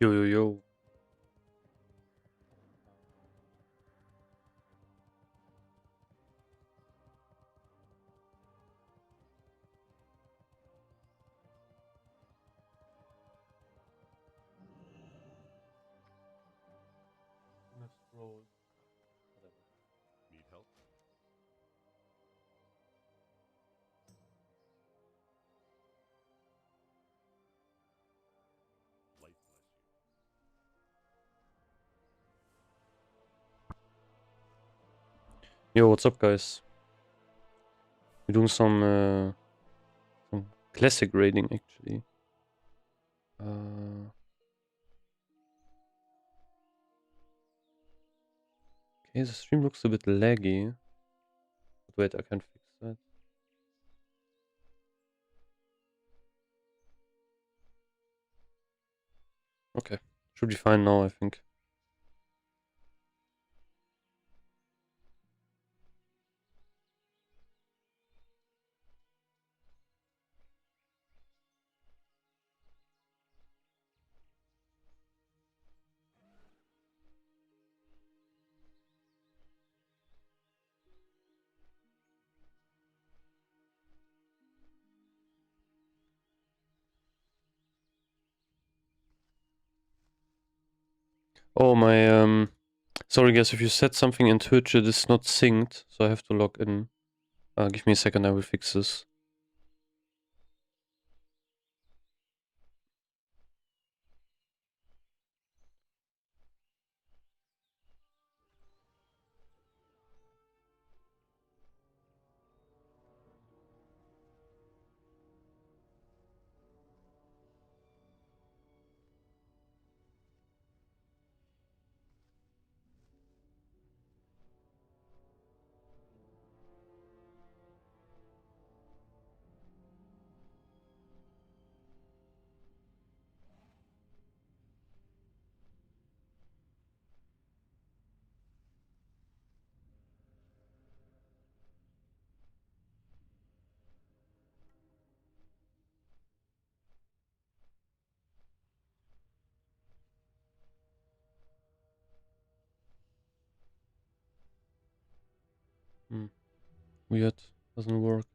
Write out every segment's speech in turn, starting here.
Yo, yo, yo. Let's roll. Whatever. Need help? Life bless you. Yo, what's up, guys? We're doing some classic raiding, actually. Okay, the stream looks a bit laggy. But wait, I can fix that. Okay, should be fine now, I think. Oh, sorry guys, if you said something in Twitch, it is not synced, so I have to log in. Give me a second, I will fix this. Weird, doesn't work.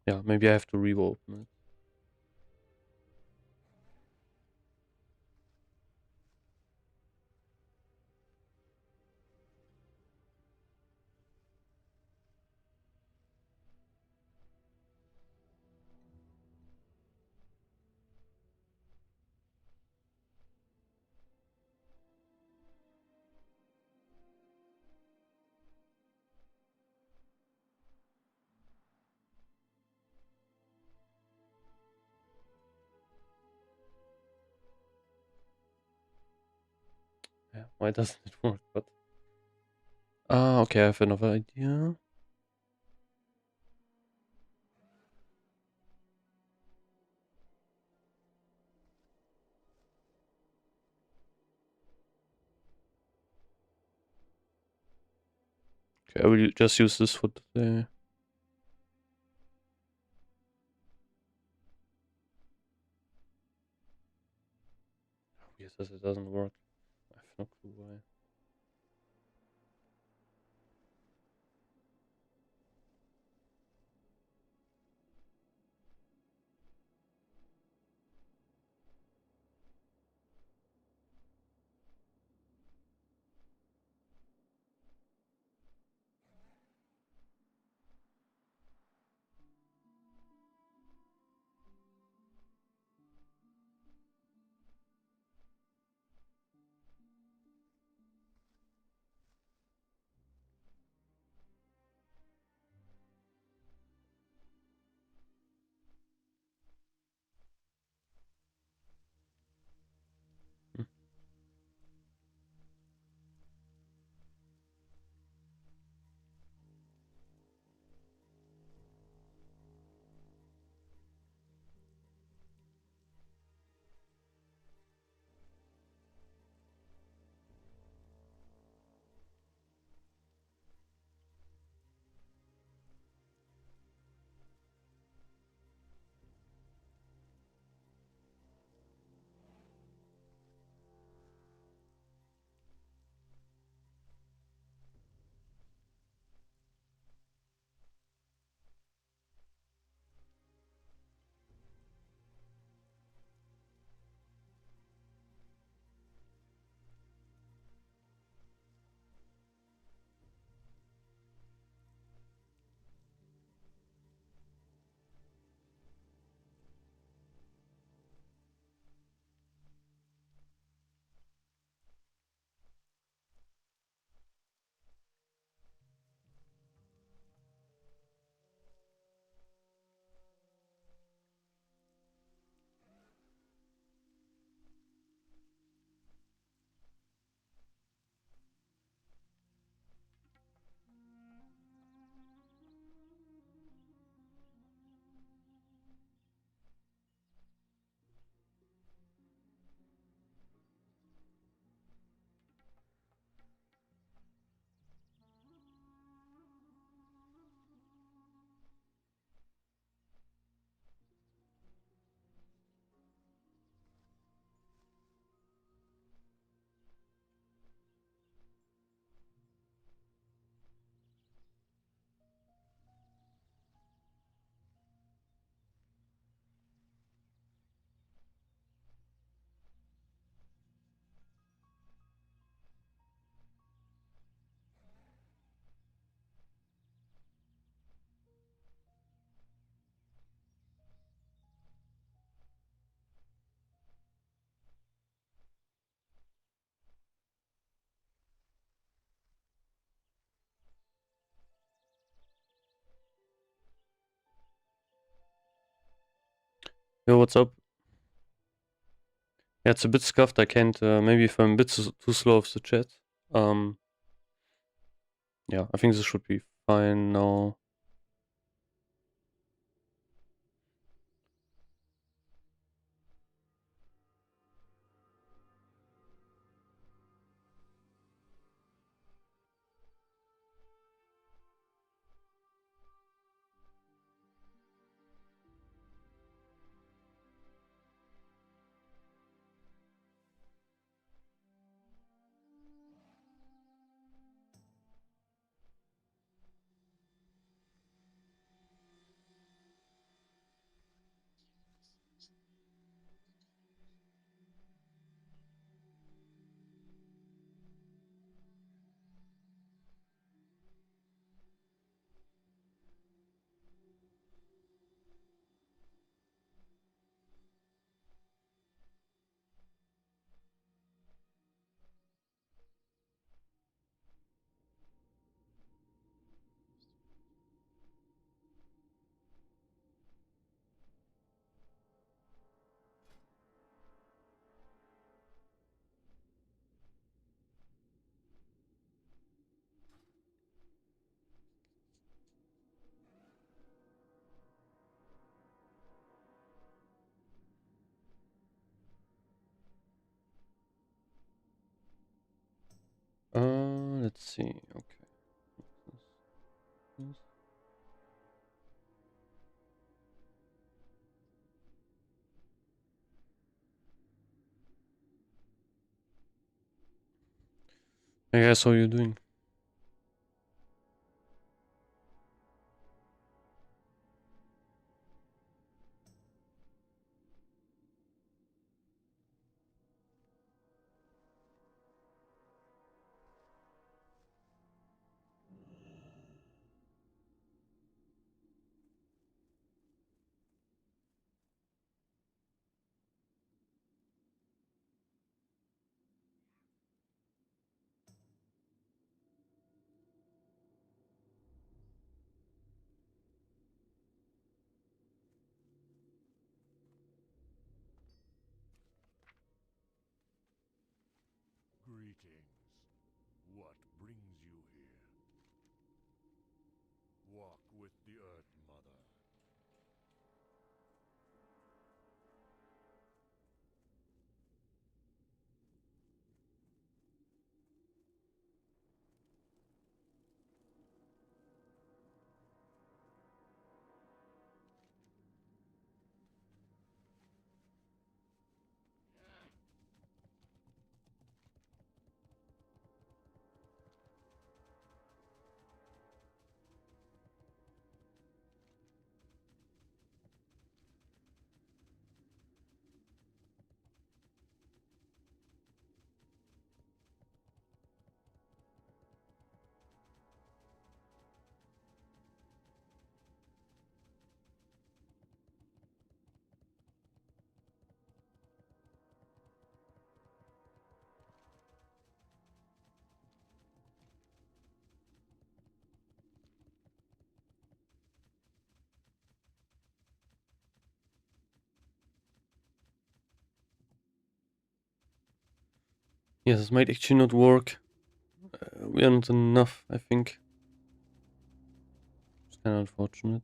Yeah, maybe I have to reopen it. Yeah, why doesn't it work? But okay, I have another idea. Okay, I will just use this for today. Weird that it doesn't work. I have no clue why. Yo, what's up? Yeah, it's a bit scuffed. I can't. Maybe if I'm a bit too slow of the chat. Um, yeah, I think this should be fine now. Let's see. Okay. Hey guys, how you doing? Greetings. What brings you here? Walk with the Earth Mother. Yeah, this might actually not work. We are not enough, I think. It's kind of unfortunate.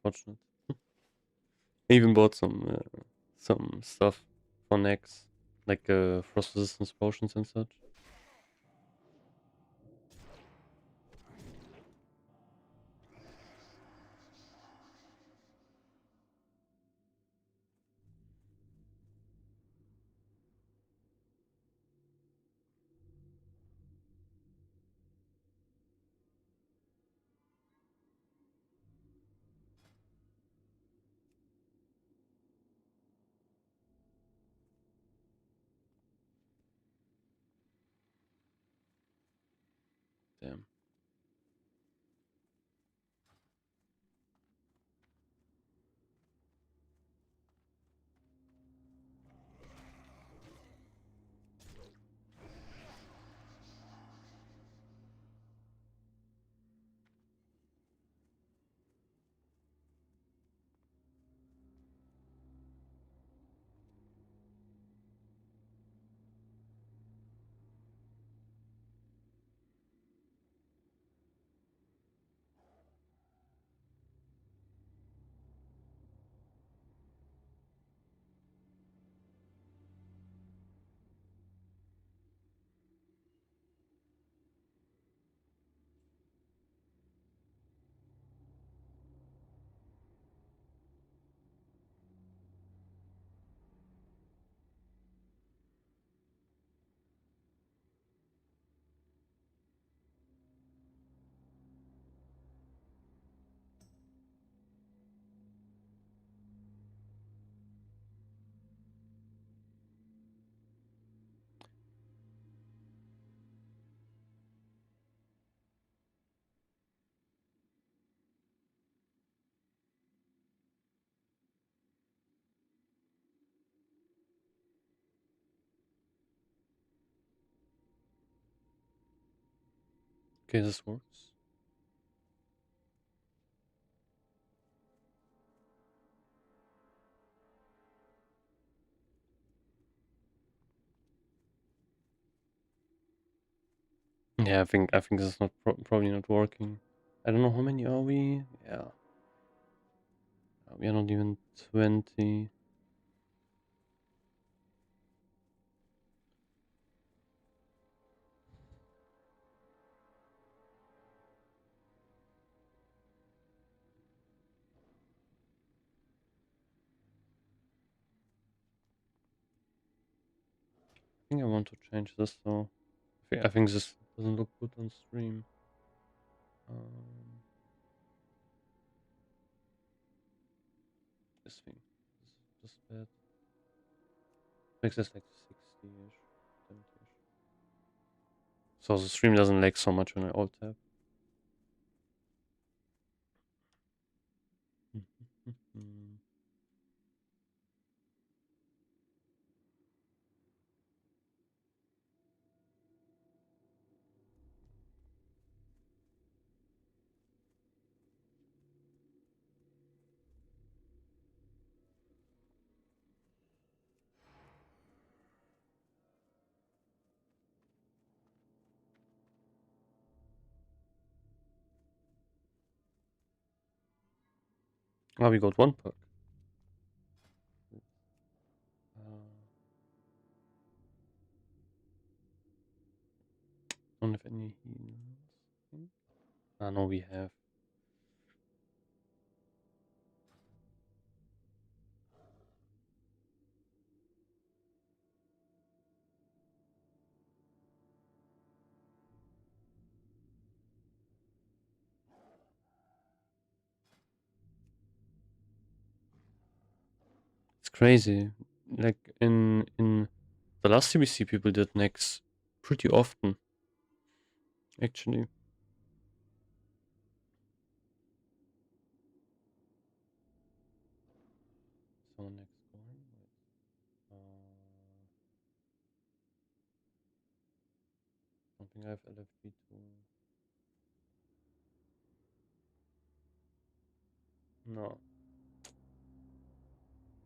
unfortunate. I even bought some stuff for Naxx, like frost resistance potions and such. Damn. Okay, this works. Yeah, I think this is not probably not working. I don't know how many are we. Yeah, we are not even 20. I think I want to change this though. I think this doesn't look good on stream. Um, this thing is just bad. Makes this like 60-ish, 70-ish. So the stream doesn't lag so much when I alt tab. Oh, we got one perk. Don't have any heals. Ah, no, we have. It's crazy. Like in the last TBC, people did Naxx pretty often, actually. So next one. Don't think I have LFB to. No.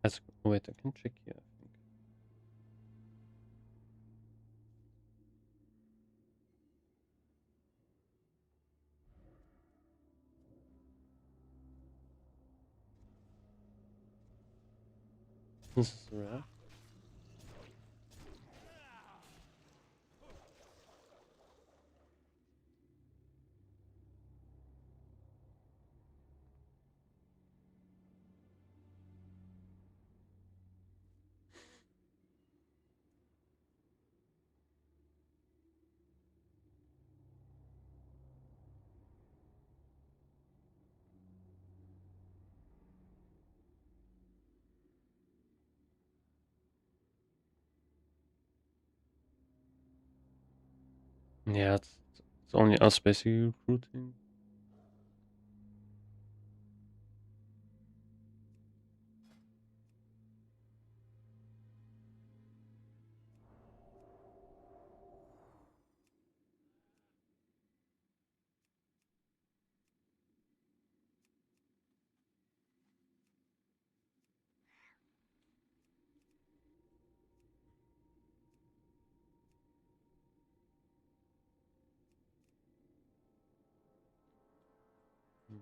That's wait. I can check here. I think. This is rare. Yeah, it's only us basically recruiting. Hmm.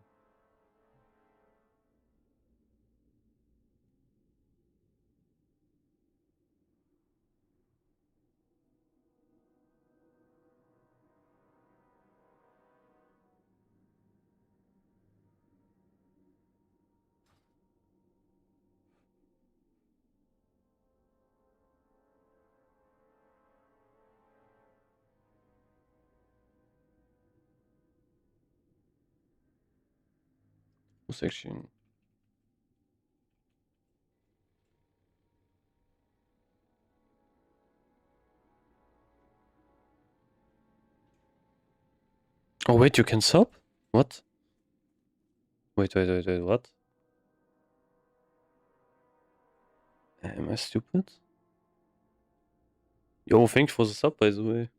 Who's actually? Oh wait, you can sub? What? Wait, what? Am I stupid? Yo, thanks for the sub, by the way.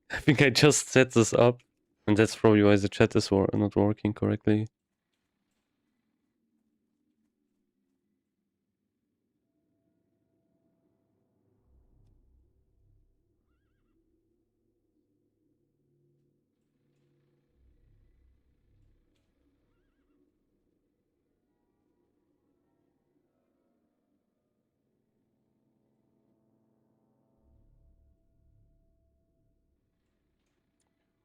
I think I just set this up, and that's probably why the chat is not working correctly.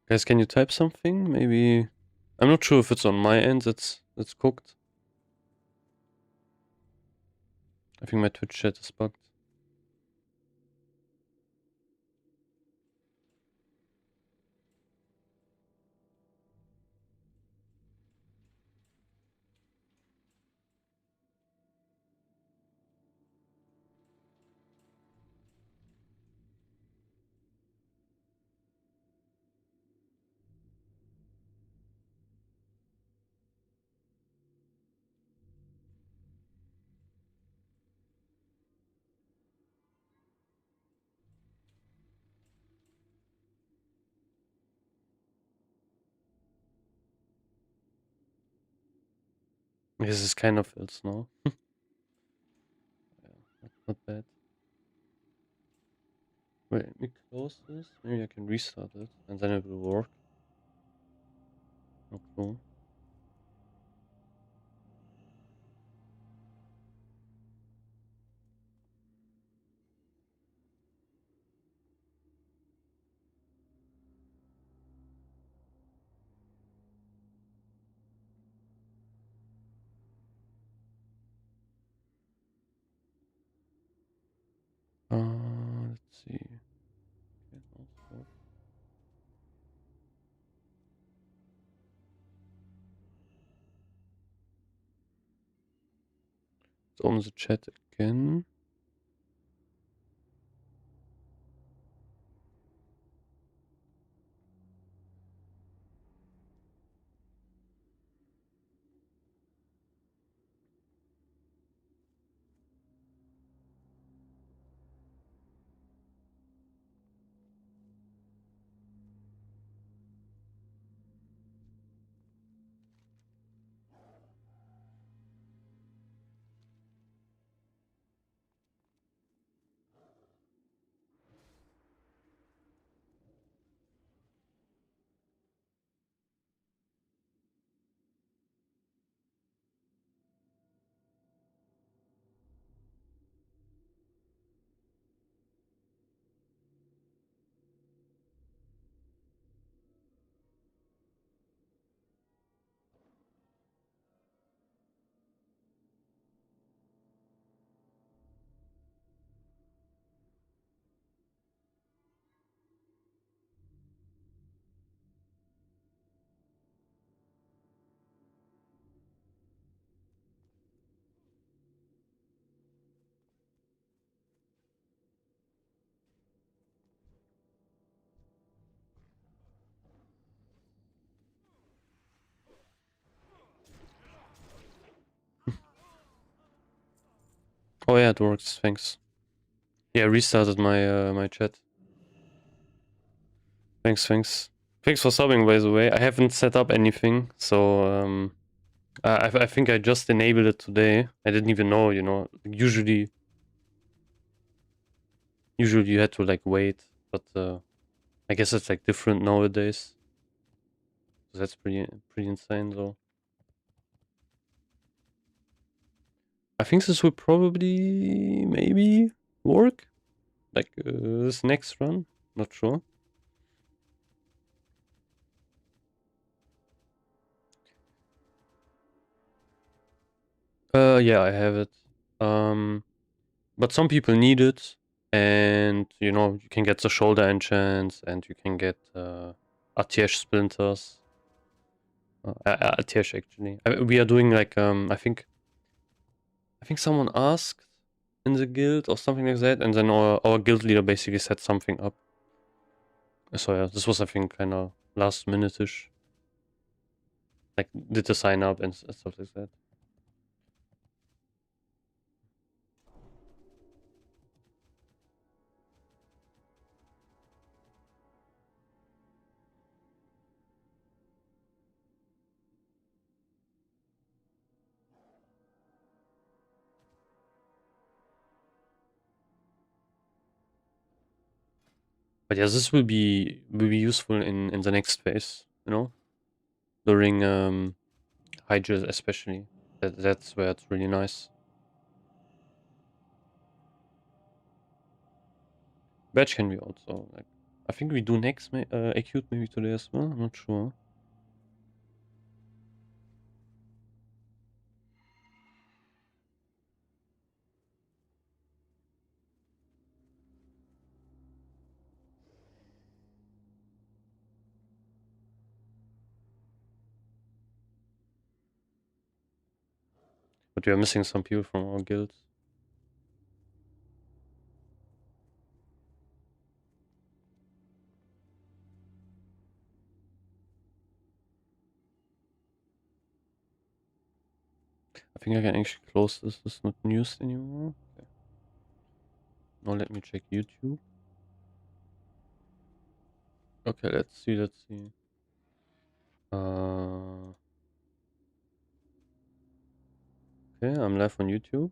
Guys, can you type something? Maybe I'm not sure if it's on my end that's cooked. I think my Twitch chat is bugged. This is kind of else now. Yeah, not bad. Wait, let me close this. Maybe I can restart it and then it will work. Not cool. Let's see. Okay, also. It's on the chat again. Oh yeah, it works. Thanks. Yeah, I restarted my my chat. Thanks. Thanks for subbing, by the way. I haven't set up anything, so I think I just enabled it today. I didn't even know, you know. Usually you had to like wait, but I guess it's like different nowadays. So that's pretty insane, though. I think this will probably maybe work. Like this next run, not sure. Yeah, I have it. But some people need it, and you know you can get the shoulder enchants, and you can get Atish splinters. Atish actually. We are doing like I think someone asked in the guild or something like that, and then our guild leader basically set something up. So yeah, this was I think kind of last minute-ish. Like did the sign up and stuff like that. But yeah, this will be useful in the next phase, you know, during Hydra especially. That's where it's really nice. Badge can be also like I think we do next acute maybe today as well. I'm not sure. But we are missing some people from our guild. I think I can actually close this. This is not news anymore. Okay. Now let me check YouTube. Okay, let's see. Uh, okay, I'm live on YouTube.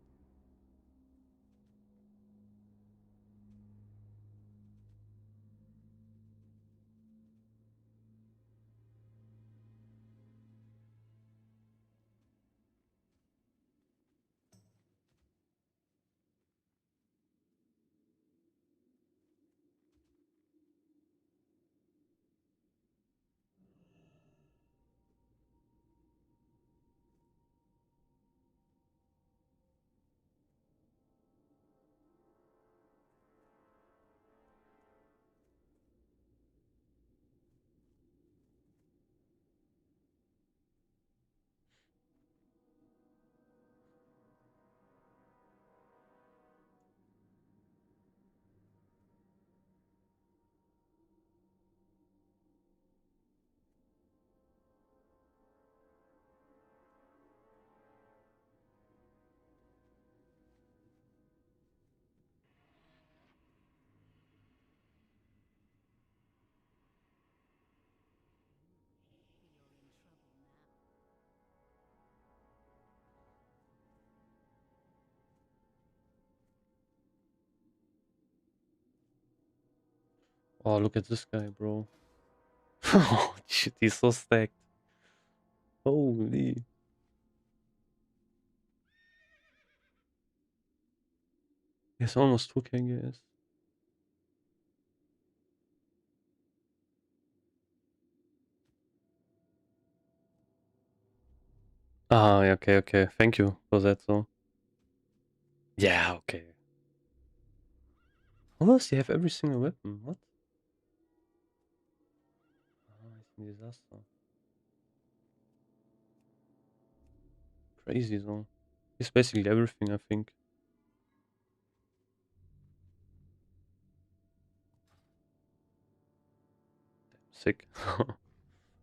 Oh, look at this guy, bro. Oh, shit, he's so stacked. Holy. He's almost 2k gas. Ah, yeah, okay. Thank you for that, though. Yeah, okay. How does he have every single weapon? What? Ah, it's a disaster. Crazy, though. He's basically everything, I think. Sick.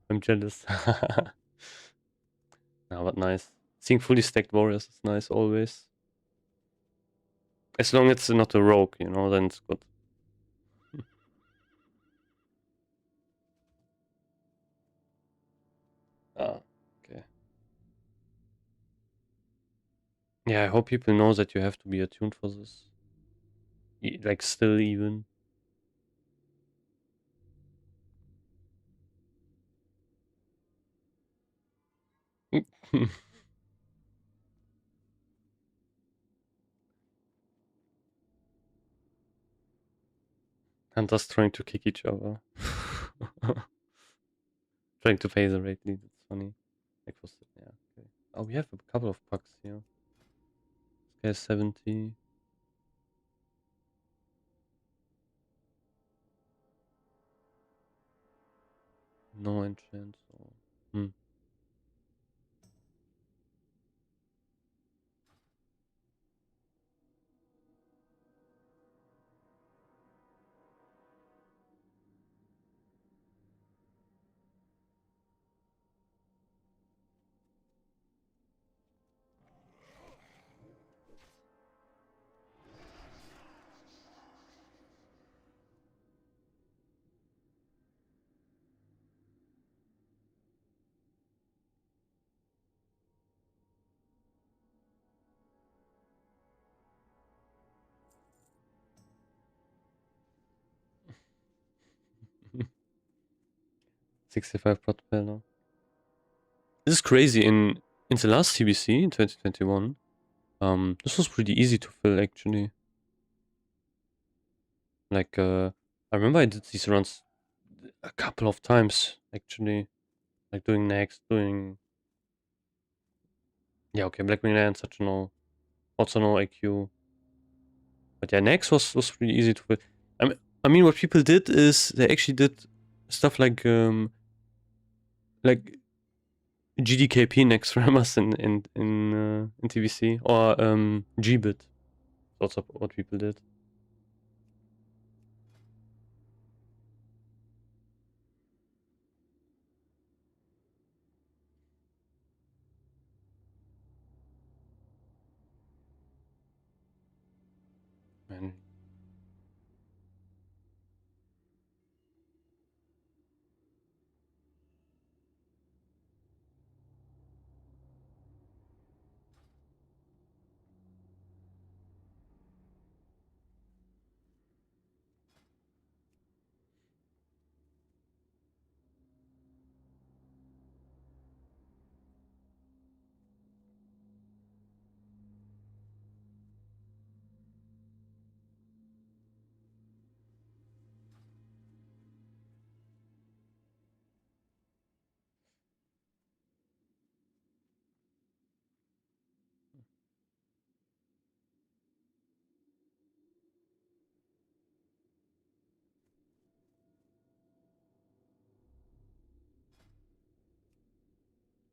I'm jealous. Nah, but nice. Seeing fully stacked warriors is nice always. As long as it's not a rogue, you know, then it's good. Ah, okay. Yeah, I hope people know that you have to be attuned for this. Like, still even. Hunters trying to kick each other. Trying to phase a raid lead, it's funny. Like, yeah, okay. Oh, we have a couple of pucks here. This guy's 70. No enchant, so. Hmm. Hmm. 65 pot panel. This is crazy. In the last TBC in 2021, this was pretty easy to fill actually. Like, I remember I did these runs a couple of times actually. Like doing Naxx, doing, yeah, okay, Blackwing Land, such no, also no IQ. But yeah, Naxx was pretty easy to fill. I mean, what people did is they actually did stuff like GDKP next Ramas in TBC or Gbit. That's what people did. Man.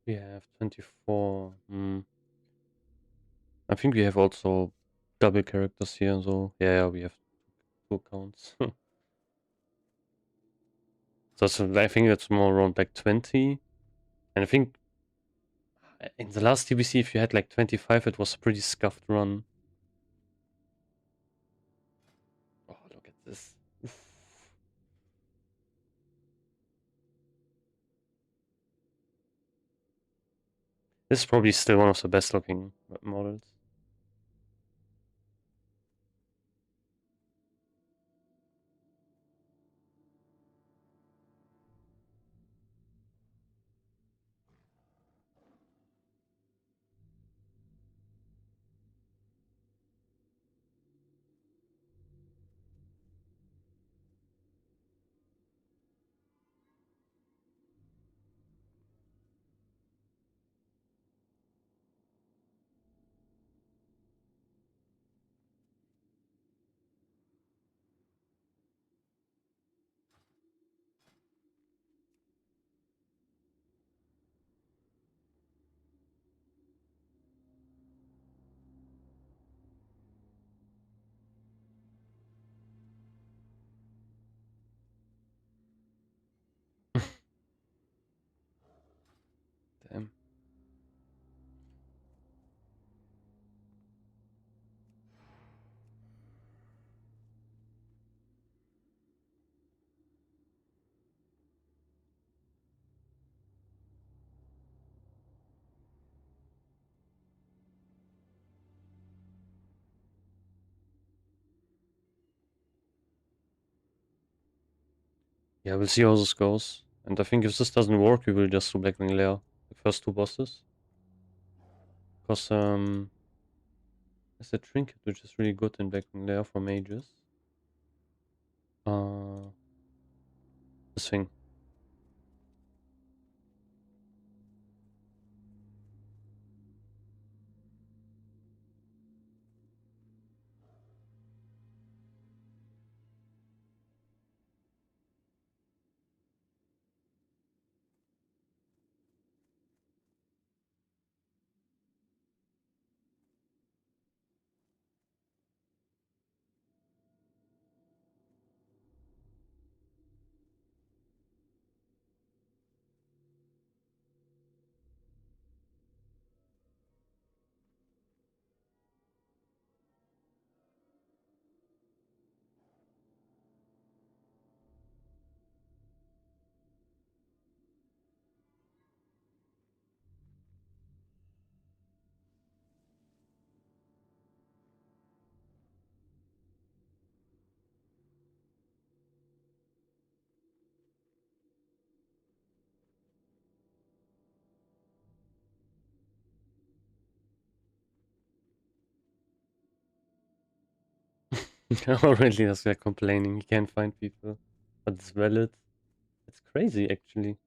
We have 24. I think we have also double characters here, so yeah, we have two accounts. I think that's more around like 20. And I think in the last TBC, if you had like 25, it was a pretty scuffed run. Oh, look at this. Oof. This is probably still one of the best looking models. Damn. Yeah, we'll see how this goes. And I think if this doesn't work, we will just do Blackwing Lair, the first two bosses. Because, there's a trinket which is really good in Blackwing Lair for mages. Uh, this thing. Already, as we're complaining, he can't find people. But it's valid. It's crazy, actually.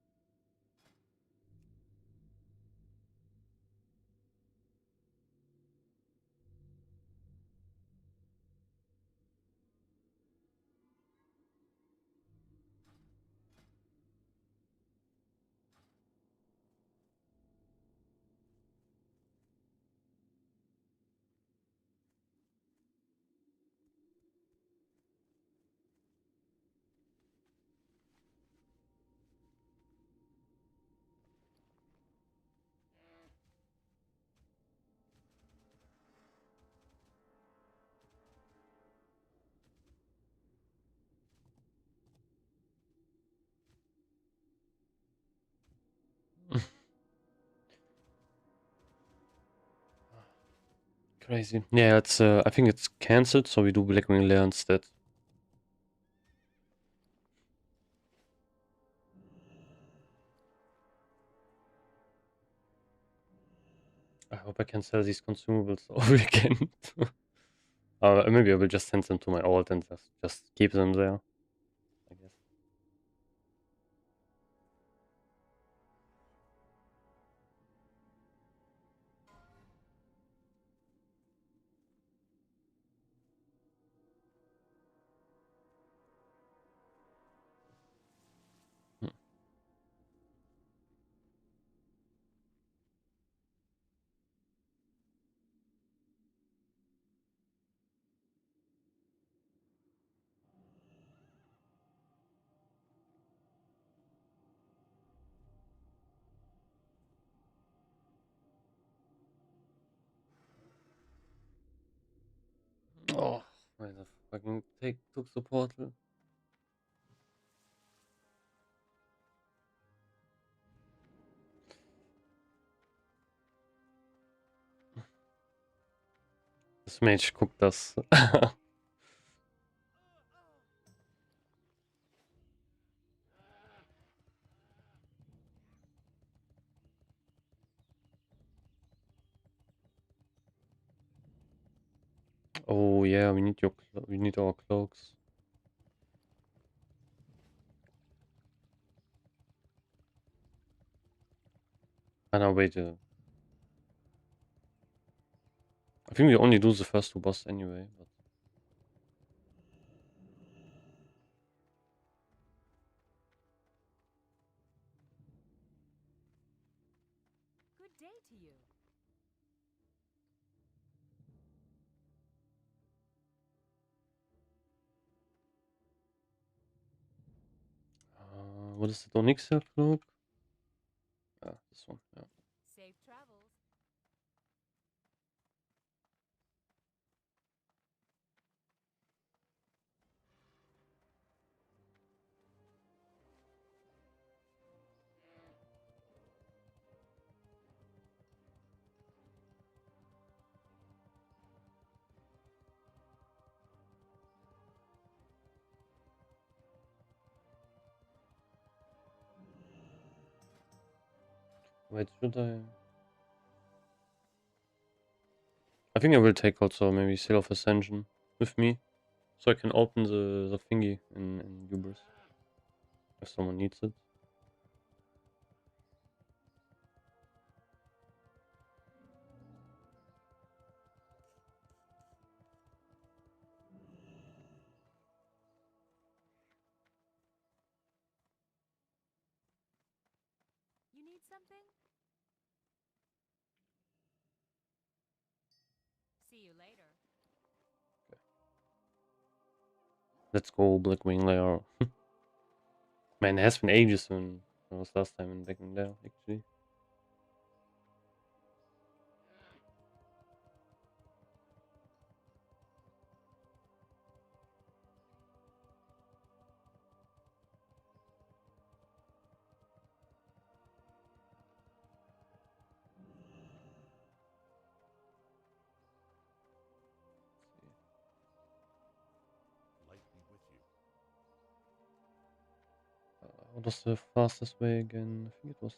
Crazy. Yeah, it's I think it's cancelled, so we do Blackwing Lair instead. I hope I can sell these consumables over again. Maybe I will just send them to my alt and just keep them there, I guess. Hmm. Oh, why the fucking took the portal? This mage cooked us. Oh yeah, we need we need our cloaks. Ah no, wait. I think we only do the first two bosses anyway. But Good day to you. what is it? Onyxia cloak? Ah, this one. Yeah. Safe travels. Wait, should I? I think I will take also maybe Seal of Ascension with me, so I can open the thingy in Ubers if someone needs it. You need something? See you later. Let's go, Blackwing Lair. Man, it has been ages since I was last time in Blackwing Lair, actually. Light be with you. What was the fastest way again? I think it was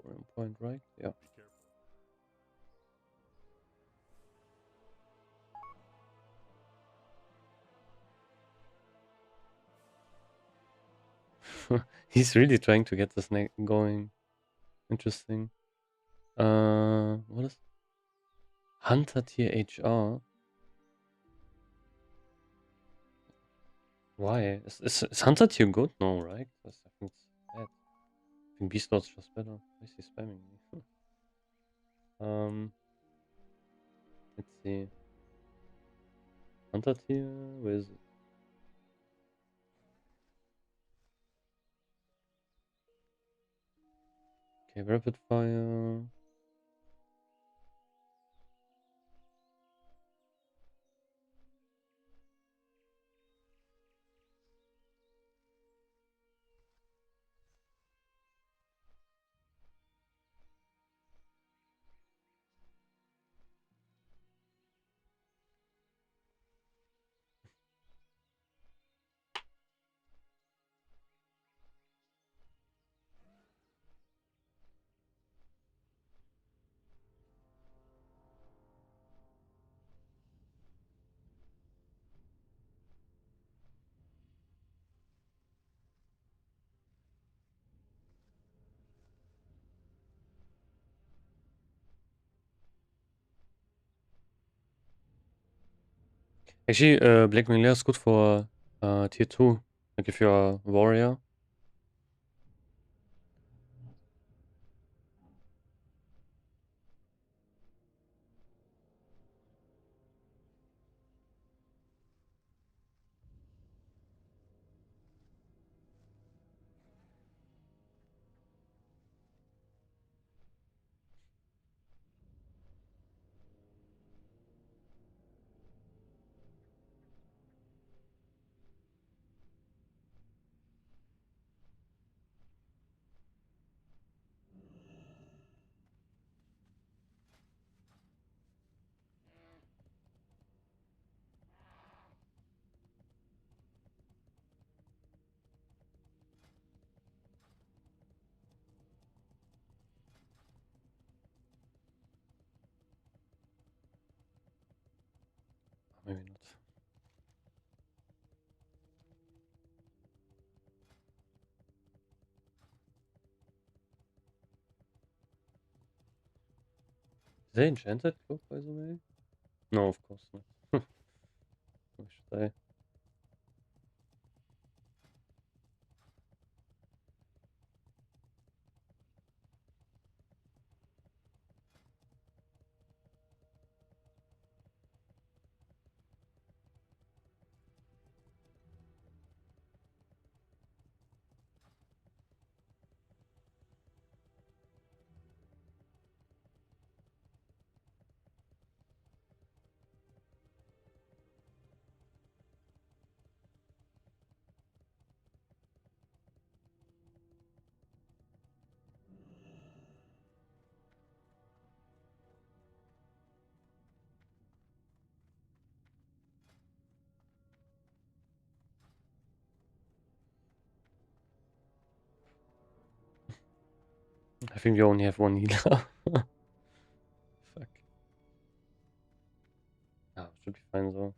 Boring Point, right? Yeah. Be careful. He's really trying to get this going. Interesting. What is Hunter Tier HR? Why? Is Hunter Tier good? No, right? I think it's bad. I think Beast Lord's just better. Why is he spamming me? Let's see. Hunter Tier? Where is it? Okay, Rapid Fire. Actually, Black Mangler is good for Tier 2. Like if you're a warrior. Maybe not. Is there enchanted cloak, by the way? No, of course not. Why should I? I think you only have one healer. Fuck. Ah, should be fine though.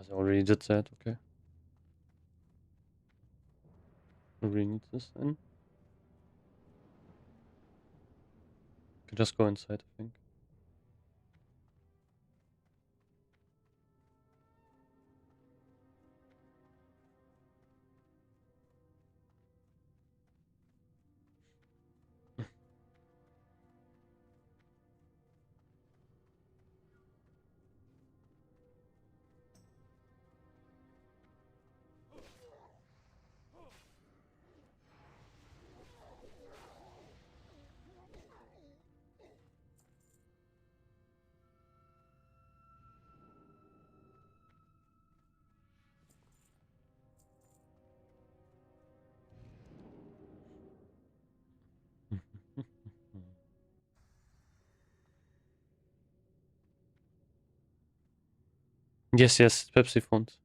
I already did that, okay. I really need this then. Could just go inside, I think. Yes, yes, Pepsi font.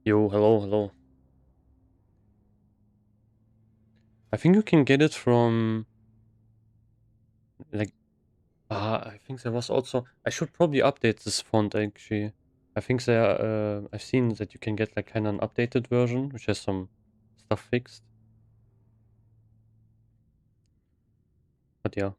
Yo, hello, hello. I think you can get it from like I think there was also I should probably update this font actually. I think there I've seen that you can get like kinda an updated version which has some stuff fixed. But yeah.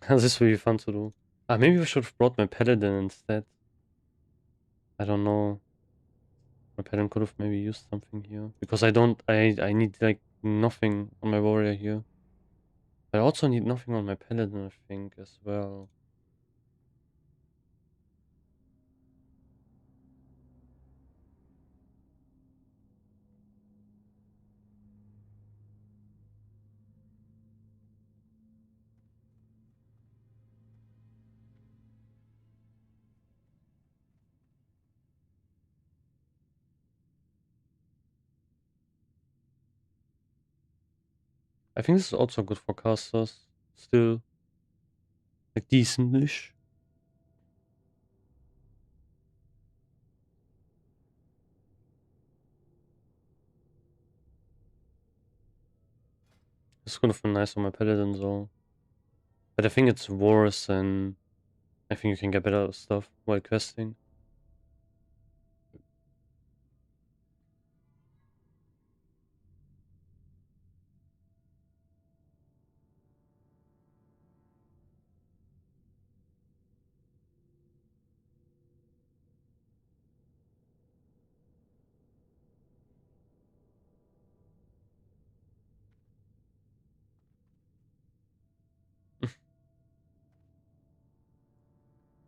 This will be fun to do. Ah, maybe we should have brought my Paladin instead. I don't know. My Paladin could have maybe used something here. Because I need like nothing on my warrior here. I also need nothing on my Paladin, I think, as well. I think this is also good for casters. Still, like decentish. It's gonna feel nice on my Paladin though. But I think it's worse and I think you can get better stuff while questing.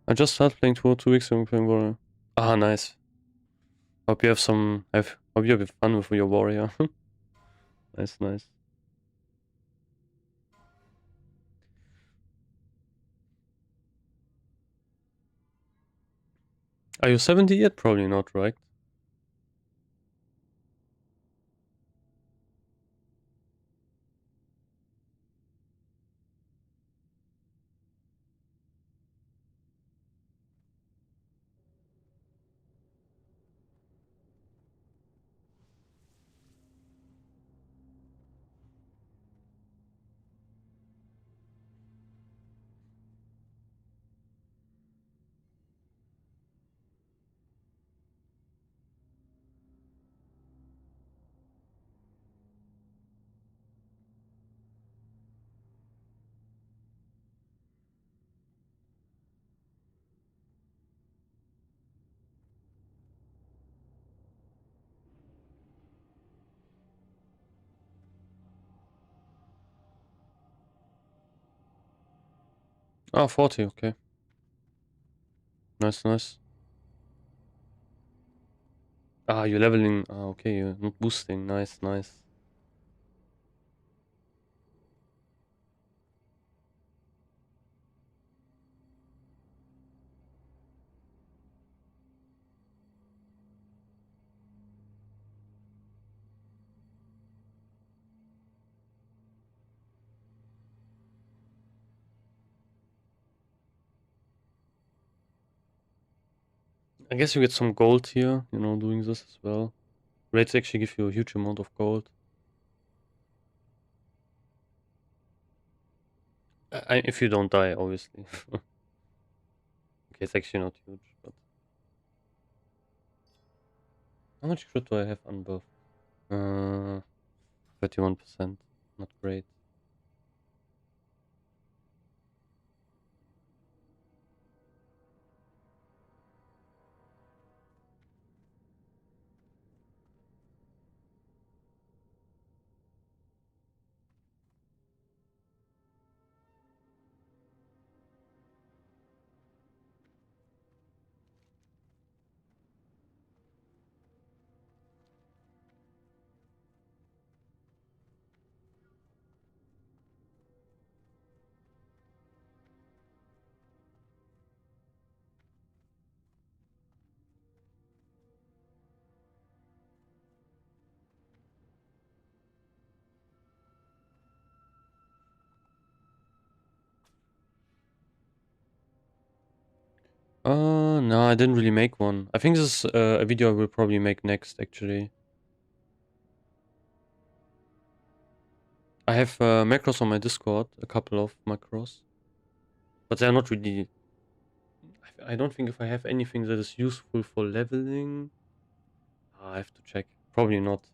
I just started playing 2 weeks ago playing warrior. Ah, nice. Hope you have hope you have fun with your warrior. Nice, nice. Are you 70 yet? Probably not, right? Ah, 40, okay. Nice, nice. Ah, you're leveling. Ah, okay, you're not boosting. Nice, nice. I guess you get some gold here, you know, doing this as well. Raids actually give you a huge amount of gold. If you don't die, obviously. Okay, it's actually not huge, but how much crit do I have unbuffed? 31%. Not great. No, I didn't really make one. I think this is a video I will probably make next, actually. I have macros on my Discord, a couple of macros. But they're not really... I don't think if I have anything that is useful for leveling... I have to check. Probably not.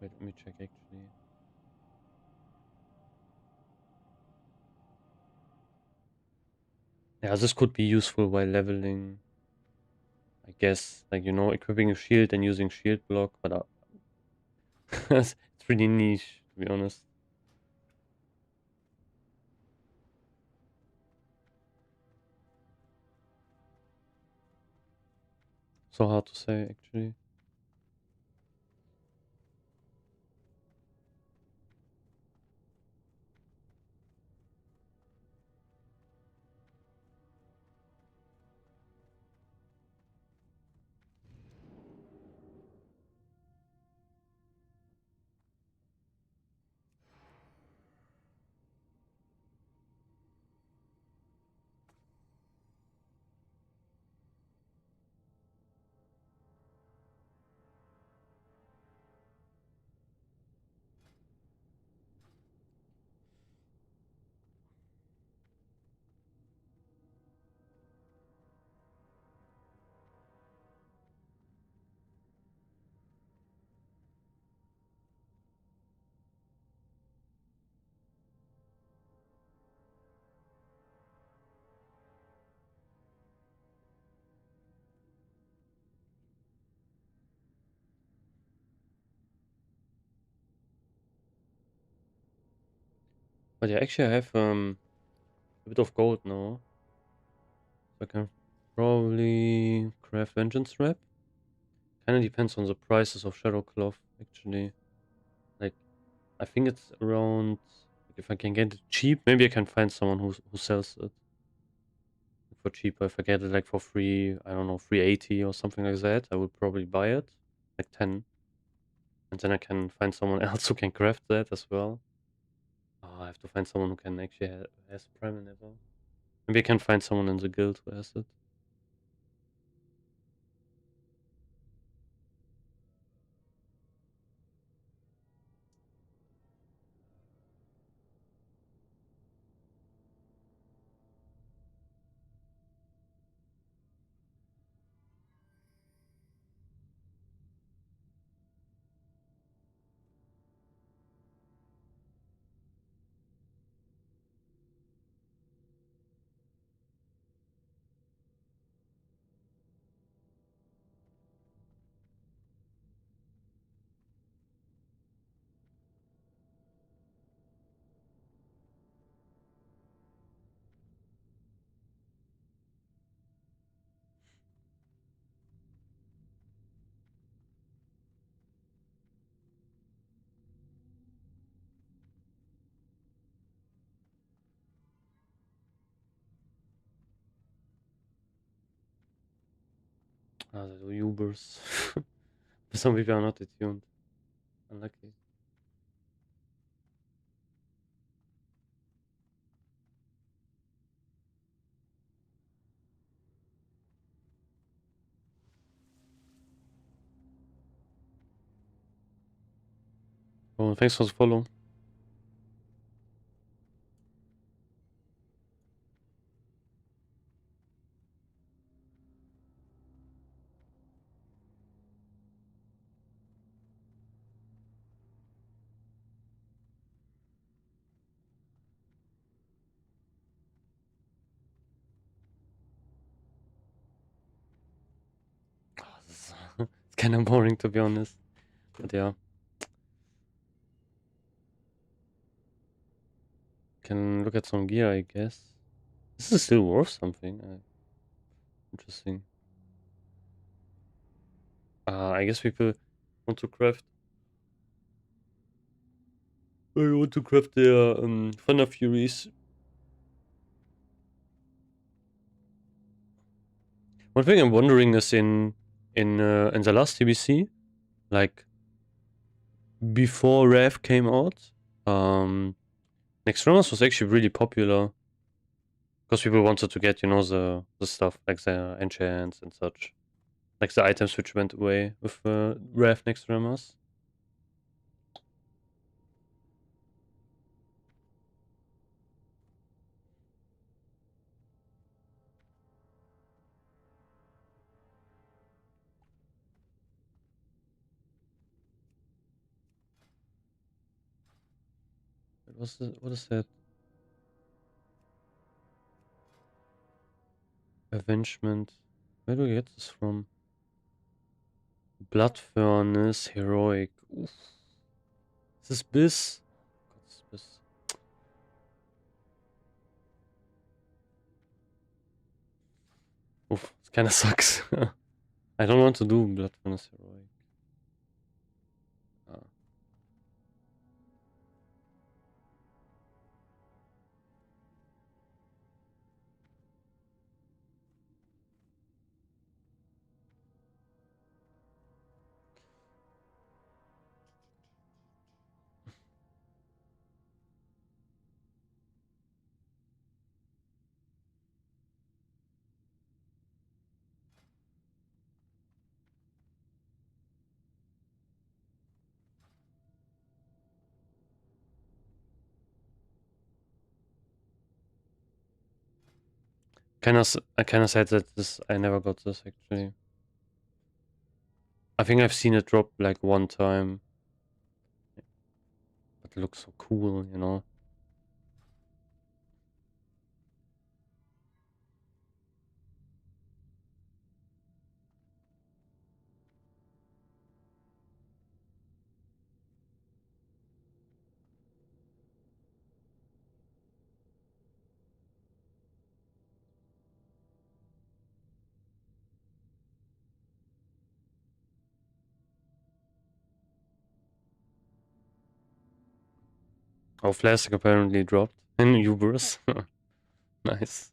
Wait, let me check, actually. Yeah, this could be useful while leveling. I guess, like, you know, equipping a shield and using shield block, but it's pretty niche, to be honest. So hard to say, actually. But yeah, actually I have a bit of gold now. So I can probably craft Vengeance Wrap. Kinda depends on the prices of Shadow Cloth, actually. Like, I think it's around... Like, if I can get it cheap, maybe I can find someone who sells it for cheaper. If I get it like for free, I don't know, 380 or something like that, I would probably buy it. Like 10. And then I can find someone else who can craft that as well. Oh, I have to find someone who can actually has Prime level. Maybe I can find someone in the guild who has it. Ah, the Ubers. Some people are not attuned. Unlucky. Oh, thanks for the follow. It's kind of boring to be honest. But yeah. Can look at some gear, I guess. This is still worth something. Interesting. I guess people want to craft. I want to craft their Thunder Furies. One thing I'm wondering is in the last TBC, like before Rev came out, Naxx was actually really popular because people wanted to get, you know, the stuff like the enchants and such, like the items which went away with Rev Naxx. What is that? Avengement. Where do we get this from? Blood Furnace Heroic. Oof. Is this Biss? God, this is Biss. Oof, it kinda sucks. I don't want to do Blood Furnace Heroic. Ah. I kinda said that this I never got this actually. I think I've seen it drop like one time. But it looks so cool, you know. Oh, Plastic apparently dropped in Ubers. Nice.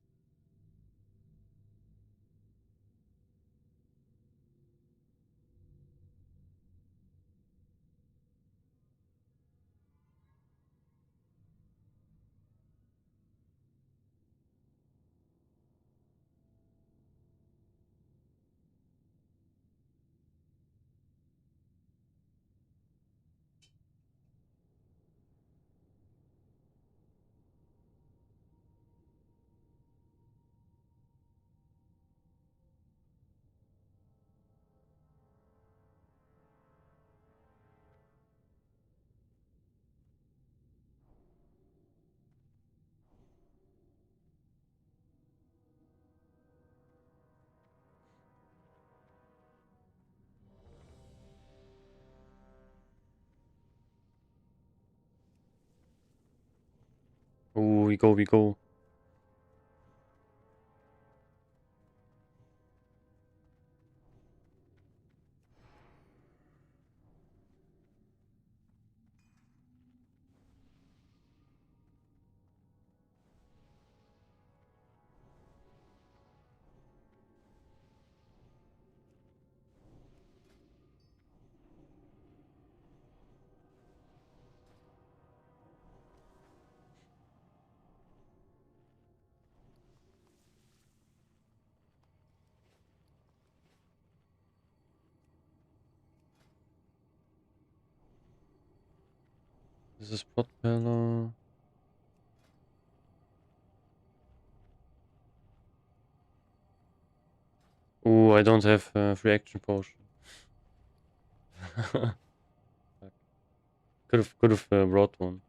Oh, we go, we go. This is Propeller. Oh, I don't have free action potion. Could have brought one.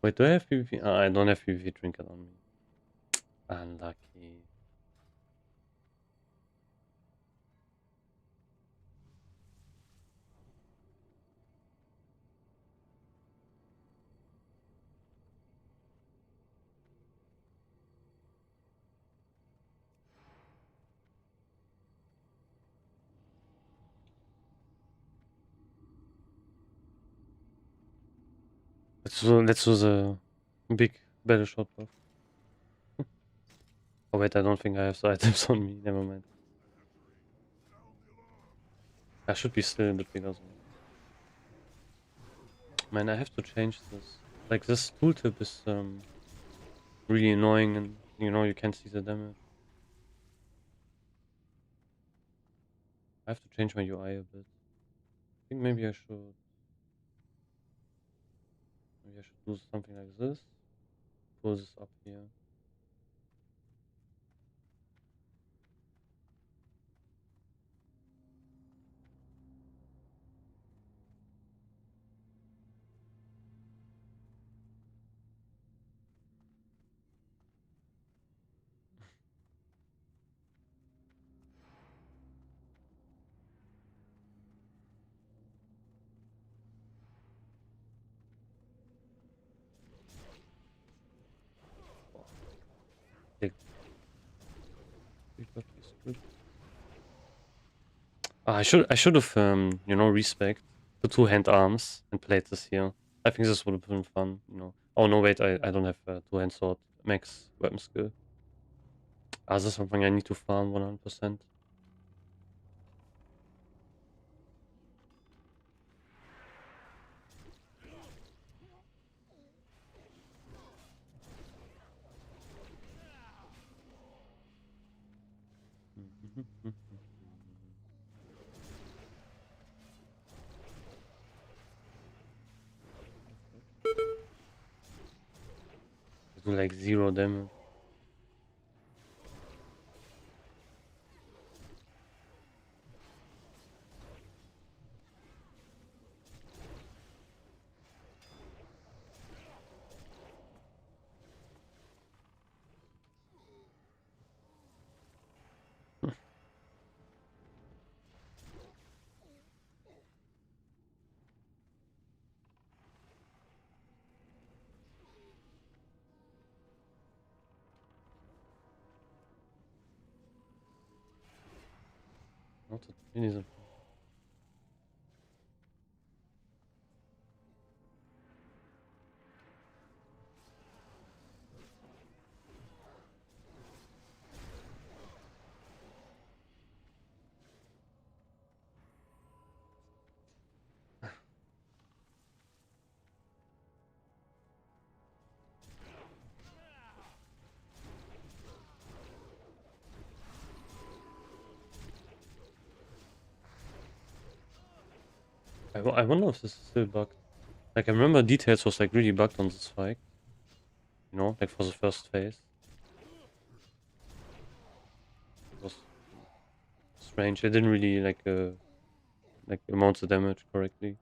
Wait, do I have PvP? Ah, I don't have PvP trinket on me. Unlucky. Let's use a big battle shot buff. Oh wait, I don't think I have the items on me. Never mind. I should be still in the bigger zone. Man, I have to change this. Like this tooltip is really annoying, and you can't see the damage. I have to change my UI a bit. I think maybe I should. Maybe I should do something like this. Pull this up here. Big, big buff is good. I should have respec the two-hand arms and played this here. I think this would have been fun. Oh no, wait, I don't have two-hand sword max weapon skill. This is something I need to farm 100%. I do like 0 damage. Not that really is I wonder if this is still bugged. Like I remember details was like really bugged on this fight. Like for the first phase. It was strange. I didn't really like amount the damage correctly.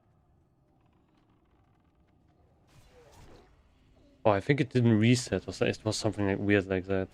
Oh, I think it didn't reset, or it was something like weird like that.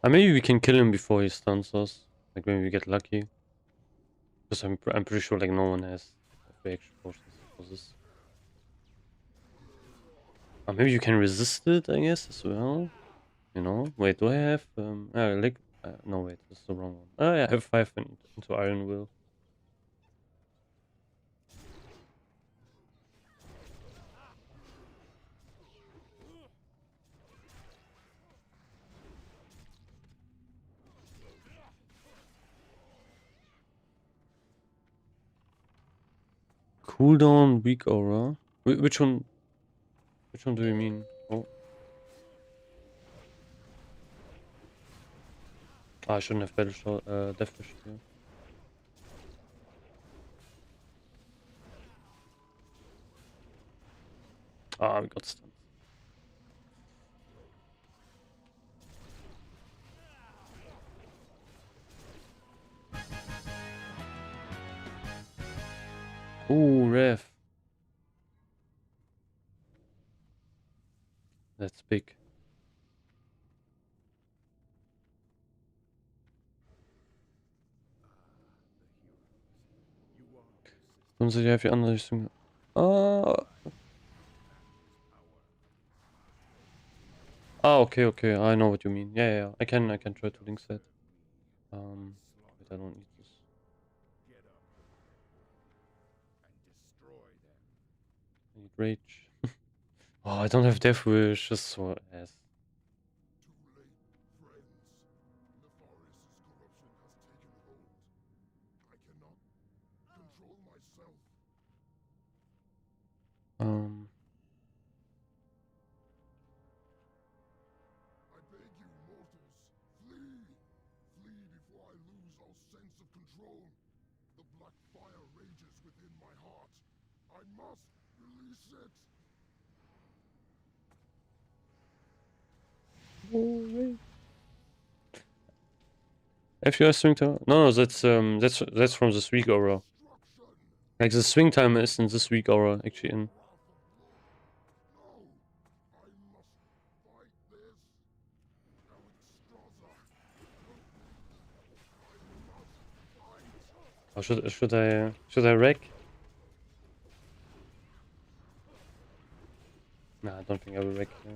Maybe we can kill him before he stuns us. Like maybe we get lucky. Because I'm pretty sure like no one has reaction potions for this. Maybe you can resist it, I guess, as well. You know? Wait, do I have no wait, this is the wrong one. Oh yeah, I have 5 into Iron Will. Cooldown, weak aura. Which one? Which one do you mean? Oh, I shouldn't have battle shot. Death wish here. We got stunned. Ooh, ref. That's big. Don't say you have your other thing. Okay, okay. I know what you mean. Yeah. I can try to link that. Wait, I don't need this. I need rage. Oh, I don't have death wish. Just so ass. Um. I beg you, mortals, flee! Flee before I lose all sense of control. The black fire rages within my heart. I must release it! If you are swing time, no, that's from this week aura. Like the swing time is in this week aura actually in. Oh, should I wreck? Nah, I don't think I will wreck here.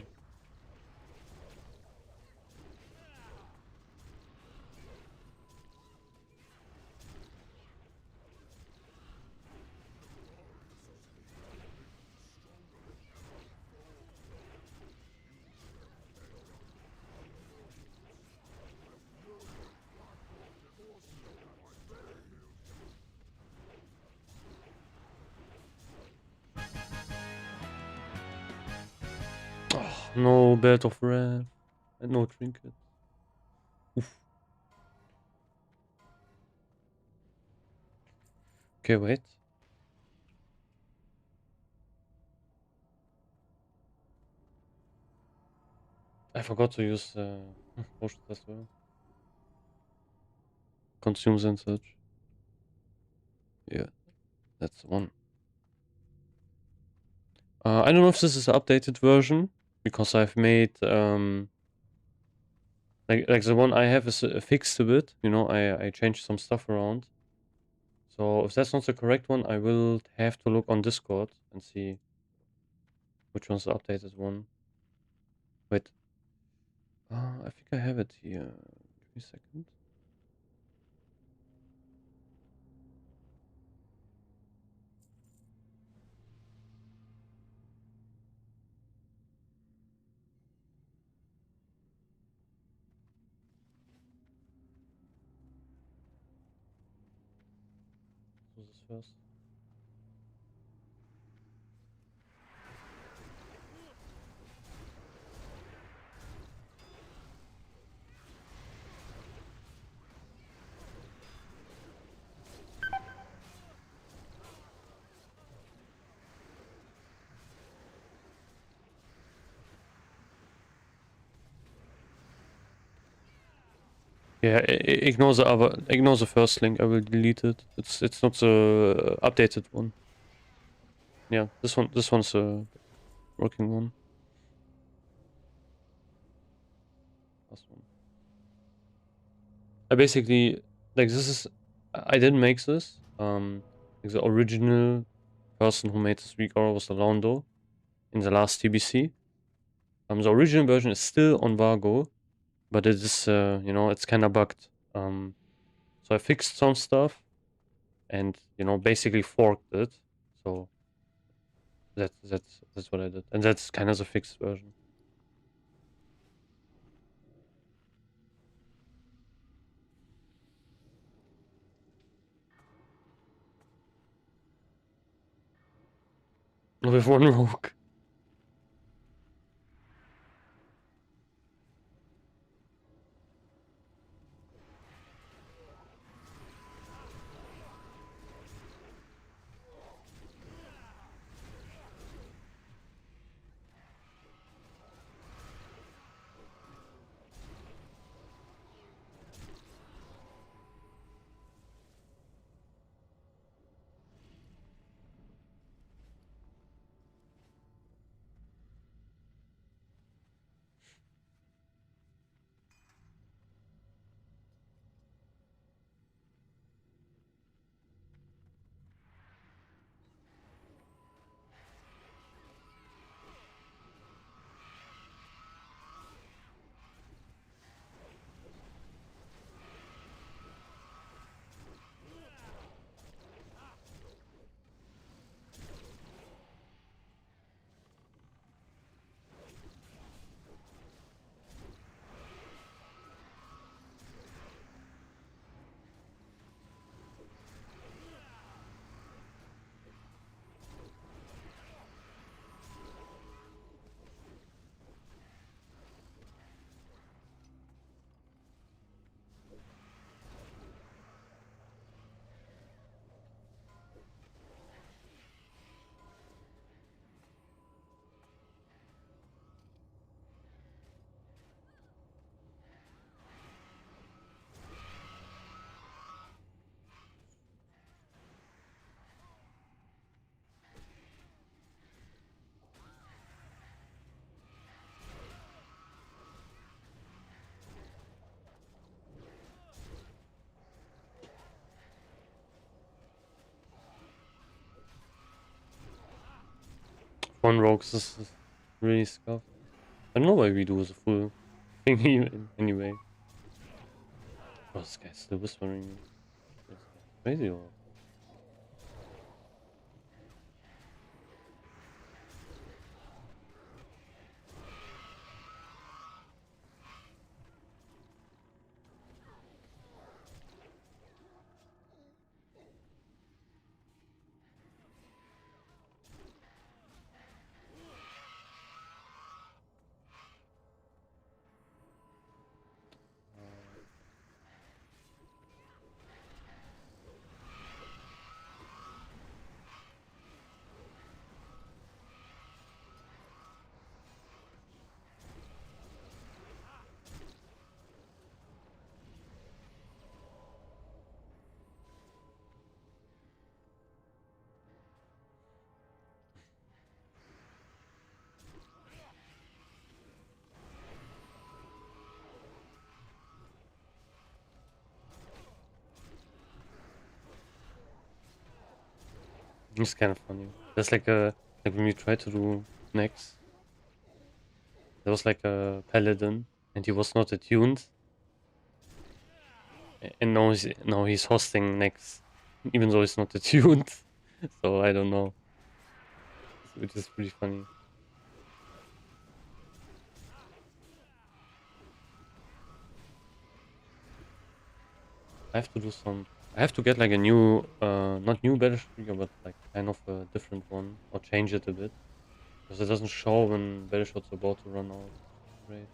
Oh, no belt of wrath and no trinket. Oof. Okay, wait. I forgot to use potions as well. Consumes and such. Yeah, that's one. I don't know if this is an updated version because I've made like the one I have is fixed a bit. You know, I changed some stuff around. So if that's not the correct one, I will have to look on Discord and see which one's the updated one. Wait. I think I have it here. Give me a second. So this first. Yeah, ignore the first link. I will delete it. It's not the updated one. Yeah, this one's a working one. I basically like this is I didn't make this. Like the original person who made this recolor was Alondo in the last TBC. The original version is still on Vargo, but it is you know, it's kind of bugged. So I fixed some stuff and you know basically forked it. So that's what I did, and that's kind of the fixed version. With one rogue. One rogue is really scuffed. I don't know why we do the full thing anyway. Oh, this guy's still whispering. This guy's crazy or? It's kind of funny. There's like a like when we tried to do Naxx, there was like a Paladin and he was not attuned, and now he's hosting Naxx, even though he's not attuned. So I don't know, which is pretty funny. I have to do some. I have to get like a new, not new battle trigger, but like kind of a different one, or change it a bit, because it doesn't show when battle shot's about to run out. Great.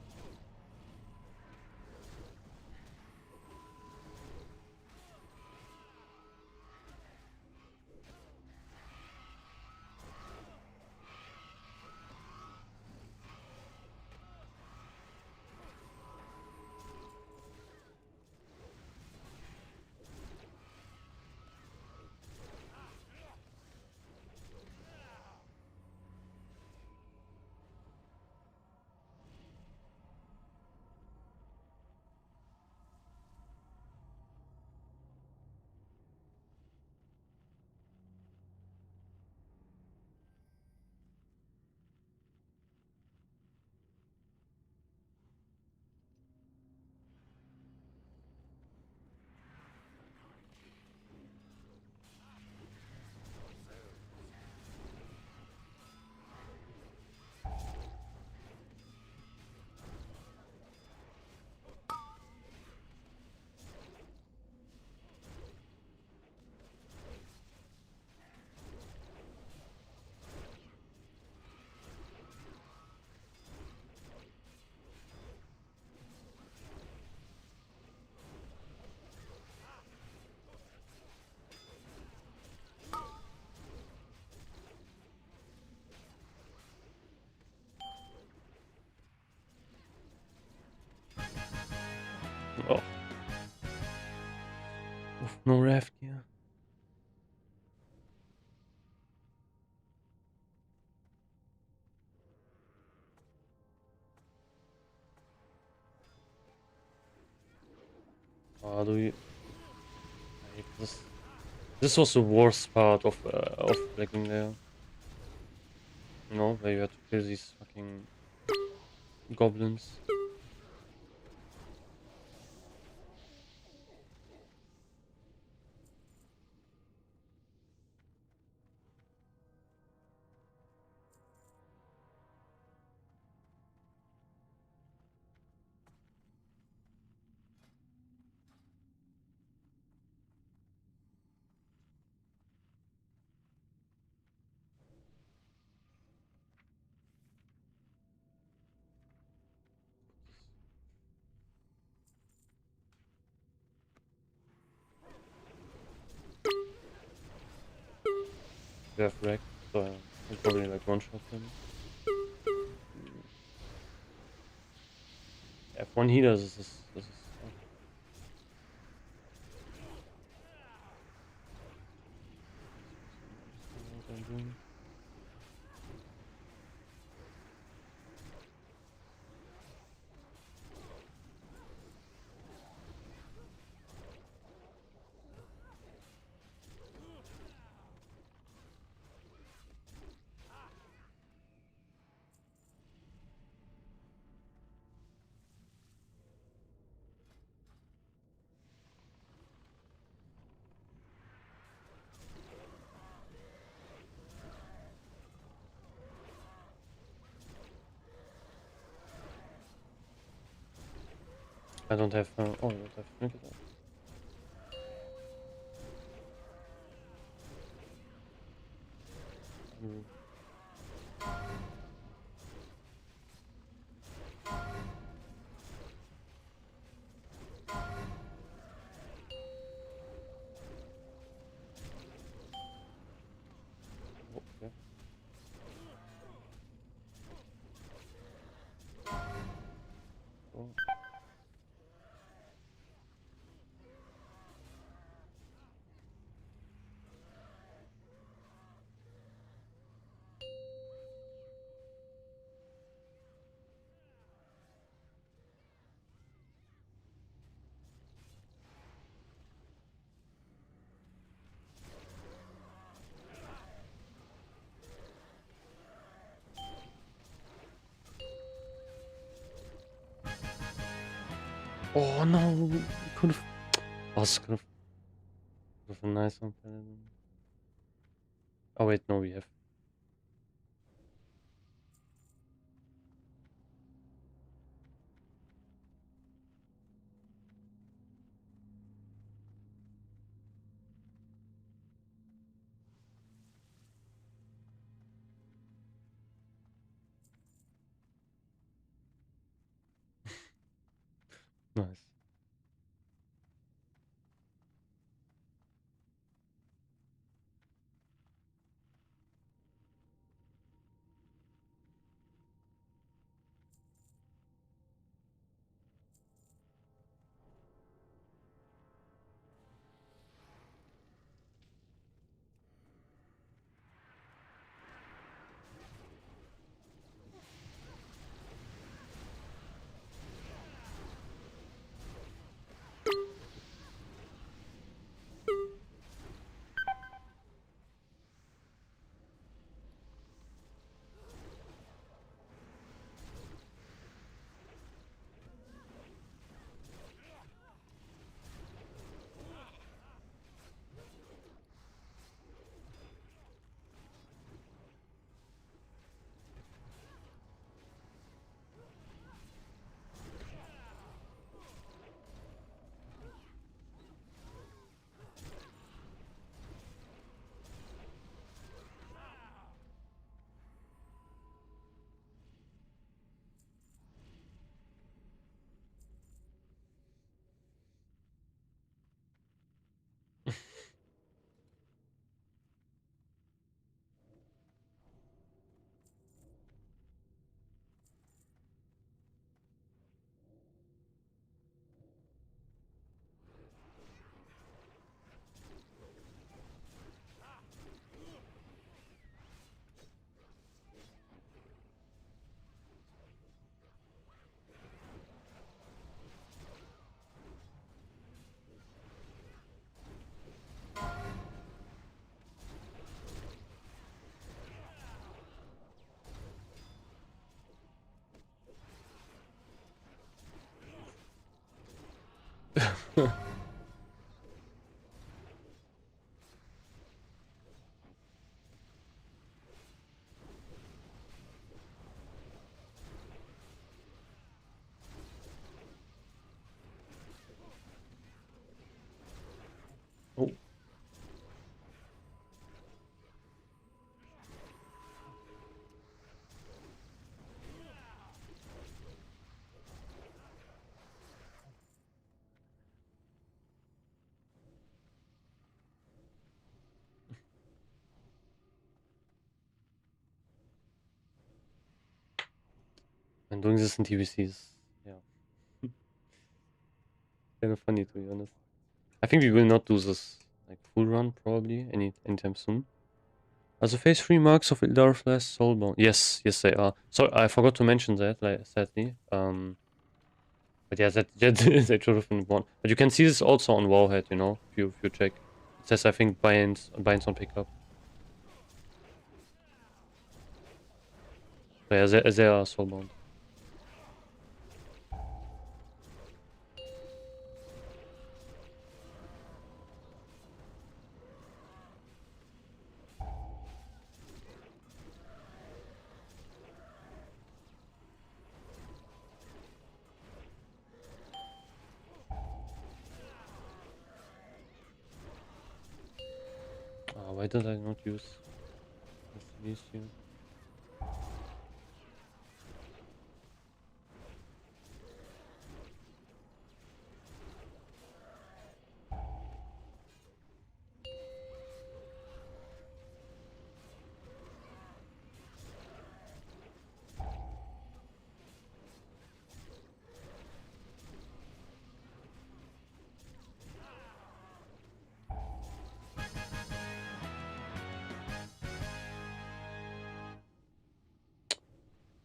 No raft gear. Oh, do you? I hate this. This was the worst part of Blacking there. You know, where you had to kill these fucking goblins. You have wrecked, so I'll probably like one shot them. I have one healer. This is. Oh. What I'm doing. I don't have. Oh, I don't have trinket. Mm. Oh, okay. Oh. Oh no! Could have. Oh, could have a nice one. Paladin. Oh wait, no, we have. Nice. Oh. And doing this in TBC is, yeah, kind of funny, to be honest. I think we will not do this like full run probably anytime soon. Are the phase 3 marks of Ildar's last soulbound? Yes, yes they are. So I forgot to mention that, like, sadly. But yeah, that should have been one. But you can see this also on Wowhead, you know, if you check. It says, I think, binds on pickup. So yeah, they are soulbound. Why did I not use these here?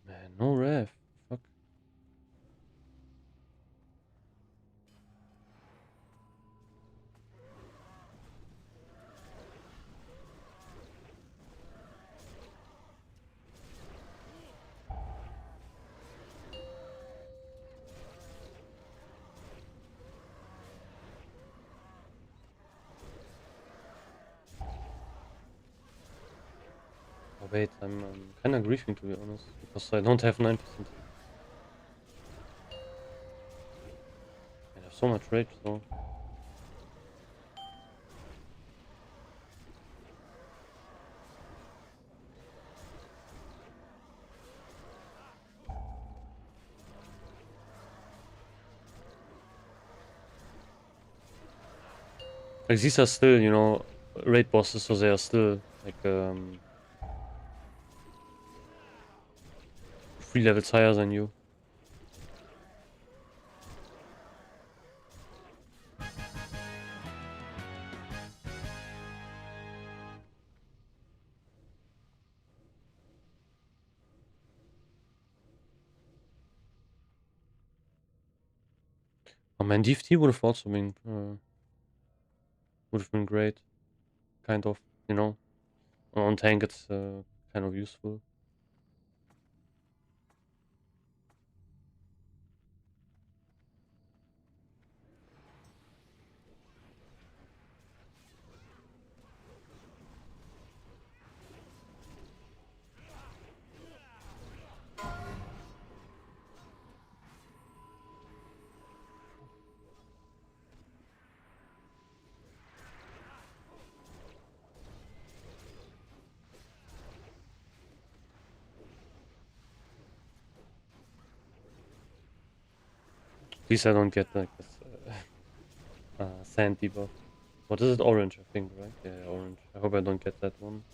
Man, no ref. Fuck. Oh wait, I'm kind of griefing, to be honest, because I don't have 9%. I have so much rage though. Like, these are still, you know, raid bosses, so they are still like 3 levels higher than you. Oh man, DFT would have also been great, kind of, you know. On tank it's kind of useful. At least I don't get like this sand debuff. What is it? Orange, I think, right? Yeah, orange. I hope I don't get that one.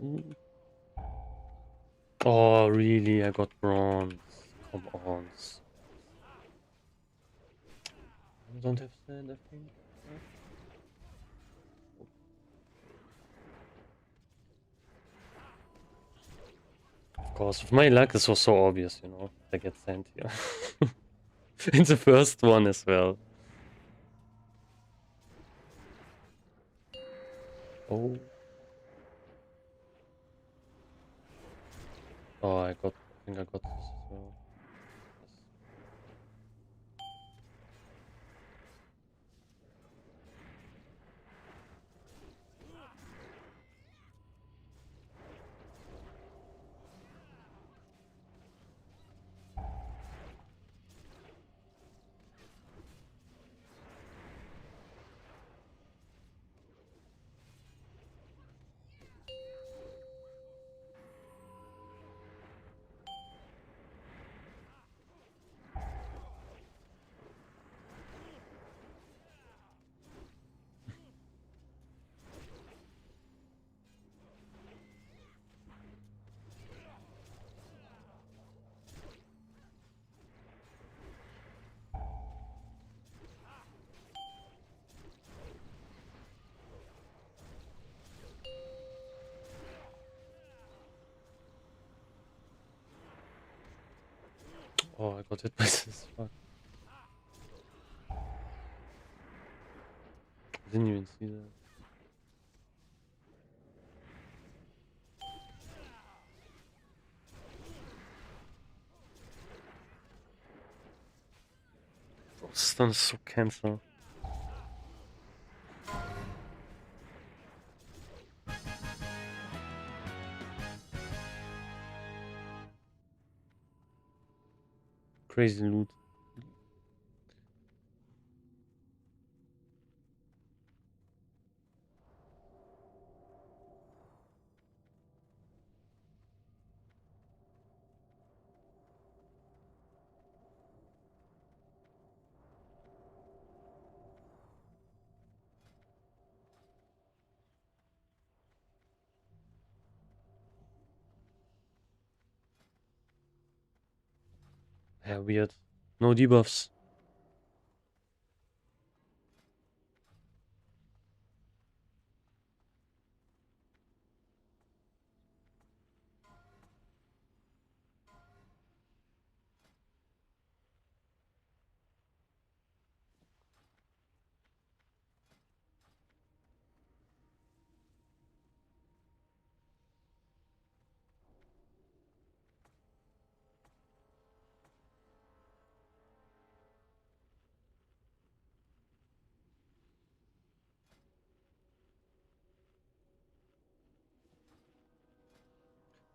Mm. Oh, really? I got bronze. Come on. I don't have sand, I think. Of course, with my luck, this was so obvious, you know. I get sand here. In the first one as well. Oh. Oh, I think I got this as well. Yes. Oh, I got hit by this. Fuck. I didn't even see that. Oh, stun is so cancer. Crazy loot. Yeah, weird. No debuffs.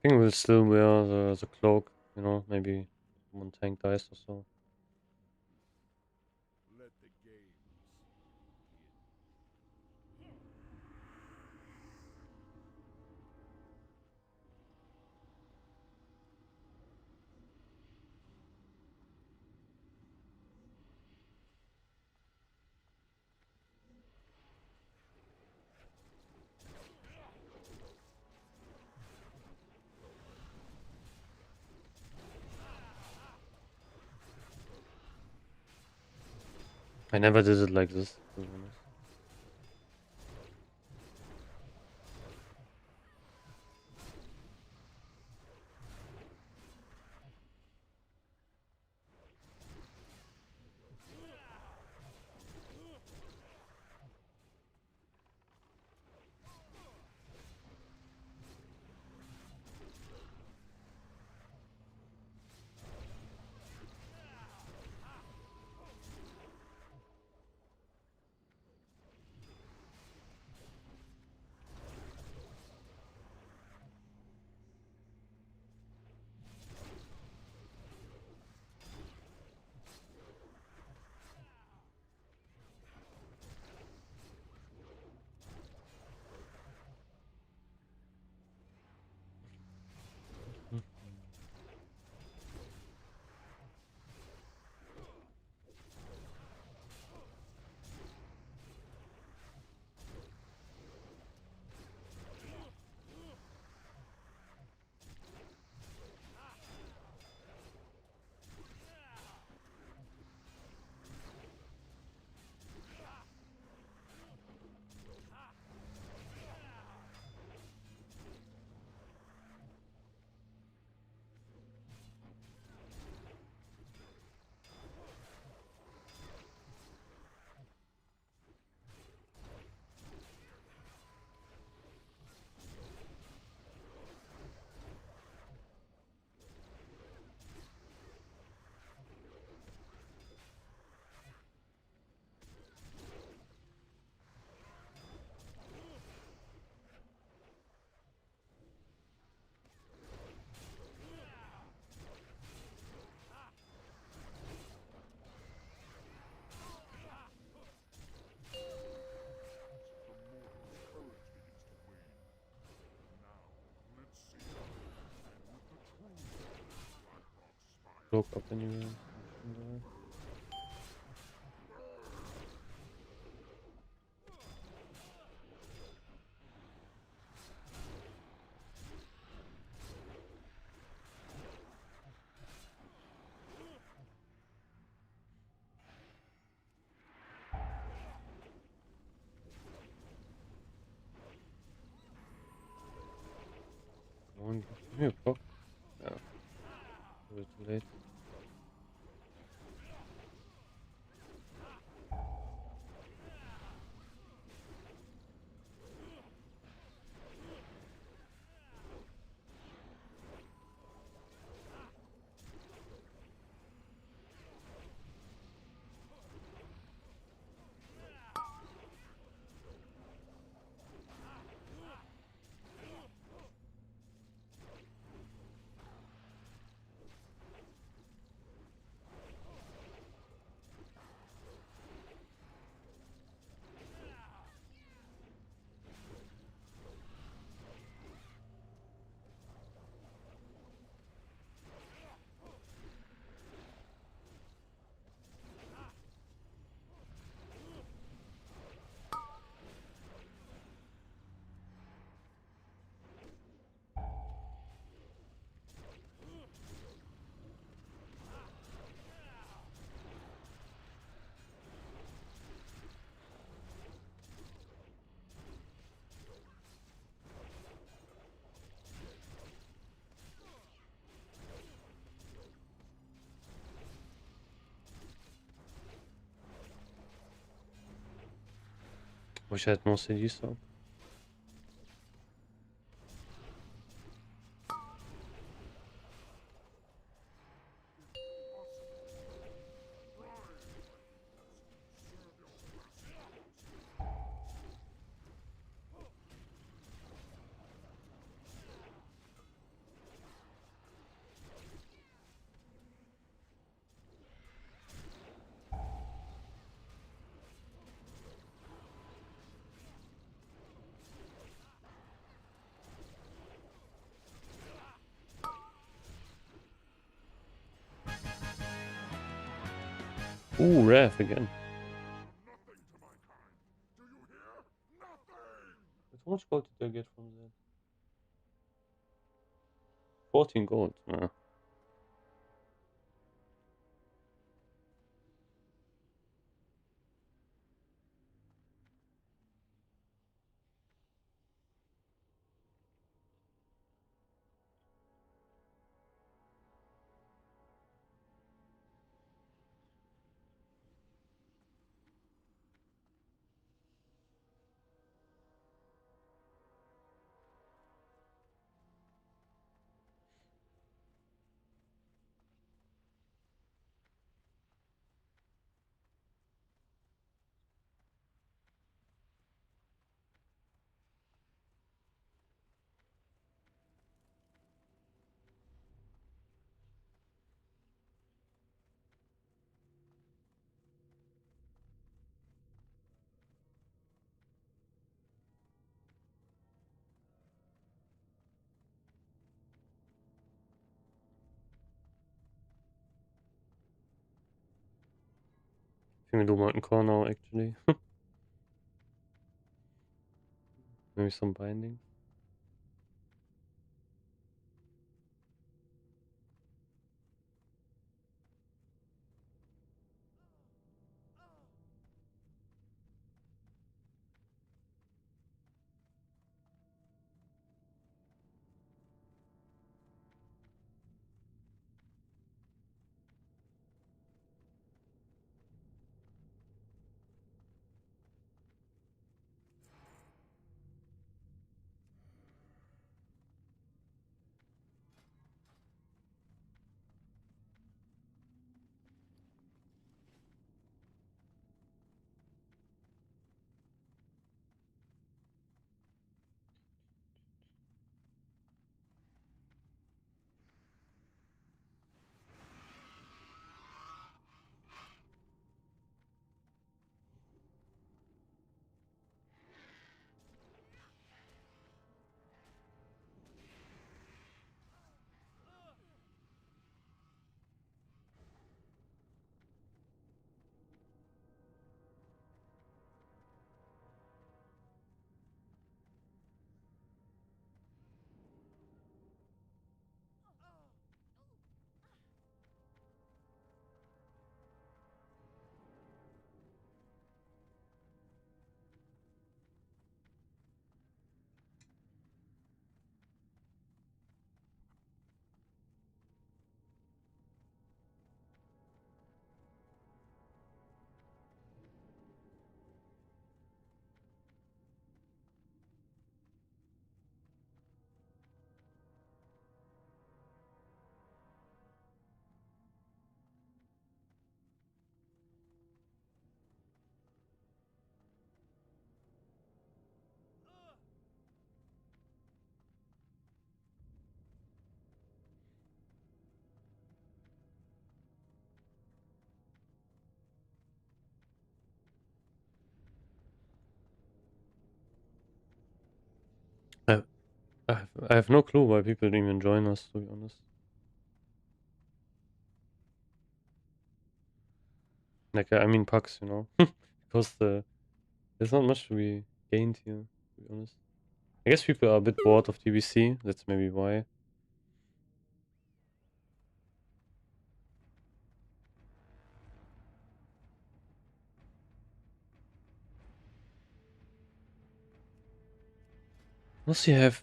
I think we'll still wear the cloak, you know, maybe one tank dies or so. Let the games begin. I never did it like this, to be honest. cloak up anyway. Come on, give me a clock. Yeah. A bit too late. Wish I had more CDs though. Ooh, Wrath again. Nothing to my kind. Do you hear? Nothing! How much gold did I get from that? 14 gold. I think we do Molten Core now actually. Maybe some binding. I have no clue why people didn't even join us, to be honest. Like, I mean pucks, you know? Because there's not much to be gained here, to be honest. I guess people are a bit bored of TBC, that's maybe why. Unless you have...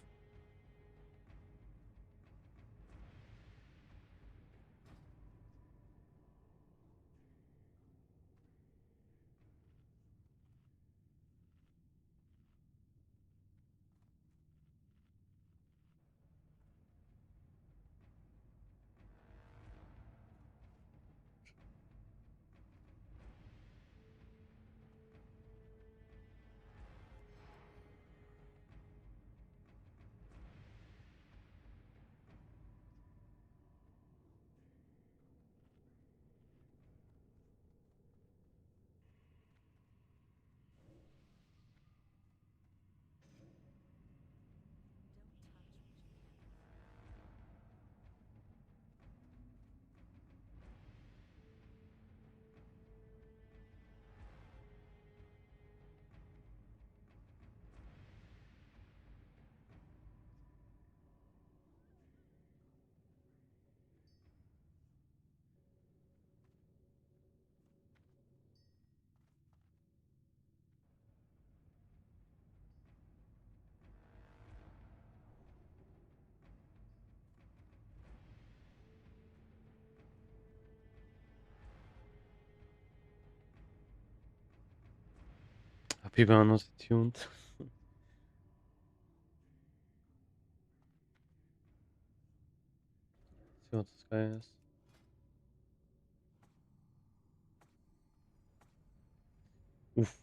People are not tuned. See what this guy is. Oof.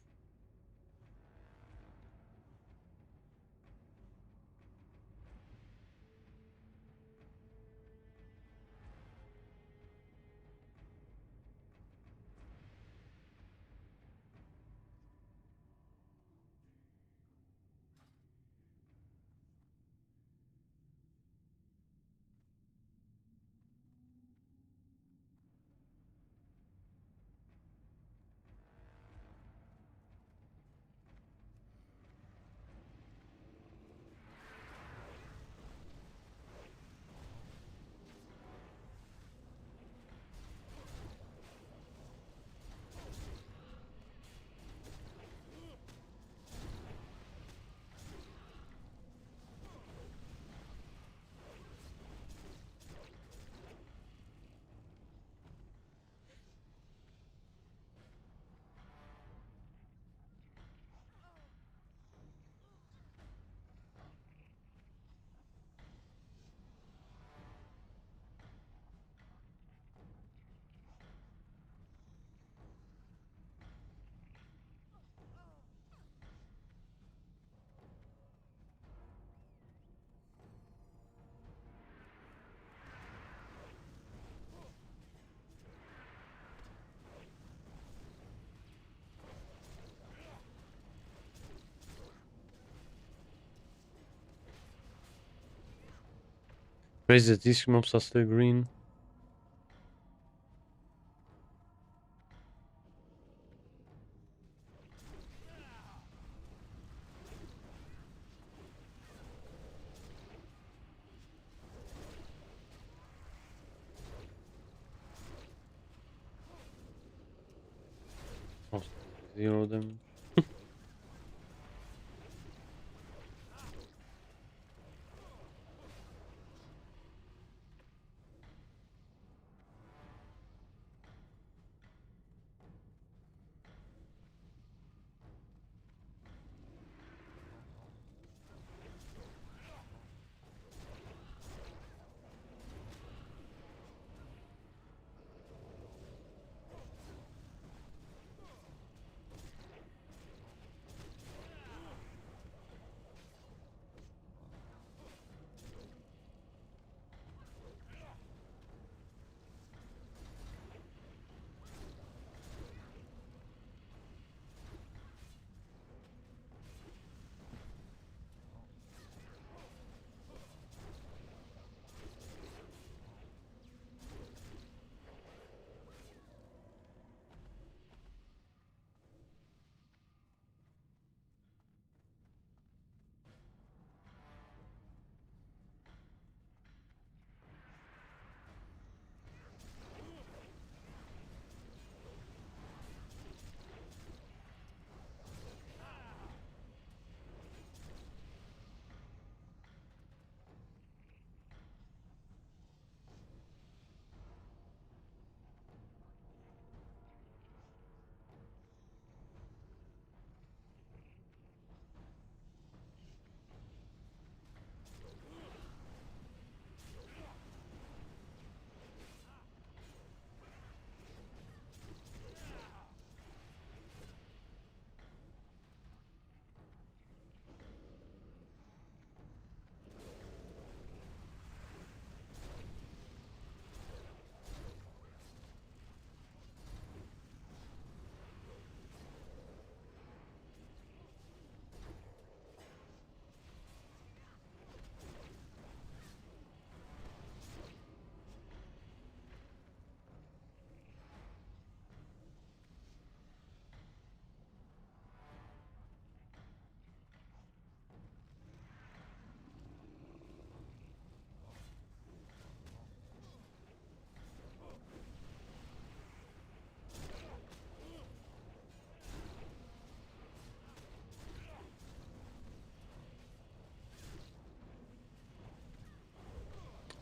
Crazy that these mobs are still green. Oh, 0 damage.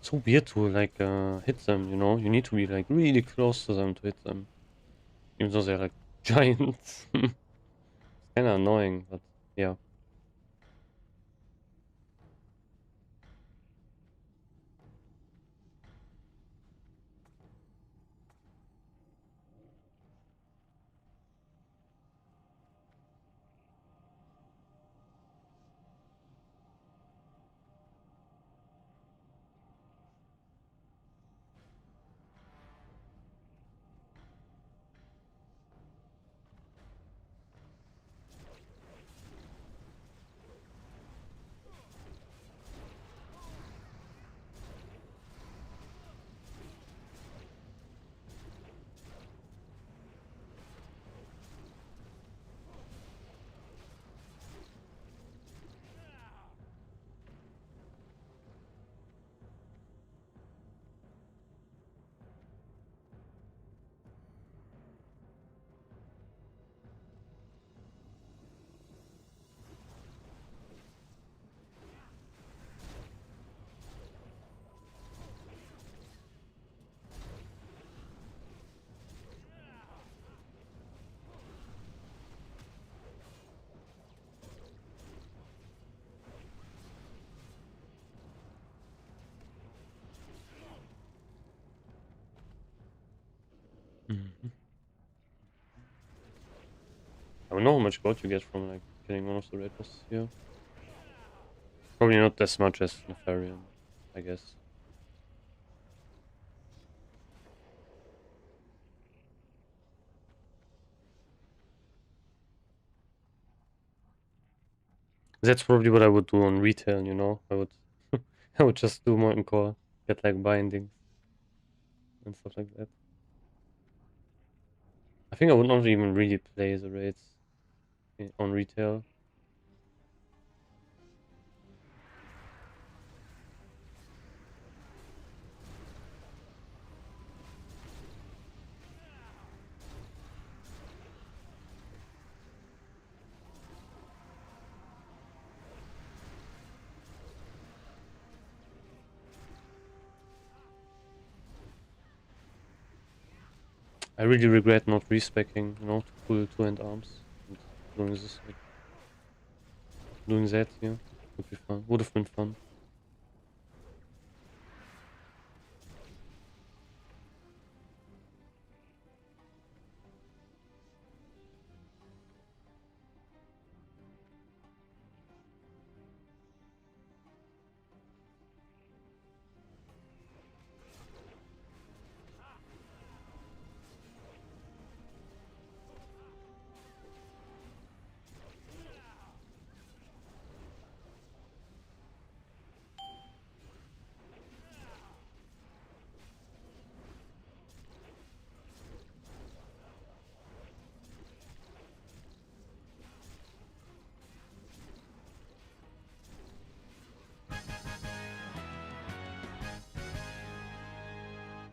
so weird to like hit them, you know? You need to be like really close to them to hit them. Even though they're like giants. It's kinda annoying, but yeah. Mhm. I don't know how much gold you get from like killing one of the raid bosses here. Probably not as much as Nefarian, I guess. That's probably what I would do on retail, you know? I would I would just do Molten Core, get like bindings and stuff like that. I think I would not even really play the raids on retail. I really regret not respecking, you know, to pull two-hand arms and doing this, like, doing that, yeah. Would be fun. Would have been fun.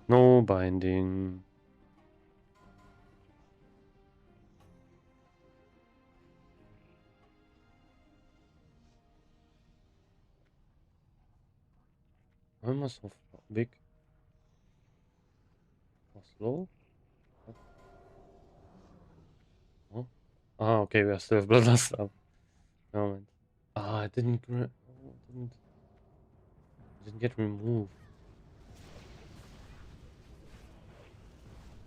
No binding. Why am I so big? Or slow? What? Oh. Ah, okay, we are still bloodlust up. Moment. Ah, it didn't, it didn't get removed.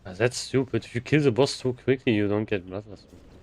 Ah, that's stupid. If you kill the boss too quickly, you don't get bloodlust removed.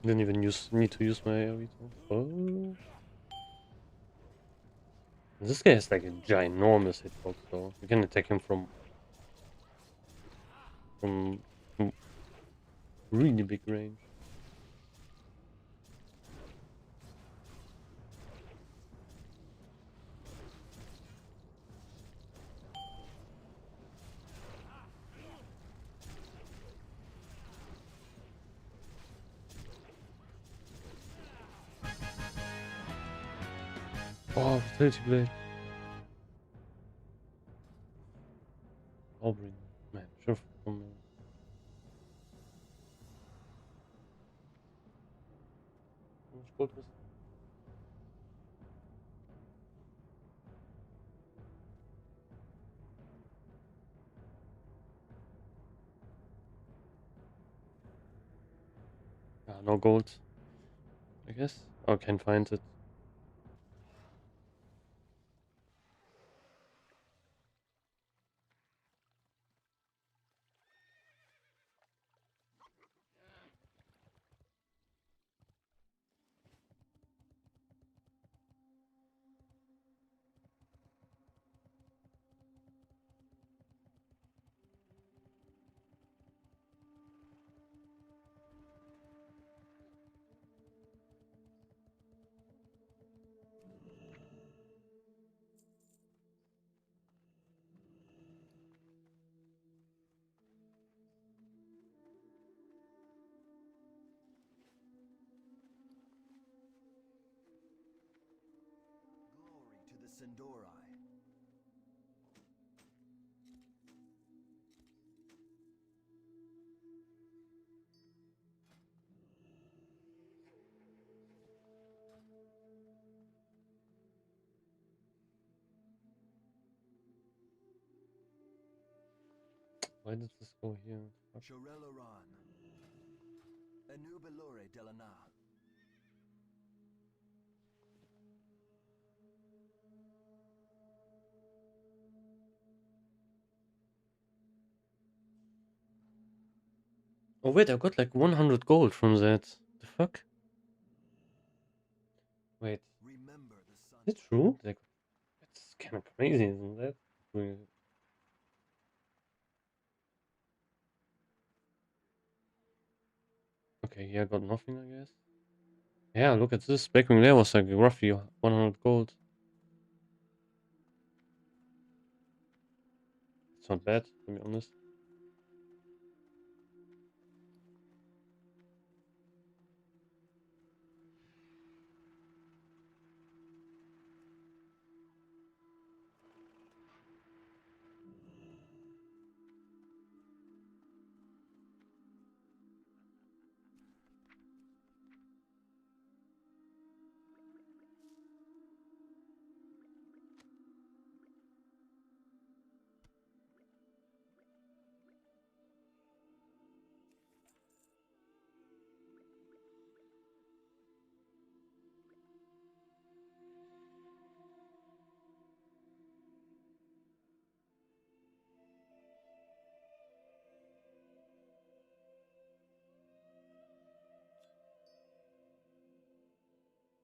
Didn't even need to use my AoE tools. Oh. This guy has like a ginormous hitbox though. You can attack him from, from really big range. Oh, Vitality Blade. Aubrey. Man, sure. How much gold was it? Ah, no gold, I guess. Oh, can't find it. Glory to the Sindori. Why did this go here? Fuck. Shorelloran. Anubelore Delana. Oh wait, I got like 100 gold from that. The fuck? Wait, Remember the sun. is it true? Like, it's kind of crazy, isn't that? Doing- Okay, here I got nothing, I guess. Yeah, look at this. Backring there was like roughly 100 gold. It's not bad, to be honest.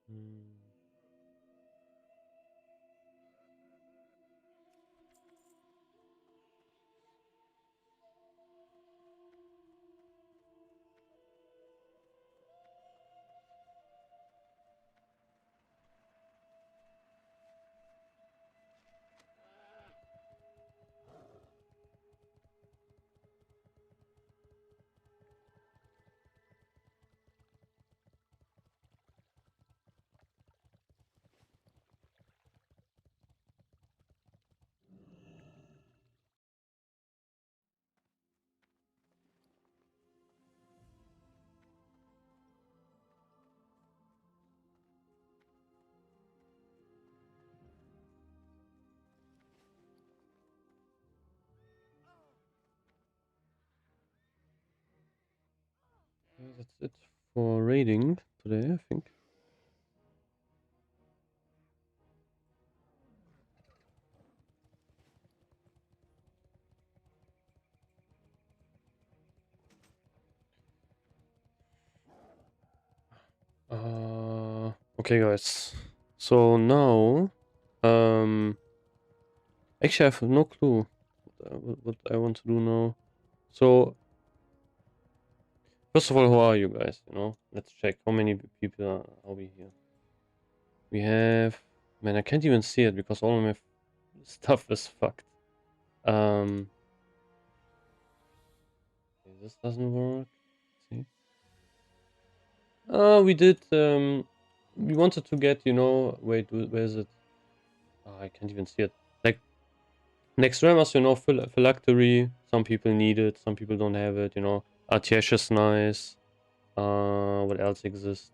Hmm. That's it for raiding today, I think. Okay, guys. So now, actually, I have no clue what I want to do now. So, first of all, who are you guys? You know, let's check how many people are we here. We have, man, I can't even see it because all of my stuff is fucked. Okay, this doesn't work. Let's see. We did. We wanted to get, you know, wait, where is it? Oh, I can't even see it. Like next Ramas, you know, phylactery. Some people need it, some people don't have it. You know, Atiesh is nice. What else exists?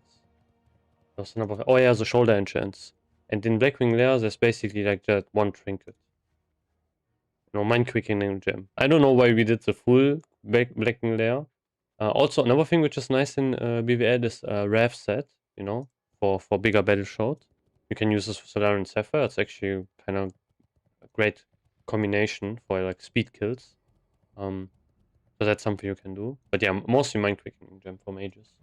There's a number of, oh yeah, the shoulder enchants. And in Blackwing Lair, there's basically like that one trinket. You know, mind quickening gem. I don't know why we did the full Blackwing Lair. Also, another thing which is nice in BWL is Rav set. You know, for bigger battle shot. You can use this for Solar and Sapphire. It's actually kind of a great combination for like speed kills. So that's something you can do. But yeah, mostly mind quickening gem for mages.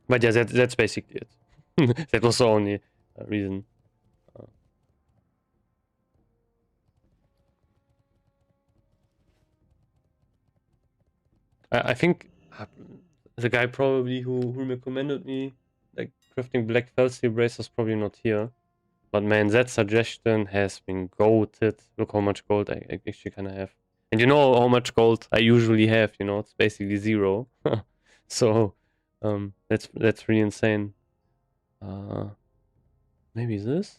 But yeah, that's basically it. That was the only reason. I think the guy probably who recommended me like crafting black Felsteel brace is probably not here. But man, that suggestion has been goated. Look how much gold I actually kind of have. And you know how much gold I usually have, you know, it's basically zero. So, that's really insane. Maybe this?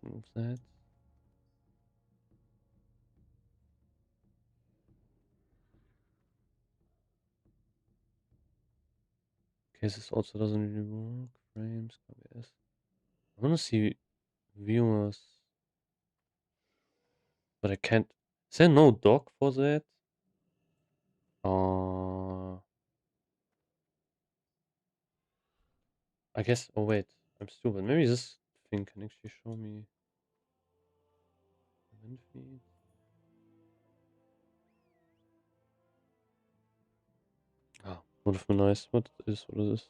Move that. Okay, this also doesn't really work. Frames, KBS. I want to see viewers, but I can't. Is there no dock for that? I guess. Oh wait, I'm stupid. Maybe this thing can actually show me event feed. Ah, would have been nice. What is this? Let's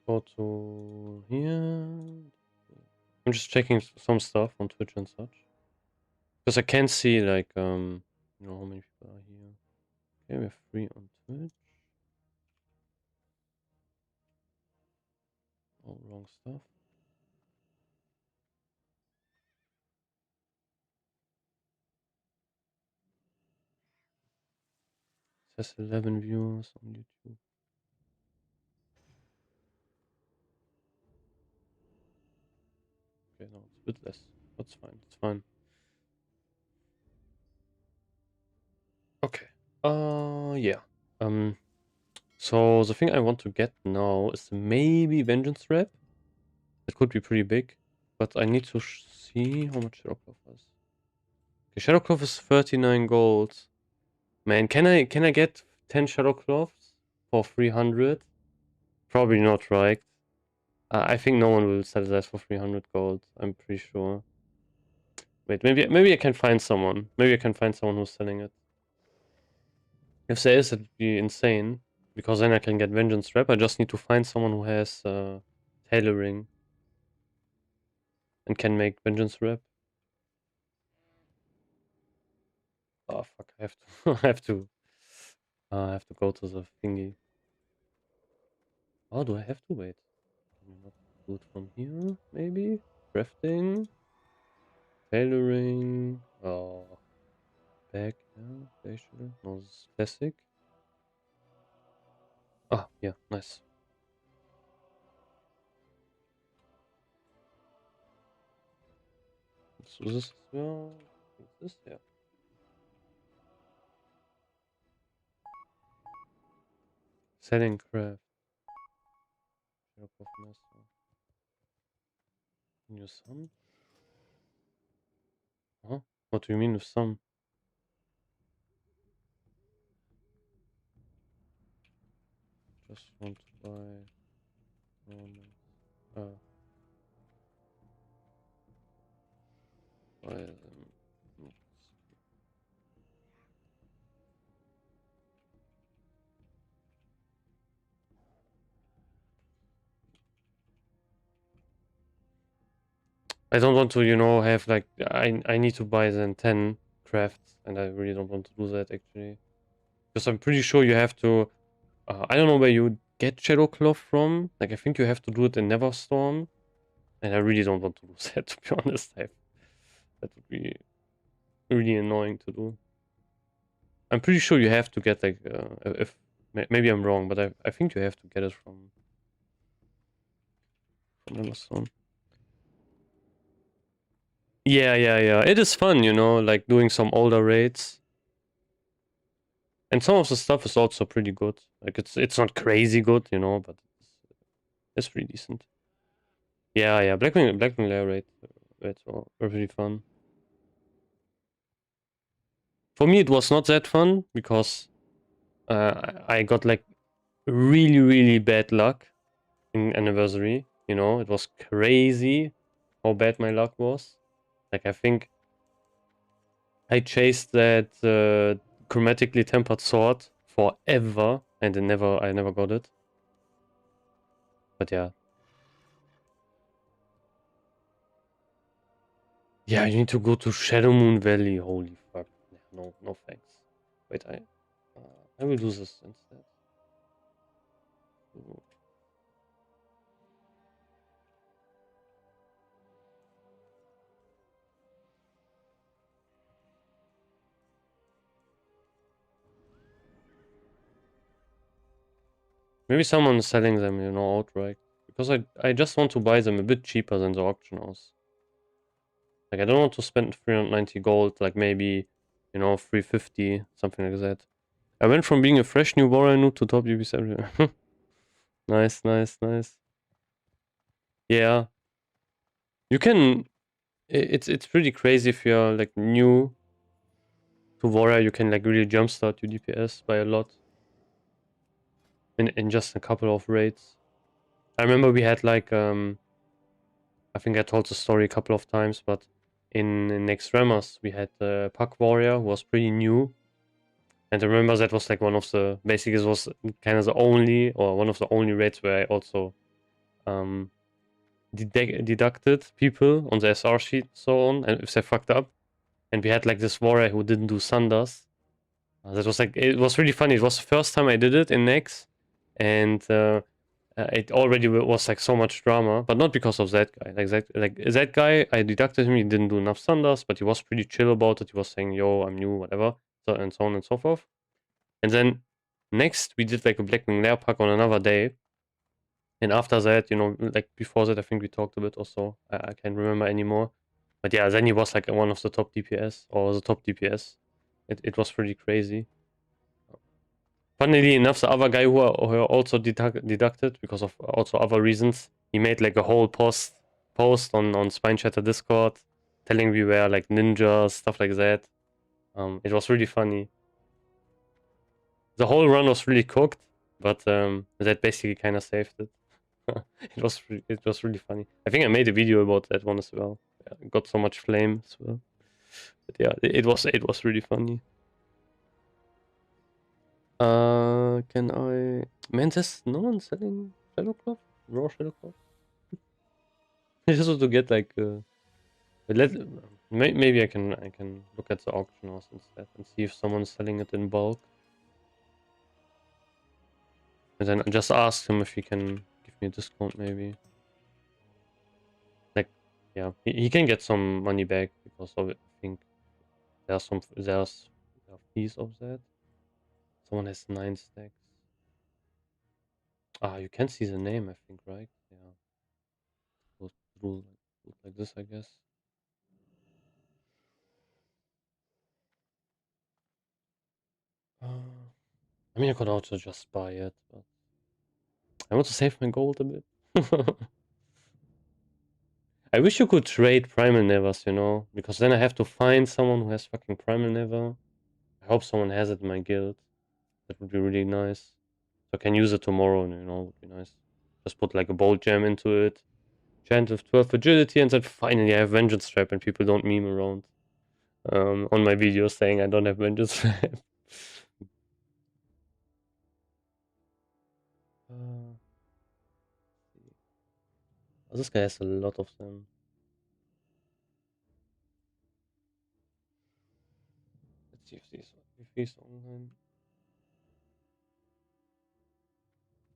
go to here. I'm just checking some stuff on Twitch and such. Because I can't see like you know how many people are here. Okay, we have 3 on Twitch. All wrong stuff. It says 11 viewers on YouTube. Okay, no, it's a bit less. That's fine. It's fine. Okay. Yeah. So the thing I want to get now is maybe Vengeance Rep. It could be pretty big, but I need to see how much Shadowcloth is. Okay, Shadowcloth is 39 gold. Man, can I get 10 Shadowcloths for 300? Probably not, right? I think no one will sell that for 300 gold. I'm pretty sure. Wait, maybe I can find someone. Maybe I can find someone who's selling it. If there is, it'd be insane. Because then I can get Vengeance Rep. I just need to find someone who has tailoring and can make Vengeance Rep. Oh fuck! I have to. I have to go to the thingy. Oh, do I have to wait? Can we not do it from here? Maybe crafting, tailoring. Oh, back. Yeah, facial. No, this is classic. Ah, yeah, nice. So this as well. What's this? Yeah. Selling craft. Shop of master. New sum? Huh? What do you mean with sum? just want to buy normal. Buy them. I don't want to, you know, have like I need to buy then 10 crafts, and I really don't want to do that actually, because I'm pretty sure you have to. I don't know where you get Shadow Cloth from. Like I think you have to do it in Neverstorm, and I really don't want to do that. To be honest, that would be really annoying to do. I'm pretty sure you have to get like if maybe I'm wrong, but I think you have to get it from Neverstorm. Yeah. It is fun, you know, like doing some older raids. And some of the stuff is also pretty good. Like it's not crazy good, you know, but it's pretty decent. Yeah. Blackwing Lair raids were pretty fun. For me, it was not that fun because I got like really bad luck in Anniversary. You know, it was crazy how bad my luck was. Like I think I chased that chromatically tempered sword forever, and I never got it. But yeah. Yeah, you need to go to Shadow Moon Valley. Holy fuck. Yeah, no thanks. Wait, I will do this instead. So, maybe someone's selling them, you know, outright. Because I just want to buy them a bit cheaper than the auction house. Like, I don't want to spend 390 gold, like maybe, you know, 350, something like that. I went from being a fresh new warrior noob to top UB7. Nice. Yeah. You can... It's pretty crazy if you're, like, new to warrior. You can, like, really jumpstart your DPS by a lot. In just a couple of raids. I remember we had, like, I think I told the story a couple of times, but in Naxx Ramas, we had the Puck Warrior, who was pretty new. And I remember that was like one of the, basically it was kind of the only, or one of the only raids where I also deducted people on the SR sheet and so on, and if they fucked up. And we had like this warrior who didn't do Sunders. That was like, it was really funny. It was the first time I did it in Naxx, and it already was like so much drama, but not because of that guy. Like that guy, I deducted him. He didn't do enough Sunders, but he was pretty chill about it. He was saying, "Yo, I'm new, whatever," and so on and so forth. And then next, we did like a Blackwing Lair pack on another day. And after that, you know, like before that, I think we talked a bit or so. I can't remember anymore. But yeah, then he was like one of the top DPS, or the top DPS. It was pretty crazy. Funnily enough, the other guy who also deducted because of also other reasons, he made like a whole post on Spine Chatter Discord, telling we were like ninjas, stuff like that. It was really funny. The whole run was really cooked, but that basically kind of saved it. it was really funny. I think I made a video about that one as well. Yeah, got so much flame as well. But yeah, it was really funny. Can I? Man, there's no one selling Shadow Cloth? Raw Shadow Cloth? I just want to get like but maybe I can look at the auction house instead and see if someone's selling it in bulk. And then just ask him if he can give me a discount maybe. Like yeah, he can get some money back because of it. I think there's fees of that. Someone has 9 stacks. Ah, you can see the name, I think, right? Yeah. Goes through like this, I guess. I mean, I could also just buy it, but I want to save my gold a bit. I wish you could trade Primal Nevers, you know, because then I have to find someone who has fucking Primal Never. I hope someone has it in my guild. That would be really nice. I can use it tomorrow, you know, would be nice. Just put like a bolt gem into it. Chant with 12 agility, and then finally I have Vengeance Trap and people don't meme around on my videos saying I don't have Vengeance Trap. Oh, this guy has a lot of them. Let's see if he's online.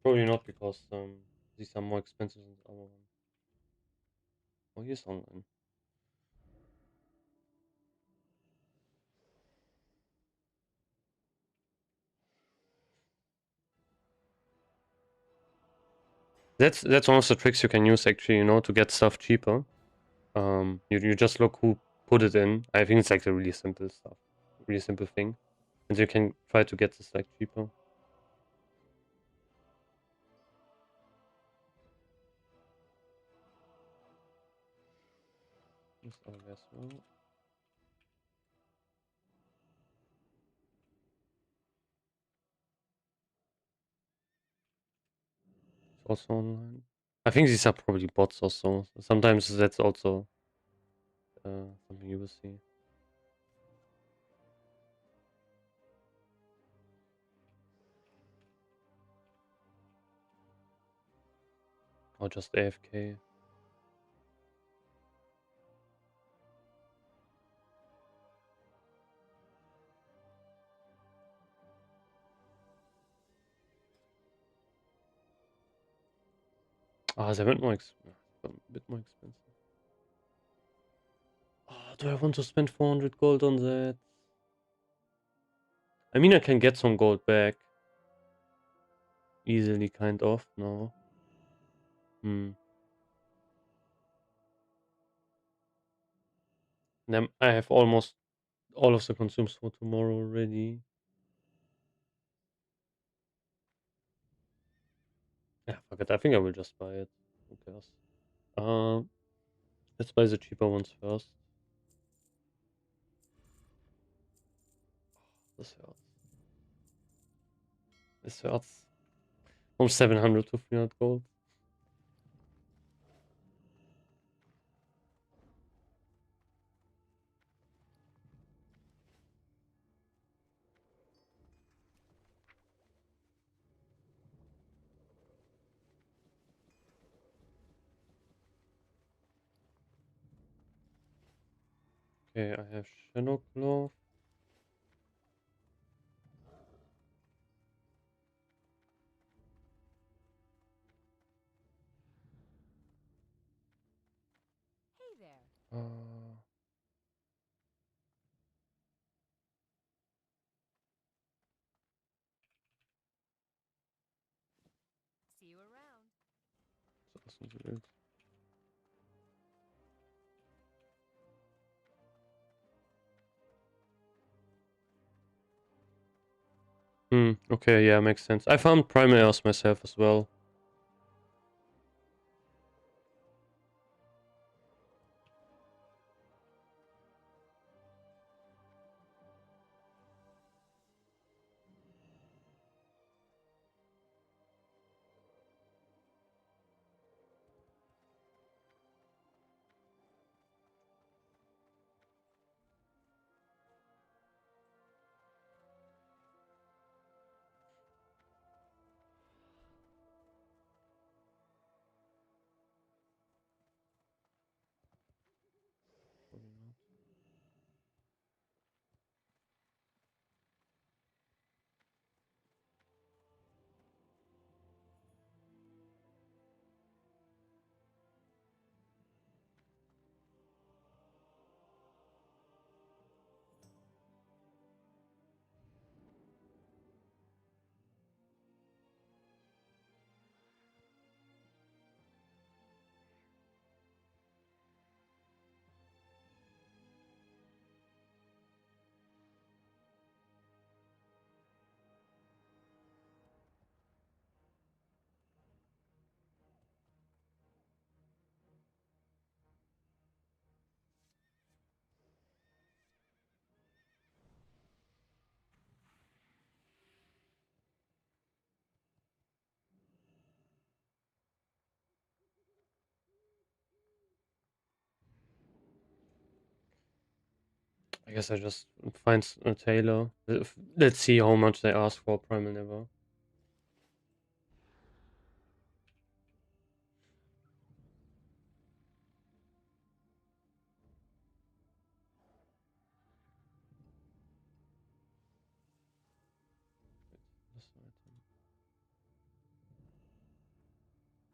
Probably not, because these are more expensive than the other one. Oh, he's online. That's one of the tricks you can use actually, you know, to get stuff cheaper. You just look who put it in. I think it's like a really simple stuff, really simple thing, and you can try to get this like cheaper. This other guy as well. It's also online. I think these are probably bots also. Sometimes that's also something you will see. Or just AFK. Ah, they're a bit more expensive. Oh, do I want to spend 400 gold on that? I mean, I can get some gold back. Easily, kind of. No. Then I have almost all of the consumes for tomorrow already. Yeah, fuck it. I think I will just buy it. Who cares? Let's buy the cheaper ones first. This hurts. This hurts. From 700 to 300 gold. Okay, I have Shadow Glove. Hey there. Uh, See you around. das ist nicht wild. Okay, yeah, makes sense. I found primaries myself as well. I guess I just find a tailor. Let's see how much they ask for Primal Never.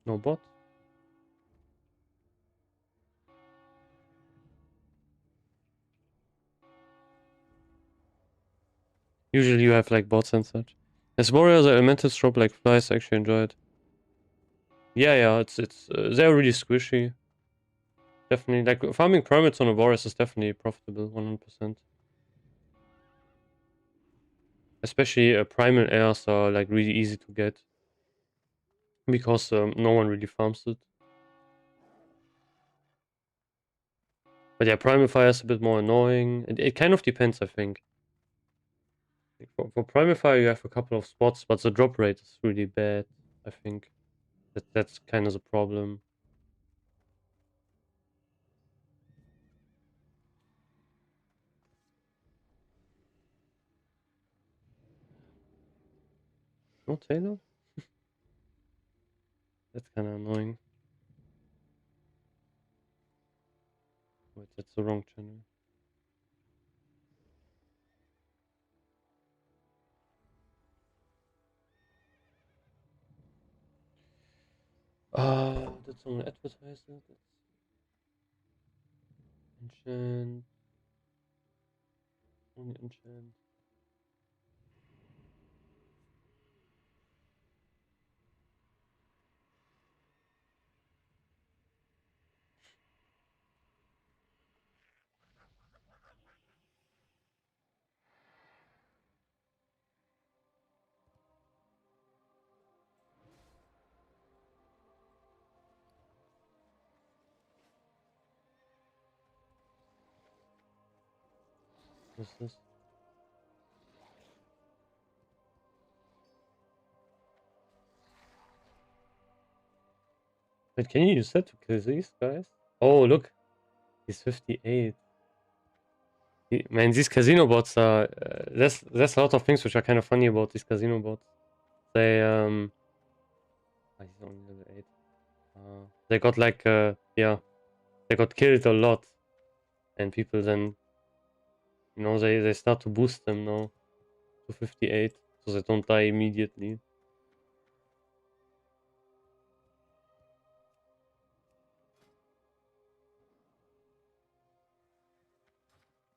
No bot? Usually you have like bots and such. As warriors, elementals drop like flies. I actually enjoy it. Yeah, it's they're really squishy. Definitely, like farming permits on a warriors is definitely profitable, 100%. Especially primal airs are like really easy to get because no one really farms it. But yeah, primal fire is a bit more annoying. It kind of depends, I think. Like for primal fire, you have a couple of spots, but the drop rate is really bad. I think that's kind of the problem. No Taylor? That's kind of annoying. Wait, that's the wrong channel. That's on advertiser. That's enchant. Only enchant. What's this? Wait, can you use that to kill these guys? Oh, look. He's 58. Man, these casino bots are... there's a lot of things which are kind of funny about these casino bots. They, he's only level 8. They got like, yeah, they got killed a lot. And people then, they start to boost them now to 58. So they don't die immediately.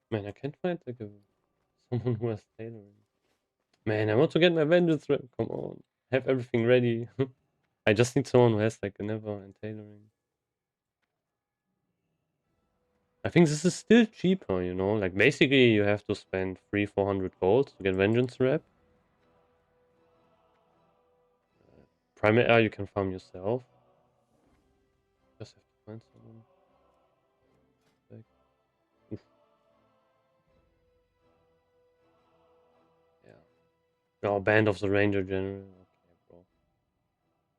Man, I can't find like someone who has tailoring. Man, I want to get my vengeance rep. Come on. Have everything ready. I just need someone who has like a never and tailoring. I think this is still cheaper, Like basically you have to spend 300-400 gold to get vengeance rep. Primal air you can farm yourself. Just have to find someone. Like, oof. Yeah. Oh, Band of the Ranger General. Okay, bro.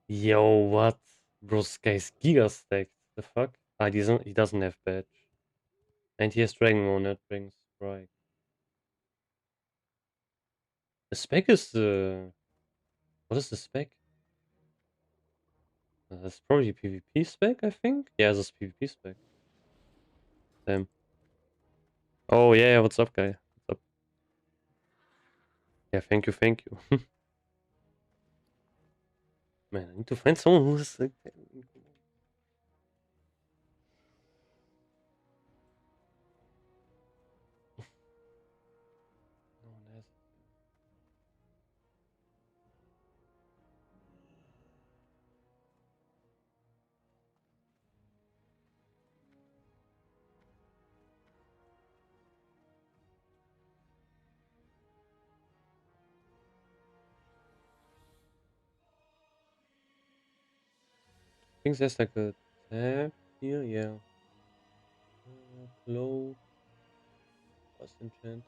Yo, what? Bro, this guy's giga stacked. The fuck? He doesn't have badge. And he has Dragon Ball, not Dragon Strike. The spec is the... What is the spec? That's probably PvP spec, I think? Yeah, that's PvP spec. Damn. Oh, yeah, what's up, guy? What's up? Yeah, thank you. Man, I need to find someone who's like... No one has... I think there's like a tab here, yeah. Cloak. Fast enchanting.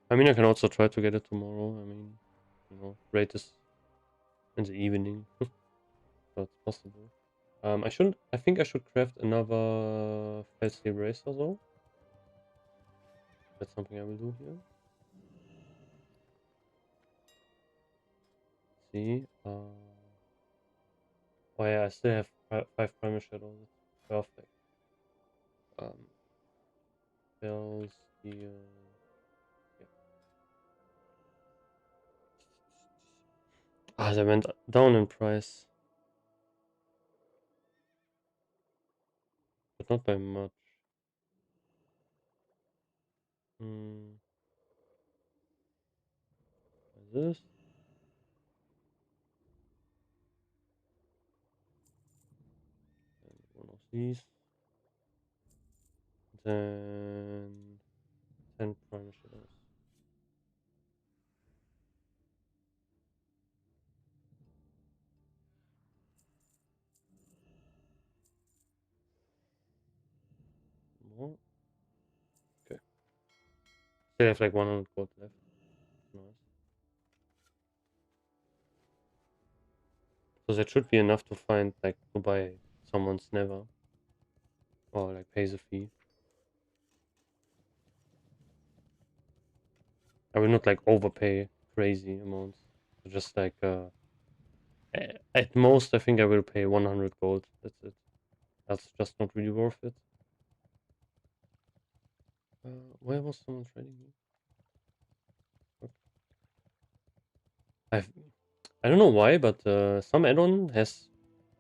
I mean, I can also try to get it tomorrow. I mean, you know, rate is in the evening, so it's possible. I think I should craft another Felsey Eraser though. That's something I will do here. See, oh yeah, I still have 5 Primal Shadows. That's perfect. Spells here. Yeah. Ah, they went down in price, but not by much. Hmm. This. And one of these. Then 10 Primal Shadows. More. Okay. Still have like 100 gold left. Nice. So that should be enough to find, like, to buy someone's Nether. Or like pay the fee. I will not like overpay crazy amounts. Just like at most I think I will pay 100 gold. That's it. That's just not really worth it. Where was someone trading me? Okay. I don't know why, but some add-on has,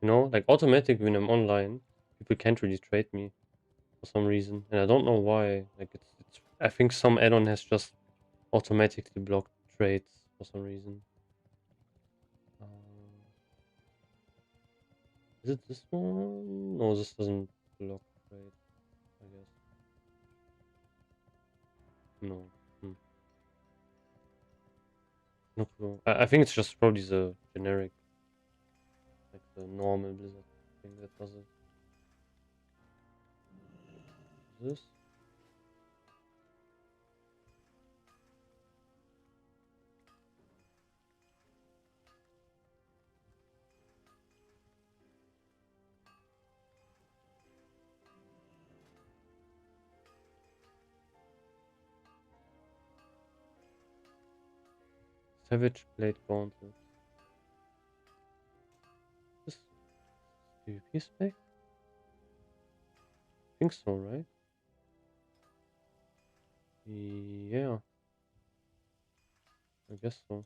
you know, like automatic when I'm online, people can't really trade me for some reason, and I don't know why. Like it's I think some add-on has just automatically blocked trades for some reason. Is it this one? No, this doesn't block trade, I guess. No. Hmm. No clue. I think it's just probably the generic, like the normal Blizzard thing that does it. This? Savage Blade Gauntlet. This PvP spec? I think so, right? Yeah, I guess so.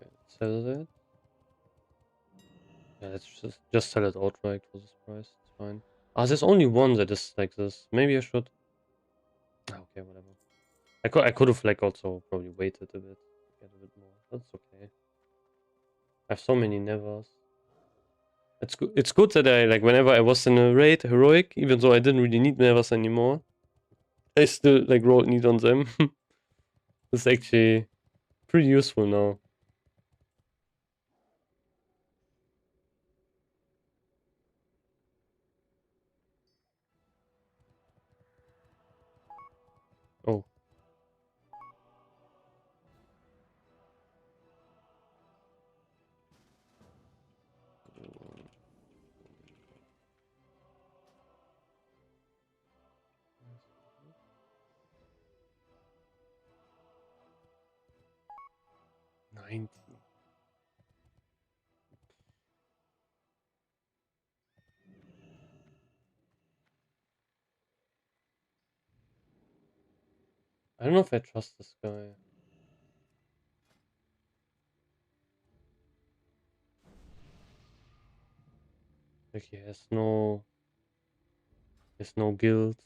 Okay, sell that. Yeah, let's just sell it outright for this price. It's fine. Ah, there's only one that is like this. Maybe I should. Ah, okay, whatever. I could have like also probably waited a bit to get a bit more. That's okay. I have so many nevers. It's good. It's good that I like whenever I was in a raid heroic, even though I didn't really need nevers anymore, I still like rolled need on them. It's actually pretty useful now. Oh, 90. I don't know if I trust this guy. Like he has no guild.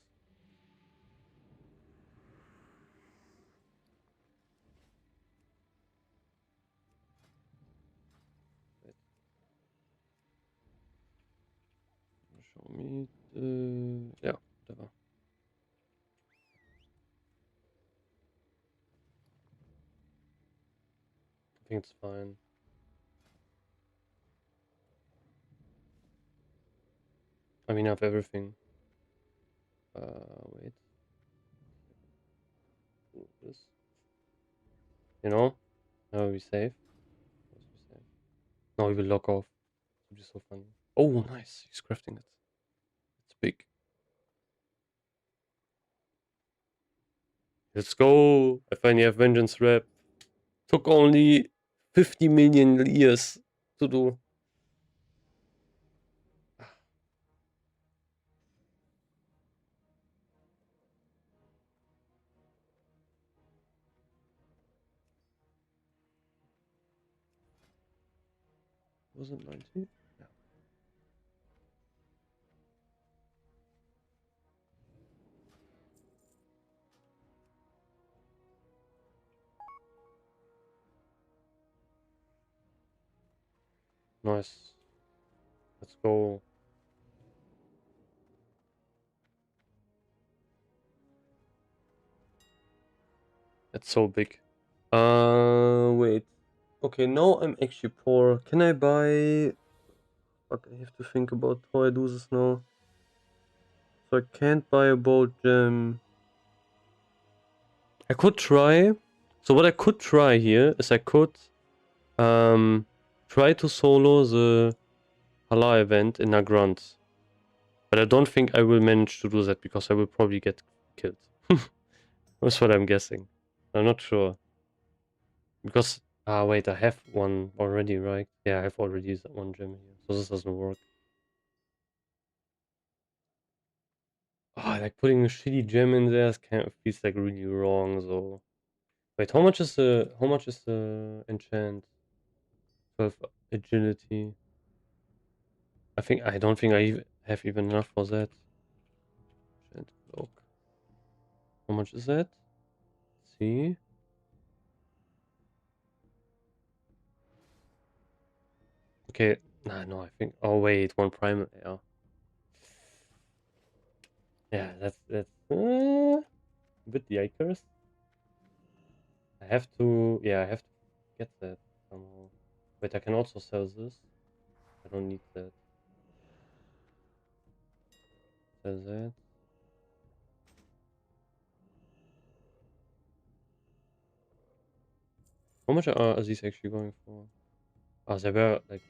Wait, show me the yeah, whatever. I think it's fine. I mean I have everything. Wait. Do this. You know? Now we save. Yes, we save. Now we will log off. Which is so funny. Oh nice, he's crafting it. It's big. Let's go! I finally have Vengeance Rep. Took only 50 million years to do. Was it 90? Yeah. Nice. Let's go. It's so big. Wait. Okay, now I'm actually poor. Can I buy... Fuck, I have to think about how I do this now. So I can't buy a bolt gem. I could try. So what I could try here is I could try to solo the Hala event in Nagrand. But I don't think I will manage to do that because I will probably get killed. That's what I'm guessing. I'm not sure. Because, wait, I have one already, right? Yeah, I've already used that one gem here. So this doesn't work. Like putting a shitty gem in there kind of feels like really wrong, so... Wait, how much is the enchant? 12 agility. I don't think I have even enough for that. Enchant cloak. How much is that? Let's see. Okay, no, I think... Oh wait, one primal, yeah. Yeah, that's a bit yikers. I have to get that somehow. Wait, I can also sell this. I don't need that. Sell that. How much are these actually going for? They were like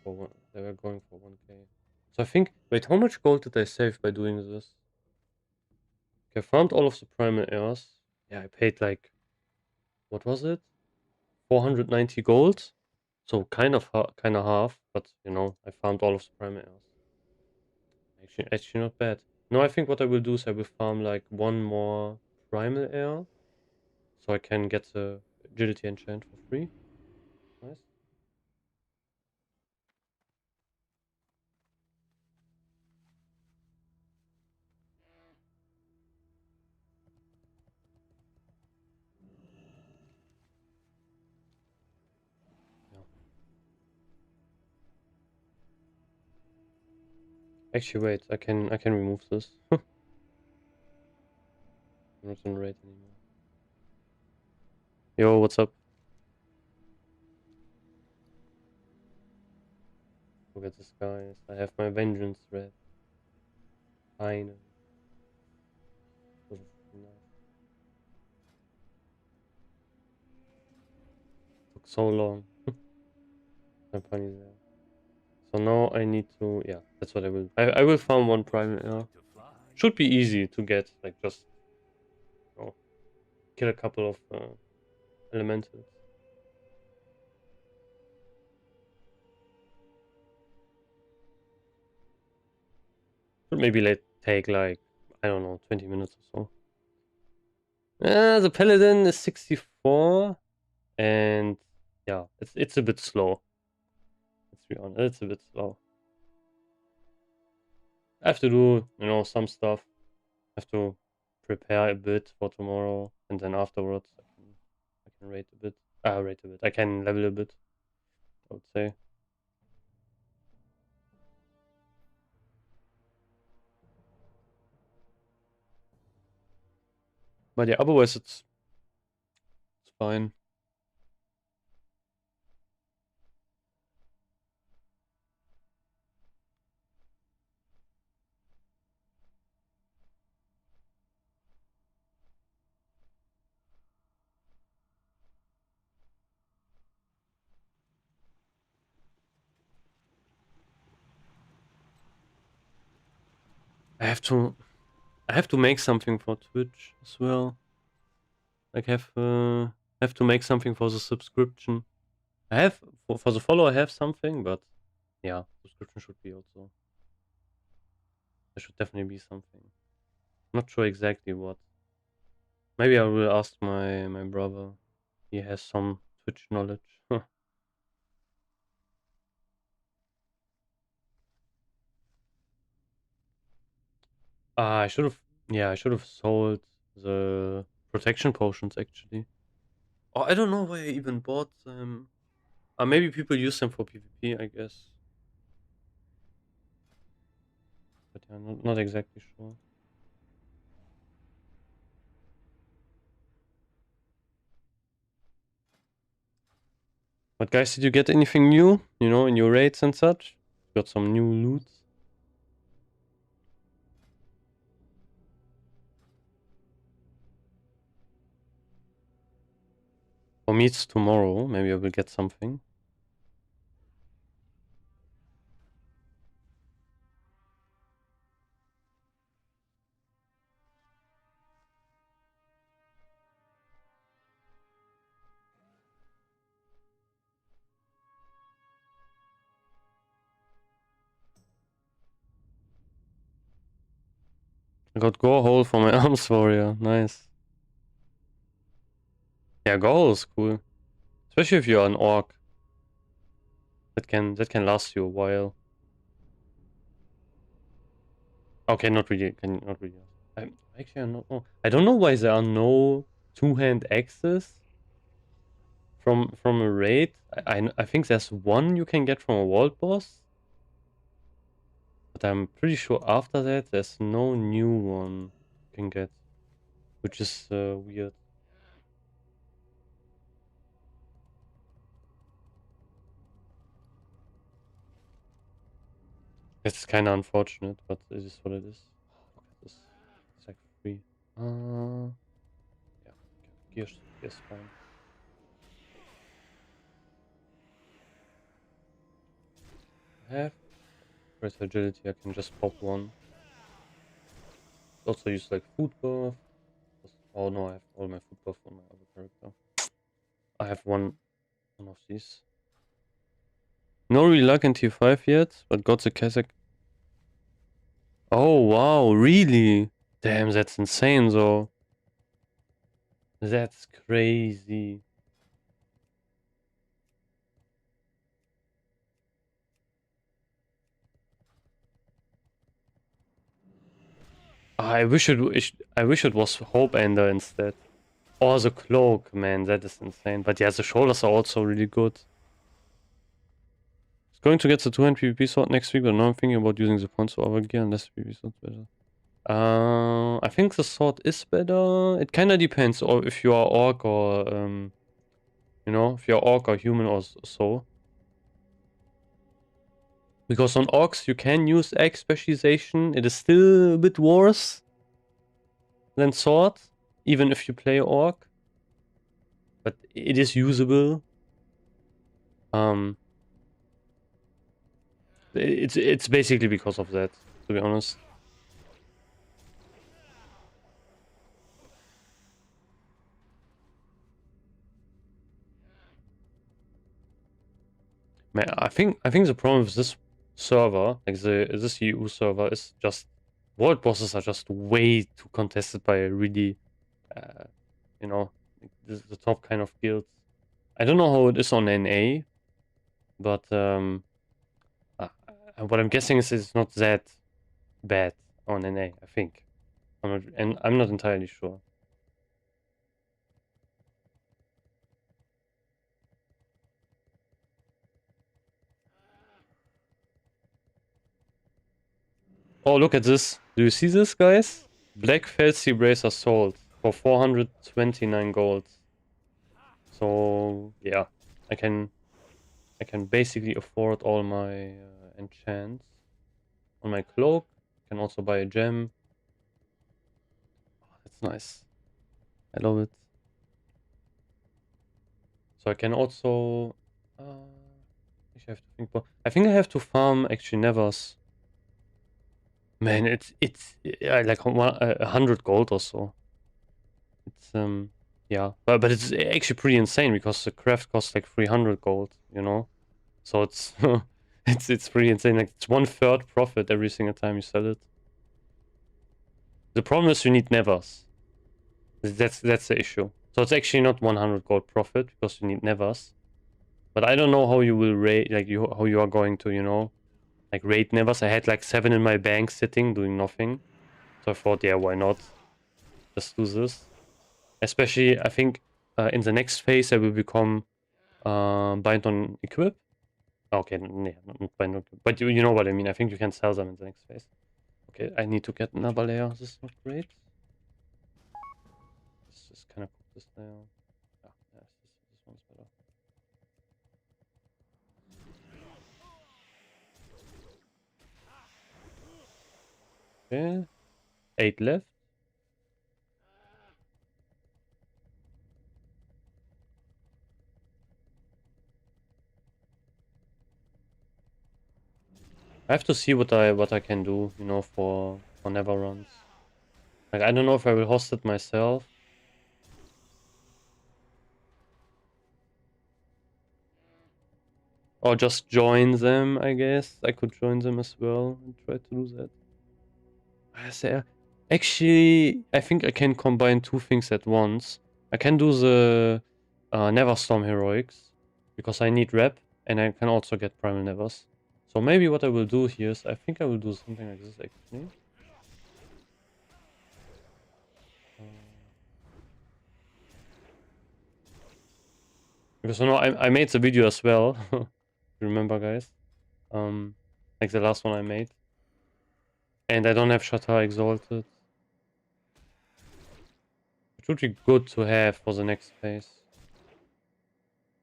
they were going for 1k. So I think, wait, how much gold did I save by doing this? Okay, I farmed all of the primal heirs. Yeah, I paid like, what was it? 490 gold. So kind of half, but you know, I farmed all of the primal heirs. Actually not bad. No, I think what I will do is I will farm like one more primal heir, so I can get the agility enchant for free. Nice. Yeah. Actually, wait. I can remove this. I'm not in raid anymore. Yo, what's up? Look at this, guys. I have my vengeance red. Finally. This is nice. Took so long. I'm finally there. So now I need to, yeah, that's what I will. I will farm one primal heir. Should be easy to get, like just, you know, kill a couple of elementals. Should maybe take like, I don't know, 20 minutes or so. The Paladin is 64, and yeah, it's a bit slow. Let's be honest, it's a bit slow. I have to do, some stuff. I have to prepare a bit for tomorrow, and then afterwards I can rate a bit. Rate a bit. I can level a bit, I would say. But yeah, otherwise it's fine. I have to make something for Twitch as well. Like have to make something for the subscription. I have for the follow I have something, but yeah, subscription should be also. There should definitely be something. Not sure exactly what. Maybe I will ask my brother. He has some Twitch knowledge. I should have. Yeah, I should have sold the protection potions actually. Oh, I don't know why I even bought them. Maybe people use them for PvP, I guess. But yeah, not exactly sure. But guys, did you get anything new? In your raids and such? Got some new loot? For me, it's tomorrow. Maybe I will get something. I got gore hole for my arms warrior. Nice. Yeah, gore hole is cool, especially if you're an orc. That can last you a while. Okay, not really. Not really. Actually, I don't know. I don't know why there are no two-hand axes from a raid. I think there's one you can get from a world boss, but I'm pretty sure after that there's no new one you can get, which is weird. It's kind of unfortunate, but it is what it is. Look at this. It's like free. Yeah. Gear's fine. I have great agility. I can just pop one. Also use like food buff. Oh no, I have all my food buff on my other character. I have one of these. No real luck in tier 5 yet, but got the Kazakh. Oh wow, really? Damn, that's insane though. That's crazy. I wish it was Hope Ender instead. Or the cloak, man, that is insane. But yeah, the shoulders are also really good. It's going to get the 2-hand PvP sword next week, but now I'm thinking about using the points for other gear unless the PvP sword's better. I think the sword is better. It kind of depends or if you are orc or if you're orc or human or so. Because on orcs you can use egg specialization. It is still a bit worse than sword, even if you play orc. But it is usable. It's basically because of that, to be honest. Man, I think the problem with this server, like this EU server, is just world bosses are just way too contested by really you know, this is the top kind of guilds. I don't know how it is on NA, but what I'm guessing is it's not that bad on NA. I think, I'm not entirely sure. Oh, look at this! Do you see this, guys? Black Felsi Bracer sold for 429 gold. So yeah, I can basically afford all my enchants on my cloak. I can also buy a gem. Oh, that's nice. I love it. So I can also. I have to think. I think I have to farm actually Nevers. Man, it's like 100 gold or so. It's yeah, but it's actually pretty insane because the craft costs like 300 gold. You know, so it's it's pretty insane. Like it's 1/3 profit every single time you sell it. The problem is you need Nevers. That's the issue. So it's actually not 100 gold profit because you need Nevers. But I don't know how you will rate, like how you are going to, you know, like rate Nevers. I had like 7 in my bank sitting doing nothing. So I thought, yeah, why not? Just do this. Especially, I think in the next phase I will become bind on equip. Okay, yeah, not bind on equip. But you know what I mean. I think you can sell them in the next phase. Okay, I need to get another layer. This is not great. Let's just kind of put this layer. Ah, yes, this one's better. Okay, 8 left. I have to see what I can do, you know, for never runs. Like I don't know if I will host it myself. Or just join them, I guess. I could join them as well and try to do that. Actually, I think I can combine 2 things at once. I can do the Neverstorm Heroics, because I need rep, and I can also get Primal Nevers. So maybe what I will do here is, I think I will do something like this actually. Because you know, I made the video as well. Remember, guys? Like the last one I made. And I don't have Shatar Exalted. It would be good to have for the next phase.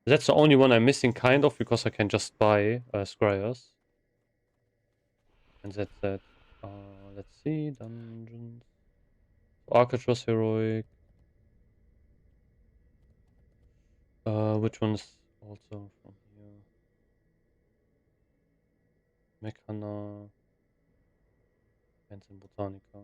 That's the only one I'm missing, kind of, because I can just buy Scryers. And that's that. Let's see, dungeons. Arcatraz Heroic. Which one's also from here? Mechana. And some Botanica.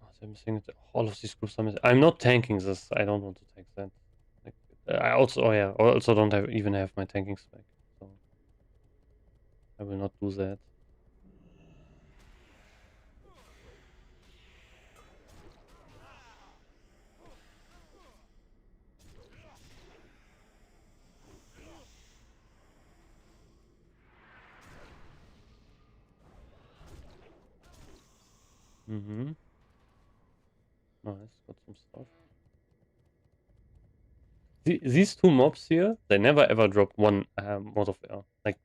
Oh, they're missing it. All of these groups are missing. I'm not tanking this. I don't want to tank that. Like, I also, oh yeah, I also don't even have my tanking spec. So I will not do that. Mm-hmm. Nice, got some stuff. These 2 mobs here, they never ever drop one mod of air. Like,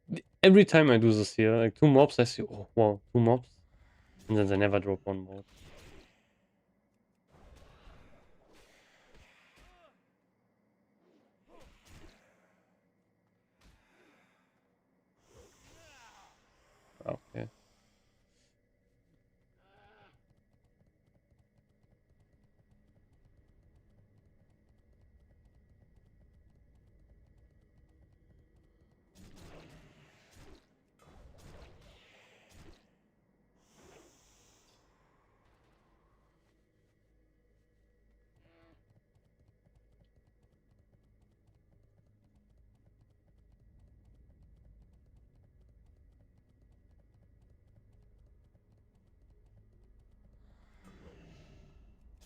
every time I do this here, like 2 mobs, I see, oh wow, 2 mobs. And then they never drop one mod. Okay.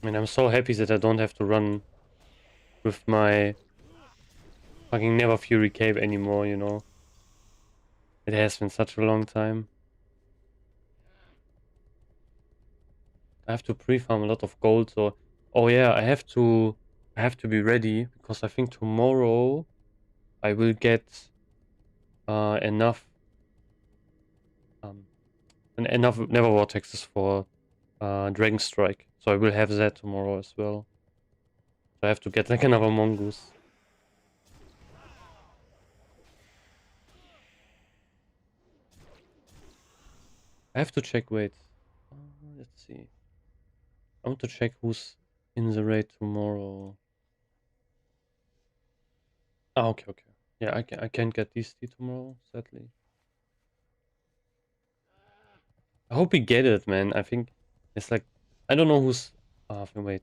I mean, I'm so happy that I don't have to run with my fucking Never Fury cape anymore, you know. It has been such a long time. I have to pre-farm a lot of gold, so oh yeah, I have to be ready because I think tomorrow I will get enough um enough Never Vortexes for Dragon Strike. So I will have that tomorrow as well. So I have to get like another mongoose. I have to check, wait. Let's see. I want to check who's in the raid tomorrow. Ah, okay, okay. Yeah, I can't get DST tomorrow, sadly. I hope we get it, man. I think it's like I don't know who's. Wait.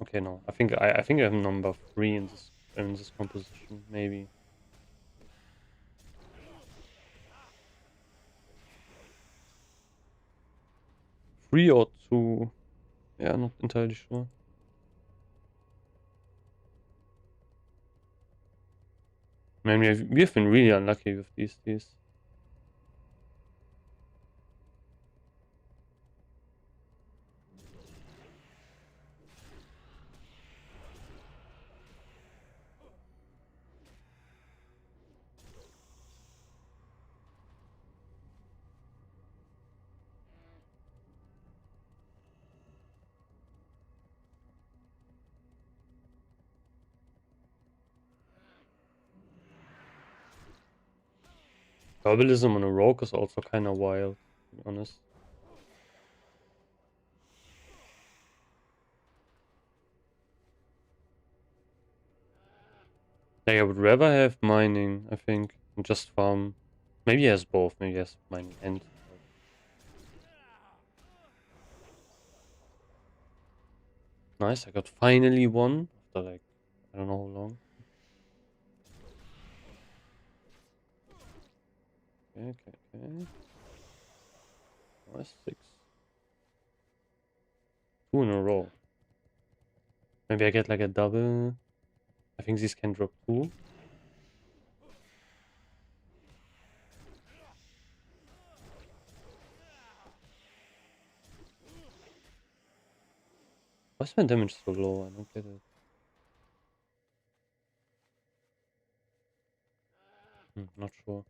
Okay, no. I think I'm number 3 in this composition, maybe. 3 or 2. Yeah, not entirely sure. Man, we have been really unlucky with these. Herbalism on a rogue is also kind of wild, to be honest. Like, I would rather have mining, I think, and just farm. Maybe he has both. Maybe he has mining and. Nice, I got finally one after like I don't know how long. Okay, okay, okay. Nice, 6. 2 in a row. Maybe I get like a double. I think these can drop 2. Why is my damage so low? I don't get it. Not sure.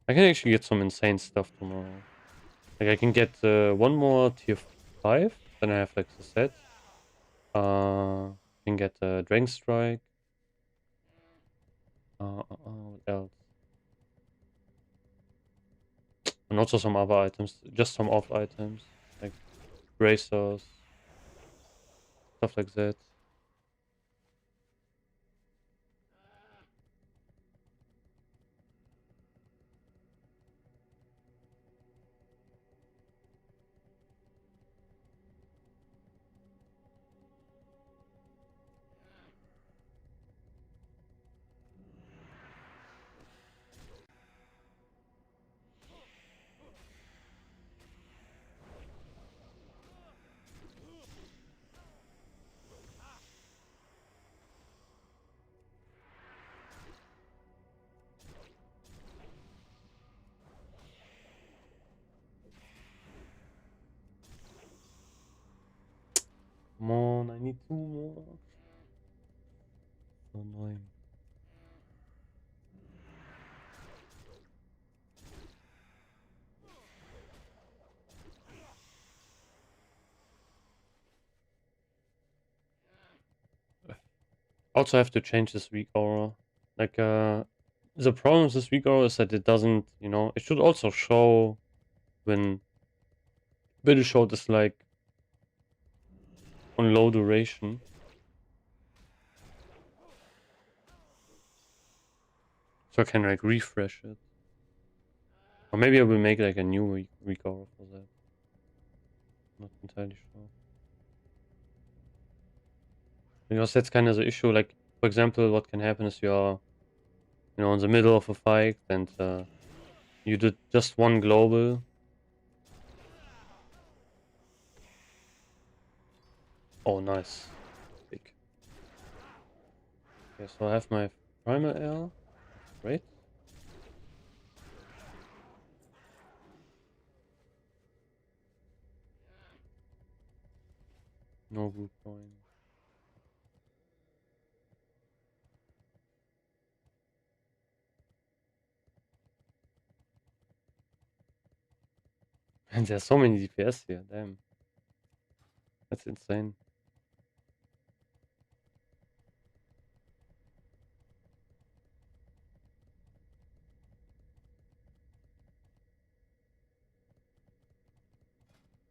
I can actually get some insane stuff tomorrow. Like I can get one more tier 5. Then I have like the set. I can get Dragon Strike. What else? And also some other items. Just some off items. Like bracers. Stuff like that. Come on, I need 2 more. So annoying. Also have to change this weak aura. Like the problem with this weak aura is that it doesn't, it should also show when build shot is like on low duration. So I can like refresh it. Or maybe I will make like a new weak aura for that. Not entirely sure. Because that's kind of the issue. Like, for example, what can happen is you're, in the middle of a fight and You did just one global. Oh, nice. Big. Okay, so I have my primal air. Great. No group going. And there's so many DPS here, damn. That's insane.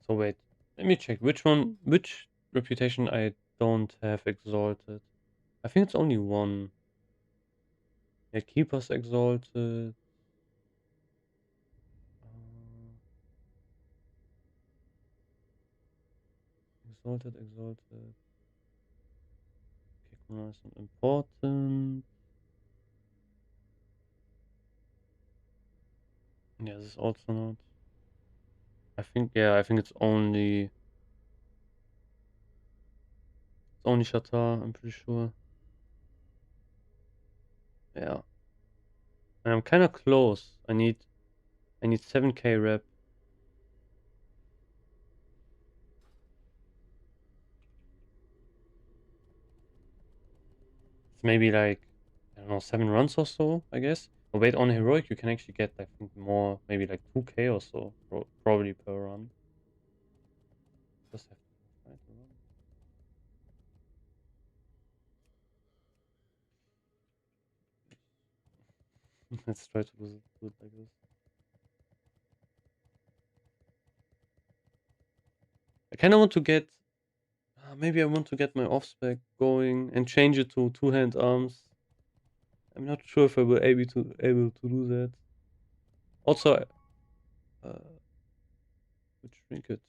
So wait, let me check which reputation I don't have exalted. I think it's only one. Yeah, Keeper's exalted. Exalted. Kikuna is not important. Yeah, this is also not. I think it's only Shatar, I'm pretty sure. Yeah. And I'm kinda close. I need 7k rep. It's maybe like, I don't know, 7 runs or so, I guess. Oh, wait, on heroic you can actually get, I think, more, maybe like 2k or so, probably per run. Just have to find a run. Let's try to do it like this. I kind of want to get, maybe I want to get my off spec going and change it to 2-hand arms. I'm not sure if I will able to do that. Also, which trinket?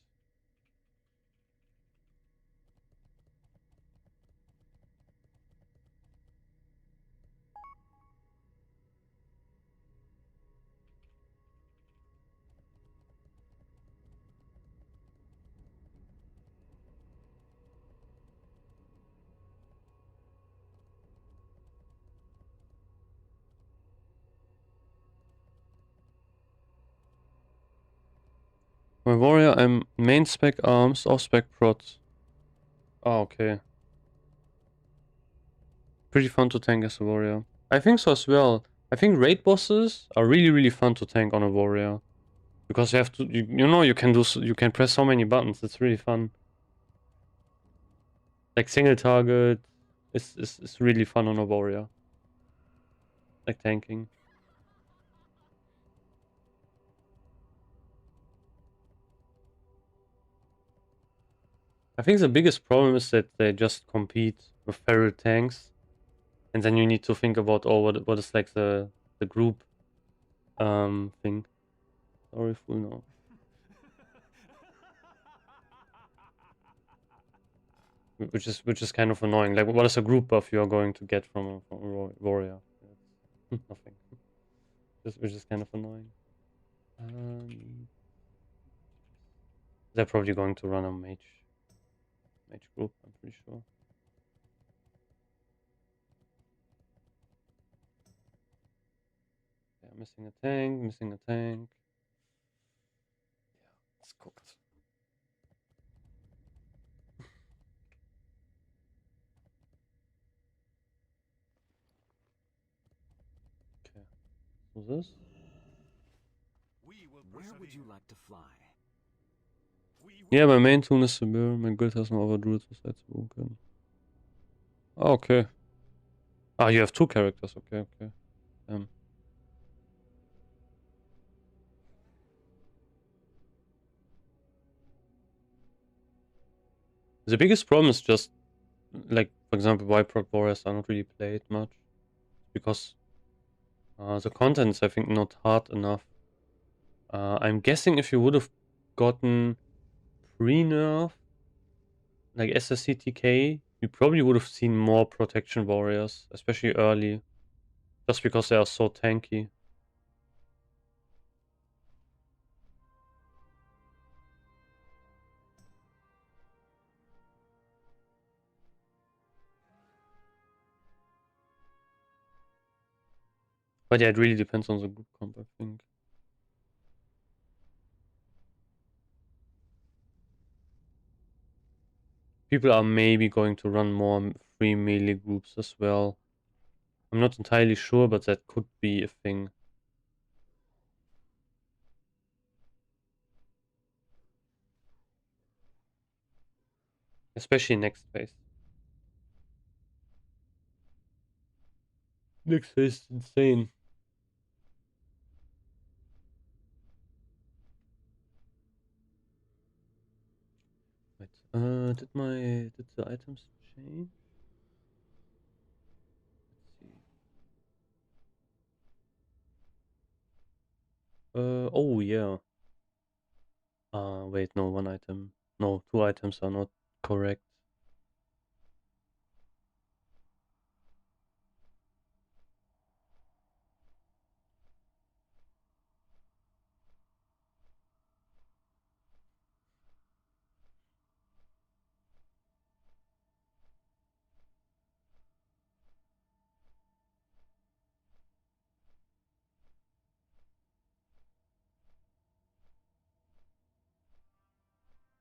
My warrior, I'm main spec arms, off spec prot. Oh, okay. Pretty fun to tank as a warrior. I think so as well. I think raid bosses are really fun to tank on a warrior. Because you have to, you can you can press so many buttons. It's really fun. Like single target is really fun on a warrior. Like tanking. I think the biggest problem is that they just compete with feral tanks. And then you need to think about, oh, what is like the group thing. Sorry, full no. Which is kind of annoying. Like, what is a group buff you are going to get from a warrior? Nothing. Which is kind of annoying. They're probably going to run a mage group, I'm pretty sure. Yeah, missing a tank. Yeah, it's cooked. Okay, so this. Where would you like to fly? Yeah, my main tool is Sibir. My guild has no other druids besides Vulcan. Oh, okay. Ah, you have 2 characters. Okay. The biggest problem is just, like, for example, why proc warriors are not really played much. Because the content is, I think, not hard enough. I'm guessing if you would have gotten pre-nerf, like SSCTK, you probably would have seen more protection warriors, especially early. Just because they are so tanky. But yeah, it really depends on the group comp, I think. People are maybe going to run more free melee groups as well. I'm not entirely sure, but that could be a thing. Especially next phase. Next phase is insane. Wait, did the items change? Let's see. Oh yeah. Wait, no, one item. No, two items are not correct.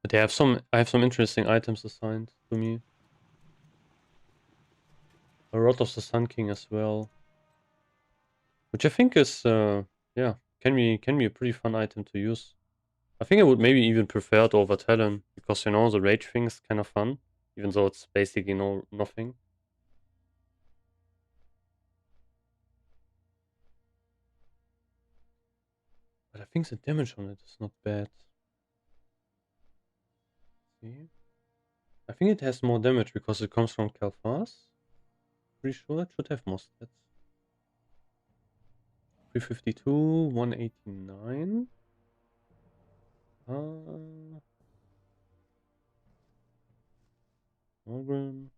But they have I have some interesting items assigned to me. A Rod of the Sun King as well. Which I think is, yeah, can be a pretty fun item to use. I think I would maybe even prefer it over Talon, because, you know, the rage thing is kind of fun, even though it's basically nothing. But I think the damage on it is not bad. See? I think it has more damage because it comes from Kalfas. Pretty sure it should have more stats. 352, 189. Morgan.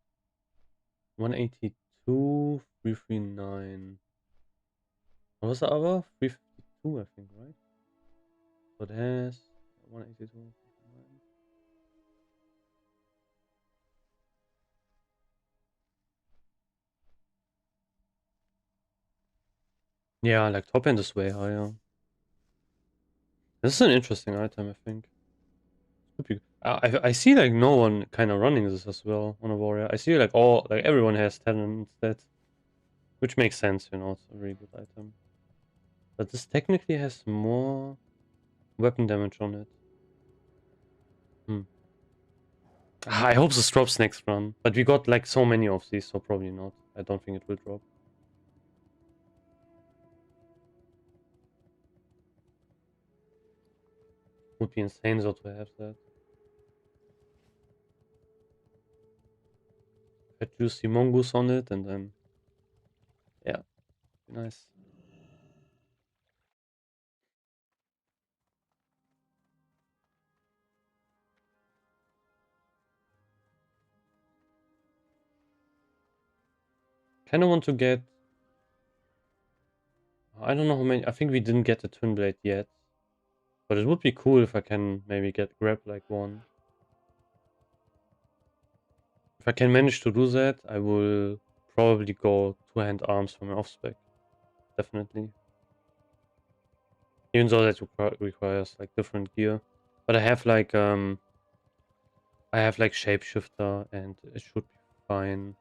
182, 339. What was the other? 352, I think, right? So it has 182, 339. Yeah, like top end is way higher. This is an interesting item, I think. I see like no one kind of running this as well on a warrior. I see like everyone has 10 instead, which makes sense, you know. It's a really good item. But this technically has more weapon damage on it. I hope this drops next run, but we got like so many of these, so probably not. I don't think it will drop. Would be insane though to have that. A juicy mongoose on it, and then yeah, nice. Kind of want to get. I don't know how many. I think we didn't get the twin blade yet, but it would be cool if I can maybe grab like one. If I can manage to do that, I will probably go two-hand arms for my off-spec. Definitely. Even though that requires like different gear. But I have like shapeshifter and it should be fine.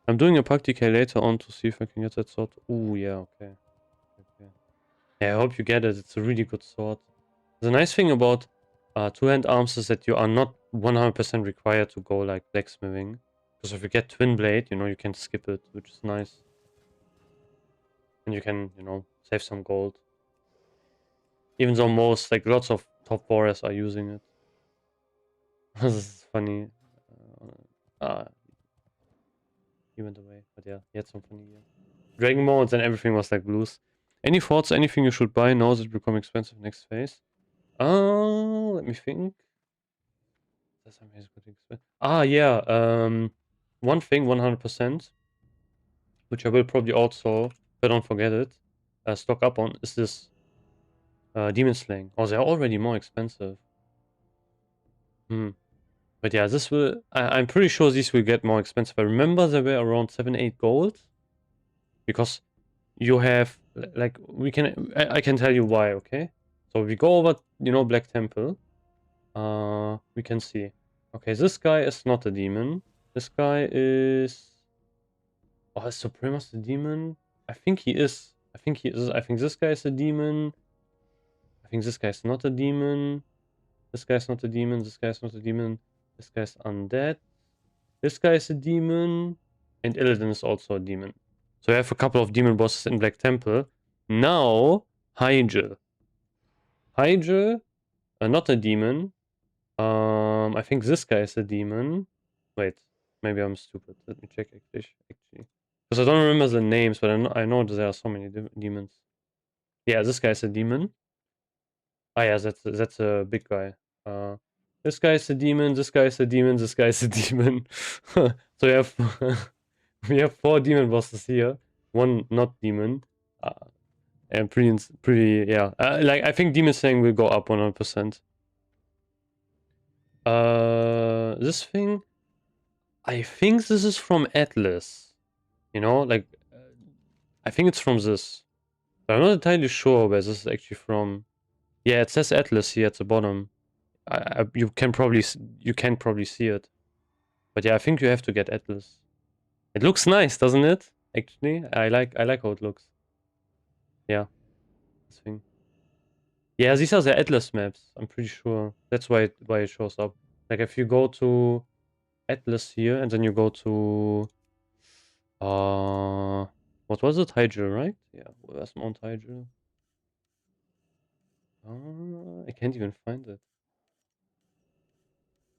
I'm doing a pack decay later on to see if I can get that sword. Ooh, yeah, okay. Yeah, I hope you get it. It's a really good sword. The nice thing about two-hand arms is that you are not 100% required to go like blacksmithing. Because if you get twin blade, you know, you can skip it, which is nice. And you can, you know, save some gold. Even though lots of top warriors are using it. This is funny. He went away. But yeah, he had some funny gear. Dragon modes and everything was like blues. Any thoughts? Anything you should buy now that it become expensive next phase? Let me think. That's amazing. Yeah. One thing, 100%, which I will probably also, if I don't forget it, stock up on, is this demon slaying. Oh, they're already more expensive. But yeah, this will... I'm pretty sure these will get more expensive. I remember they were around 7-8 gold. Because you have... Like, we can... I can tell you why, okay? So we go over, you know, Black Temple. We can see. Okay, this guy is not a demon. This guy is... Oh, is Supremos a demon? I think he is. I think he is. I think this guy is a demon. I think this guy is not a demon. This guy's not a demon. This guy's not a demon. This guy's undead. This guy is a demon. And Illidan is also a demon. So we have a couple of demon bosses in Black Temple. Now, Hyjal. Hyjal, not a demon. I think this guy is a demon. Wait, maybe I'm stupid. Let me check actually. Because I don't remember the names, but I know there are so many demons. Yeah, this guy's a demon. Ah, yeah, that's a big guy. This guy's a demon. This guy's a demon. This guy's a demon. So we have we have 4 demon bosses here. 1 not demon. And pretty yeah. Like I think demon slaying will go up 100%. This thing, I think this is from Atlas. You know, like I think it's from this. But I'm not entirely sure where this is actually from. Yeah, it says Atlas here at the bottom. You can probably see it. But yeah, I think you have to get Atlas. It looks nice, doesn't it? Actually, I like how it looks. Yeah, this thing. Yeah, these are the Atlas maps. I'm pretty sure that's why it shows up. Like if you go to Atlas here and then you go to what was it? Hyjal, right? Yeah, where's Mount Hyjal? I can't even find it.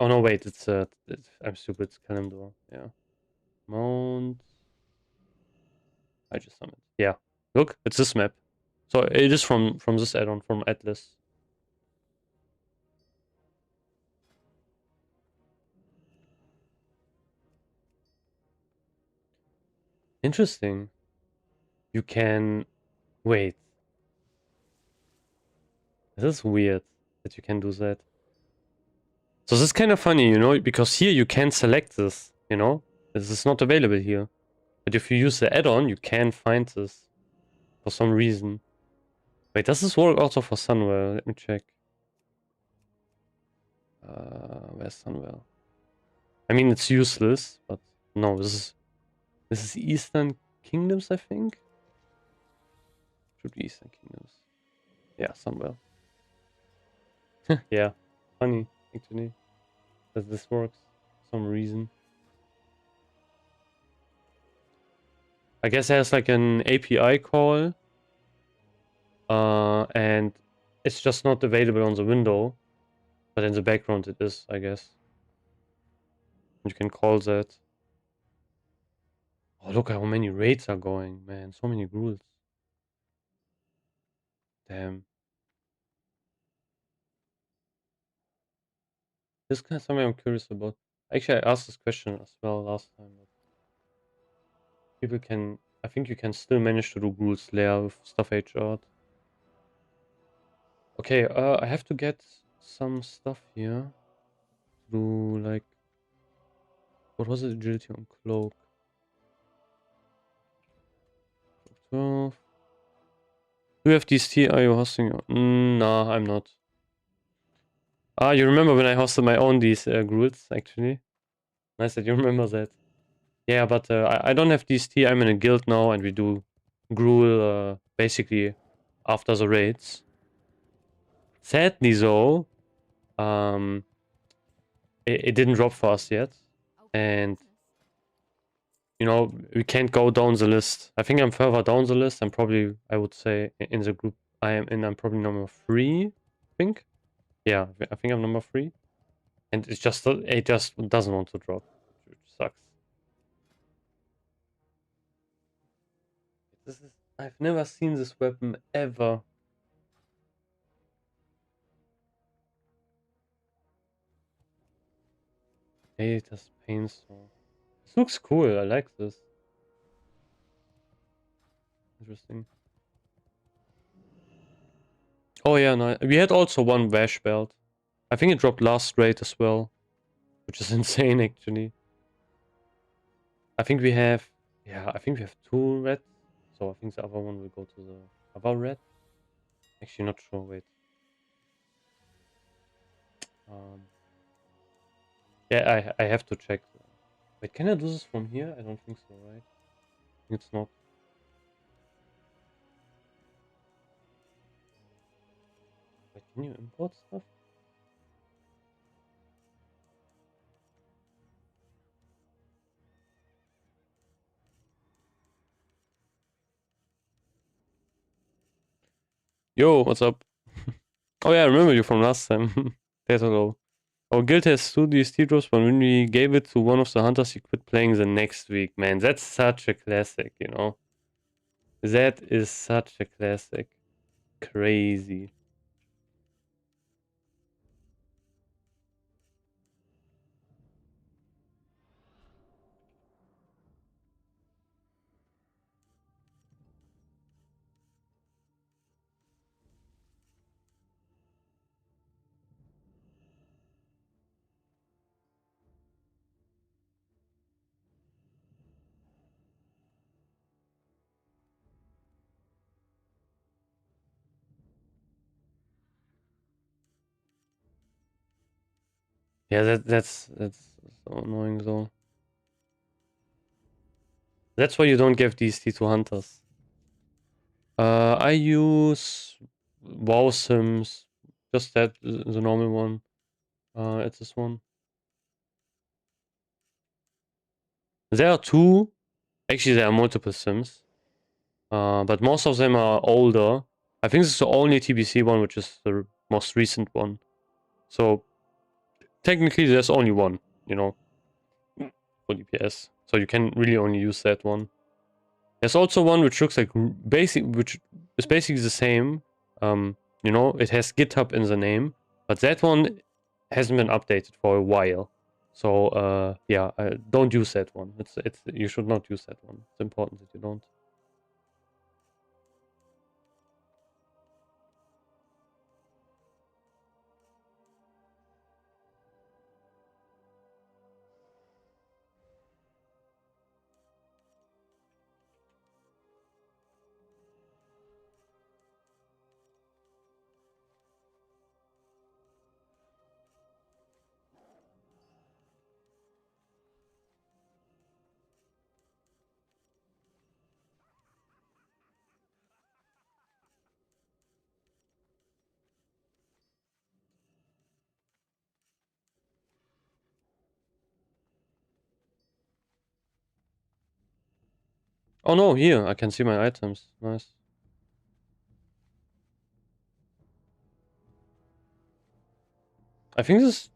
Oh no, wait, it's I'm stupid. It's Kalimdor. Yeah, Mount Hyjal Summit. Yeah, look, it's this map. So it is from this add-on from Atlas. Interesting. You can wait. This is weird that you can do that. So this is kind of funny, you know, because here you can select this, you know? This is not available here. But if you use the add-on, you can find this. For some reason. Wait, does this work also for Sunwell? Let me check. Where's Sunwell? I mean, it's useless, but no, this is Eastern Kingdoms, I think? Should be Eastern Kingdoms. Yeah, Sunwell. Yeah, funny, actually, that this works for some reason. I guess there's like an API call, and it's just not available on the window, but in the background it is, I guess. You can call that. Oh, look at how many raids are going, man. So many ghouls. Damn. This is kind of something I'm curious about. Actually, I asked this question as well last time. But people can... I think you can still manage to do Ghoul Slayer with Stuff Age Art. Okay, I have to get some stuff here. To do, like... What was it? Agility on Cloak. 12. Do you have DST? Are you hosting? Nah, I'm not. Ah, you remember when I hosted my own these ghouls, actually? Nice that you remember that. Yeah, but I don't have DST. I'm in a guild now, and we do Gruul basically after the raids. Sadly, though, it didn't drop for us yet, and you know we can't go down the list. I think I'm further down the list. I'm probably, I would say, in the group I am in, I'm probably number 3. I think. Yeah, I think I'm number 3, and it just doesn't want to drop, which sucks. I've never seen this weapon ever. Hey, it has pain storm. This looks cool, I like this. Interesting. Oh yeah, no, we had also one Vash belt. I think it dropped last raid as well. which is insane actually. I think we have, yeah, I think we have 2 red, so I think the other one will go to the other red. Actually, not sure. Wait. Yeah, I have to check. Wait, can I do this from here? I don't think so, right? It's not. Wait, can you import stuff? Yo, what's up? Oh yeah, I remember you from last time. There's hello. Our guild has 2 DST drops, but when we gave it to one of the hunters, he quit playing the next week. Man, that's such a classic, you know? That is such a classic. Crazy. Yeah, that's so annoying though. That's why you don't give DST to hunters. I use WoW Sims, just that, the normal one. It's this one. There are 2. Actually, there are multiple Sims. But most of them are older. I think this is the only TBC one, which is the most recent one. So technically, there's only one, you know, for DPS. So you can really only use that one. There's also one which looks like which is basically the same. You know, it has GitHub in the name, but that one hasn't been updated for a while. So yeah, don't use that one. It's you should not use that one. It's important that you don't. Oh no, here I can see my items. Nice. I think did this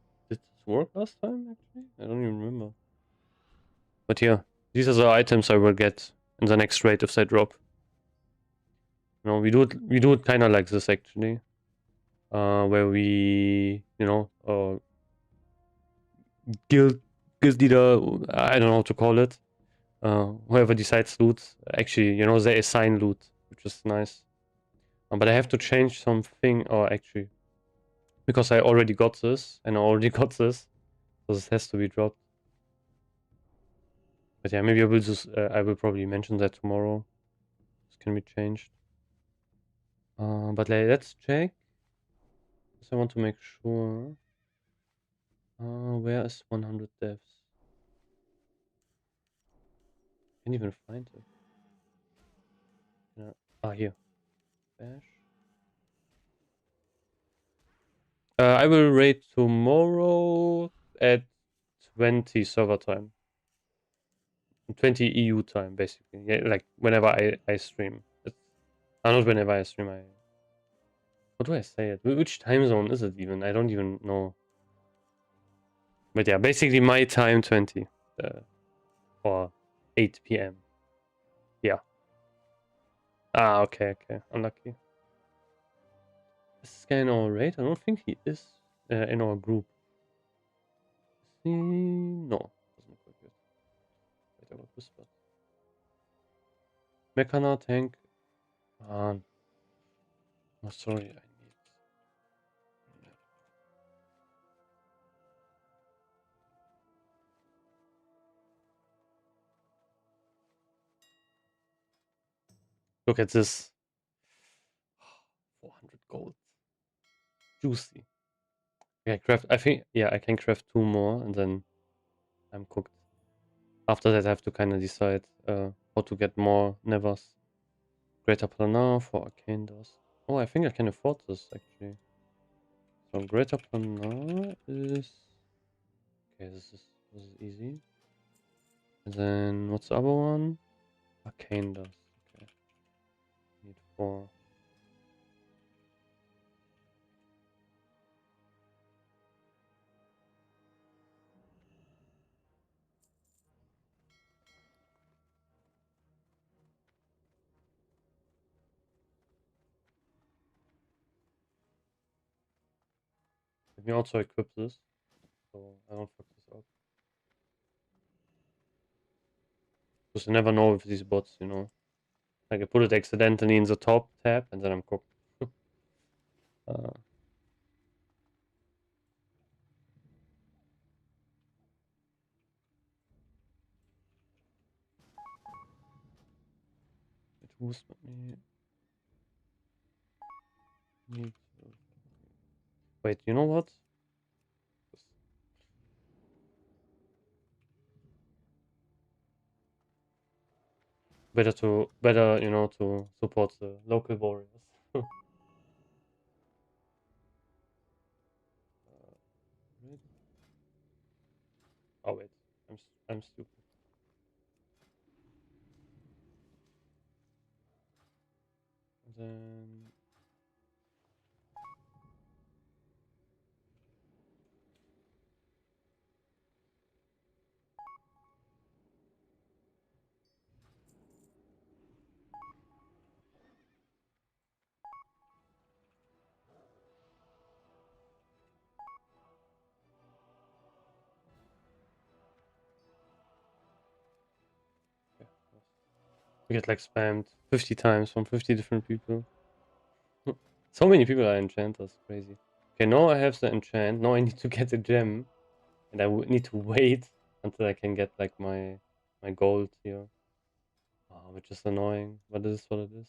work last time actually? I don't even remember. But yeah, these are the items I will get in the next raid if they drop. You know, we do it kind of like this actually, where we, you know, guild leader, I don't know how to call it. Whoever decides loot, actually, you know, they assign loot, which is nice. But I have to change something, or actually, because I already got this, and I already got this, so this has to be dropped. But yeah, maybe I will just, I will probably mention that tomorrow. This can be changed. But let's check. Because I want to make sure. Where is 100 devs? Can't even find it. Yeah. Ah, here. Bash. I will raid tomorrow at 20 server time. 20 EU time, basically. Yeah, like whenever I stream. Not whenever I stream. What do I say it? Which time zone is it even? I don't even know. But yeah, basically my time 20. Or 8 p.m. Yeah. Ah, okay, okay. Unlucky. Is this guy in our raid? I don't think he is in our group. Is he? No. Doesn't look like it. Wait, I got whispered. Mechana tank. Oh, sorry. I need. Look at this. 400 gold. Juicy. Okay, craft. I think, yeah, I can craft 2 more and then I'm cooked. After that, I have to kind of decide how to get more nevers. Greater Planar for arcane dust. Oh, I think I can afford this actually. So Greater Planar is okay. This is easy. And then what's the other one? Arcane dust. Okay. Need 4. Let me also equip this, so I don't fuck this up. Because you never know with these bots, you know. Like I put it accidentally in the top tab and then I'm cooked. uh, it was me. Need to... Wait, you know what? Better, you know, to support the local warriors. Right. Oh wait, I'm stupid. And then okay, we get like spammed 50 times from 50 different people. So many people are enchanters, crazy. Okay, now I have the enchant. Now I need to get a gem, and I would need to wait until I can get like my gold here. Which is annoying, but it is what it is.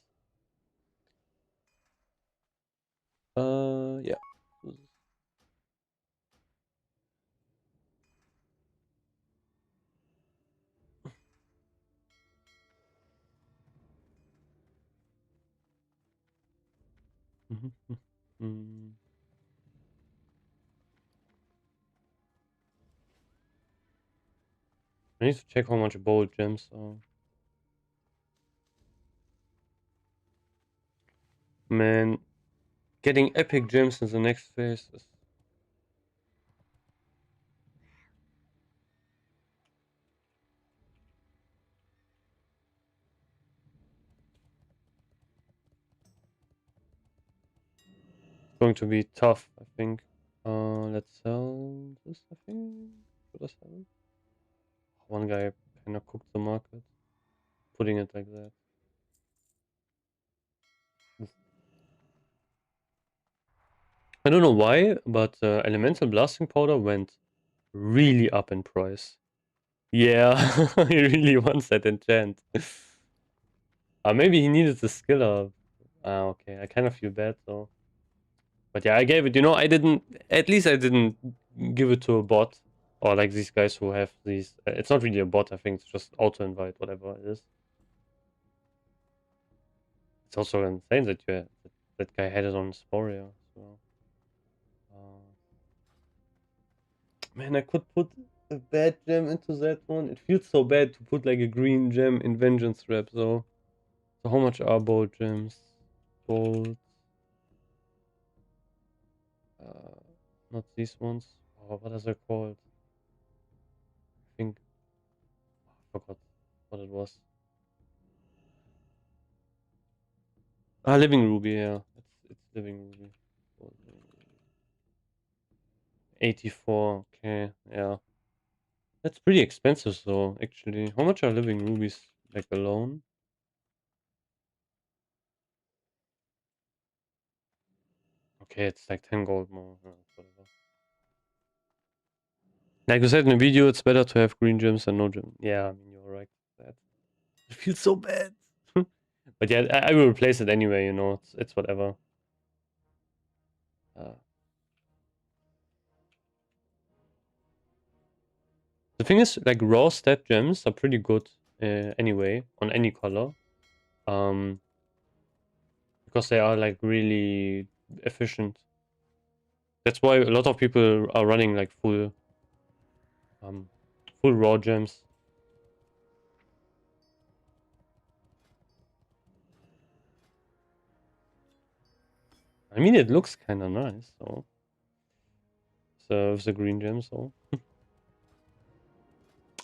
Yeah. Mm. I need to check how much bold gems are. Man, getting epic gems in the next phase is going to be tough, I think. Let's sell this, I think. Should I sell it? One guy kind of cooked the market, putting it like that. I don't know why, but elemental blasting powder went really up in price. Yeah, he really wants that enchant. Maybe he needed the skill up. Okay, I kind of feel bad though. But yeah, I gave it. You know, I didn't. At least I didn't give it to a bot or like these guys who have these. It's not really a bot. I think it's just auto invite, whatever it is. It's also insane that that guy had it on Sporia. So, man, I could put a bad gem into that one. It feels so bad to put like a green gem in Vengeance Trap. So how much are bold gems? Bold. Uh, Not these ones. Oh, what are they called? I think I forgot what it was. Living Ruby, yeah. It's Living Ruby. 84, okay, yeah. That's pretty expensive though, actually. How much are Living Rubies like alone? Okay, it's like 10 gold more. Whatever. Like you said in the video, it's better to have green gems than no gem. Yeah, I mean you're right. That it feels so bad. But yeah, I will replace it anyway, you know, it's whatever. The thing is, like, raw stat gems are pretty good anyway, on any color. Because they are, like, really efficient. That's why a lot of people are running, like, full raw gems. I mean, it looks kind of nice, so. So, with the green gems, so.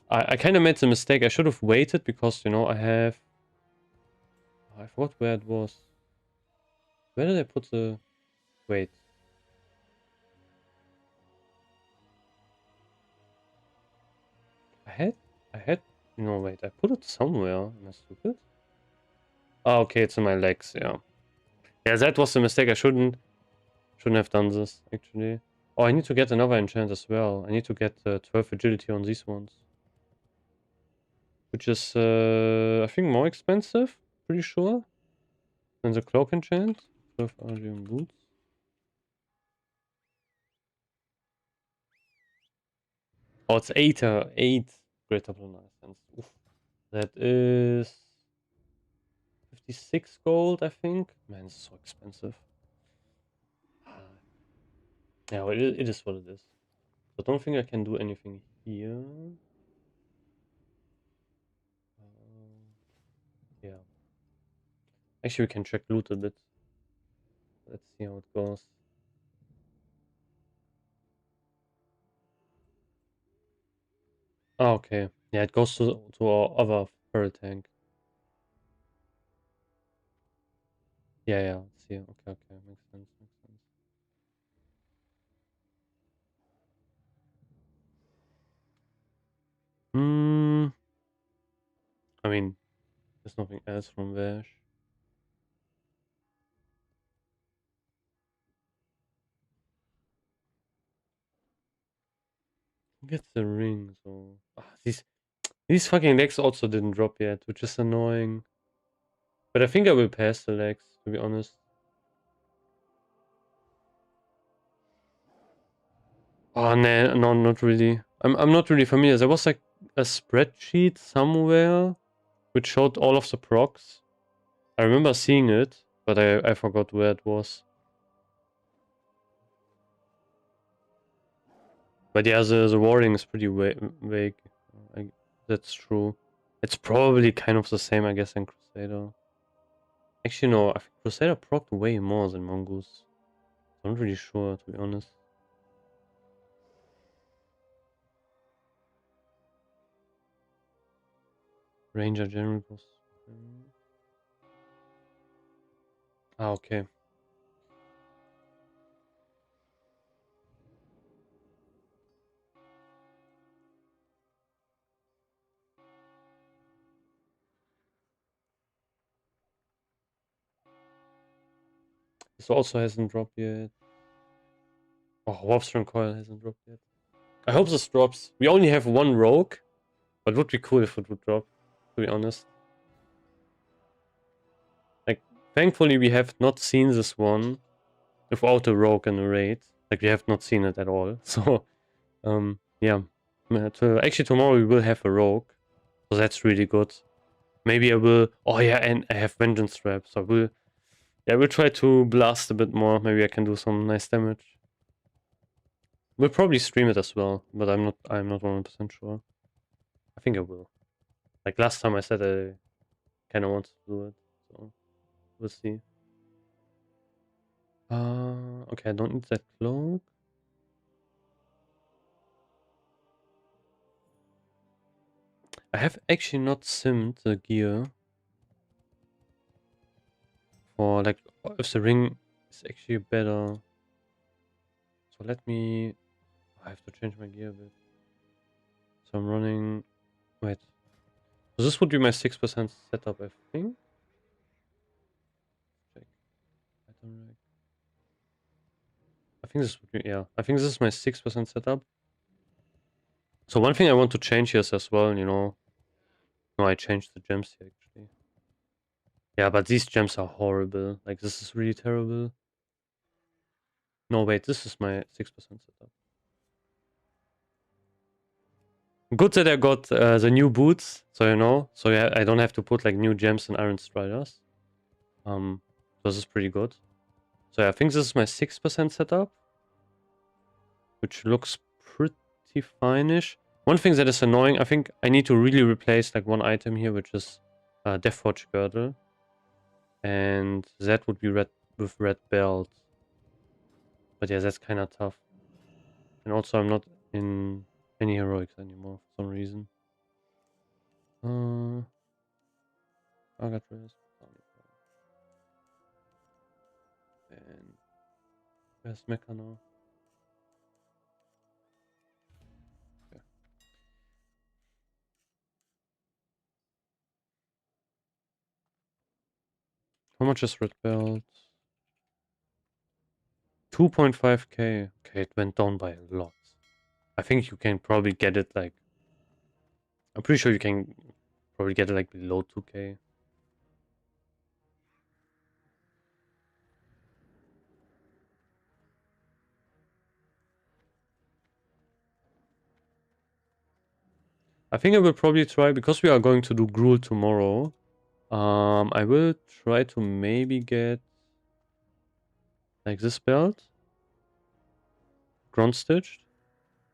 I kind of made the mistake. I should have waited because, you know, I forgot where it was. Where did I put the... Wait. I had... No, wait. I put it somewhere. Am I stupid? Oh, okay. It's in my legs, yeah. Yeah, that was the mistake. I shouldn't have done this, actually. Oh, I need to get another enchant as well. I need to get 12 agility on these ones. Which is, I think, more expensive. Pretty sure. Than the cloak enchant. 12 Argent boots. Oh, it's 8 greater luminescence. Oof. That is 56 gold, I think. Man, it's so expensive. Yeah, well, it is what it is. So I don't think I can do anything here. Yeah. Actually, we can check loot a bit. Let's see how it goes. Oh, okay. Yeah, it goes to our other pearl tank. Yeah, yeah. Let's see. Okay, okay. Makes sense. Makes sense. Hmm. I mean, there's nothing else from Vash. Get the ring, so these fucking legs also didn't drop yet, which is annoying. But I think I will pass the legs, to be honest. Oh no, no, not really. I'm not really familiar. There was like a spreadsheet somewhere which showed all of the procs. I remember seeing it, but I forgot where it was. But yeah, the wording is pretty vague. That's true. It's probably kind of the same, I guess, in Crusader. Actually, no, I think Crusader procced way more than Mongoose. I'm not really sure, to be honest. Ranger General was... Ah, okay. This also hasn't dropped yet. Oh, Warpstone Coil hasn't dropped yet. I hope this drops. We only have one rogue, but it would be cool if it would drop, to be honest. Like, thankfully we have not seen this one without a rogue in the raid. Like, we have not seen it at all. So, yeah. Actually, tomorrow we will have a rogue. So that's really good. Maybe I will... Oh yeah, and I have Vengeance Trap. So I will... Yeah, we'll try to blast a bit more. Maybe I can do some nice damage. We'll probably stream it as well, but I'm not 100% sure. I think I will. Like last time I said I kinda want to do it, so we'll see. Okay, I don't need that cloak. I have actually not simmed the gear for like if the ring is actually better. So let me... I have to change my gear a bit. So I'm running... Wait. So this would be my 6% setup, I think. Check. I think this would be... Yeah. I think this is my 6% setup. So one thing I want to change here is as well, you know... No, I changed the gems here, actually. Yeah, but these gems are horrible. Like, this is really terrible. No, wait, this is my 6% setup. Good that I got the new boots, so you know, so yeah, I don't have to put like new gems and iron striders. This is pretty good. So yeah, I think this is my 6% setup, which looks pretty fine-ish. One thing that is annoying, I think I need to really replace like one item here, which is Deathforge Girdle. And that would be red with red belt. But yeah, that's kind of tough. And also I'm not in any heroics anymore for some reason. I got rest. And where's Mecha now? Okay. How much is red belt? 2.5k. Okay, it went down by a lot. I think you can probably get it like... I'm pretty sure you can probably get it like below 2k. I think I will probably try, because we are going to do Gruul tomorrow, I will try to maybe get like this belt. Ground stitched.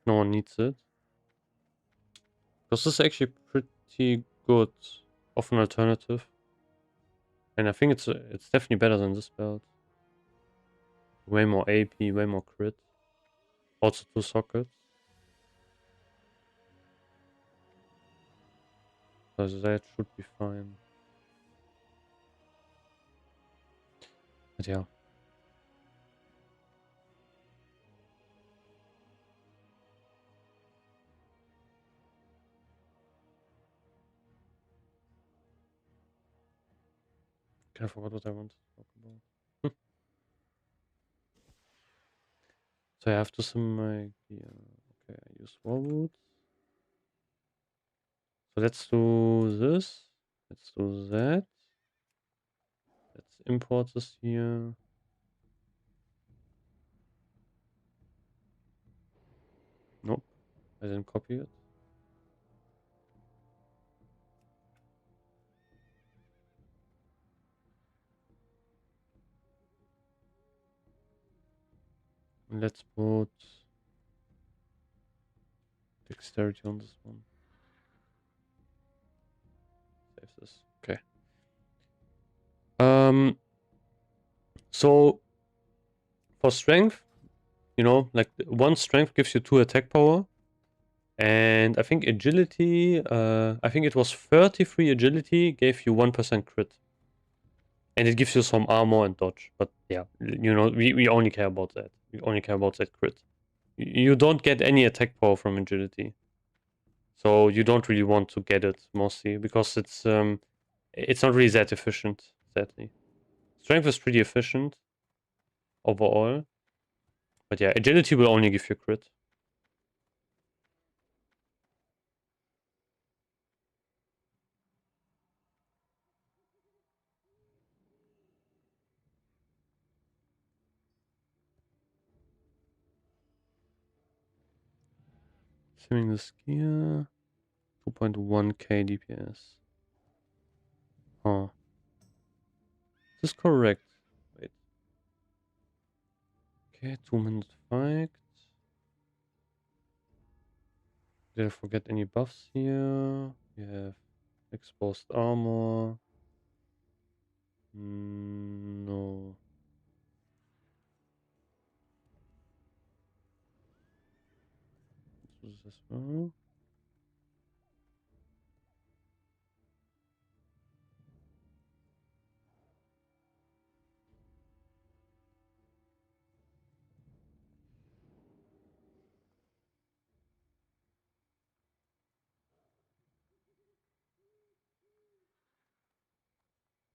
No one needs it. Because this is actually pretty good of an alternative. And I think it's definitely better than this belt. Way more AP, way more crit. Also 2 sockets. So that should be fine. But yeah. I forgot what I wanted to talk about. So I have to summon my gear. Okay, I use war boots. So let's do this. Let's do that. Let's import this here. Nope, I didn't copy it. And let's put dexterity on this one. Save this. Okay. So for strength, you know, like one strength gives you 2 attack power. And I think agility, I think it was 33 agility gave you 1% crit. And it gives you some armor and dodge. But yeah, you know, we only care about that. We only care about that crit. You don't get any attack power from agility. So you don't really want to get it mostly because it's not really that efficient, sadly. Strength is pretty efficient overall. But yeah, agility will only give you crit. Swimming this gear. 2.1k DPS. Huh. Is this correct? Wait. Okay, 2-minute fight. Did I forget any buffs here? We have exposed armor. No. This is as well.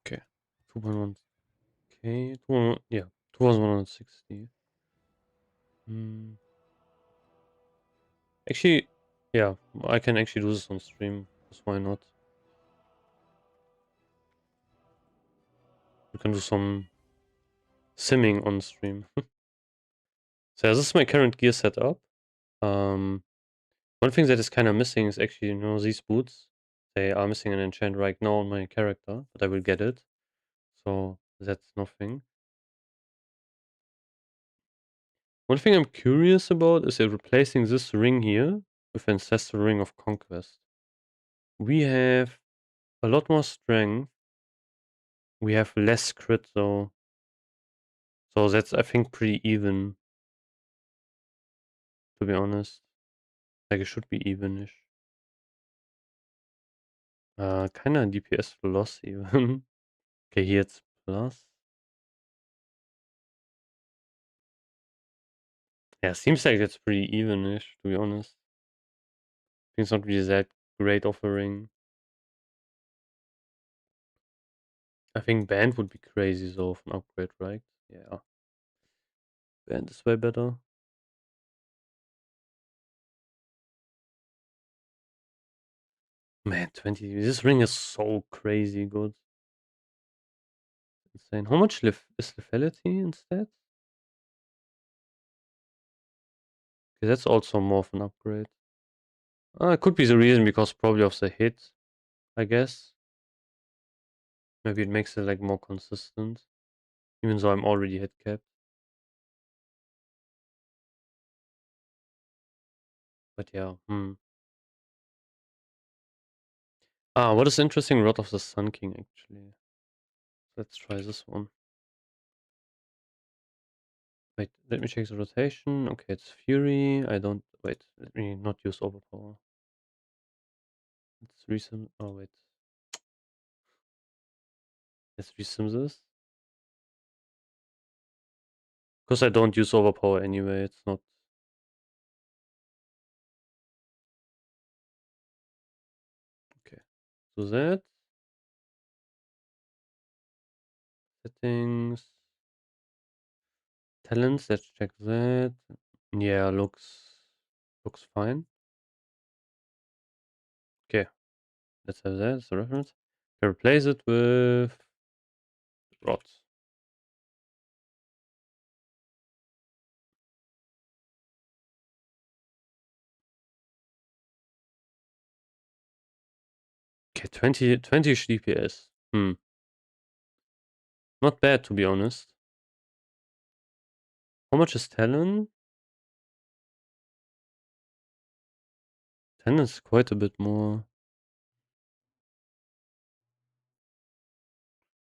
Okay. 2.1k. 2.1, yeah. 2160. Actually, yeah. I can actually do this on stream. Because why not? We can do some simming on stream. So yeah, this is my current gear setup. One thing that is kind of missing is actually, these boots. They are missing an enchant right now on my character, but I will get it. So that's nothing. One thing I'm curious about is replacing this ring here with Ancestral Ring of Conquest. We have a lot more strength. We have less crit though. So that's, I think, pretty even, to be honest. Like, it should be evenish. Kinda DPS loss even. Okay, here it's plus. Yeah, seems like it's pretty evenish, to be honest. I think it's not really that great offering. I think band would be crazy though of an upgrade, right? Yeah. Band is way better. Man, 20. This ring is so crazy good. Insane. How much is lethality instead? Okay, that's also more of an upgrade. It could be the reason because probably of the hit, I guess. Maybe it makes it like more consistent. Even though I'm already hit capped. But yeah, what is interesting? Rod of the Sun King, actually. Let's try this one. Wait, let me check the rotation. Okay, it's Fury. I don't... Wait, let me not use Overpower. Let's resim... Oh, wait. Let's resim this. Because I don't use Overpower anyway, it's not... Okay. So that... Settings... Talents, let's check that. Yeah, looks fine. Okay, let's have that as a reference. Can replace it with Rod. Okay, 20 DPS. Not bad, to be honest. How much is Talon? Talon is quite a bit more.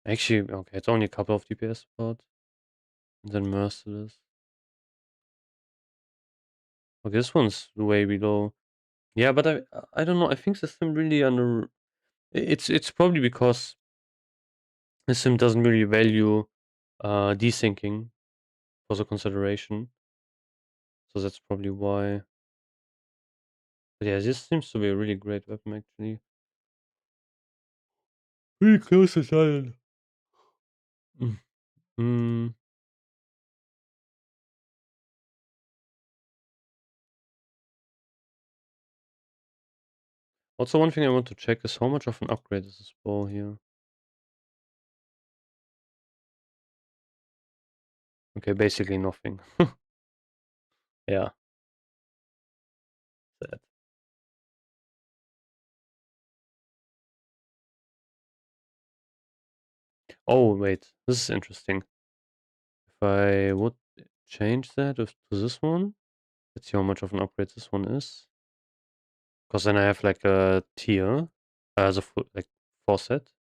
Actually, okay, it's only a couple of DPS apart. And then Merciless. Okay, this one's way below. Yeah, but I don't know. I think the sim really under. It's probably because the sim doesn't really value desyncing for the consideration. So that's probably why. But yeah, this seems to be a really great weapon actually. Really close to Talon. Mm. Also, one thing I want to check is how much of an upgrade is this bow here. Okay, basically nothing. Yeah, sad. Oh, wait, this is interesting. If I would change that to this one, let's see how much of an upgrade this one is. Because then I have like a tier as a like faucet.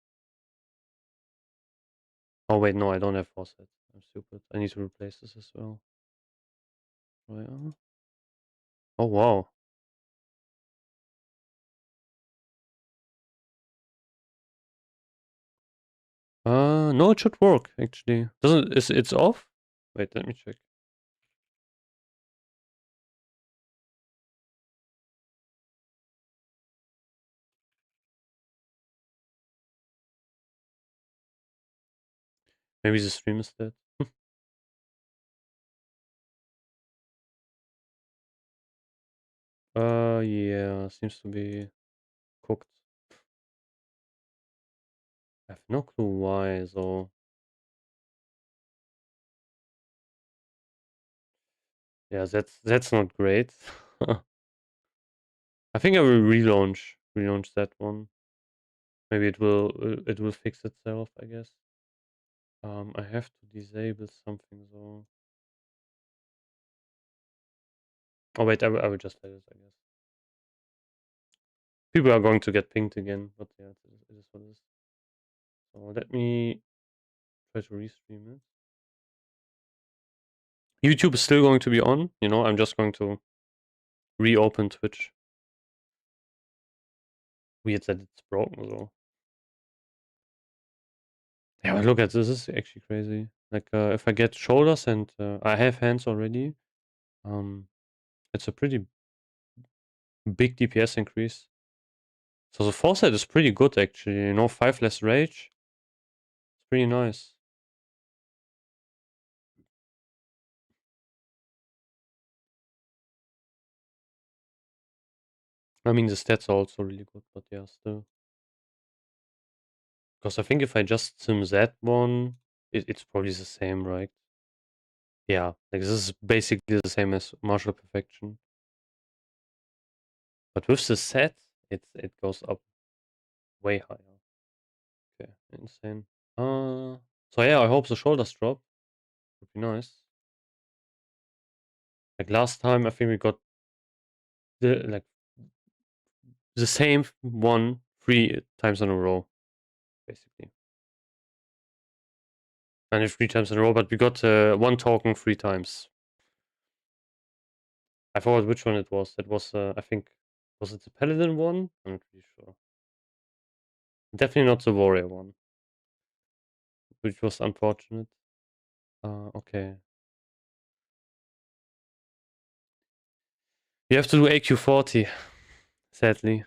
Oh wait, no, I don't have faucet. I'm stupid. I need to replace this as well. Oh wow. No, it should work actually. Doesn't it's off? Wait, let me check. Maybe the stream is dead. Yeah, seems to be cooked. I have no clue why though. Yeah, that's not great. I think I will relaunch that one. Maybe it will fix itself, I guess. I have to disable something though. Oh wait, I will just let it, I guess. People are going to get pinged again, but yeah, it is what it is. So let me try to restream it. YouTube is still going to be on, you know, I'm just going to reopen Twitch. Weird that it's broken though. Yeah, but look at this is actually crazy. Like if I get shoulders and I have hands already, it's a pretty big DPS increase. So the foresight is pretty good actually, you know, 5 less rage. It's pretty nice. I mean the stats are also really good, but yeah, still. Because I think if I just sim that one, it's probably the same, right? Yeah, like this is basically the same as martial perfection. But with the set, it goes up way higher. Okay, insane. So yeah, I hope the shoulders drop. Would be nice. Like last time, I think we got the same one 3 times in a row, basically. And if 3 times in a row, but we got one token 3 times. I forgot which one it was. It was I think was it the Paladin one? I'm not really sure. Definitely not the warrior one, which was unfortunate. Okay. You have to do AQ40, sadly.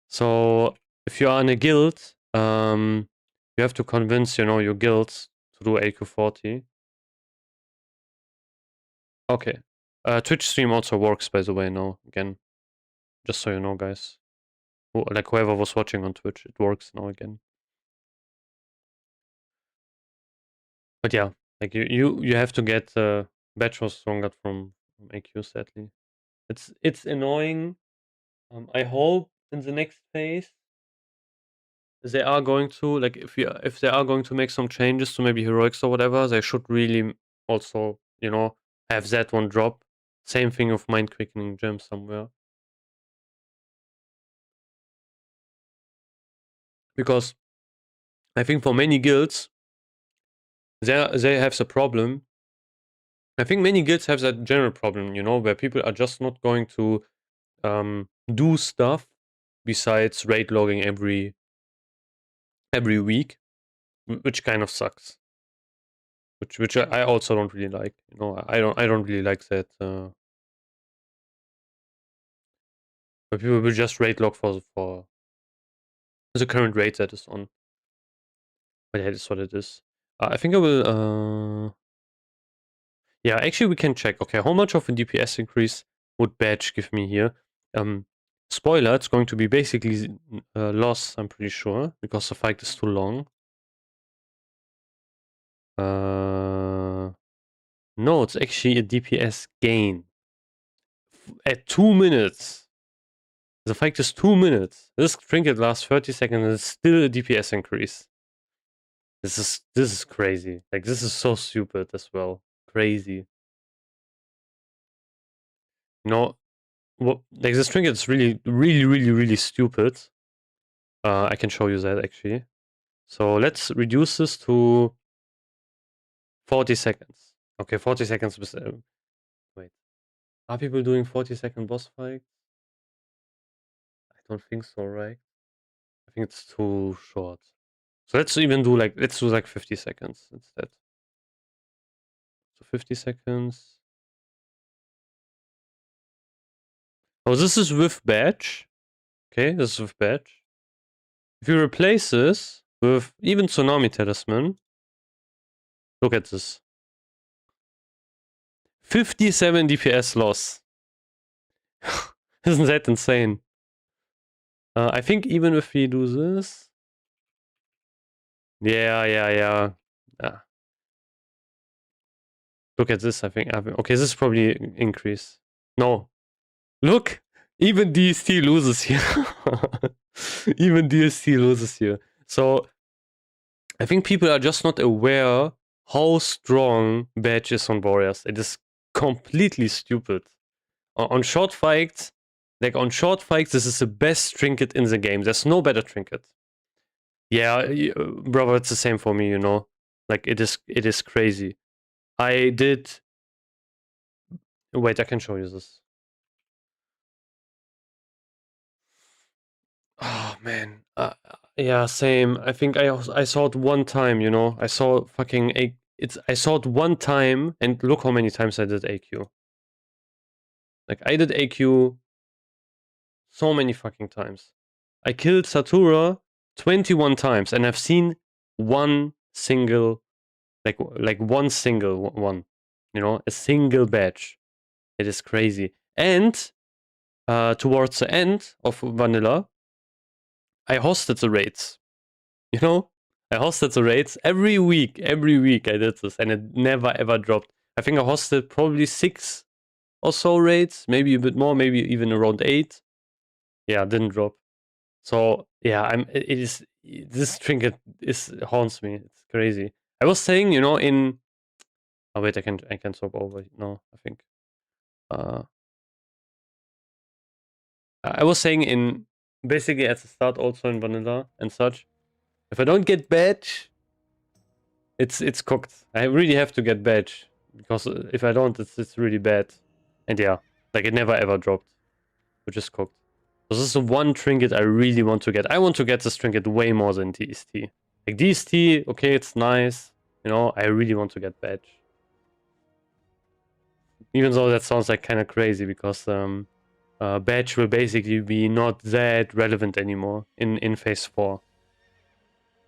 So if you are in a guild, you have to convince, you know, your guilds to do AQ40. Okay. Twitch stream also works, by the way, now, again. Just so you know, guys. Like whoever was watching on Twitch, it works now again. But yeah, like you have to get badge was stronger from AQ, sadly. It's annoying. I hope in the next phase they are going to, like, if they are going to make some changes to maybe heroics or whatever, they should really also, you know, have that one drop. Same thing with mind quickening gem somewhere. Because I think for many guilds, they have the problem. I think many guilds have that general problem, you know, where people are just not going to do stuff besides raid logging every week, which kind of sucks. Which I also don't really like. You know, I don't really like that. But people will just raid log for the current raid that is on. But yeah, that's what it is. I think I will. Yeah, actually, we can check. Okay, how much of a DPS increase would badge give me here? Spoiler: it's going to be basically loss. I'm pretty sure because the fight is too long. No, it's actually a DPS gain at 2 minutes. The fight is 2 minutes. This trinket lasts 30 seconds and it's still a DPS increase. This is crazy. Like this is so stupid as well. Crazy. You know, what like this trinket is really stupid. I can show you that actually. So let's reduce this to 40 seconds. Okay, 40 seconds with wait. Are people doing 40-second boss fights? I don't think so, right? I think it's too short. So let's even do like 50 seconds instead. So 50 seconds. Oh, this is with badge. Okay, this is with badge. If you replace this with even Tsunami Talisman, look at this. 57 DPS loss. Isn't that insane? I think even if we do this... Yeah. Look at this, I think. Okay, this is probably increase. No. Look! Even DST loses here. Even DST loses here. So, I think people are just not aware how strong badge is on warriors. It is completely stupid. On short fights, this is the best trinket in the game. There's no better trinket. Yeah, brother, it's the same for me, you know. Like, it is crazy. I did... Wait, I can show you this. Oh, man. Yeah, same. I think I saw it one time, you know. I saw fucking... I saw it one time, and look how many times I did AQ. Like, I did AQ so many fucking times. I killed Satura 21 times, and I've seen one single... Like one single one. You know? A single badge. It is crazy. And towards the end of Vanilla, I hosted the raids. You know? I hosted the raids every week. Every week I did this, and it never ever dropped. I think I hosted probably 6 or so raids, maybe a bit more, maybe even around 8. Yeah, didn't drop. So yeah, this trinket haunts me. It's crazy. I was saying, you know, in... Oh wait, I can swap over. No, I think. I was saying in basically at the start, also in vanilla and such. If I don't get badge, it's cooked. I really have to get badge, because if I don't, it's really bad. And yeah, like it never ever dropped, which is cooked. So this is the one trinket I really want to get. I want to get this trinket way more than DST. Like DST, okay, it's nice. You know, I really want to get badge. Even though that sounds like kind of crazy, because badge will basically be not that relevant anymore in phase 4.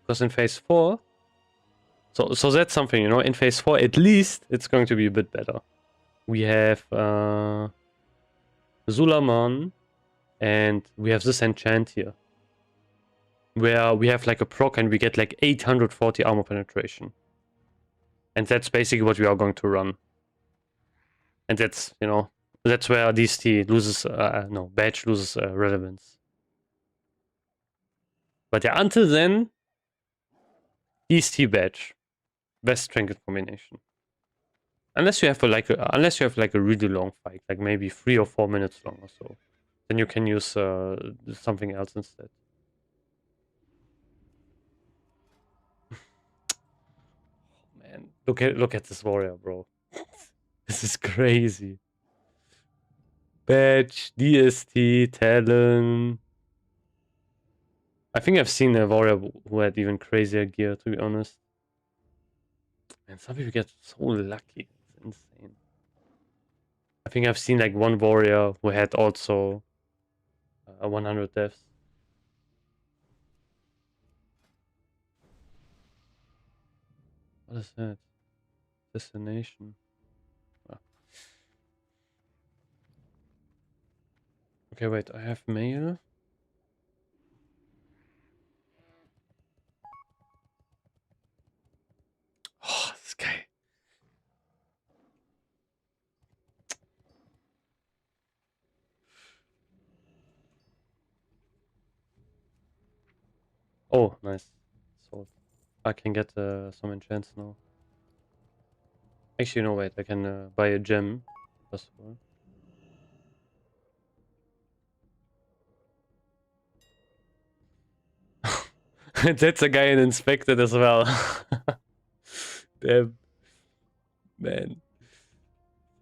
Because in phase 4, so that's something, you know, in phase 4 at least it's going to be a bit better. We have Zulaman, and we have this enchant here, where we have like a proc and we get like 840 armor penetration. And that's basically what we are going to run. And that's, you know, that's where DST loses, badge loses relevance. But yeah, until then, DST badge, best trinket combination. Unless you have a really long fight, like maybe 3 or 4 minutes long or so, then you can use something else instead. Man, look at this warrior, bro. This is crazy. Badge, DST, Talon. I think I've seen a warrior who had even crazier gear, to be honest. And some people get so lucky. It's insane. I think I've seen like one warrior who had also 100 deaths. What is that? Destination. Ah. Okay, wait, I have mail. Oh, this guy. Oh, nice. So I can get some enchants now. Actually, no, wait, I can buy a gem. First of all. That's a guy in inspected as well. Damn. Man.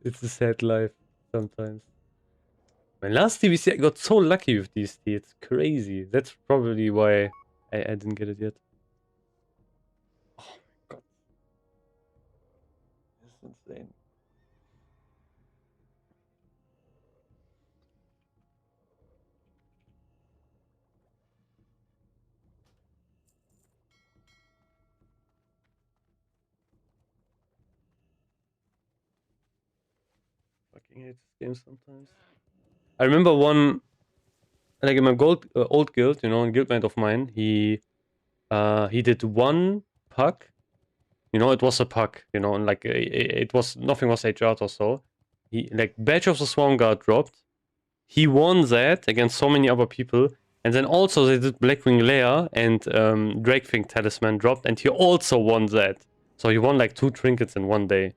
It's a sad life sometimes. My last TBC, I got so lucky with DST. It's crazy. That's probably why I didn't get it yet. Oh my god. That's insane. Fucking hate this game sometimes. I remember one, like in my old guild, you know, a guildmate of mine, he did one puck You know, it was a puck, you know, and like it was nothing was HR'd or so. He like Badge of the Swarm Guard dropped. He won that against so many other people. And then also they did Blackwing Lair and Drakefang Talisman dropped, and he also won that. So he won like 2 trinkets in one day.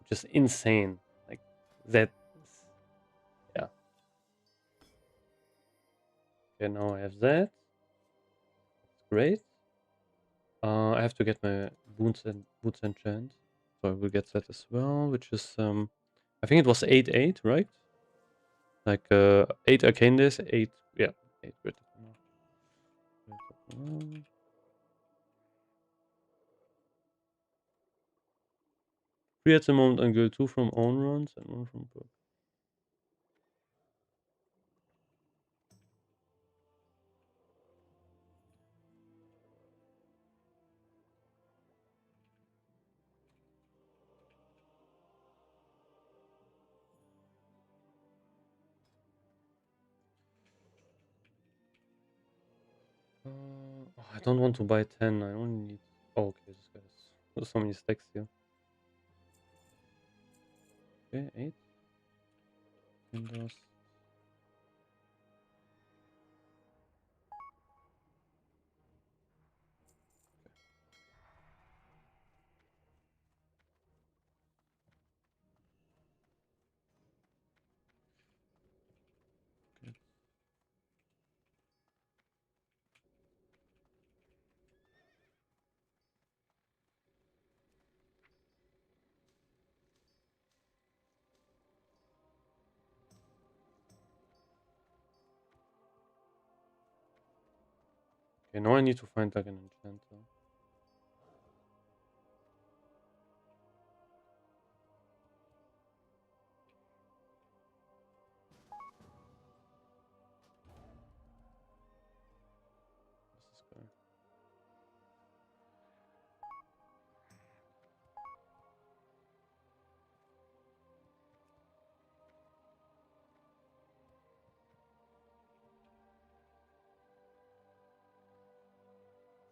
Just insane. Like that. Yeah. Okay, now I have that. Great. I have to get my boots enchant. So I will get that as well, which is I think it was 8/8, right? Like 8 arcane days, 8 yeah, 8 critical. 3 at the moment on guild, 2 from own runs and 1 from book. I don't want to buy 10. I only need. Oh, okay, this guy's. There's so many stacks here. Okay, 8. Windows. Okay. Okay, now I need to find like an enchanter. This guy.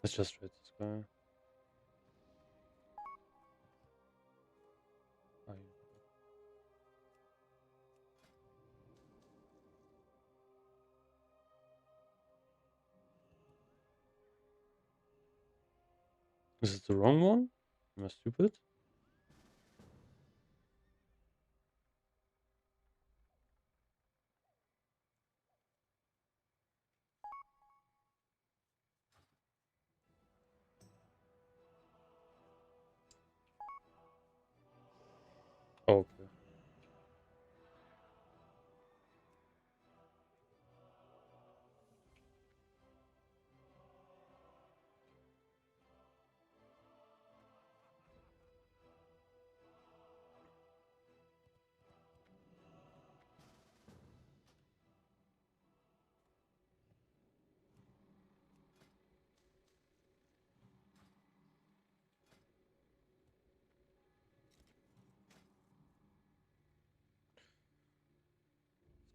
Let's just trade this guy. Oh, yeah. Is it the wrong one? Am I stupid? Oh, okay.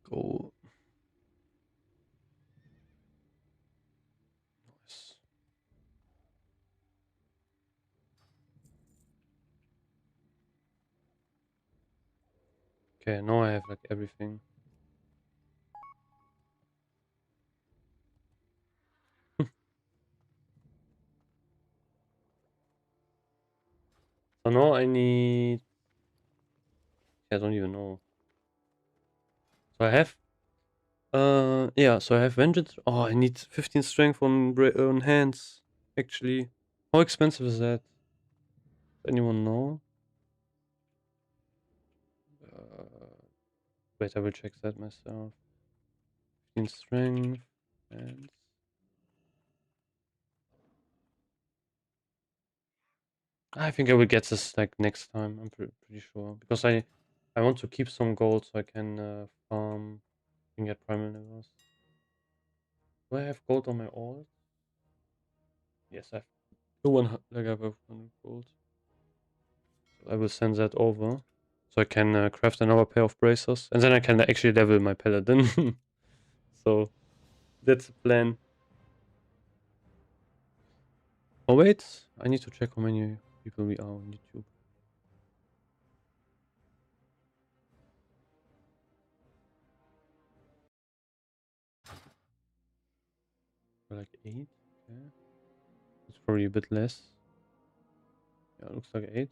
Go. Nice. Okay, now I have like everything. So now I need. I don't even know. So I have. Yeah. So I have vengeance. Oh, I need 15 strength on hands. Actually, how expensive is that? Does anyone know? Wait, I will check that myself. 15 strength and. I think I will get this like next time. I'm pretty sure because I want to keep some gold so I can farm and get primal levels. Do I have gold on my alt? Yes, I have like I have 100 gold. So I will send that over. So I can craft another pair of bracers. And then I can actually level my Paladin. So that's the plan. Oh wait, I need to check how many people we are on YouTube. We're like 8. Okay. It's probably a bit less. Yeah, it looks like 8.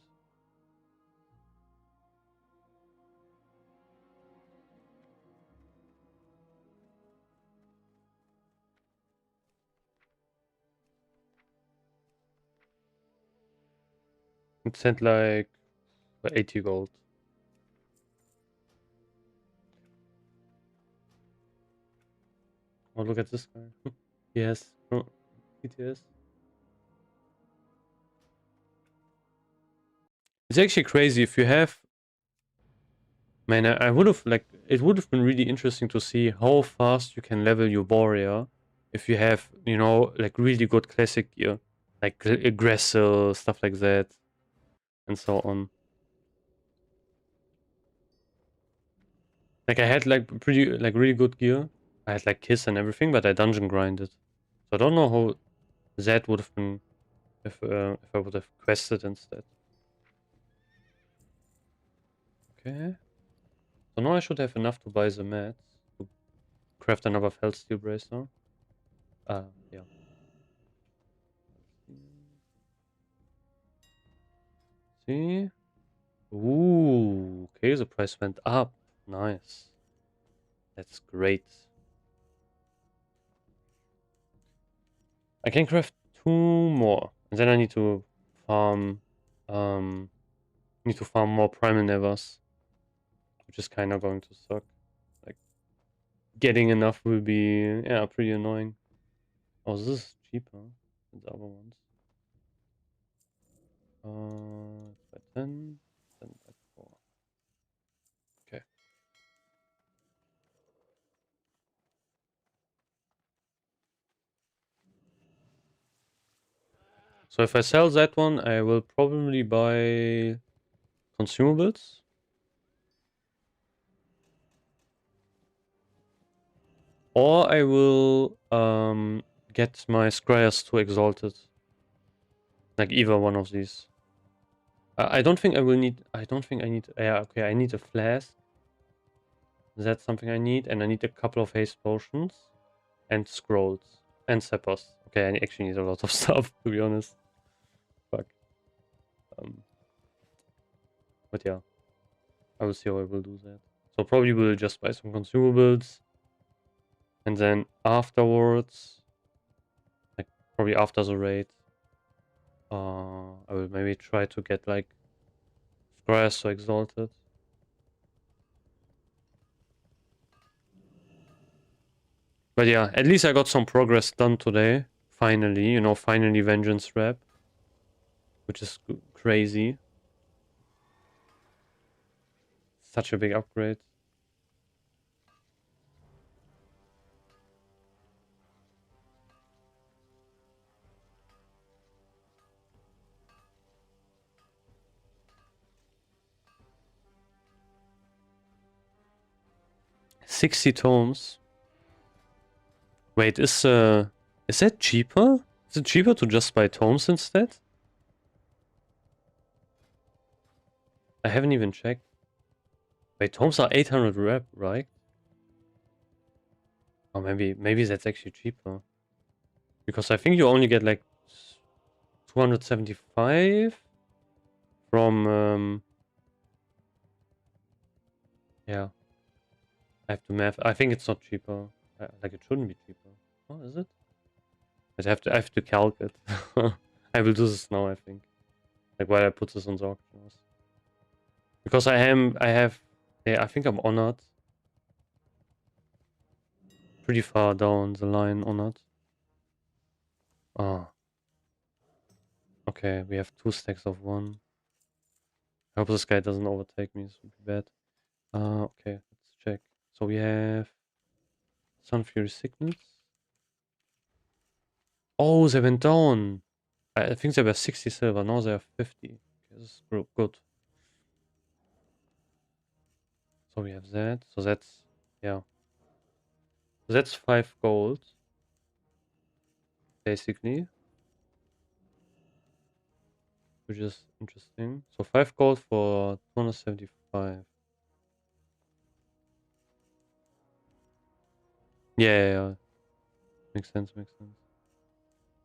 It sent like 80 gold. Oh, look at this guy. Yes. Oh, PTS. It's actually crazy if you have. Man, I would have like. It would have been really interesting to see how fast you can level your warrior if you have, you know, like really good classic gear, like aggressor stuff like that, and so on. Like I had like pretty like really good gear. I had like kiss and everything, but I dungeon grinded. So I don't know how that would have been if I would have quested instead. Okay. So now I should have enough to buy the mats to craft another felt steel bracer. Yeah. See? Ooh, okay, the price went up. Nice. That's great. I can craft 2 more. And then I need to farm more primal nevers. Which is kinda going to suck. Like getting enough will be pretty annoying. Oh, this is cheaper than the other ones. By 10, then by 4. Okay. So if I sell that one, I will probably buy consumables. Or I will get my scryers to exalted. Like either one of these. I don't think I will need. I don't think I need. Yeah, okay. I need a flask. That's something I need, and I need a couple of haste potions, and scrolls, and scepters. Okay, I actually need a lot of stuff to be honest. Fuck. But yeah, I will see how I will do that. So probably will just buy some consumables, and then afterwards, like probably after the raid, I will maybe try to get like scryers to exalted. But yeah, at least I got some progress done today. Finally, you know, finally Vengeance Rep. Which is crazy. Such a big upgrade. $60 tomes. Wait, is that cheaper? Is it cheaper to just buy tomes instead? I haven't even checked. Wait, tomes are 800 rep, right? Or maybe that's actually cheaper. Because I think you only get like 275 from yeah. I have to math. I think it's not cheaper. Like it shouldn't be cheaper. Oh, is it? I have to calc it. I will do this now, I think. Like while I put this on the auction house. Because I think I'm honored. Pretty far down the line honored. Ah. Okay, we have 2 stacks of 1. I hope this guy doesn't overtake me, this would be bad. Okay, let's check. So we have Sun Fury Sickness. Oh, they went down. I think they were 60 silver, now they are 50. Okay, this is good. So we have that. So that's, yeah. So that's 5 gold. Basically. Which is interesting. So 5 gold for 275. Yeah. Makes sense, makes sense.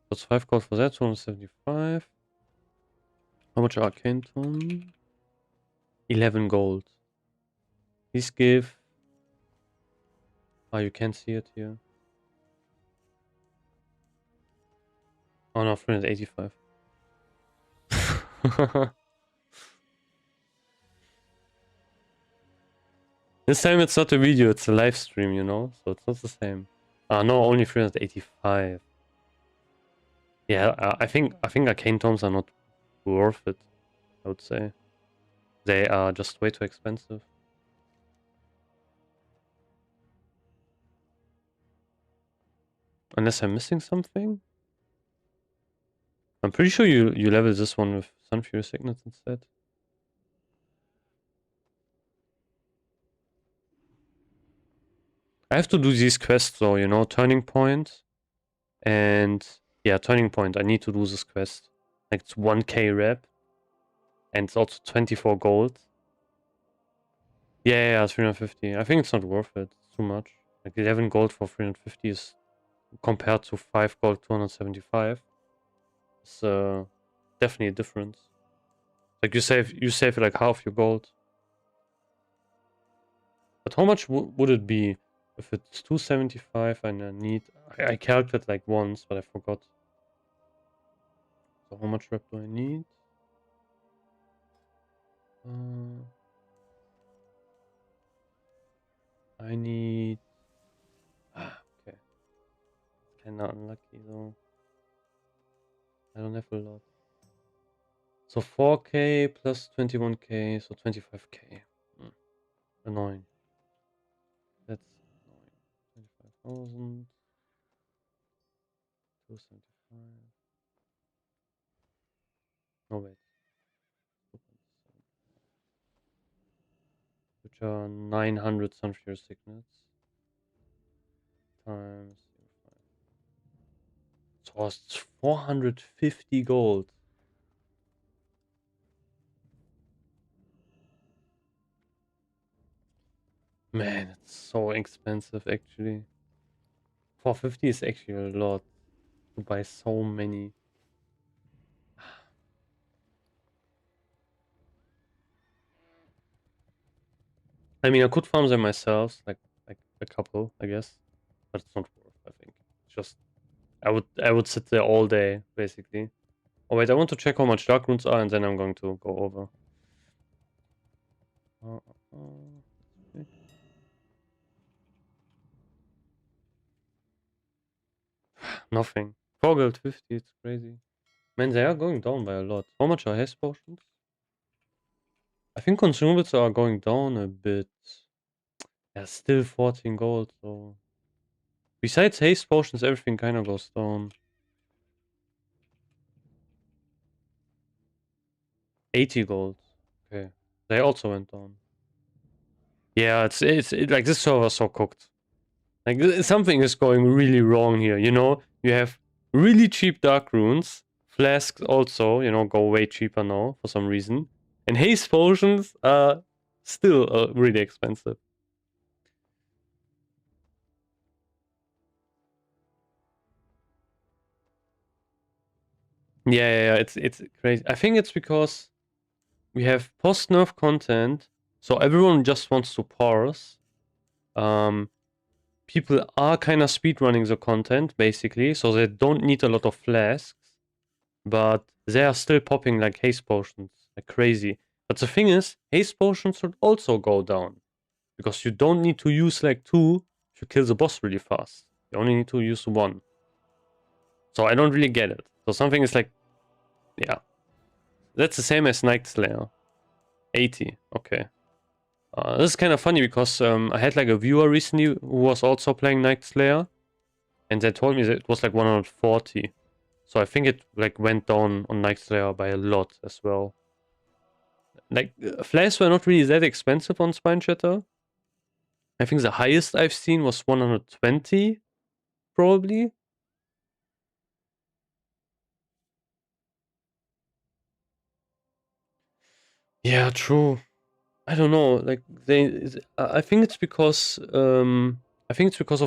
That's 5 gold for that, 275. How much arcane tome? 11 gold. These give... Oh, you can't see it here. Oh no, 385. This time it's not a video, it's a live stream, you know? So it's not the same. Ah, no, only 385. Yeah, I think arcane tomes are not worth it, I would say. They are just way too expensive. Unless I'm missing something? I'm pretty sure you level this one with Sunfury Signet instead. I have to do these quests though, you know, Turning Point. And yeah, Turning Point. I need to do this quest. Like it's 1k rep. And it's also 24 gold. Yeah, 350. I think it's not worth it. It's too much. Like 11 gold for 350 is compared to 5 gold 275. It's definitely a difference. Like you save like half your gold. But how much would it be if it's 275 and I need... I calculated like once, but I forgot. So how much rep do I need? I need... okay. Kinda unlucky though. I don't have a lot. So 4k plus 21k, so 25k. Annoying. That's annoying. 25,000. 275. No, wait. Which are 900 Sunfury Signets. Times 5. So it's 450 gold. Man, it's so expensive actually. 450 is actually a lot to buy so many. I mean, I could farm them myself, like a couple, I guess, but it's not worth. I think it's just I would sit there all day basically. Oh wait, I want to check how much dark runes are, and then I'm going to go over. Okay. Nothing. 4 gold 50. It's crazy. Man, they are going down by a lot. How much are haste potions? I think consumables are going down a bit. Yeah, still 14 gold, so... Besides haste potions, everything kind of goes down. 80 gold. Okay. They also went down. Yeah, it's like this server's so cooked. Like something is going really wrong here, you know? You have really cheap dark runes. Flasks also, you know, go way cheaper now for some reason. And haste potions are still really expensive. Yeah, it's crazy. I think it's because we have post-nerf content, so everyone just wants to parse. People are kind of speedrunning the content, basically, so they don't need a lot of flasks, but they are still popping like haste potions like crazy. But the thing is, haste potions should also go down, because you don't need to use like 2 to kill the boss really fast. You only need to use 1. So I don't really get it. So something is like, yeah. That's the same as Night Slayer. 80, okay. This is kind of funny because I had like a viewer recently who was also playing Night Slayer, and they told me that it was like 140. So I think it like went down on Night Slayer by a lot as well. Like flasks were not really that expensive on Spine Chatter, I think the highest I've seen was 120, probably. Yeah, true. I don't know. Like I think it's because of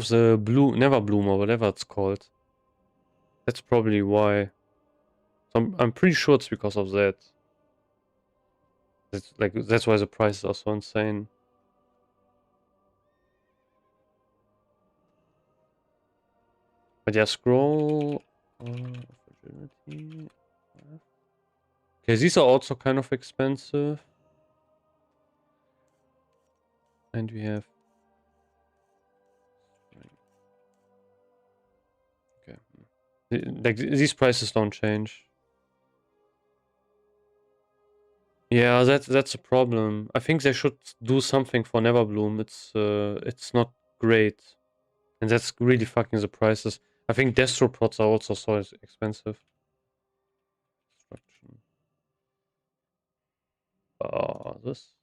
the blue Never Bloom or whatever it's called. That's probably why. So I'm pretty sure it's because of that. That's why the prices are so insane. But yeah, scroll. Opportunity. Okay, these are also kind of expensive. And we have. Okay. Like these prices don't change. Yeah, that's a problem. I think they should do something for Neverbloom. It's not great, and that's really fucking the prices. I think Destropods are also so expensive. Destruction. This.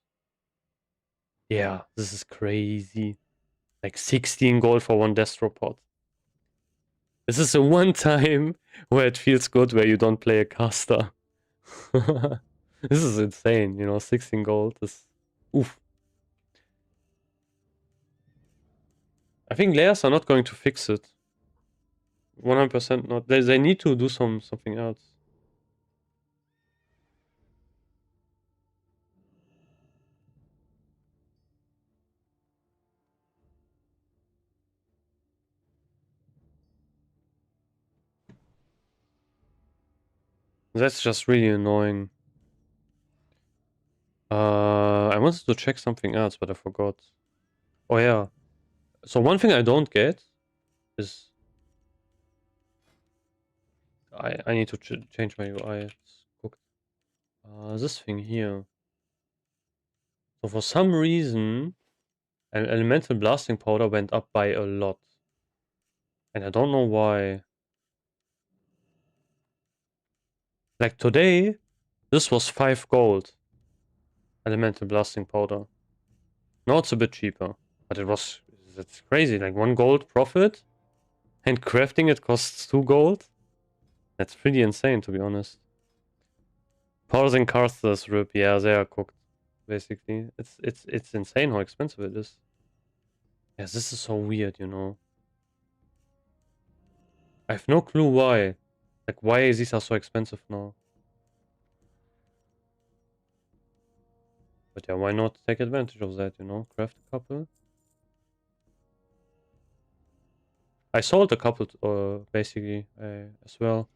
Yeah, this is crazy. Like 16 gold for one Destropod. This is the one time where it feels good where you don't play a caster. This is insane, 16 gold is oof. I think layers are not going to fix it. 100% not. They need to do something else. That's just really annoying. I wanted to check something else, but I forgot. Oh yeah. So one thing I don't get is I need to change my UI. It's cooked. This thing here. So for some reason, an elemental blasting powder went up by a lot, and I don't know why. Like today, this was 5 gold. Elemental blasting powder. Now it's a bit cheaper, but that's crazy. Like 1 gold profit, and crafting it costs 2 gold. That's pretty insane, to be honest. Powders and casters rip, yeah, they are cooked. Basically, it's insane how expensive it is. Yeah, this is so weird, I have no clue why. Like, why these are so expensive now? But yeah, why not take advantage of that, Craft a couple. I sold a couple, basically, as well.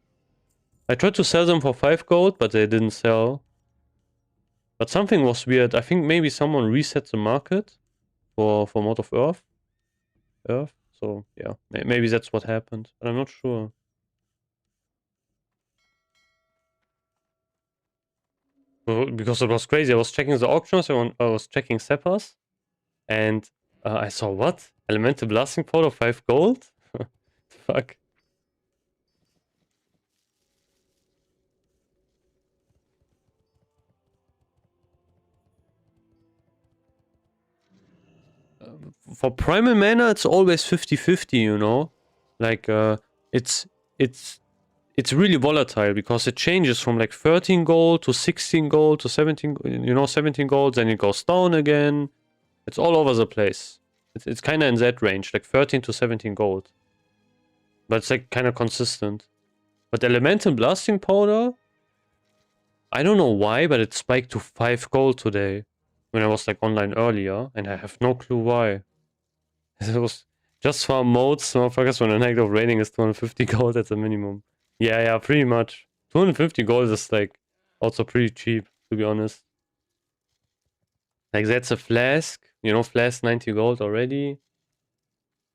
I tried to sell them for 5 gold, but they didn't sell. But something was weird. I think maybe someone reset the market for Mod of Earth. So yeah, maybe that's what happened, but I'm not sure. Well, because it was crazy. I was checking the auctions. I was checking Seppas, and I saw what? Elemental blasting powder 5 gold. Fuck. For primal mana, it's always 50-50, Like, it's it's really volatile because it changes from like 13 gold to 16 gold to 17, 17 gold, then it goes down again. It's all over the place. It's kind of in that range, like 13 to 17 gold. But it's like kind of consistent. But elemental blasting powder, I don't know why, but it spiked to 5 gold today when I was like online earlier, and I have no clue why. It was just farm modes, motherfuckers, when an act of raiding is 250 gold at the minimum. Yeah, pretty much. 250 gold is like also pretty cheap, to be honest. Like that's a flask, flask 90 gold already.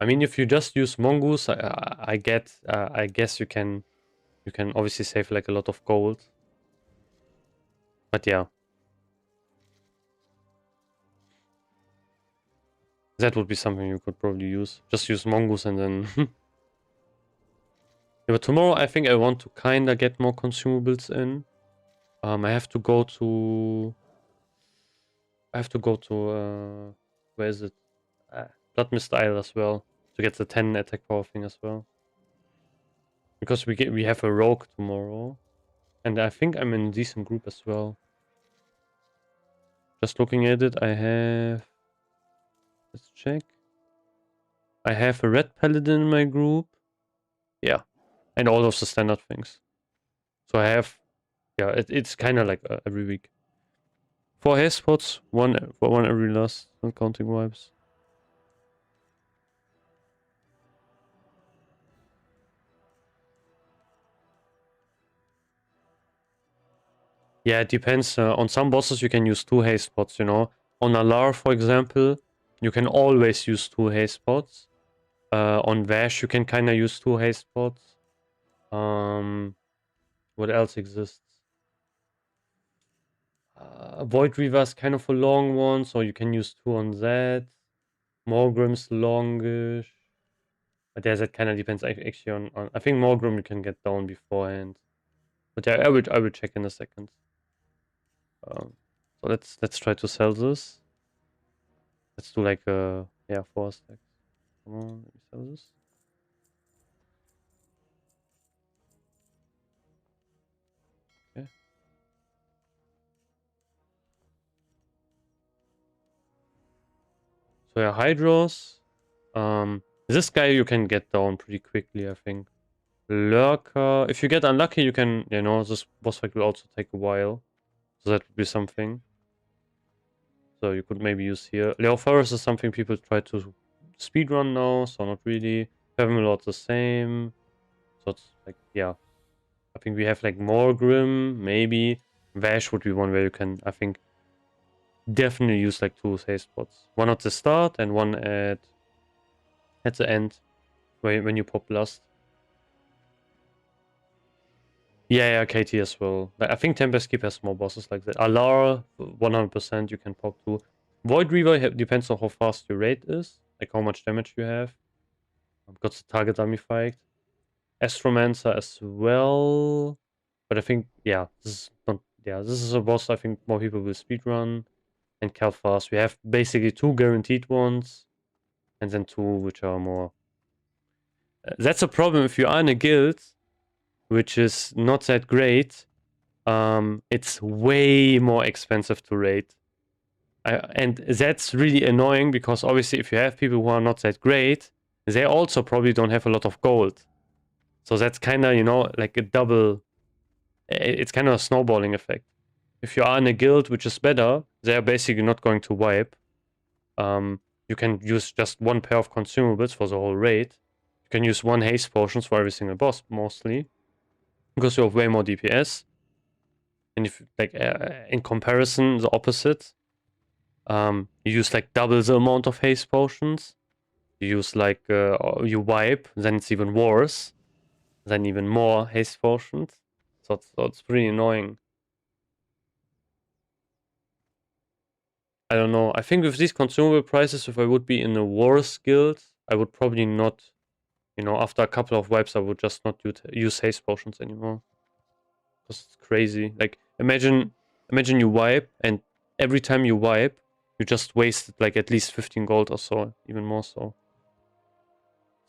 I mean, if you just use mongoose, I guess you can obviously save like a lot of gold. But yeah. That would be something you could probably use. Just use mongoose and then yeah, but tomorrow I think I want to kinda get more consumables in. I have to go to where is it? Blood Mist Isle as well to get the 10 attack power thing as well. Because we have a rogue tomorrow, and I think I'm in a decent group as well. Just looking at it, I have. Let's check. I have a red paladin in my group. Yeah, and all of the standard things. So I have. Yeah, it's kind of like every week. 4 haste spots, one every last, not counting wipes. Yeah, it depends. On some bosses, you can use 2 haste spots, you know. On Alar, for example, you can always use 2 haste spots. On Vash, you can kind of use 2 haste spots. What else exists? Void Reaver is kind of a long one, so you can use 2 on that. Morgrim's longish. But yeah, that kind of depends actually on. I think Morgrim you can get down beforehand. But yeah, I will check in a second. So let's try to sell this. Let's do like 4 stacks. Come on, let me sell this. Okay. So yeah, Hydros. This guy you can get down pretty quickly, I think. Lurker. If you get unlucky, you can, this boss fight will also take a while. So that would be something. So you could maybe use here. Leophorus is something people try to speedrun now, so not really. Featherlord the same. So it's like, yeah. I think we have like more Grim, maybe. Vash would be one where you can, I think, definitely use like 2 save spots. One at the start and one at the end, when you pop Lust. Yeah, KT as well. I think Tempest Keep has more bosses like that. Alar, 100% you can pop too. Void Reaver depends on how fast your raid is, like how much damage you have. Got the target dummy fight. Astromancer as well. But I think, yeah, this is a boss I think more people will speedrun. And Calfast, we have basically 2 guaranteed ones. And then 2 which are more... that's a problem if you are in a guild, which is not that great. It's way more expensive to raid. And that's really annoying because obviously if you have people who are not that great, they also probably don't have a lot of gold. So that's kind of, like a double... it's kind of a snowballing effect. If you are in a guild which is better, they're basically not going to wipe. You can use just 1 pair of consumables for the whole raid. You can use 1 haste potions for every single boss, mostly. Because you have way more DPS. And if, like, in comparison, the opposite. You use, like, double the amount of haste potions. You use, like, you wipe, then it's even worse. Then even more haste potions. So it's pretty annoying. I don't know. I think with these consumable prices, if I would be in a worse guild, I would probably not, after a couple of wipes, I would just not use haste potions anymore. Because it's crazy. Like, imagine you wipe, and every time you wipe, you just wasted like at least 15 gold or so, even more so.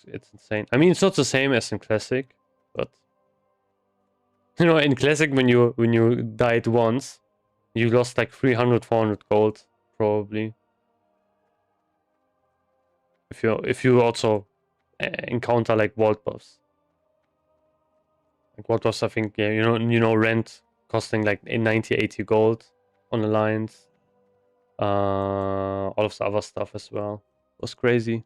It's insane. I mean, it's not the same as in Classic, but in Classic, when you died once, you lost like 300, 400 gold probably. If you also encounter like vault buffs. Like what was, I think, yeah, rent costing like 90, 80 gold on Alliance. All of the other stuff as well. It was crazy.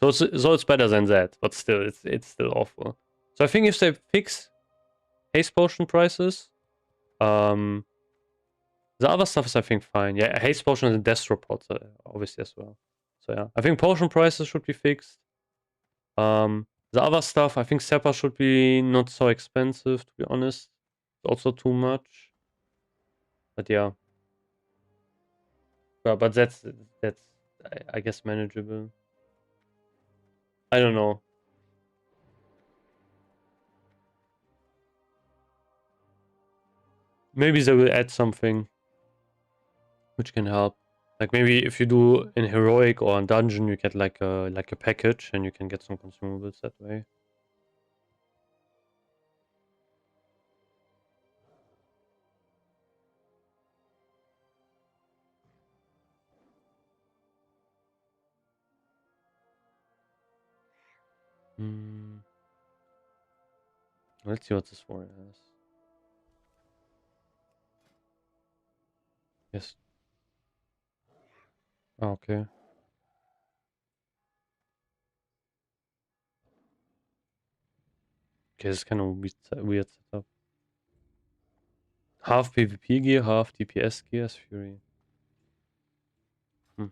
So it's better than that, but still, it's still awful. So I think if they fix haste potion prices, the other stuff is, I think, fine. Yeah, haste potion and destro pots, obviously, as well. So yeah, I think potion prices should be fixed. The other stuff, I think Seppa should be not so expensive, to be honest. It's also too much. But yeah. But that's I guess manageable. I don't know. Maybe they will add something. which can help. Like maybe if you do in heroic or in dungeon, you get like a package, and you can get some consumables that way. Hmm. Let's see what this warrior has. Yes. Oh, okay. Okay, this is kind of weird setup. Half PvP gear, half DPS gear as Fury. Hmm.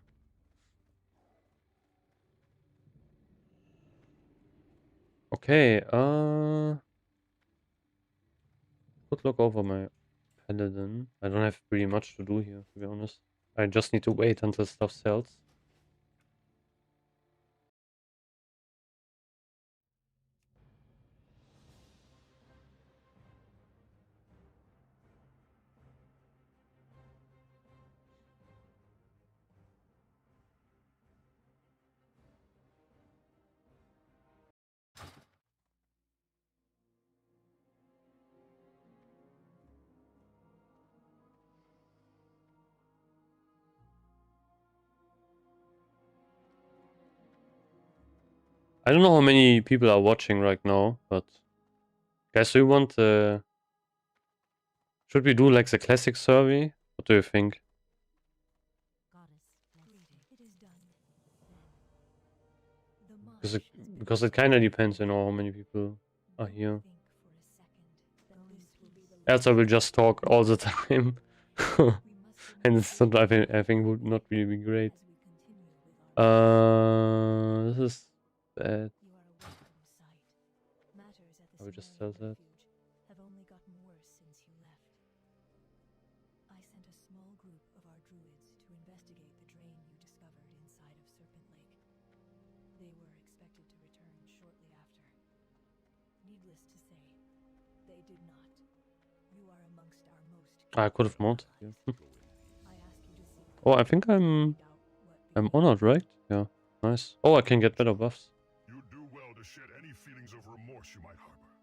Okay, could look over my Paladin. I don't have really much to do here, to be honest. I just need to wait until stuff sells. I don't know how many people are watching right now, but guys, do you want should we do like the classic survey? What do you think? Because it kind of depends, you know, how many people are here. Else I will just talk all the time, and it's not. I think would not really be great. This is bad. I will just sell that. Have only gotten worse since you left. I sent a small group of our druids to investigate the drain you discovered inside of Serpent Lake. They were expected to return shortly after. Needless to say, they did not. You are amongst our most I could have mounted you. I ask you to see. Oh, I think I'm honored, right? Yeah, nice. Oh, I can get better buffs. You do well to shed any feelings of remorse you might harbor.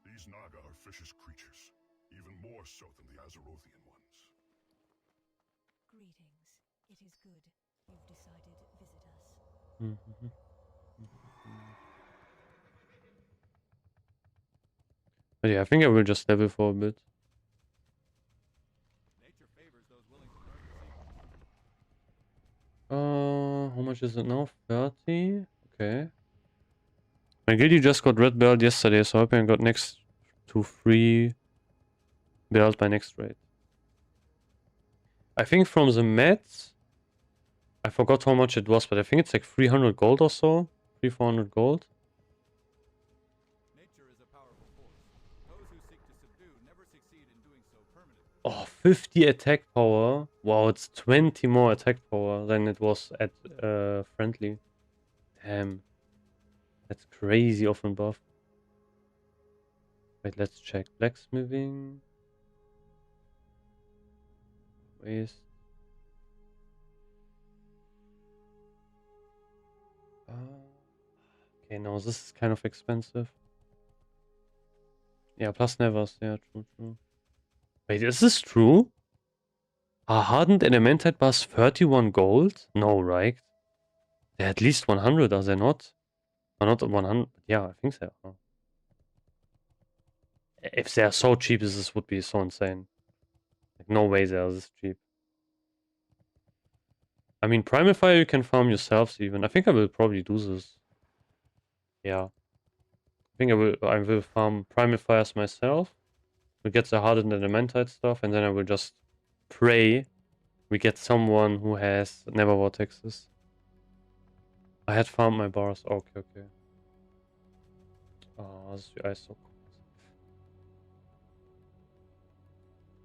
These Naga are vicious creatures, even more so than the Azerothian ones. Greetings. It is good you've decided to visit us. Mm-hmm. But yeah, I think I will just level for a bit. Nature favors those willing to learn How much is it now? 30? Okay. My guilty just got red belt yesterday, so I hope I got next to 3 belt by next raid. I think from the mats, I forgot how much it was, but I think it's like 300 gold or so. 400 gold. Nature is a powerful force. Those who seek to subdue never succeed in doing so permanently. Oh, 50 attack power. Wow, it's 20 more attack power than it was at friendly. Damn. That's crazy often buff. Wait, let's check. Blacksmithing. Waste. Okay, no, this is kind of expensive. Yeah, plus nevers. Yeah, true. Wait, is this true? Are hardened elementite bars 31 gold? No, right? They're at least 100, are they not? Or not 100? Yeah, I think they are. If they are so cheap, this would be so insane. Like, no way they are this cheap. I mean, Primal Fire you can farm yourselves even. I think I will probably do this. Yeah. I think I will farm Primal Fires myself. We get the hardened elementite stuff, and then I will just pray we get someone who has never vortexes. I had farmed my bars. Okay. Oh, this UI is so cool.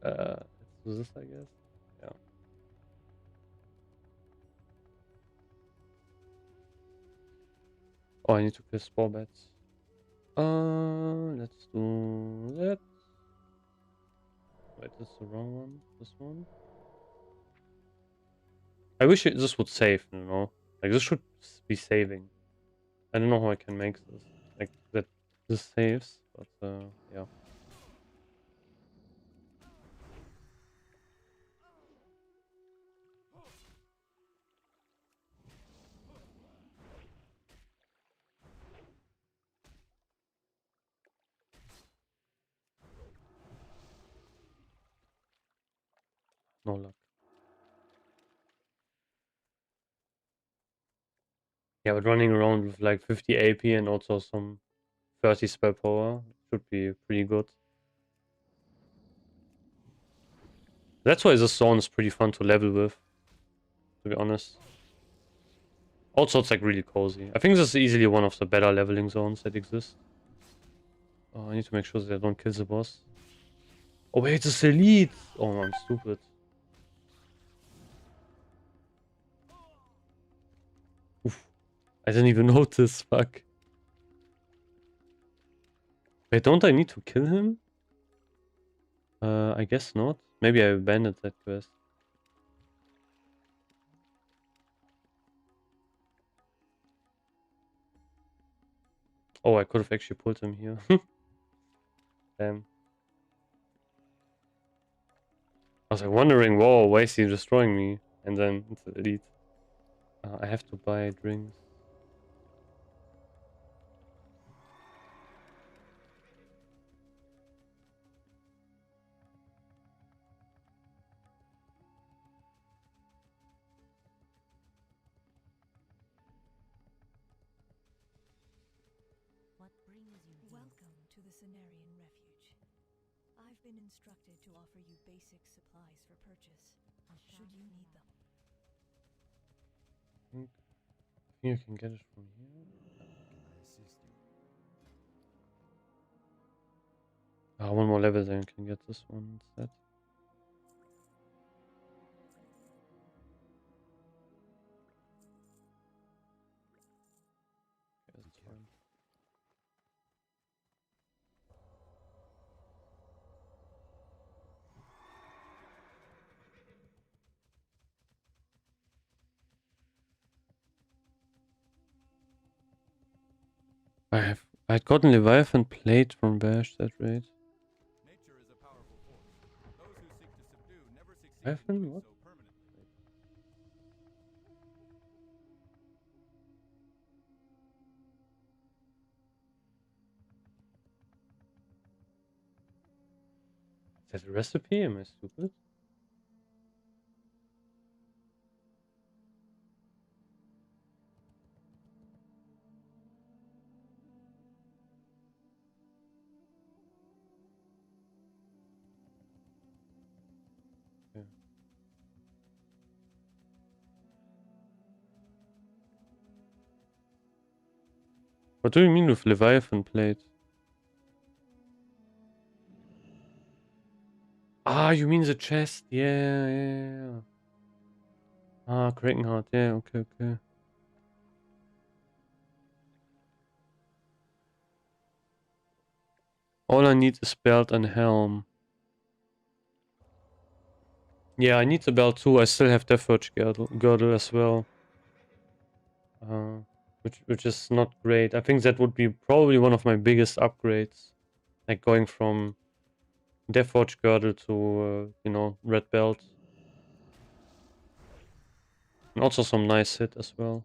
Let's do this, I guess. Yeah. Oh, I need to kill spore bats. Let's do that. Wait, this is the wrong one. This one. I wish this would save, you know? Like, this should be saving. I don't know how I can make this. Like, that this saves, but, yeah. No luck. Yeah, but running around with like 50 AP and also some 30 spell power should be pretty good. That's why this zone is pretty fun to level with, to be honest. Also, it's like really cozy. I think this is easily one of the better leveling zones that exist. Oh, I need to make sure that I don't kill the boss. Oh wait, it's elite! Oh, I'm stupid. Oof. I didn't even notice, fuck. Wait, don't I need to kill him? I guess not. Maybe I abandoned that quest. Oh, I could have actually pulled him here. Damn. I was like wondering, whoa, why is he destroying me? And then it's the elite. I have to buy drinks. What brings you here? Welcome to the Cenarian Refuge. I've been instructed to offer you basic supplies for purchase, should you need them. I think you can get it from here. Can I assist you? One more level, then you can get this one instead. Okay, that's fine. I had gotten Leviathan plate from Bash that rate. Nature is a powerful force. Those who seek to subdue never succeed in Leviathan? doing What? so permanently. Is that a recipe? Am I stupid? Yeah. What do you mean with Leviathan plate? Ah, you mean the chest? Yeah. Ah, Kraken Heart. Yeah, okay. All I need is belt and helm. Yeah, I need the belt too. I still have Deathwatch girdle as well. Which is not great. I think that would be probably one of my biggest upgrades. Like going from Deathwatch girdle to, red belt. And also some nice hit as well.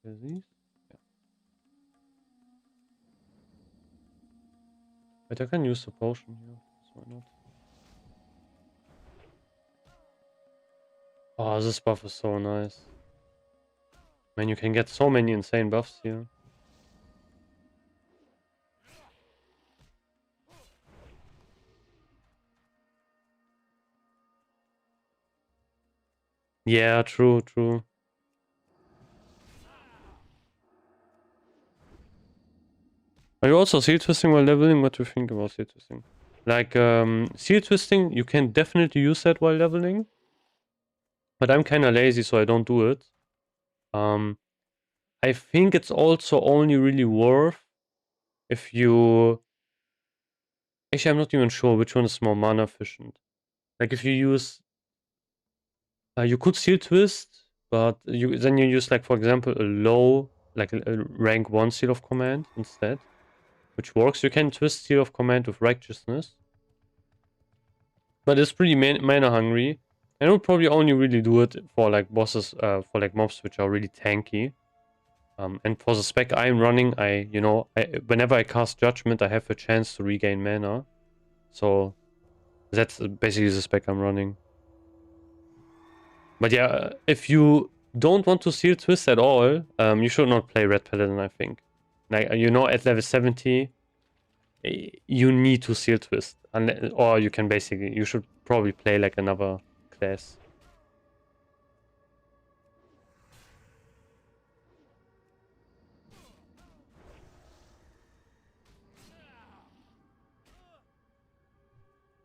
These? Yeah. But I can use the potion here, so why not? Oh, this buff is so nice. Man, you can get so many insane buffs here. Yeah, true. Are you also seal twisting while leveling? What do you think about seal twisting? Like, seal twisting, you can definitely use that while leveling. but I'm kind of lazy, so I don't do it. I think it's also only really worth if you... Actually, I'm not even sure which one is more mana efficient. Like if you use... you could Seal Twist, but then you use, like, for example, a low, like a rank 1 Seal of Command instead, which works. You can twist Seal of Command with Righteousness, but it's pretty mana hungry. I would probably only really do it for like bosses, for like mobs which are really tanky. And for the spec I'm running, whenever I cast Judgment, I have a chance to regain mana. So that's basically the spec I'm running. But yeah, if you don't want to Seal Twist at all, you should not play Red Paladin, I think. Like, at level 70, you need to Seal Twist. Or you can basically, you should probably play like another class.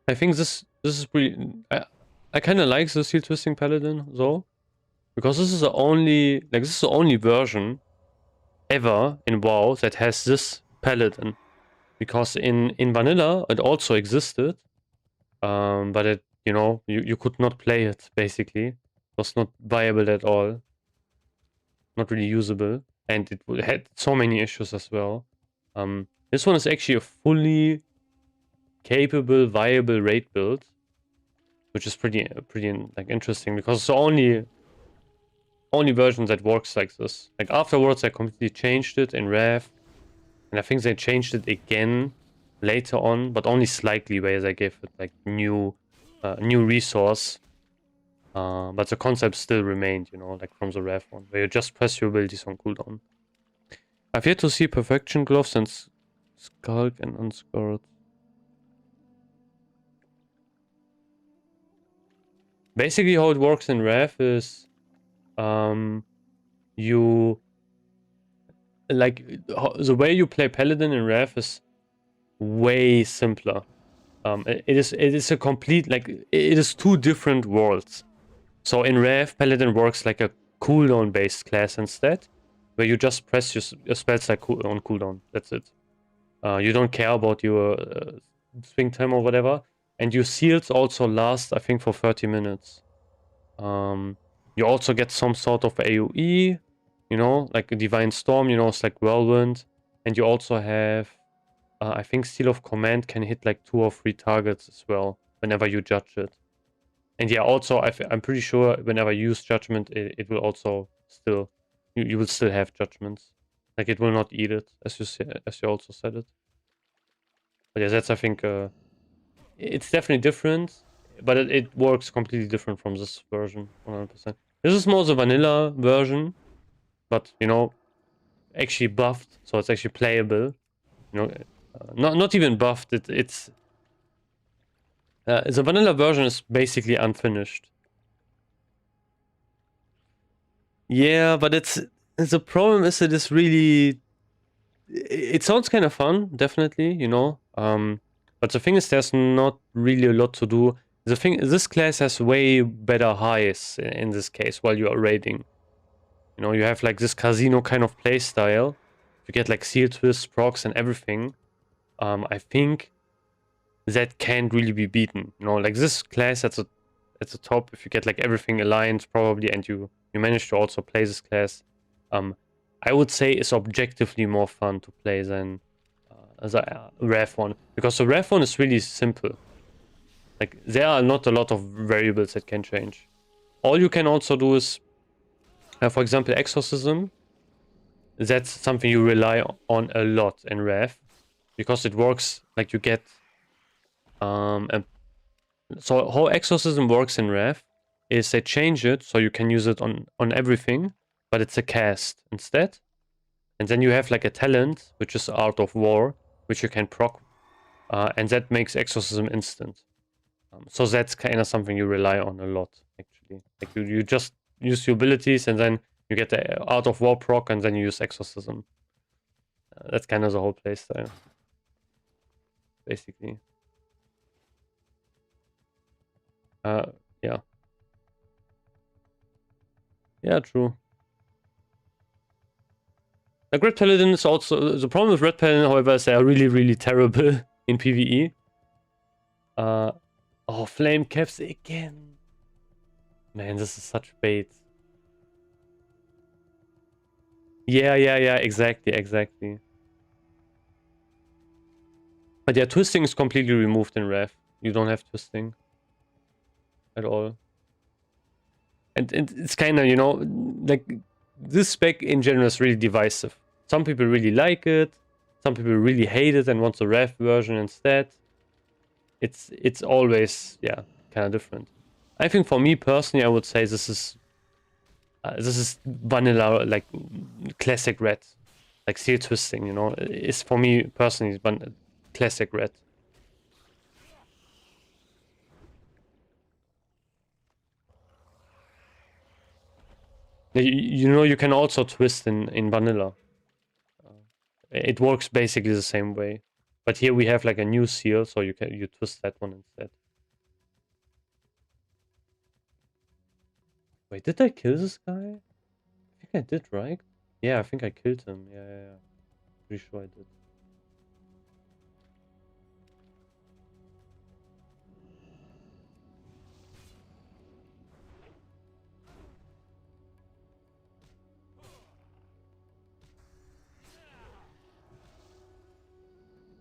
I think this is pretty... I kind of like the Seal Twisting Paladin though, because this is the only version ever in WoW that has this Paladin. Because in vanilla it also existed, but it you could not play it basically. It was not viable at all, not really usable, and it had so many issues as well. This one is actually a fully capable, viable raid build, which is pretty like interesting, because it's the only version that works like this. Like afterwards, I completely changed it in Rev, and I think they changed it again later on, but only slightly, where they gave it like new resource. But the concept still remained, like from the Rev one, where you just press your abilities on cooldown. I've yet to see Perfection Gloves and Skulk and Unscored. Basically, how it works in Rev is, you like the way you play Paladin in Rev is way simpler. It is a complete, like, it is two different worlds. So in Rev, Paladin works like a cooldown based class instead, where you just press your spells like on cooldown. That's it. You don't care about your swing time or whatever. And your seals also last, I think, for 30 minutes. You also get some sort of AoE, like a Divine Storm, it's like Whirlwind. And you also have, I think Seal of Command can hit like 2 or 3 targets as well, whenever you judge it. And yeah, also, I'm pretty sure whenever you use Judgment, it will also still, you will still have Judgments. Like, it will not eat it, as you also said it. But yeah, that's, I think, it's definitely different, but it works completely different from this version, 100%. This is more the vanilla version, but, actually buffed, so it's actually playable. Not even buffed, it's... the vanilla version is basically unfinished. Yeah, but the problem is it is really... It sounds kind of fun, definitely, but the thing is, there's not really a lot to do. The thing, this class has way better highs in this case while you are raiding. You have like this casino kind of play style. You get like seal twists, procs, and everything. I think that can't really be beaten. Like this class at the top, if you get like everything aligned probably, and you manage to also play this class, I would say it's objectively more fun to play than the Rev one, because the Rev one is really simple. Like, there are not a lot of variables that can change. All you can also do is, for example, Exorcism. That's something you rely on a lot in Rev, because it works like you get... so how Exorcism works in Rev is they change it so you can use it on everything, but it's a cast instead. And then you have like a talent, which is Art of War, which you can proc, and that makes Exorcism instant. So that's kind of something you rely on a lot, actually. Like, you just use your abilities, and then you get the Art of War proc, and then you use Exorcism. That's kind of the whole playstyle, basically. Yeah. Yeah, true. Like Red Paladin is also the problem with Red Paladin, however, is they are really, really terrible in PvE. Oh, flame caps again. Man, this is such bait. Yeah, exactly. But yeah, twisting is completely removed in Rev. You don't have twisting at all. And it's kind of, you know, like this spec in general is really divisive. Some people really like it. Some people really hate it and want the Rev version instead. It's always, yeah, kind of different. I think for me personally, I would say this is vanilla, like classic Red, like seal twisting. You know, is for me personally classic Red. You know, you can also twist in vanilla. It works basically the same way, but here we have like a new seal, so you twist that one instead. Wait, did I kill this guy? I think I did, right? Yeah, I think I killed him. Yeah. Pretty sure I did.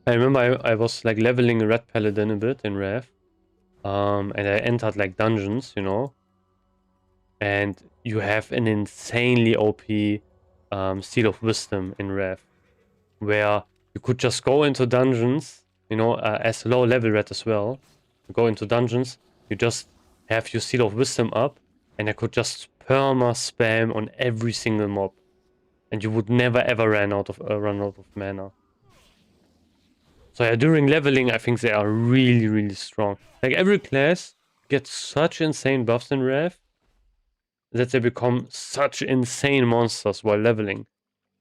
I remember I was like leveling a Red Paladin a bit in Rev. And I entered like dungeons, you know. And you have an insanely OP Seal of Wisdom in Rev, where you could just go into dungeons, you know, as low level Red as well. You go into dungeons, you just have your Seal of Wisdom up, and I could just perma spam on every single mob, and you would never ever run out of mana. So yeah, during leveling, I think they are really, really strong. Like every class gets such insane buffs in Rev that they become such insane monsters while leveling.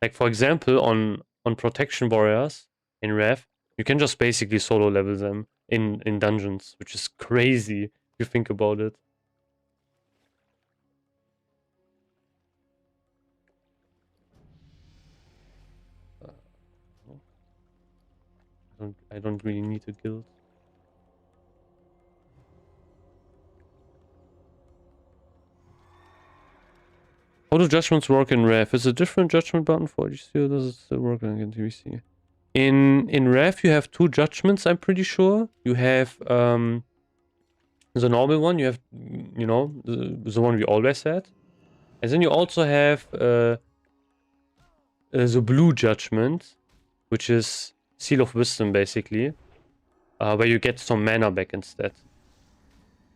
Like for example, on Protection Warriors in Rev, you can just basically solo level them in dungeons, which is crazy if you think about it. I don't really need a guild. How do judgments work in Rev? Is a different judgment button for each or does it still work like in TBC? In Rev you have two judgments, I'm pretty sure. You have the normal one, you have, you know, the one we always had. And then you also have the blue judgment, which is Seal of Wisdom basically, where you get some mana back instead.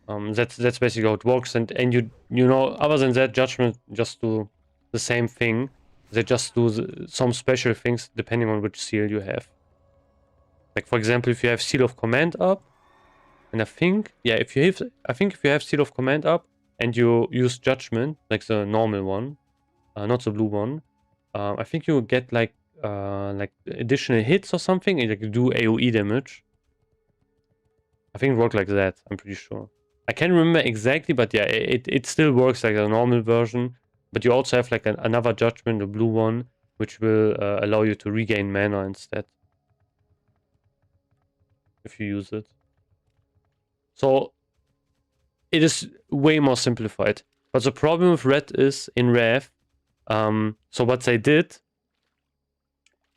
That's basically how it works, and you know, other than that, judgment just do the same thing. They just do some special things depending on which seal you have. Like for example, if you have Seal of Command up, and I think if you have Seal of Command up and you use Judgment, like the normal one, not the blue one, I think you get like additional hits or something, and you do AoE damage. I think it worked like that. I'm pretty sure. I can't remember exactly, but yeah, it still works like a normal version. But you also have like another judgment, a blue one, which will allow you to regain mana instead if you use it. So it is way more simplified. But the problem with Red is in Rev. So what they did,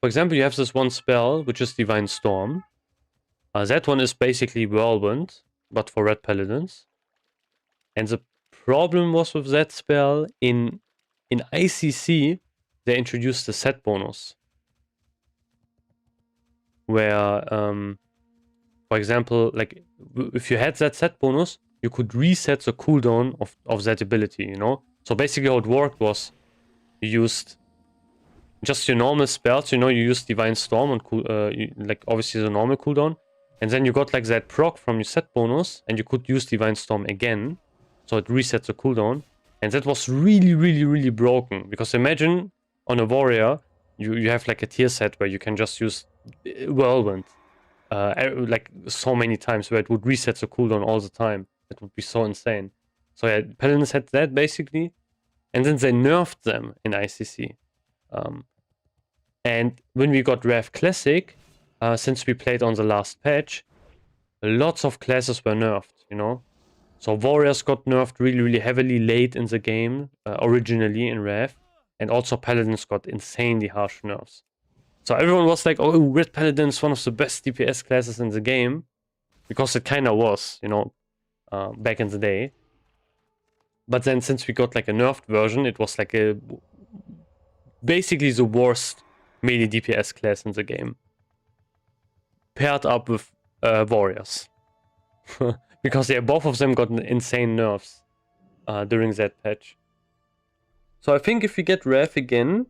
for example, you have this one spell which is Divine Storm. That one is basically Whirlwind, but for Red Paladins. And the problem was with that spell in ICC, they introduced the set bonus, where, for example, like if you had that set bonus, you could reset the cooldown of that ability, you know. So basically, how it worked was you used just your normal spells, you know, you used Divine Storm on like obviously the normal cooldown. And then you got like that proc from your set bonus, and you could use Divine Storm again. So it resets the cooldown. And that was really, really, really broken. Because imagine on a warrior, you have like a tier set where you can just use Whirlwind. Like so many times where it would reset the cooldown all the time. It would be so insane. So yeah, Paladins had that basically. and then they nerfed them in ICC. And when we got Rev Classic, since we played on the last patch, lots of classes were nerfed, you know? So Warriors got nerfed really, really heavily late in the game, originally in Rev, and also Paladins got insanely harsh nerfs. So everyone was like, oh, Red Paladin is one of the best DPS classes in the game, because it kind of was, you know, back in the day. But then since we got like a nerfed version, it was like basically the worst melee DPS class in the game, paired up with Warriors. Because yeah, both of them got insane nerfs during that patch. So I think if we get Rev again,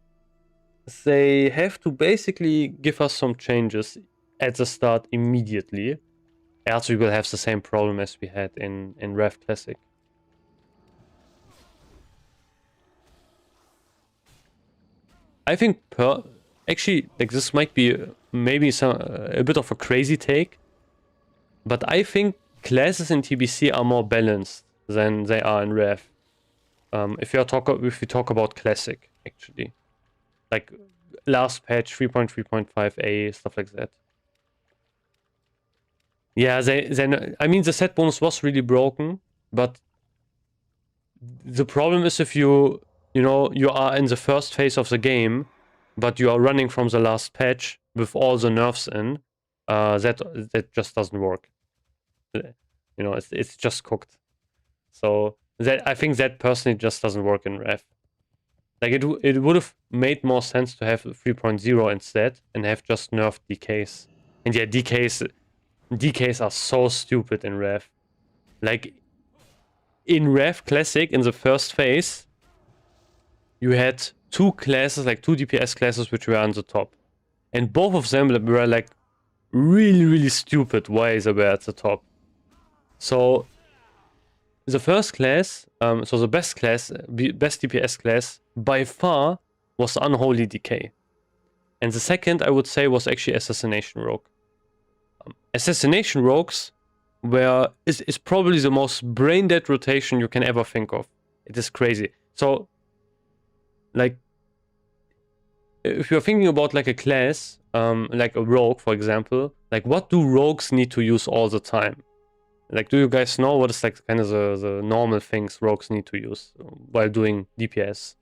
they have to basically give us some changes at the start immediately, else we will have the same problem as we had in Rev Classic. I think actually, like, this might be maybe a bit of a crazy take, but I think classes in TBC are more balanced than they are in Rev. If we talk about Classic, actually, like last patch 3.3.5a, stuff like that. Yeah, I mean, the set bonus was really broken, but the problem is if you know, you are in the first phase of the game, but you are running from the last patch with all the nerfs in, that just doesn't work. You know, it's just cooked. So I think that personally just doesn't work in Rev. Like it would have made more sense to have 3.0 instead and have just nerfed DKs. And yeah, DKs are so stupid in Rev. Like in Rev Classic, in the first phase, you had two DPS classes which were on the top. And both of them were like really, really stupid why they were at the top. So the first class, so the best DPS class by far was Unholy Decay. And the second, I would say, was actually Assassination Rogue. Assassination Rogues is probably the most brain-dead rotation you can ever think of. It is crazy. So, like, if you're thinking about like a class, like a rogue, for example, like what do rogues need to use all the time? Like, do you guys know what is like kind of the normal things rogues need to use while doing DPS?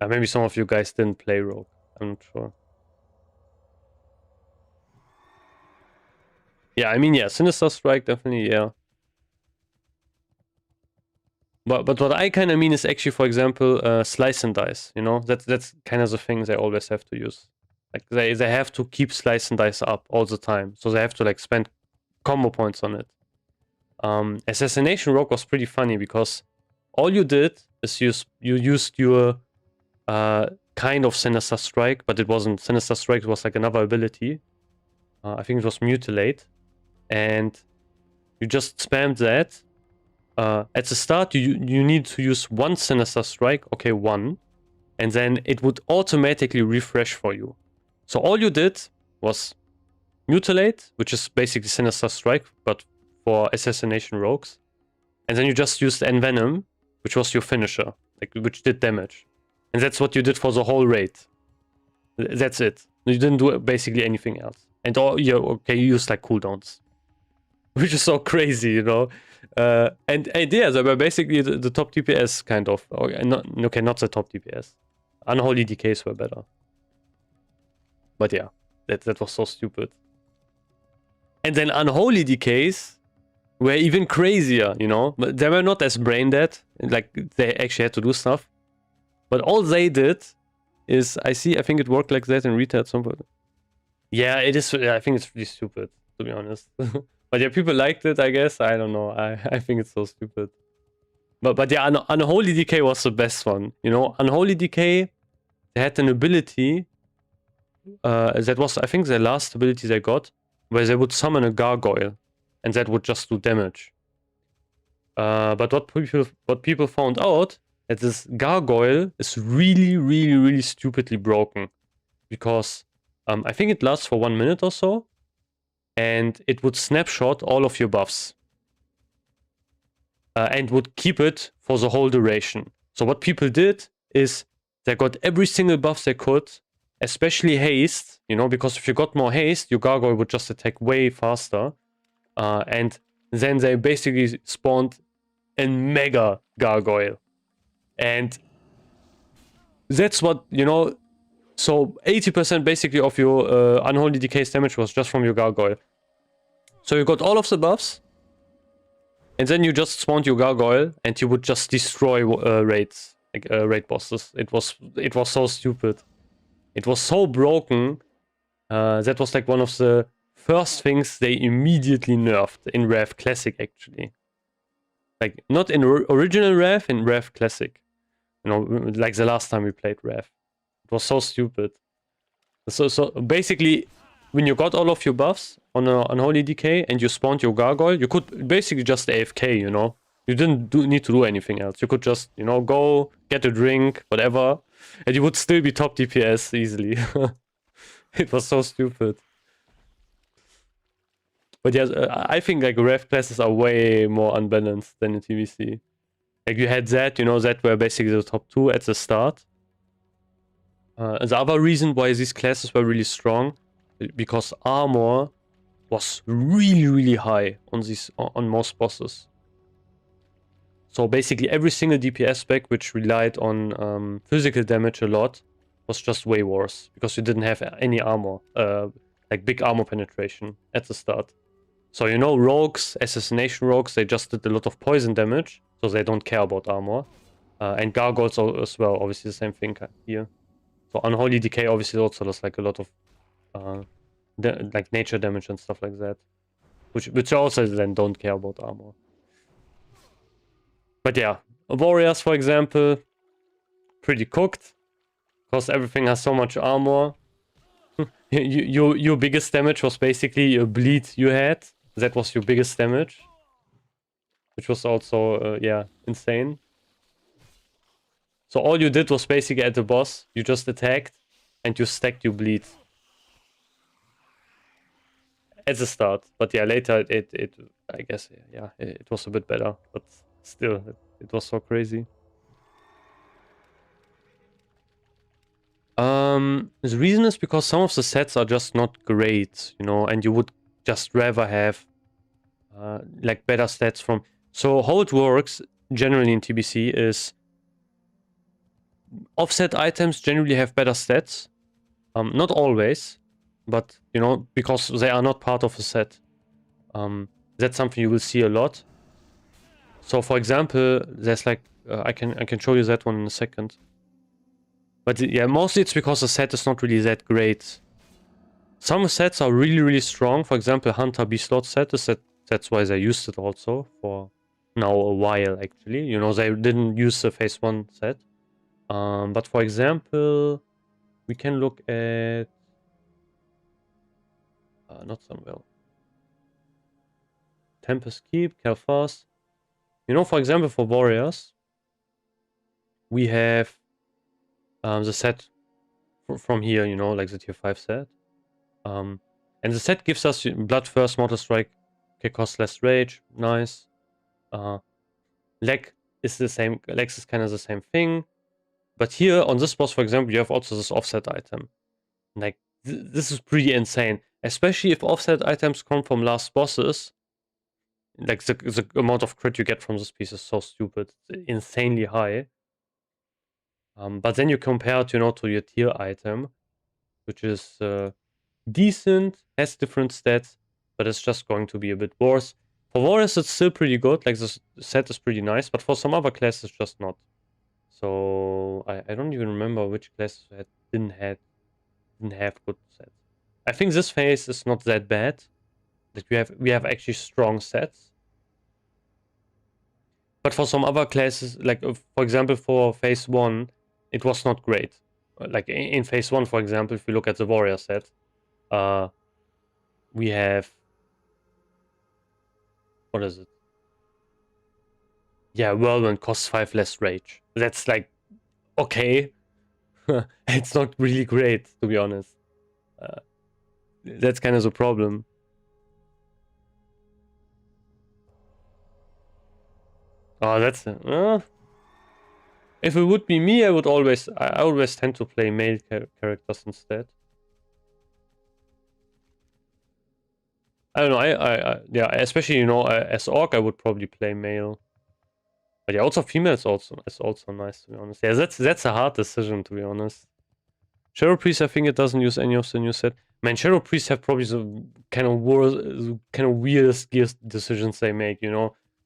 Maybe some of you guys didn't play rogue. I'm not sure. Yeah, I mean, yeah, Sinister Strike, definitely, yeah. But what I kind of mean is actually, for example, slice and dice. You know, that's kind of the thing they always have to use. Like they have to keep slice and dice up all the time, so they have to like spend combo points on it. Assassination Rogue was pretty funny because all you did is you used your kind of Sinister Strike, but it wasn't Sinister Strike. It was like another ability. I think it was Mutilate, and you just spammed that. At the start, you need to use one Sinister Strike, okay, one, and then it would automatically refresh for you. So all you did was Mutilate, which is basically Sinister Strike, but for Assassination Rogues, and then you just used Envenom, which was your finisher, like which did damage, and that's what you did for the whole raid. That's it. You didn't do basically anything else, and you used like cooldowns, which is so crazy, you know. And yeah, they were basically the top DPS kind of. Not the top DPS. Unholy Decays were better. But yeah, that was so stupid. And then Unholy Decays were even crazier, you know. But they were not as brain dead. Like they actually had to do stuff. But all they did is I think it worked like that in retail at some point. Yeah, it is. I think it's really stupid, to be honest. But yeah, people liked it, I guess. I don't know. I think it's so stupid. But yeah, Unholy Decay was the best one. You know, Unholy Decay, they had an ability. That was, I think, the last ability they got, where they would summon a gargoyle, and that would just do damage. But what people found out, that this gargoyle is really, really, really stupidly broken, because I think it lasts for 1 minute or so. and it would snapshot all of your buffs. And would keep it for the whole duration. So what people did is they got every single buff they could, especially haste, you know, because if you got more haste, your gargoyle would just attack way faster. And then they basically spawned a mega gargoyle. And that's what, you know, so 80% basically of your Unholy Decay's damage was just from your gargoyle. So you got all of the buffs, and then you just spawned your gargoyle, and you would just destroy raids, like raid bosses. It was so stupid. It was so broken. That was like one of the first things they immediately nerfed in Rev Classic, actually. Like not in original Rev, in Rev Classic. You know, like the last time we played Rev. It was so stupid. So basically, when you got all of your buffs on Unholy Decay and you spawned your gargoyle, you could basically just AFK, you know? You didn't need to do anything else. You could just, you know, go, get a drink, whatever, and you would still be top DPS easily. It was so stupid. But yes, I think like Rev classes are way more unbalanced than in TBC. Like you had that, you know, that were basically the top 2 at the start. The other reason why these classes were really strong, because armor was really high on most bosses. So basically every single DPS spec which relied on physical damage a lot was just way worse, because you didn't have any armor, like big armor penetration at the start. So you know, rogues, assassination rogues, they just did a lot of poison damage, so they don't care about armor. And gargoyles as well, obviously the same thing here. So Unholy Decay obviously also does like a lot of like nature damage and stuff like that, which also then don't care about armor. But yeah, warriors, for example, pretty cooked, because everything has so much armor. Your biggest damage was basically a bleed you had. That was your biggest damage, which was also yeah, insane. So all you did was basically at the boss, you just attacked and you stacked your bleed at the start. But yeah, later it I guess, yeah, it was a bit better, but still it was so crazy. The reason is because some of the sets are just not great, you know, and you would just rather have like better stats from. So how it works generally in TBC is offset items generally have better stats. Not always, but you know, because they are not part of a set. That's something you will see a lot. So for example, there's like I can show you that one in a second. But yeah, mostly it's because the set is not really that great. Some sets are really strong. For example, Hunter B-Slot set is that's why they used it also for now a while actually. You know, they didn't use the phase 1 set. But for example, we can look at not Sunwell. Tempest Keep, Calfast. You know, for example, for warriors, we have the set from here, you know, like the tier 5 set. And the set gives us Blood First, Mortal Strike, okay, cost less rage, nice. Leg is the same, Legs is kind of the same thing. But here on this boss, for example, you have also this offset item. Like, this is pretty insane. Especially if offset items come from last bosses. Like, the amount of crit you get from this piece is so stupid. It's insanely high. But then you compare it, you know, to your tier item, which is decent, has different stats, but it's just going to be a bit worse. For warriors, it's still pretty good. Like, the set is pretty nice, but for some other classes, it's just not. So I don't even remember which classes didn't have good sets. I think this phase is not that bad. That we have actually strong sets. But for some other classes, like for example for phase 1, it was not great. Like in phase 1, for example, if we look at the warrior set, we have, what is it? Yeah, Whirlwind costs 5 less rage. That's like, okay. It's not really great, to be honest. That's kind of the problem. Oh, that's if it would be me, I always tend to play male characters instead. I don't know. Yeah, especially as orc, I would probably play male. But yeah, also females is also nice, to be honest. Yeah, that's a hard decision, to be honest. Shadow Priest, I think it doesn't use any of the new set. Man, Shadow Priests have probably the kind of weirdest gear decisions they make.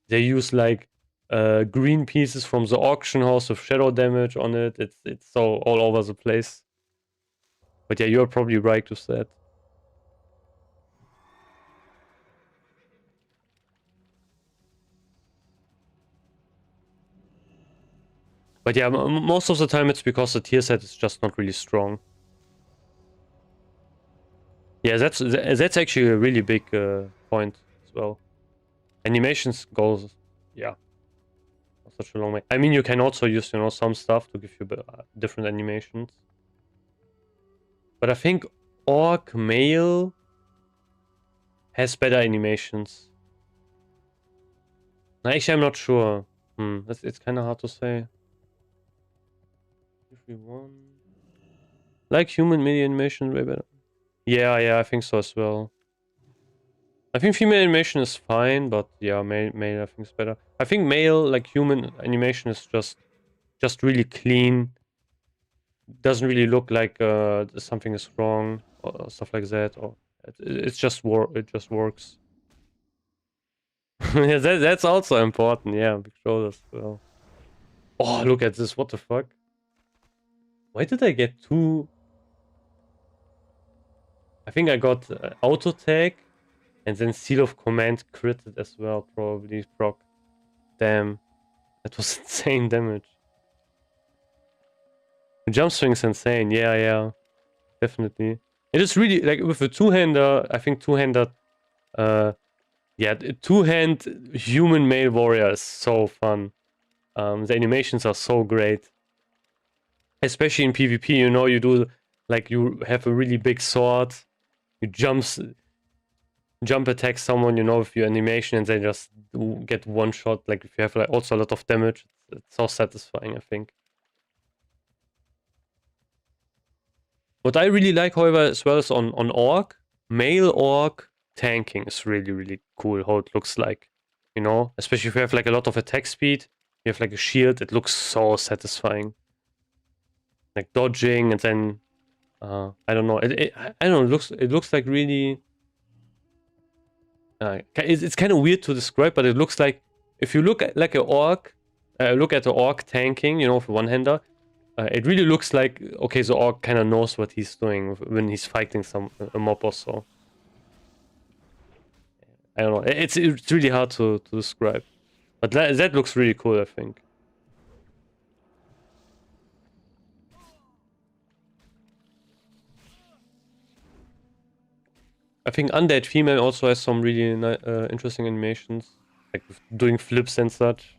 They use like green pieces from the auction house with shadow damage on it. It's so all over the place. But yeah, you're probably right with that. But yeah, most of the time it's because the tier set is just not really strong. Yeah, that's actually a really big point as well. Animations goes, yeah, such a long way. I mean, you can also use some stuff to give you different animations. But I think Orc Male has better animations. Actually, I'm not sure. It's kind of hard to say. If we want, like human melee animation way better. Yeah, I think so as well. I think female animation is fine, but yeah, male I think is better. I think male, like human animation, is just really clean. Doesn't really look like something is wrong or stuff like that. Or it just works. Yeah, that's also important. Yeah, big shoulders. Well. Oh, look at this! What the fuck? Why did I get two? I think I got auto tag, and then seal of command critted as well. Probably proc. Damn, that was insane damage. The jump swing's insane. Yeah, definitely. It is really like with a two-hander. I think two-hander. Yeah, two-hand human male warrior is so fun. The animations are so great. Especially in PvP, you do like you have a really big sword, you jump attack someone, with your animation, and they just get one shot. Like if you have like also a lot of damage, it's so satisfying, I think. What I really like, however, as well is on Orc, male Orc tanking is really, really cool how it looks like. Especially if you have like a lot of attack speed, you have like a shield, it looks so satisfying. Like dodging and then I don't know. I don't know. It looks like really. It's kind of weird to describe, but it looks like if you look at like an orc, look at the orc tanking, for one-hander, it really looks like okay, the orc kind of knows what he's doing when he's fighting a mob or so. I don't know. It's really hard to describe, but that looks really cool, I think. I think Undead Female also has some really interesting animations, like doing flips and such.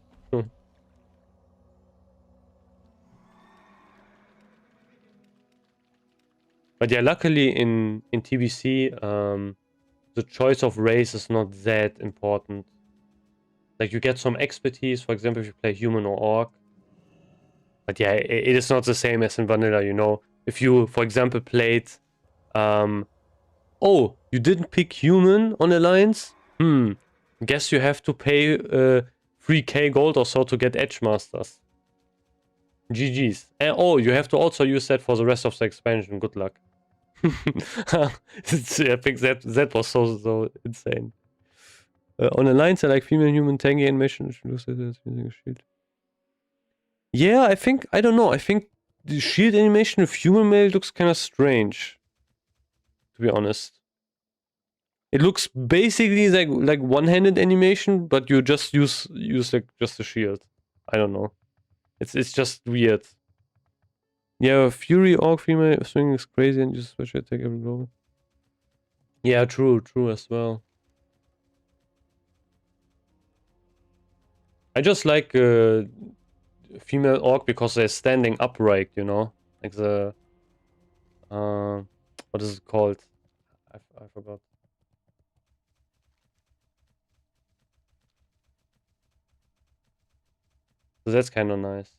But yeah, luckily in TBC, the choice of race is not that important. Like you get some expertise, for example, if you play human or orc. But yeah, it is not the same as in vanilla, If you, for example, played oh, you didn't pick human on Alliance? Guess you have to pay 3k gold or so to get Edge Masters. GG's. Oh, you have to also use that for the rest of the expansion. Good luck. I think that was so insane. On Alliance, I like female human tanky animation. She looks like it's using a shield. Yeah, I don't know. I think the shield animation of human male looks kind of strange. To be honest. It looks basically like one-handed animation, but you just use like just a shield. I don't know. It's just weird. Yeah, Fury Orc female swing is crazy and just special attack every blow. Yeah, true as well. I just like female orc because they're standing upright, like the what is it called? I forgot. So that's kind of nice.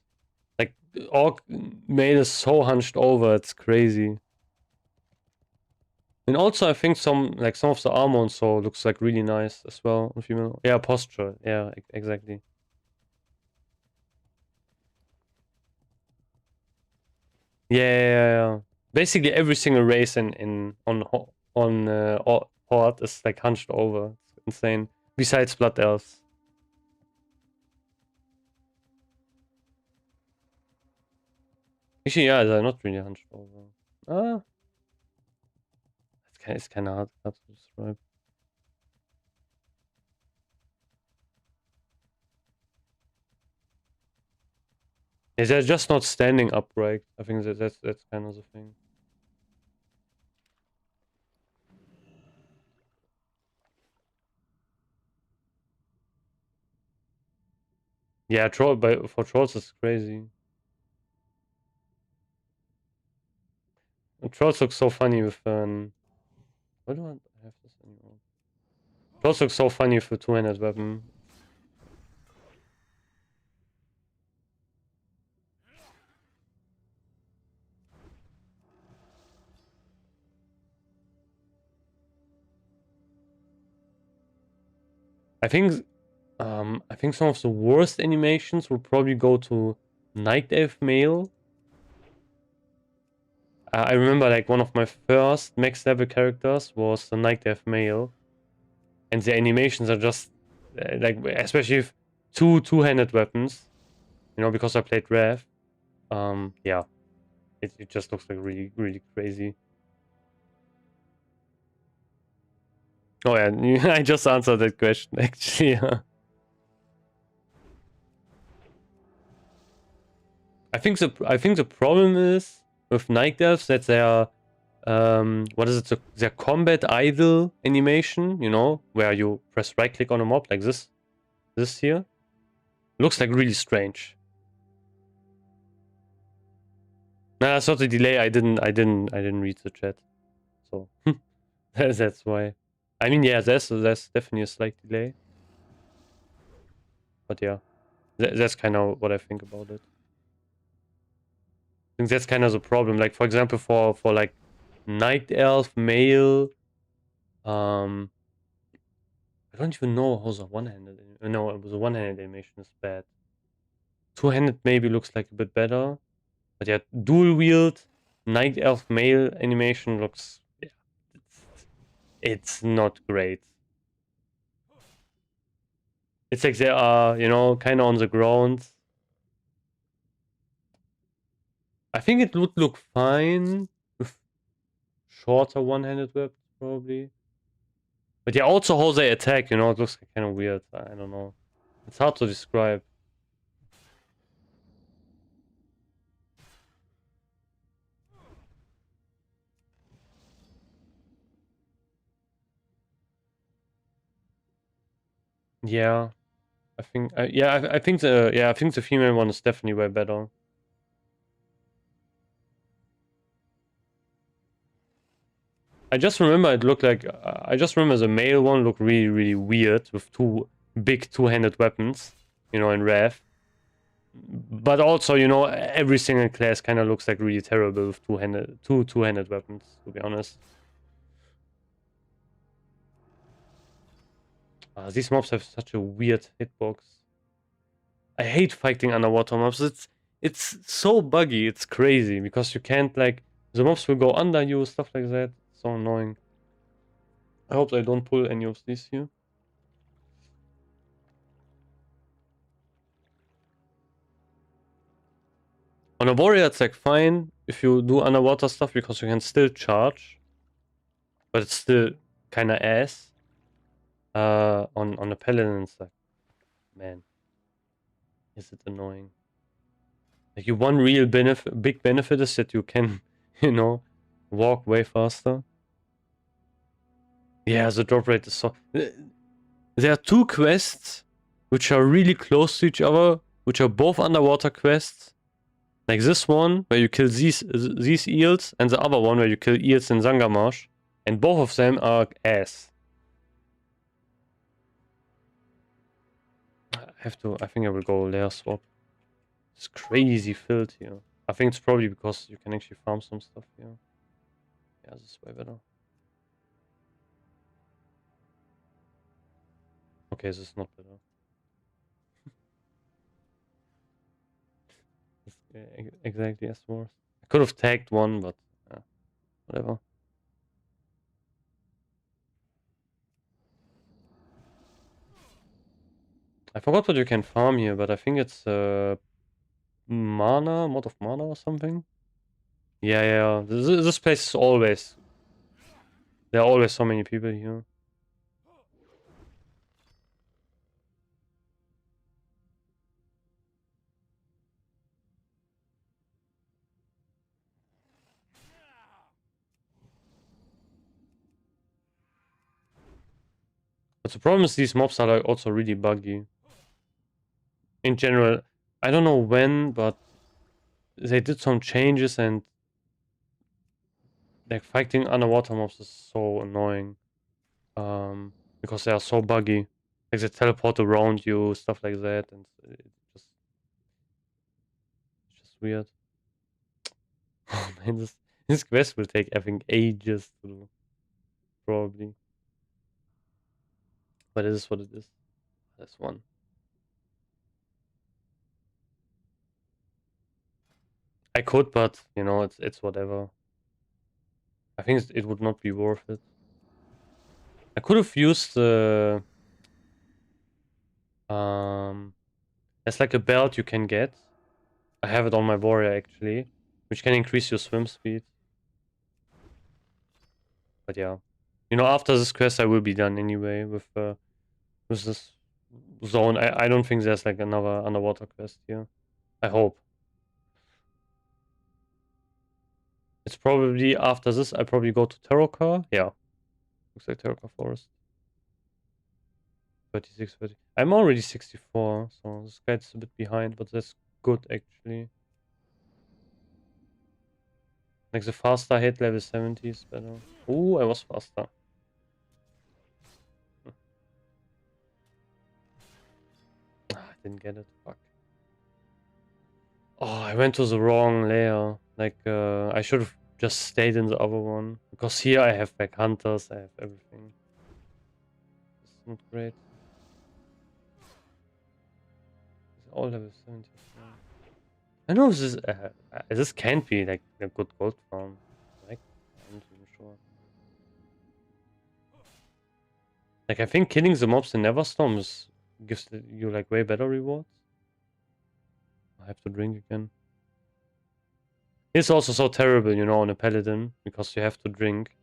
Like, Orc made is so hunched over, it's crazy. And also I think some of the armor and so looks like really nice as well on female. Yeah, posture. Yeah, exactly. Yeah. Basically every single race on Horde is like hunched over. It's insane. Besides Blood Elves. Actually, yeah, they're not really hunched over. Ah, it's kind of hard to describe. Yeah, they're just not standing upright. I think that's kind of the thing. Yeah, for trolls it's crazy. And trolls look so funny with why do I have this anymore? Trolls look so funny with a two-handed weapon. I think some of the worst animations will probably go to Night Elf Male. I remember like one of my first max level characters was the Night Elf Male, and the animations are just like, especially with two-handed weapons, you know, because I played Rev. Yeah, it just looks like really crazy. Oh yeah, I just answered that question actually. I think the problem is with Night Elves that they are what is it? Their combat idle animation, you know, where you press right click on a mob like this here, looks like really strange. Nah, that's not the delay. I didn't read the chat, so that's why. I mean, yeah, there's definitely a slight delay, but yeah, that's kind of what I think about it. I think that's kind of the problem. Like, for example, for like Night Elf Male, I don't even know how the one-handed. No, it was a one-handed animation is bad. Two-handed maybe looks like a bit better, but yeah, dual wield Night Elf Male animation looks, yeah, it's not great. It's like they are, you know, kind of on the ground. I think it would look fine with shorter one-handed weapons, probably. But yeah, also how they attack, you know, it looks kind of weird. I don't know. It's hard to describe. Yeah, I think. I think the female one is definitely way better. I just remember it looked like. I just remember the male one looked really weird with two big two-handed weapons, you know, in Rev. But also, you know, every single class kind of looks like really terrible with two-handed weapons, to be honest. These mobs have such a weird hitbox. I hate fighting underwater mobs. It's so buggy. It's crazy because you can't, like, the mobs will go under you, stuff like that. It's so annoying. I hope I don't pull any of these here. On a warrior, it's like fine if you do underwater stuff because you can still charge, but it's still kind of ass. On a paladin, it's like, man, is it annoying? Like, your one real big benefit is that you can, you know, walk way faster. Yeah, the drop rate is so. There are two quests which are really close to each other, which are both underwater quests. Like this one, where you kill these eels, and the other one where you kill eels in Zangarmarsh. And both of them are ass. I think I will go layer swap. It's crazy filled here. I think it's probably because you can actually farm some stuff here. Yeah, this is way better. Okay, this is not better. Exactly as worse. I could have tagged one, but whatever. I forgot what you can farm here, but I think it's mana, mod of mana or something. Yeah. This place is always. There are always so many people here. But the problem is these mobs are like also really buggy. In general, I don't know when, but they did some changes and like fighting underwater mobs is so annoying. Because they are so buggy. Like they teleport around you, stuff like that, and it's just weird. Oh man, this quest will take I think ages to do. Probably. But it is what it is. That's one. I could, but you know, it's whatever. I think it would not be worth it. I could have used the there's like a belt you can get. I have it on my warrior actually, which can increase your swim speed. But yeah, you know, after this quest, I will be done anyway with this zone. I don't think there's like another underwater quest here. I hope. It's probably after this. I probably go to Terrorcar. Yeah, looks like Terrorcar Forest. 36, 30. I'm already 64, so this guy's a bit behind, but that's good actually. Like the faster I hit level 70 is better. Ooh, I was faster. I didn't get it. Fuck. Oh, I went to the wrong layer. Like, I should have just stayed in the other one. Because here I have like hunters, I have everything. It's not great. It's all level 70. I know this can't be like a good gold farm. Like, I'm not even sure. Like, I think killing the mobs in Neverstorm gives you like way better rewards. I have to drink again. It's also so terrible, you know, on a Paladin, because you have to drink.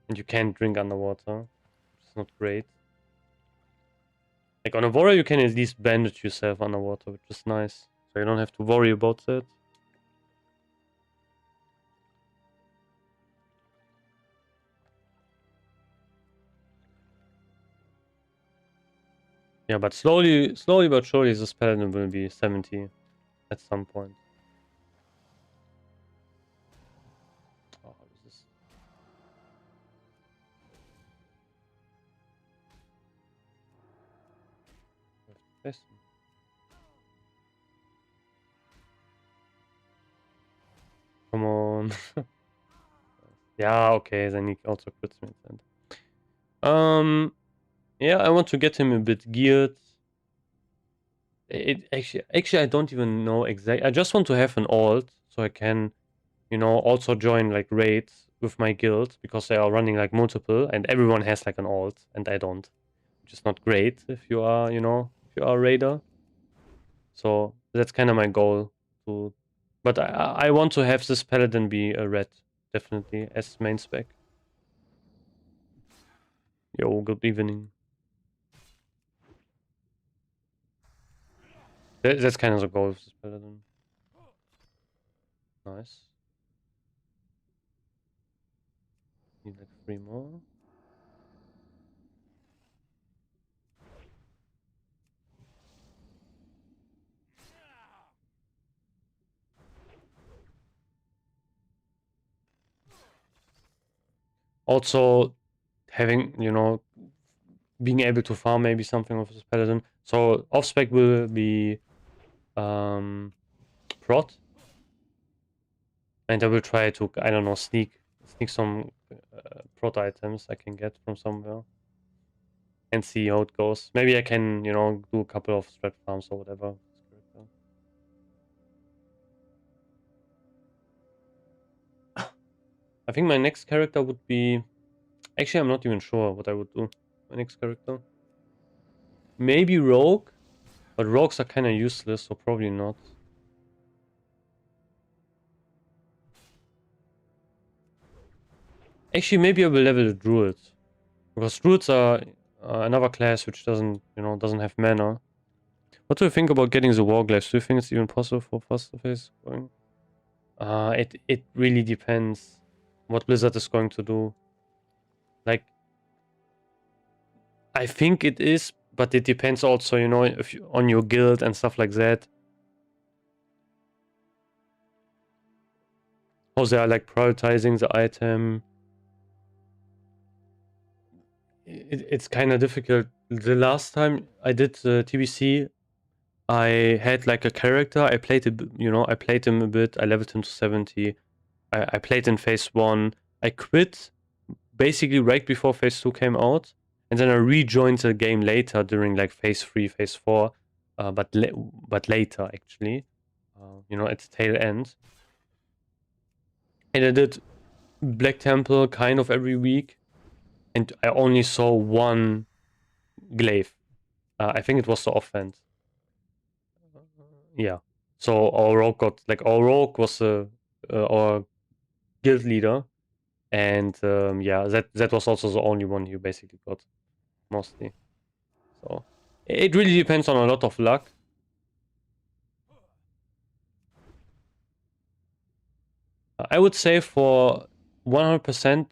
And you can't drink underwater. It's not great. Like on a warrior you can at least bandage yourself underwater, which is nice. So you don't have to worry about that. Yeah, but slowly but surely this Paladin will be 70 at some point. Oh, how is this? Yes. Come on. Yeah, okay, then he also crits me at the end. Yeah, I want to get him a bit geared. Actually I don't even know exactly. I just want to have an alt so I can, you know, also join like raids with my guild because they are running like multiple and everyone has like an alt and I don't, which is not great if you are, you know, if you are a raider. So that's kind of my goal to, but I want to have this paladin be a red definitely as main spec. Yo, good evening. That's kind of the goal of this paladin. Nice. Need like 3 more. Also, having, you know, being able to farm maybe something with this paladin. So off spec will be prot. And I will try to, I don't know, sneak some prot items I can get from somewhere. And see how it goes. Maybe I can, you know, do a couple of strat farms or whatever. I think my next character would be... Actually, I'm not even sure what I would do. My next character. Maybe Rogue. But Rogues are kind of useless, so probably not. Actually, maybe I will level the Druid. Because Druids are another class which doesn't, you know, doesn't have mana. What do you think about getting the Warglaives? Do you think it's even possible for faster phase going? It really depends what Blizzard is going to do. Like, I think it is, but it depends also, you know, if you, on your guild and stuff like that. How they are like prioritizing the item. It's kind of difficult. The last time I did the TBC, I had like a character. I played it, you know, I played him a bit. I leveled him to 70. I played in phase 1. I quit basically right before phase 2 came out. And then I rejoined the game later during like phase 3, phase 4. But later actually. You know, at the tail end. And I did Black Temple kind of every week. And I only saw one glaive. I think it was the offhand. Yeah. So our rogue got like our rogue was our guild leader, and yeah, that was also the only one you basically got, mostly. So it really depends on a lot of luck. I would say for 100%.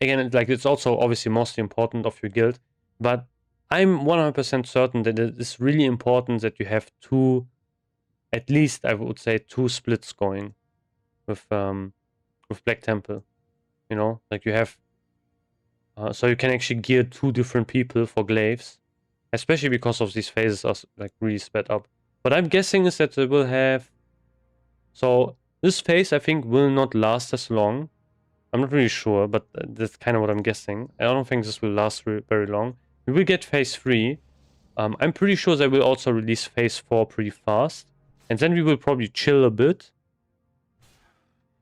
Again, like it's also obviously mostly important of your guild, but I'm 100% certain that it is really important that you have two, at least I would say two splits going with Black Temple. You know, like you have, so you can actually gear two different people for glaives, especially because of these phases are like really sped up. What I'm guessing is that they will have, so this phase I think will not last as long. I'm not really sure, but that's kind of what I'm guessing. I don't think this will last very long. We will get phase 3. I'm pretty sure they will also release phase 4 pretty fast. And then we will probably chill a bit.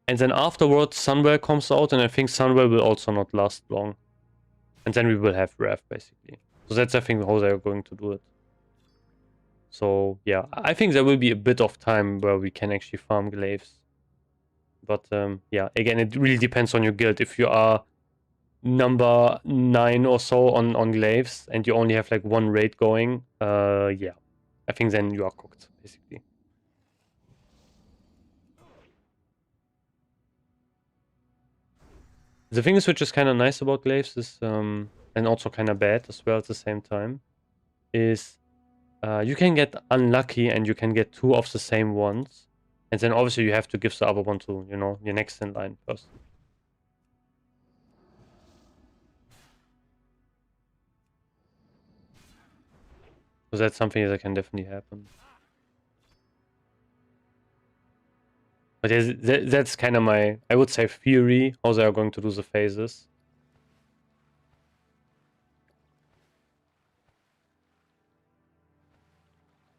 And then afterwards, Sunwell comes out, and I think Sunwell will also not last long. And then we will have Wrath, basically. So that's, I think, how they are going to do it. So, yeah. I think there will be a bit of time where we can actually farm glaives. But, yeah, again, it really depends on your guild. If you are number 9 or so on glaives, and you only have, like, one raid going, yeah. I think then you are cooked, basically. The thing is, which is kind of nice about glaives is, and also kind of bad as well at the same time, is you can get unlucky and you can get 2 of the same ones. And then obviously you have to give the other one to, you know, your next in line first. So that's something that can definitely happen. But that's kind of my, I would say, theory, how they are going to do the phases.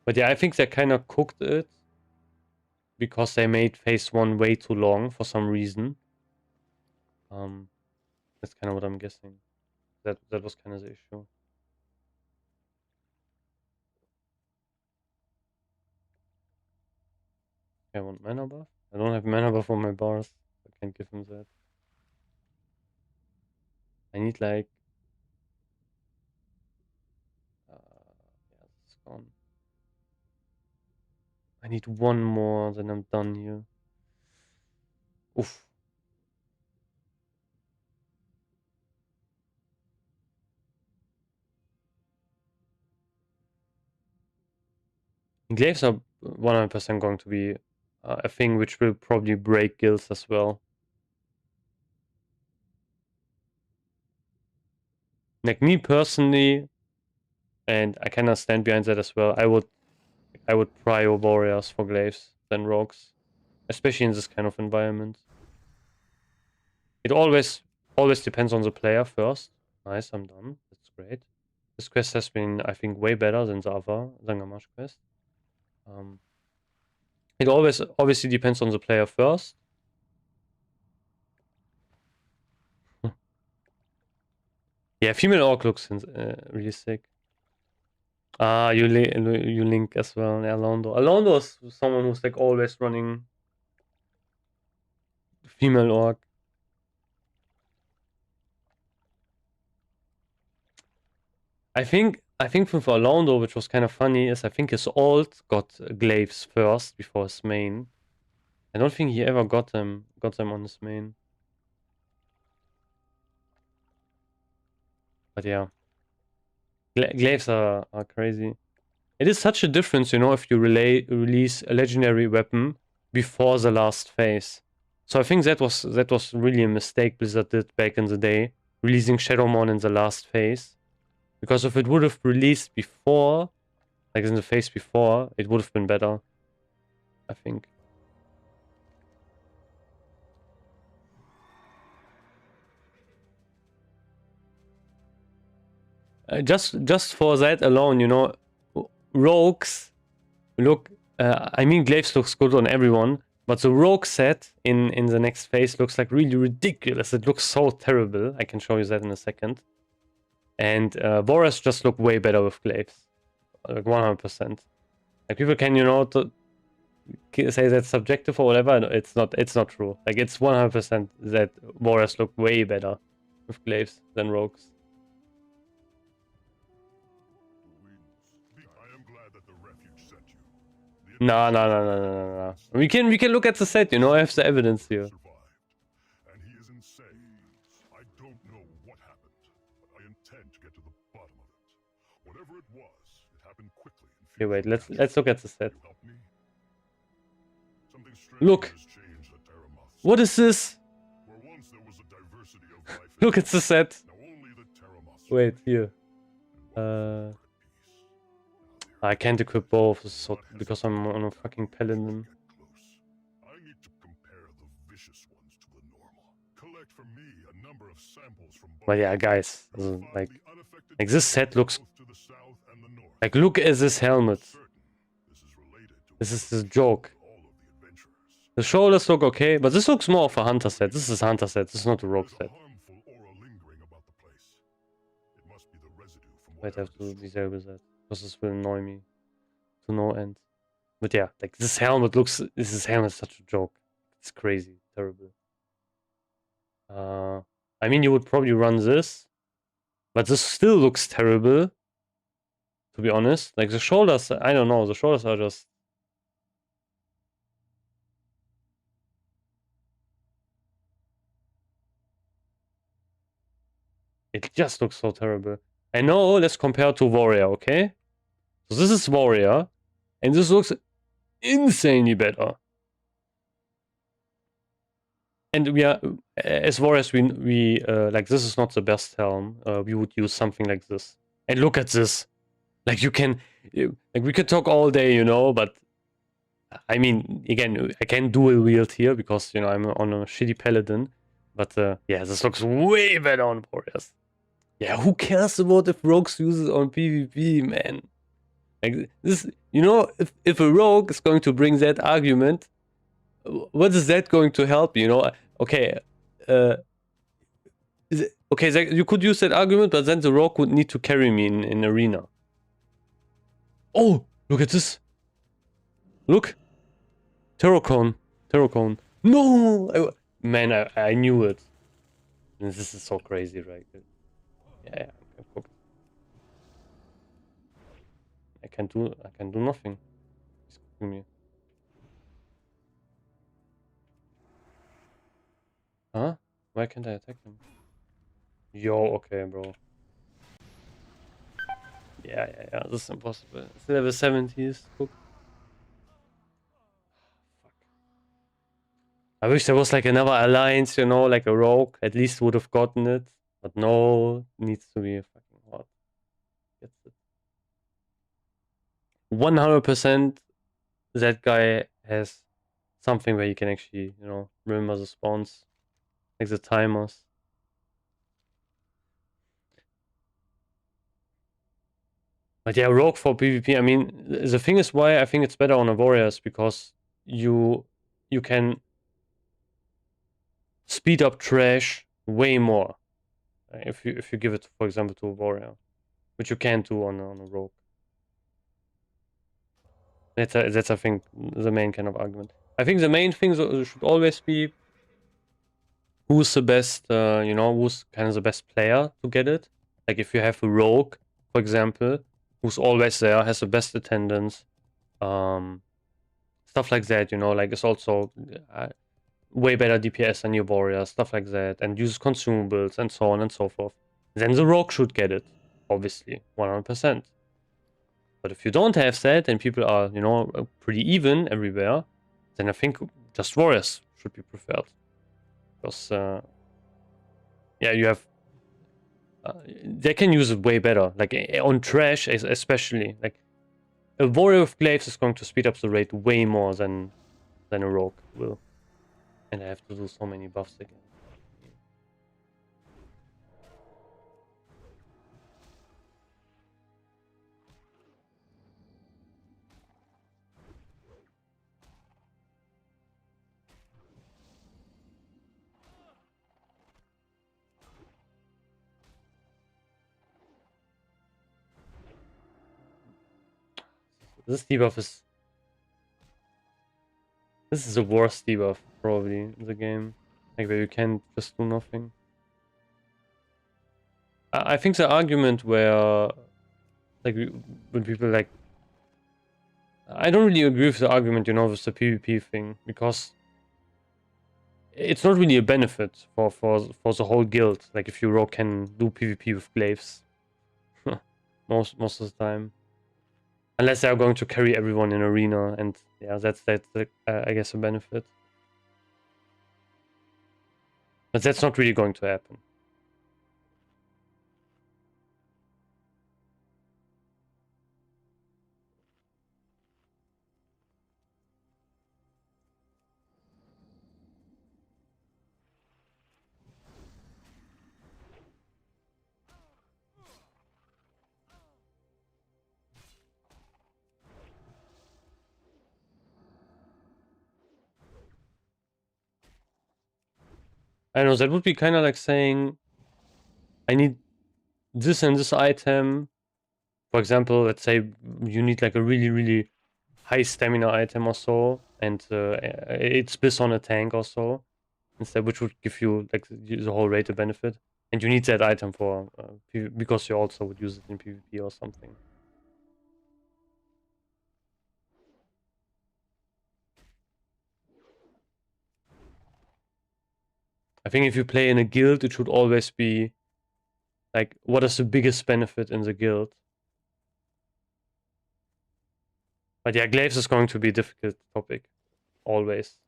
But yeah, I think they kind of cooked it because they made phase 1 way too long for some reason. That's kind of what I'm guessing. That was kind of the issue. I want mana buff? I don't have mana buff on my bars. I can't give him that. I need like... yeah, it's gone. I need one more, then I'm done here. Oof. Glaives are 100% going to be a thing which will probably break guilds as well. Like me personally, and I cannot stand behind that as well, I would prio warriors for glaives than rogues, especially in this kind of environment. It always depends on the player first. Nice, I'm done. That's great. This quest has been, I think, way better than the other Sangamash quest. It always obviously depends on the player first. Yeah, female orc looks really sick. Ah, you link as well. Yeah, Alondo. Alondo is someone who's like always running female orc. I think for Alondo, which was kind of funny, is I think his ult got glaives first before his main. I don't think he ever got them on his main. But yeah, glaives are crazy. It is such a difference, you know, if you release a legendary weapon before the last phase. So I think that was really a mistake Blizzard did back in the day, releasing Shadowmon in the last phase. Because if it would have released before, like in the phase before, it would have been better, I think. Just for that alone, you know, rogues look. I mean, glaives looks good on everyone, but the rogue set in the next phase looks like really ridiculous. It looks so terrible. I can show you that in a second. And Boras just look way better with glaives, like 100%. Like people can, you know, say that's subjective or whatever. No, it's not. It's not true. Like it's 100% that Boras look way better with glaives than rogues. I am glad that the refuge sent you. No. We can look at the set. You know, I have the evidence here. Survived, and he is insane. I don't know what happened, but I intend to get to the bottom of it. Whatever it was, it happened quickly. Okay, wait. Let's look at the set. You help me? Something strange Look. has changed at Terramoth. What is this? Where once there was a diversity of life. Look at the set. Now only the Terramoth. Wait here. I can't equip both so, because I'm on a fucking Paladin. I need to compare the vicious ones to the normal. Collect for me a number of samples from both. But yeah, guys, like this set looks to the south and the north. like, look at this helmet. This is related to This is the joke. all of the adventurers. The shoulders look okay, but this looks more of a hunter set. This is a hunter set. This is not a rogue There's a set. harmful aura lingering about the place. It must be the residue from Wait, I have to destroyed. disable that because this will annoy me to no end. But yeah, like this helmet looks. This helmet is such a joke. It's crazy, terrible. I mean, you would probably run this, but this still looks terrible. To be honest, like the shoulders, I don't know. The shoulders are just. It just looks so terrible. I know. Let's compare to Warrior, okay? So this is Warrior, and this looks insanely better. And we are, as Warriors, we like, this is not the best helm. We would use something like this. And look at this. Like you can, like we could talk all day, you know, but I mean, again, I can dual wield here because, you know, I'm on a shitty Paladin. But yeah, this looks way better on Warriors. Yeah, who cares about if rogues use it on PvP, man? Like this, you know, if a rogue is going to bring that argument, what is that going to help? You know, okay, you could use that argument, but then the rogue would need to carry me in arena. Oh, look at this! Look, Terracone. No, man, I knew it. This is so crazy, right? Yeah, I'm cooked. I can do nothing. He's cooking me. Huh? Why can't I attack him? Yo, okay, bro. Yeah, this is impossible. It's level 70s. Cooked. Fuck. I wish there was like another alliance, you know, like a rogue. At least would have gotten it. But no, needs to be a fucking hard. Gets it. 100% that guy has something where you can actually, you know, remember the spawns, like the timers. But yeah, rogue for PvP. I mean, the thing is why I think it's better on a warrior is because you can speed up trash way more if you give it, for example, to a warrior, which you can't do on a rogue. That's I think the main kind of argument. I think the main thing should always be who's the best, you know, who's kind of the best player to get it. Like if you have a rogue, for example, who's always there, has the best attendance, stuff like that, you know, like it's also way better DPS than your warrior, stuff like that, and uses consumables and so on and so forth. Then the rogue should get it, obviously, 100%. But if you don't have that and people are, you know, pretty even everywhere, then I think just warriors should be preferred. Because, yeah, you have... they can use it way better. Like, on trash, especially. Like, a warrior with glaives is going to speed up the rate way more than a rogue will. And I have to do so many buffs again. This debuff is... this is the worst debuff, probably, in the game. Like, where you can just do nothing. I think the argument where... like, when people, like... I don't really agree with the argument, you know, with the PvP thing, because... it's not really a benefit for the whole guild. Like, if your rogue can do PvP with glaives. most of the time. Unless they are going to carry everyone in arena, and yeah, that's I guess a benefit. But that's not really going to happen. I don't know, that would be kind of like saying, I need this and this item. For example, let's say you need like a really high stamina item or so, and it's Bliss on a tank or so, instead, which would give you like the whole rated benefit. And you need that item for because you also would use it in PvP or something. I think if you play in a guild, it should always be like, what is the biggest benefit in the guild? But yeah, glaives is going to be a difficult topic. Always.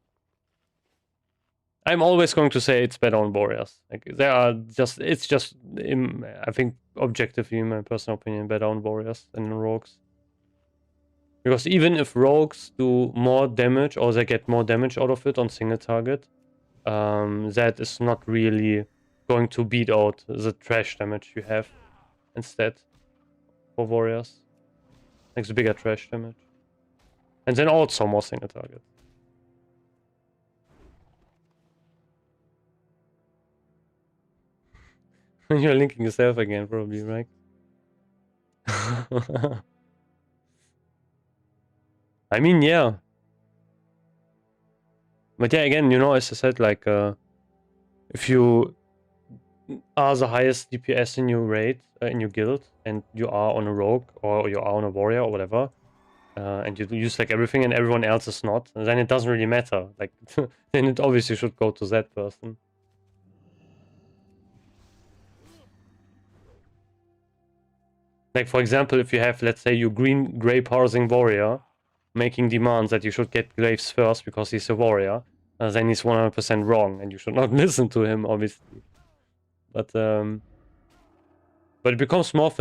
I'm always going to say it's better on warriors. Like, they are just, it's just, I think, objectively, in my personal opinion, better on warriors than on rogues. Because even if rogues do more damage, or they get more damage out of it on single target, that is not really going to beat out the trash damage you have instead for warriors. Like the bigger trash damage. And then also more single target. You're linking yourself again, probably, right? I mean, yeah. But yeah, again, you know, as I said, like, if you are the highest DPS in your raid, in your guild, and you are on a rogue, or you are on a warrior, or whatever, and you use like everything and everyone else is not, then it doesn't really matter. Like, then it obviously should go to that person. Like, for example, if you have, let's say, your gray parsing warrior making demands that you should get glaives first because he's a warrior, then he's 100% wrong, and you should not listen to him, obviously. But it becomes more of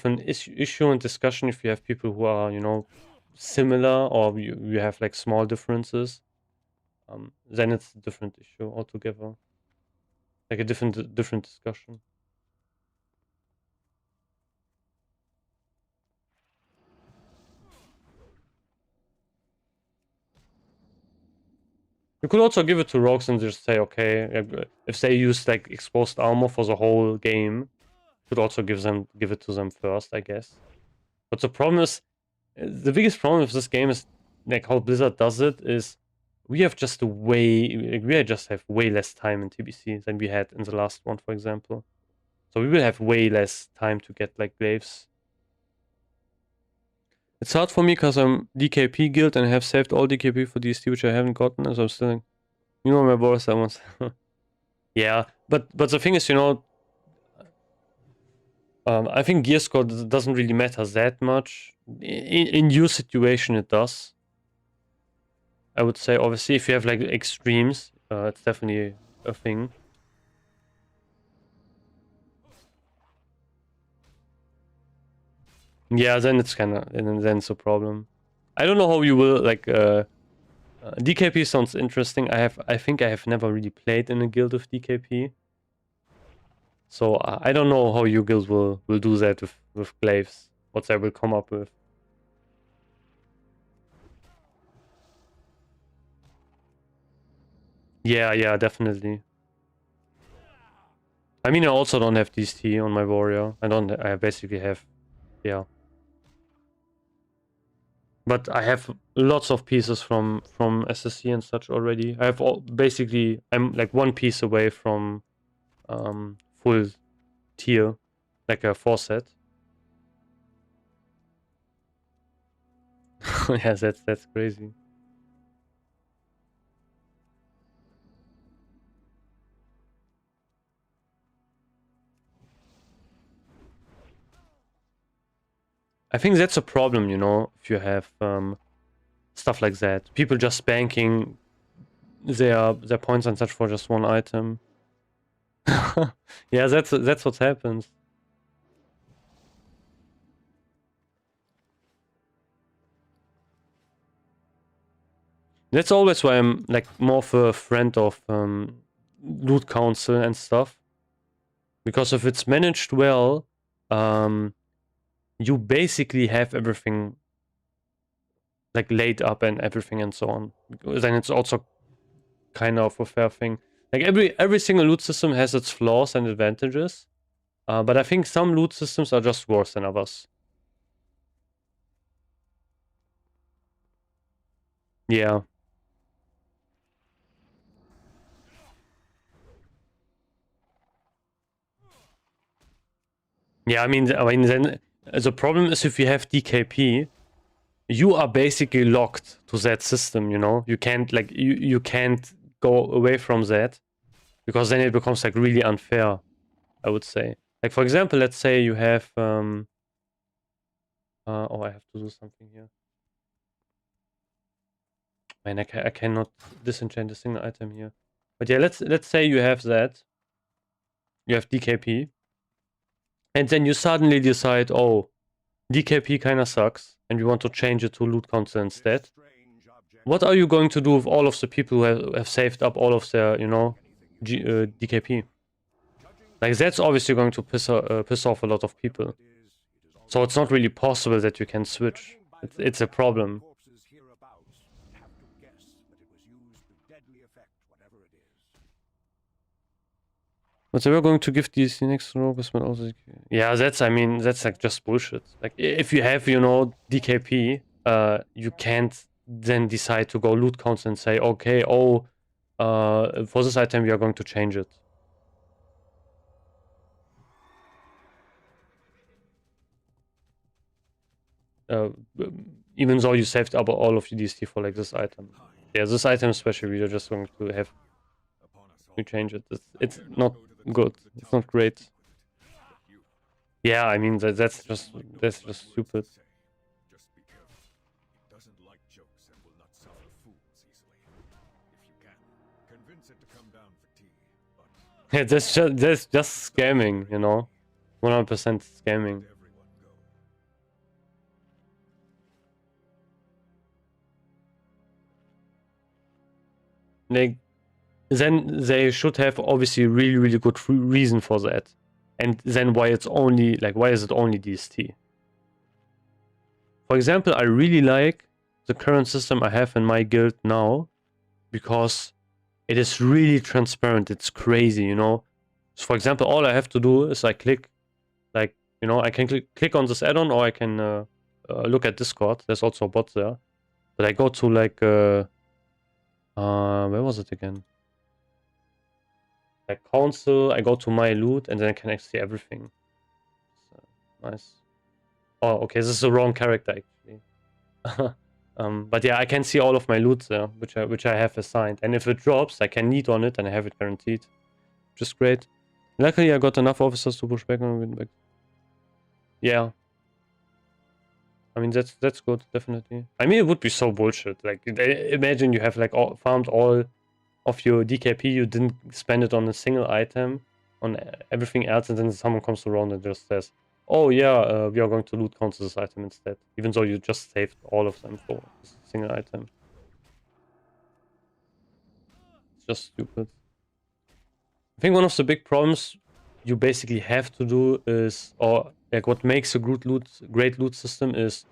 an issue and discussion if you have people who are, you know, similar or you have like small differences, then it's a different issue altogether. Like a different discussion. You could also give it to rogues and just say, okay, if they use like exposed armor for the whole game, you could also give it to them first, I guess. But the problem is, the biggest problem with this game is like how Blizzard does it is we just have way less time in TBC than we had in the last one, for example. So we will have way less time to get like glaives. It's hard for me because I'm DKP guild and I have saved all DKP for DST, which I haven't gotten, as I'm still like, you know my boss that once. Yeah, but the thing is, you know, I think gear score doesn't really matter that much. In your situation, it does. I would say, obviously, if you have like extremes, it's definitely a thing. Yeah, then it's then it's a problem. I don't know how you will like. DKP sounds interesting. I think I have never really played in a guild of DKP, so I don't know how your guild will do that with glaives. What they will come up with. Yeah, definitely. I mean, I also don't have DST on my warrior. I basically have, yeah. But I have lots of pieces from SSC and such already. I have basically, I'm like one piece away from full tier, like a 4 set. Yeah, that's crazy. I think that's a problem, you know, if you have stuff like that. People just banking their points and such for just one item. Yeah, that's what happens. That's always why I'm like more of a friend of loot council and stuff. Because if it's managed well, you basically have everything like laid up and everything and so on. Then it's also kind of a fair thing. Like every single loot system has its flaws and advantages. But I think some loot systems are just worse than others. Yeah. Yeah, I mean then the problem is if you have DKP, you are basically locked to that system, you know? You can't like you can't go away from that because then it becomes like really unfair, I would say. Like for example, let's say you have oh, I have to do something here. Man, I cannot disenchant a single item here. But yeah, let's say you have that. You have DKP. And then you suddenly decide, oh, DKP kind of sucks, and you want to change it to loot council instead. What are you going to do with all of the people who have saved up all of their, you know, DKP? Like, that's obviously going to piss off a lot of people. So it's not really possible that you can switch. It's a problem. But they were going to give these next rogues, but also... Yeah, I mean, that's like just bullshit. Like, if you have, you know, DKP, you can't then decide to go loot counts and say, okay, oh, for this item, we are going to change it. Even though you saved up all of your DST for like this item. Yeah, this item especially, you're just going to have to change it. It's not good. It's not great. Yeah, I mean that's just stupid. Yeah, that's just scamming, you know, 100% scamming. like, then they should have obviously really, really good reason for that. And then why it's only, like, why is it only DST? For example, I really like the current system I have in my guild now because it is really transparent. It's crazy, you know? So for example, all I have to do is I click, like, you know, I can click on this add-on, or I can look at Discord. There's also a bot there. But I go to, like, where was it again? Like council, I go to my loot, and then I can actually see everything. So, nice. Oh, okay, this is the wrong character, actually. But yeah, I can see all of my loot there, which I have assigned. And if it drops, I can need on it, and I have it guaranteed. Which is great. Luckily, I got enough officers to push back on win back. Yeah. I mean, that's good, definitely. I mean, it would be so bullshit. Like, imagine you have, like, farmed all of your DKP, you didn't spend it on a single item, on everything else, and then someone comes around and just says, oh yeah, we are going to loot counter this item instead, even though you just saved all of them for a single item. It's just stupid. I think one of the big problems you basically have to do is, or like what makes a great loot system is,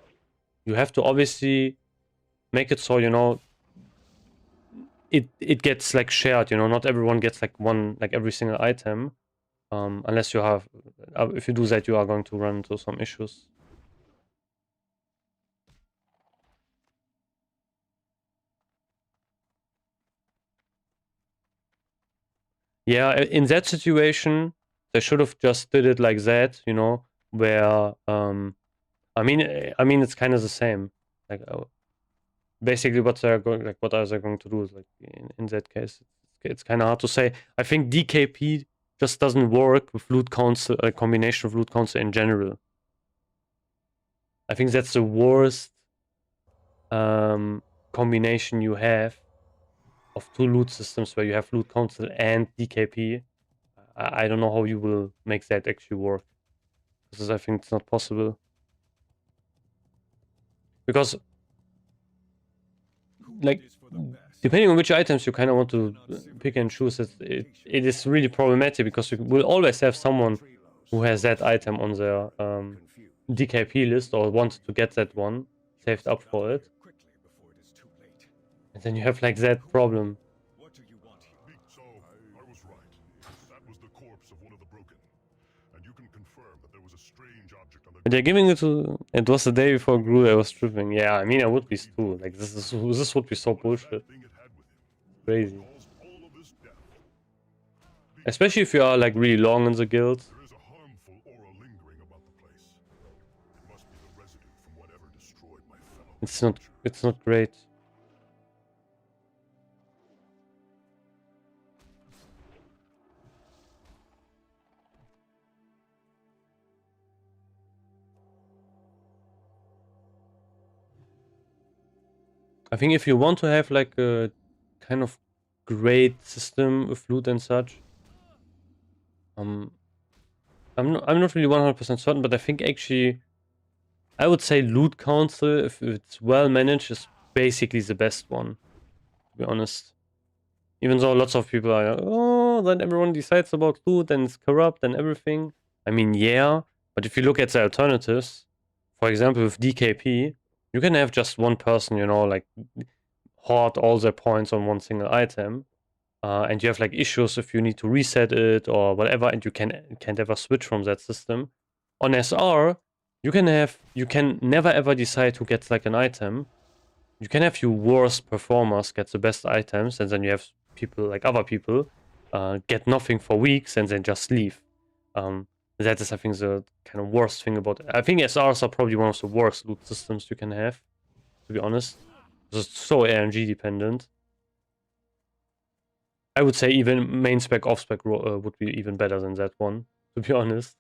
you have to obviously make it so, you know, it gets like shared, you know, not everyone gets like every single item. Unless you have, if you do that, you are going to run into some issues. Yeah, in that situation, they should have just did it like that, you know, where I mean, it's kind of the same. Like, basically, what are they going to do? Like in that case, it's kind of hard to say. I think DKP just doesn't work with loot council, a combination of loot council in general. I think that's the worst combination you have of two loot systems where you have loot council and DKP. I don't know how you will make that actually work, because I think it's not possible. Because, like, depending on which items you kind of want to pick and choose, it is really problematic, because you will always have someone who has that item on their DKP list, or wants to get that one saved up for it. And then you have like that problem. What do you want here? So, I was right. That was the corpse of one of the broken. And you can confirm that there was a strange object on the They're giving it to. It was the day before Gru I was tripping. Yeah, I mean, I would be too. Like, this would be so bullshit. thing it had with him. Crazy. Caused all of this death. Especially if you are like really long in the guild. There is a harmful aura lingering about the place. It must be the residue from whatever destroyed my fellow. It's not great. I think if you want to have like a kind of great system with loot and such, I'm not really 100% certain, but I think actually I would say loot council, if it's well managed, is basically the best one, to be honest. Even though lots of people are, oh, then everyone decides about loot and it's corrupt and everything. I mean, yeah, but if you look at the alternatives, for example, with DKP, you can have just one person, you know, like hoard all their points on one single item. And you have like issues if you need to reset it or whatever, and you can't ever switch from that system. On SR, you can never ever decide who gets like an item. You can have your worst performers get the best items, and then you have people like other people get nothing for weeks and then just leave. That is, I think, the kind of worst thing about it. I think SRs are probably one of the worst loot systems you can have, to be honest. It's so RNG dependent. I would say even main spec, off spec would be even better than that one, to be honest.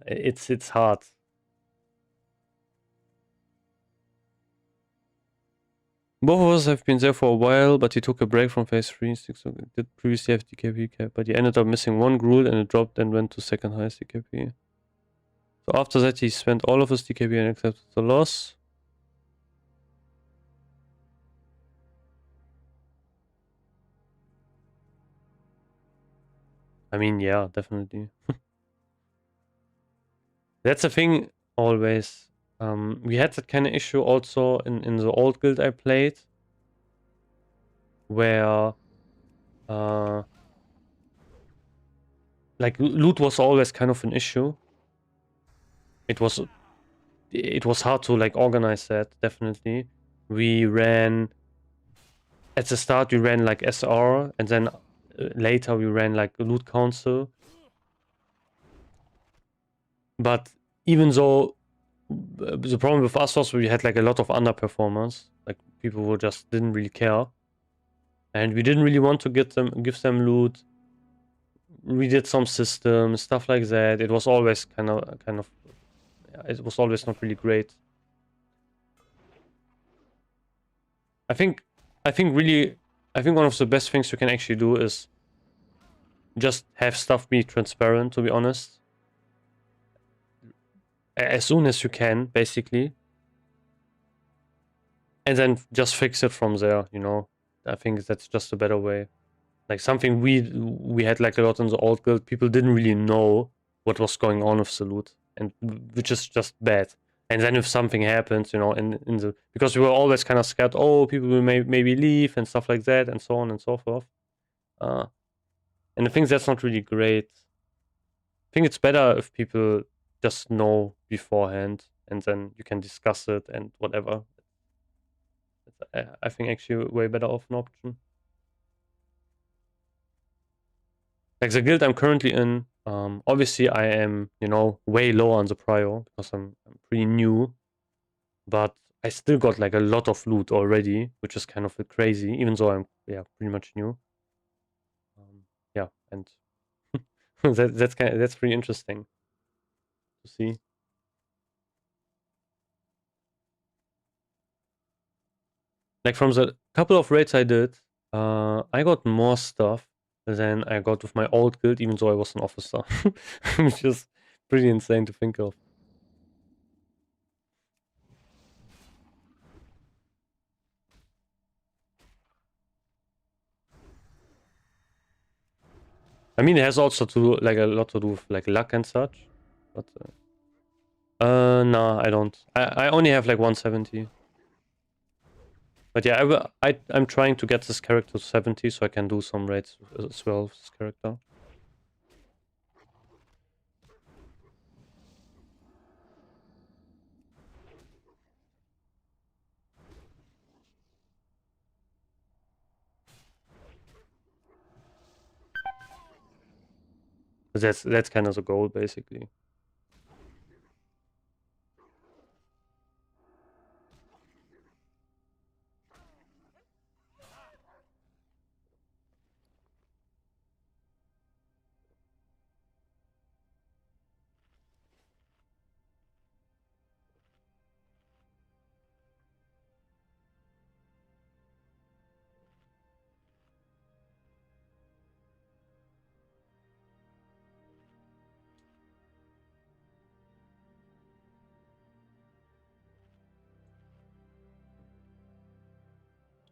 It's hard. Both of us have been there for a while, but he took a break from phase 3. Did previously have DKP cap, but he ended up missing one gruel and it dropped and went to second highest DKP. So after that, he spent all of his DKP and accepted the loss. I mean, yeah, definitely. That's the thing always. We had that kind of issue also in the old guild I played, where like loot was always kind of an issue. It was hard to like organize that, definitely. We ran at the start we ran like SR, and then later we ran like loot council. But even though the problem with us was we had like a lot of underperformers, like people who just didn't really care, and we didn't really want to give them loot. We did some systems, stuff like that. It was always kind of it was always not really great. I think one of the best things you can actually do is just have stuff be transparent, to be honest. As soon as you can, basically. And then just fix it from there, you know. I think that's just a better way. Like something we had like a lot in the old guild, people didn't really know what was going on with the loot, and which is just bad. And then if something happens, you know, in the because we were always kind of scared, oh, people will maybe leave and stuff like that, and so on and so forth. And I think that's not really great. I think it's better if people just know beforehand, and then you can discuss it and whatever. I think actually way better of an option. Like the guild I'm currently in, obviously I am, you know, way low on the prio because I'm pretty new, but I still got like a lot of loot already, which is kind of crazy, even though I'm pretty much new. Yeah, and that's pretty interesting to see. Like from the couple of raids I did, I got more stuff than I got with my old guild, even though I was an officer, which is pretty insane to think of. I mean, it has also to do, like a lot to do with like luck and such, but no, I don't. I only have like 170. But yeah, I'm trying to get this character to 70 so I can do some raids as well with this character. That's kind of the goal, basically.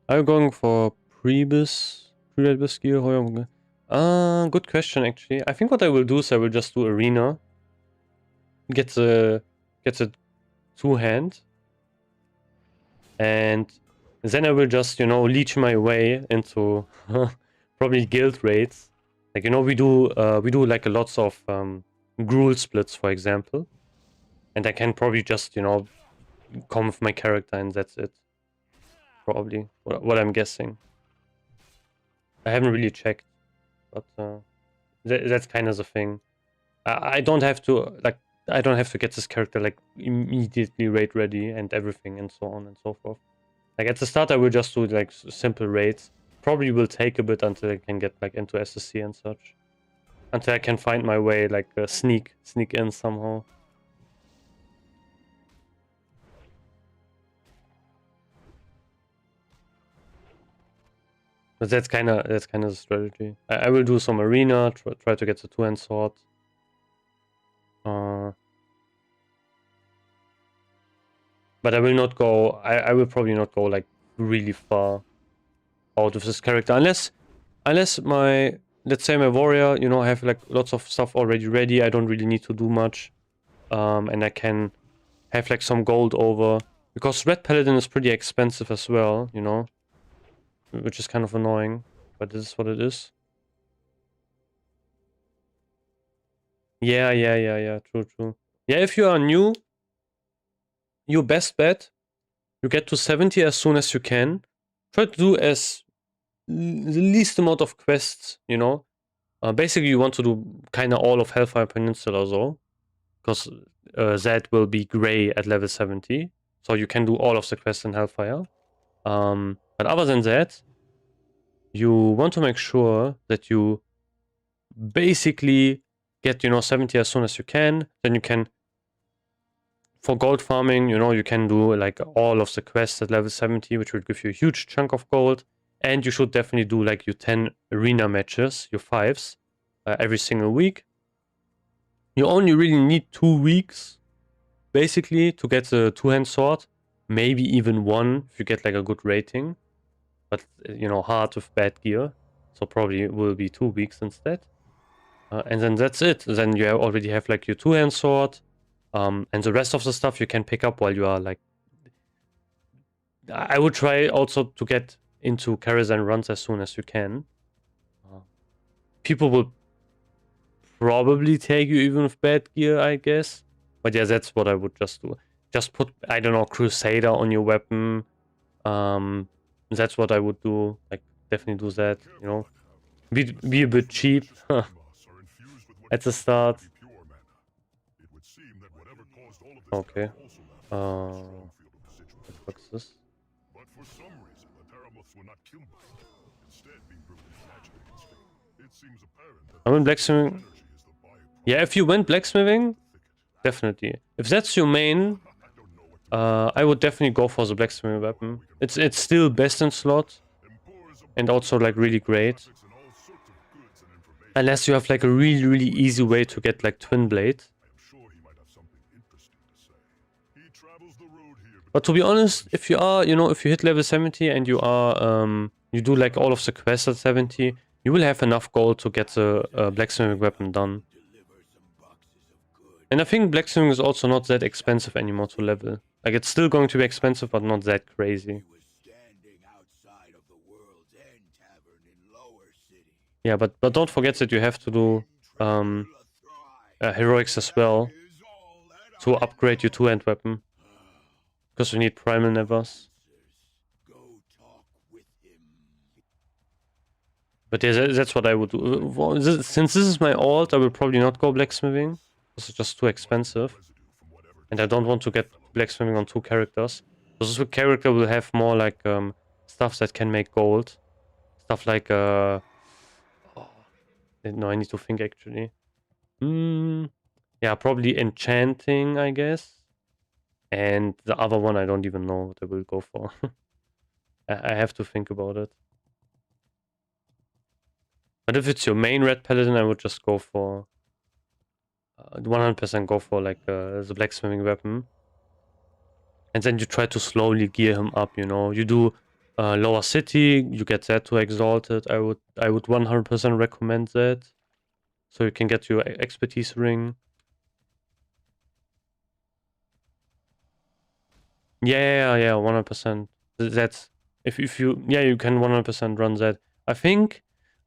Are you going for pre-rebus gear? Good question actually. I think what I will do is I will just do arena. Get the two-hand. And then I will just, you know, leech my way into probably guild raids. Like, you know, we do like lots of gruel splits, for example. And I can probably just, you know, come with my character and that's it. Probably what I'm guessing. I haven't really checked, but that's kind of the thing. I don't have to get this character like immediately raid ready and everything and so on and so forth. Like at the start, I will just do like simple raids. Probably will take a bit until I can get like into SSC and such. Until I can find my way, like sneak in somehow. But that's kind of the strategy. I will do some arena, try to get the two-hand sword. But I will not go. I will probably not go like really far out of this character unless my let's say my warrior, you know, I have like lots of stuff already ready. I don't really need to do much. And I can have like some gold over. Because Red Paladin is pretty expensive as well, you know. Which is kind of annoying. But this is what it is. Yeah. True. Yeah, if you are new, your best bet, you get to 70 as soon as you can. Try to do as the least amount of quests, you know. Basically, you want to do kind of all of Hellfire Peninsula, though. Because that will be gray at level 70. So you can do all of the quests in Hellfire. But other than that, you want to make sure that you basically get, you know, 70 as soon as you can. Then you can, for gold farming, you know, you can do like all of the quests at level 70, which will give you a huge chunk of gold. And you should definitely do like your 10 arena matches, your 5s, every single week. You only really need 2 weeks, basically, to get the 2-hand sword. Maybe even 1 if you get like a good rating. But, you know, hard with bad gear. So probably it will be 2 weeks instead. And then that's it. Then you already have like your 2-hand sword. And the rest of the stuff you can pick up while you are like... I would try also to get into Karazhan runs as soon as you can. People will probably take you even with bad gear, I guess. But yeah, that's what I would just do. Just put, I don't know, Crusader on your weapon. That's what I would do. Like, definitely do that, you know. Be a bit cheap at the start. Okay. What's this? But for some reason, the Terramorphs were not killed by it, instead being rooted in magic instinct. It seems apparent that I went blacksmithing. energy is the byproduct. Yeah, if you went blacksmithing, definitely. If that's your main, I would definitely go for the blacksmithing weapon. It's still best in slot, and also like really great. And all sorts of goods and information. Unless you have like a really easy way to get like twin blade. I'm sure he might have something interesting to say. He travels the road here, But to be honest, if you are, you know, if you hit level 70 and you are, you do like all of the quests at 70, you will have enough gold to get the blacksmithing weapon done. And I think blacksmithing is also not that expensive anymore to level. Like, it's still going to be expensive, but not that crazy. Yeah, but don't forget that you have to do heroics as well to upgrade your 2-hand weapon. Because you need primal nevers. But yeah, that's what I would do. Since this is my alt, I will probably not go blacksmithing. This is just too expensive. And I don't want to get blacksmithing on 2 characters. This character will have more like stuff that can make gold. Stuff like no, I need to think actually. Yeah, probably enchanting, I guess. And the other one, I don't even know what I will go for. I have to think about it. But if it's your main Red Paladin, I would just go for 100% go for like the blacksmithing weapon. And then you try to slowly gear him up, you know. You do lower city, you get that to exalted. I would 100% recommend that. So you can get your expertise ring. Yeah, 100%. That's if you you can 100% run that.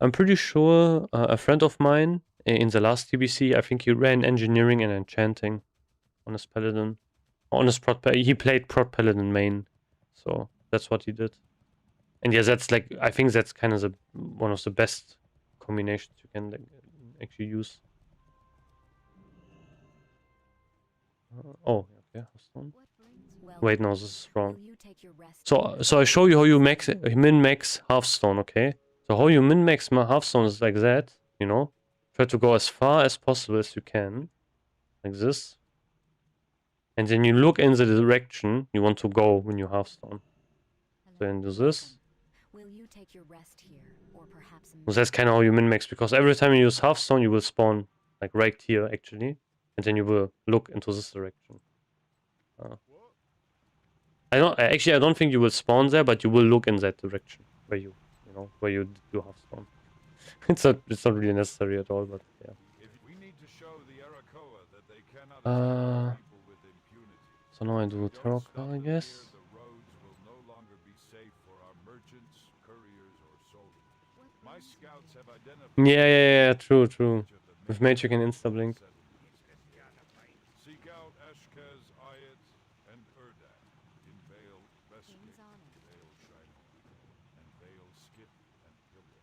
I'm pretty sure a friend of mine in the last TBC, I think he ran engineering and enchanting on his paladin. On his he played prot paladin main, so that's what he did. And yeah, that's like, I think that's kind of one of the best combinations you can like, actually use. Oh, okay, Hearthstone. Wait, no, this is wrong. So I show you how you min-max Hearthstone, okay? So how you min-max Hearthstone is like that, you know? Try to go as far as possible as you can. Like this. And then you look in the direction you want to go when you Hearthstone. So then do this. Will you take your rest here, or perhaps So that's kind of how you min-max, because every time you use Hearthstone, you will spawn like right here, actually. And then you will look into this direction. I don't think you will spawn there, but you will look in that direction where you do Hearthstone. It's not really necessary at all, but yeah. If we need to show the Arakoa that they cannot Uh, exploit people with impunity. so now I If do we tarot don't stop card, I them guess. here, the roads will no longer be safe for our merchants, couriers, or soldiers. My scouts have identified Yeah, true. each of the With main mage you can roads insta to the blink. settlement. Seek out Ashkaz, Ayat, and Urdak in Vale Reskik, King's honor. Vale Shinar, and Vale Skip and Pilgrim.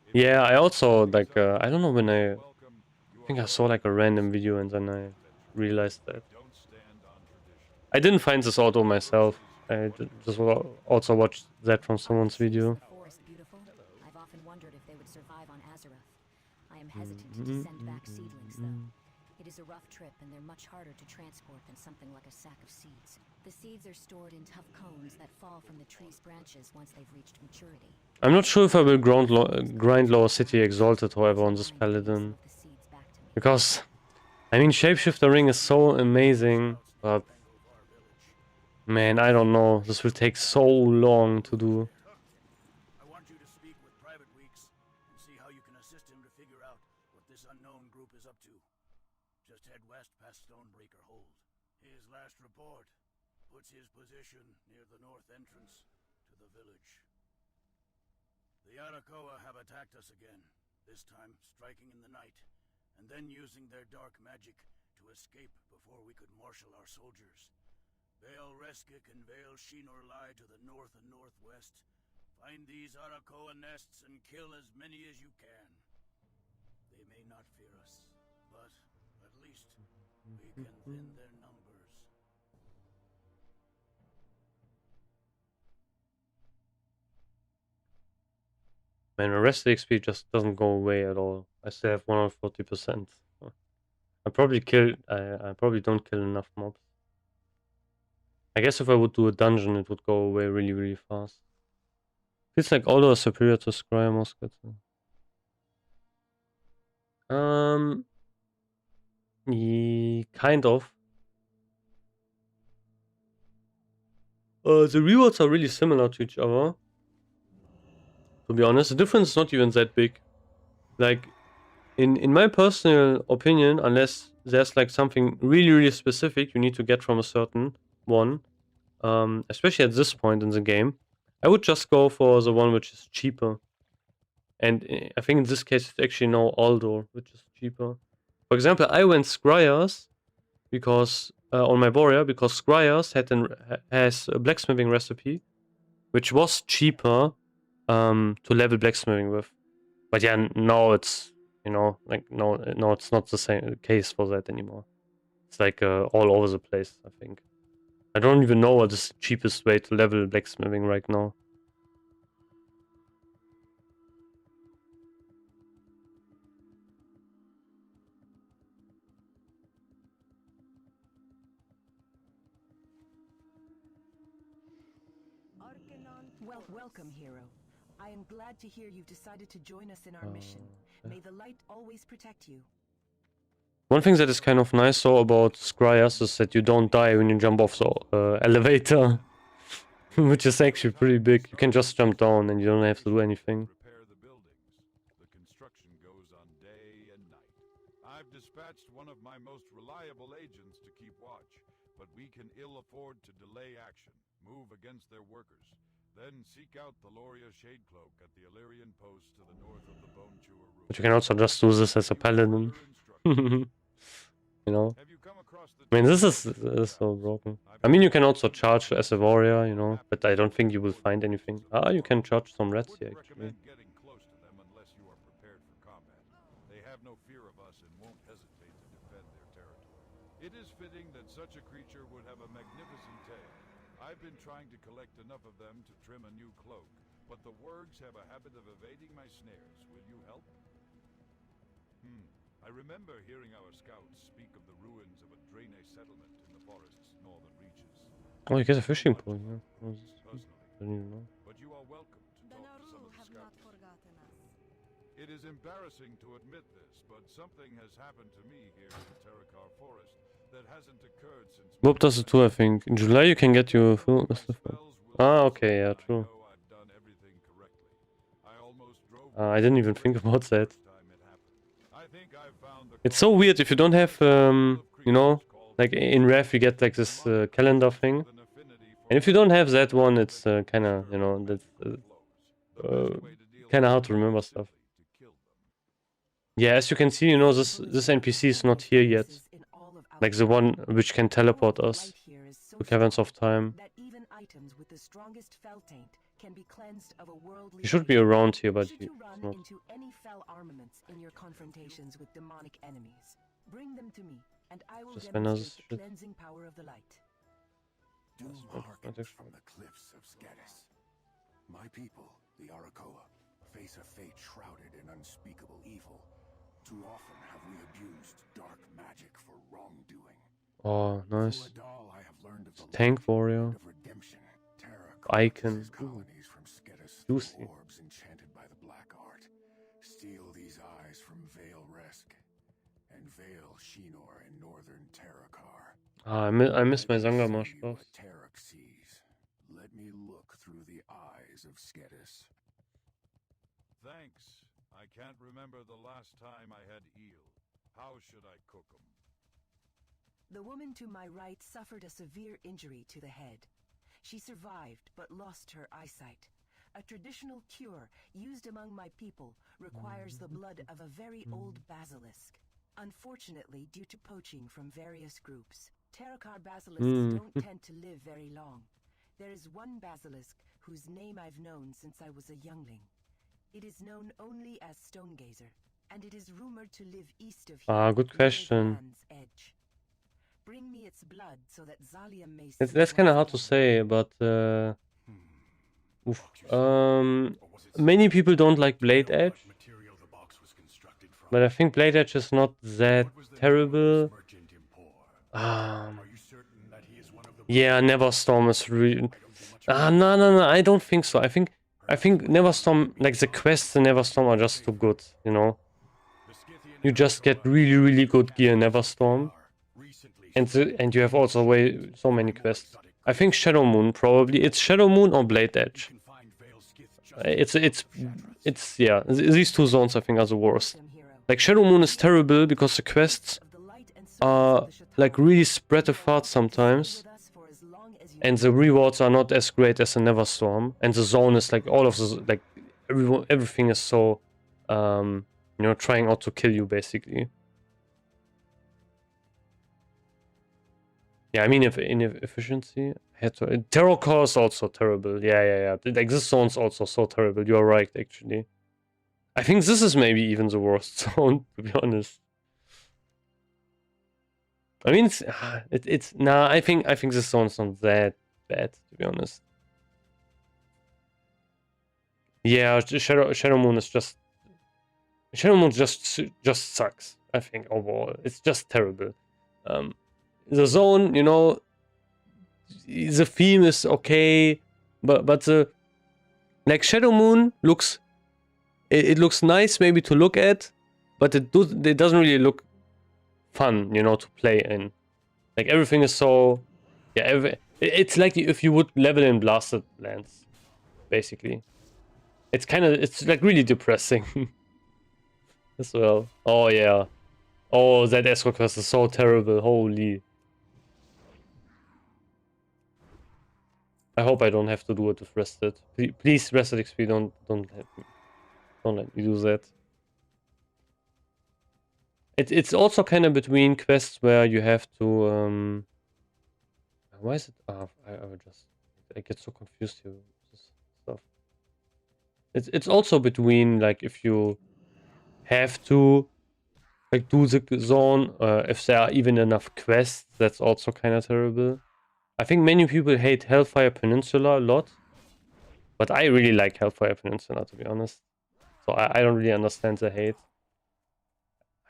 If Yeah, you I also these like I don't know when I welcome, you think are I saw like a welcome random to video and then I realized that. don't stand on tradition. I didn't find this auto myself. I just also watched that from Are the someone's trees video. of the forest beautiful? I've often wondered if they would survive on Azeroth. I am hesitant to send back seedlings, though. It is a rough trip, and they're much harder to transport than something like a sack of seeds. The seeds are stored in tough cones that fall from the tree's branches once they've reached maturity. I'm not sure if I will grind Lower City Exalted, however, on this Paladin. The seeds back to me. Because, I mean, Shapeshifter Ring is so amazing, but... Man, I don't know. This will take so long to do. I want you to speak with Private Weeks and see how you can assist him to figure out what this unknown group is up to. Just head west past Stonebreaker Hold. His last report puts his position near the north entrance to the village. The Arakoa have attacked us again, this time striking in the night, and then using their dark magic to escape before we could marshal our soldiers. Vale Reskik and Vale Shinar lie to the north and northwest. Find these Arakoa nests and kill as many as you can. They may not fear us, but at least we can thin their numbers. Man, my rest XP just doesn't go away at all. I still have 140%. I probably don't kill enough mobs. I guess if I would do a dungeon, it would go away really fast. Feels like Aldo is superior to Scryer Musket. Kind of. The rewards are really similar to each other. To be honest, the difference is not even that big. Like, in my personal opinion, unless there's like something really specific you need to get from a certain one, especially at this point in the game, I would just go for the one which is cheaper. And I think in this case it's actually now Aldo, which is cheaper. For example, I went Scryers because on my warrior because Scryers has a blacksmithing recipe, which was cheaper to level blacksmithing with. But yeah, now it's like no, it's not the same case for that anymore. It's like all over the place. I think I don't even know what is the cheapest way to level blacksmithing right now. Welcome, hero. I am glad to hear you've decided to join us in our mission. May the light always protect you. One thing that is kind of nice though about Scryers is that you don't die when you jump off the elevator, which is actually pretty big. You can just jump down and you don't have to do anything. Repair the buildings. The construction goes on day and night. I've dispatched one of my most reliable agents to keep watch, but we can ill afford to delay action. Move against their workers. Then seek out the Loria Shadecloak at the Illyrian post to the north of the Bone Chewer Ruin. But you can also just do this as a paladin. You know? Have you come across the I mean, this is so broken. I mean, you can also charge as a warrior, you know, but I don't think you will find anything. Ah, you can charge some reds here, actually. recommend getting close to them unless you are prepared for combat. They have no fear of us and won't hesitate to defend their territory. It is fitting that such a creature would have a magnificent tail. I've been trying to collect enough of them to trim a new cloak, but the wargs have a habit of evading my snares. Will you help? I remember hearing our scouts speak of the ruins of a Draenei settlement in the forest's northern reaches. Oh, you get a fishing pole, yeah. Personally, I didn't even know. but you are welcome to The talk to some Naru of the have not scouts. forgotten us. It is embarrassing to admit this, but something has happened to me here in the Terakar forest that hasn't occurred since. Bob does it too, I think. In July you can get your full My spells will Ah, last, okay, yeah, and I true. know I've done everything correctly. I almost drove I didn't even think about that. Time it happened. I think I've found the It's so weird if you don't have, you know, like in Rev you get like this calendar thing. with an affinity for And if you don't have that one, it's kind of, you know, that's kind of hard to remember stuff. Yeah, as you can see, you know, this NPC is not here yet. Like the one which can teleport us to Caverns of Time. That even items with the strongest fell taint can be cleansed of a worldly He should be light. around here, but Should he's you run not. into any fell armaments in your confrontations with demonic enemies, bring them to me, and I will Just another demonstrate the shit. cleansing power of the light. Doom not hearkens actually- from the cliffs of Scatus. My people, the Arakoa, face a fate shrouded in unspeakable evil. Too often have we abused dark magic for wrongdoing. Oh, nice. Through Adal, I have learned of the Tank light warrior. and of redemption. Terra Icon. his colonies from Scatus Juicy. through orbs enchanted by the black art. Steal these eyes from Vale Resk and Vale Shinor in northern Terrakar. Ah, I miss my Let me Zangarmarsh see stuff. what Terrak sees. Let me look through the eyes of Scatus. Thanks. I can't remember the last time I had eel. How should I cook 'em? The woman to my right suffered a severe injury to the head. She survived but lost her eyesight. A traditional cure used among my people requires the blood of a very old basilisk. Unfortunately, due to poaching from various groups, Terrakar basilisks don't tend to live very long. There is one basilisk whose name I've known since I was a youngling. It is known only as Stonegazer, and it is rumored to live east of here. Ah, good near the question. Land's edge. Bring me its blood so that Zalia may see That's kind of hard to once say, again. but oof. Many people don't like Blade Edge, but I think Blade Edge is not that terrible. Yeah, Neverstorm is really. No, I don't think so. I think Neverstorm, like the quests in Neverstorm are just too good, you know. You just get really good gear in Neverstorm, and you have also so many quests. I think Shadow Moon probably. It's Shadow Moon or Blade Edge. It's yeah. These two zones I think are the worst. Like Shadow Moon is terrible because the quests are like really spread apart sometimes, and the rewards are not as great as in Neverstorm. And the zone is like all of the like everything is so you know, trying out to kill you basically. Yeah, I mean, if in efficiency, Terror Core is also terrible. Yeah. Like this zone's also so terrible. You're right, actually. I think this is maybe even the worst zone, to be honest. I mean, it's nah. I think this zone's not that bad, to be honest. Yeah, Shadow Moon is just just sucks. I think overall, it's just terrible. The zone, you know, the theme is okay, but the like Shadow Moon looks, it looks nice maybe to look at, but it doesn't really look fun, you know, to play in. Like everything is so, yeah, it's like if you would level in Blasted Lands, basically. It's like really depressing as well. Oh yeah, oh that escort quest is so terrible. Holy. I hope I don't have to do it with Rested. Please, Rested XP, don't let me do that. It's also kind of between quests where you have to why is it? I get so confused here with this stuff. It's also between like if you have to like do the zone, if there are even enough quests. That's also kind of terrible. I think many people hate Hellfire Peninsula a lot, but I really like Hellfire Peninsula, to be honest. So I don't really understand the hate.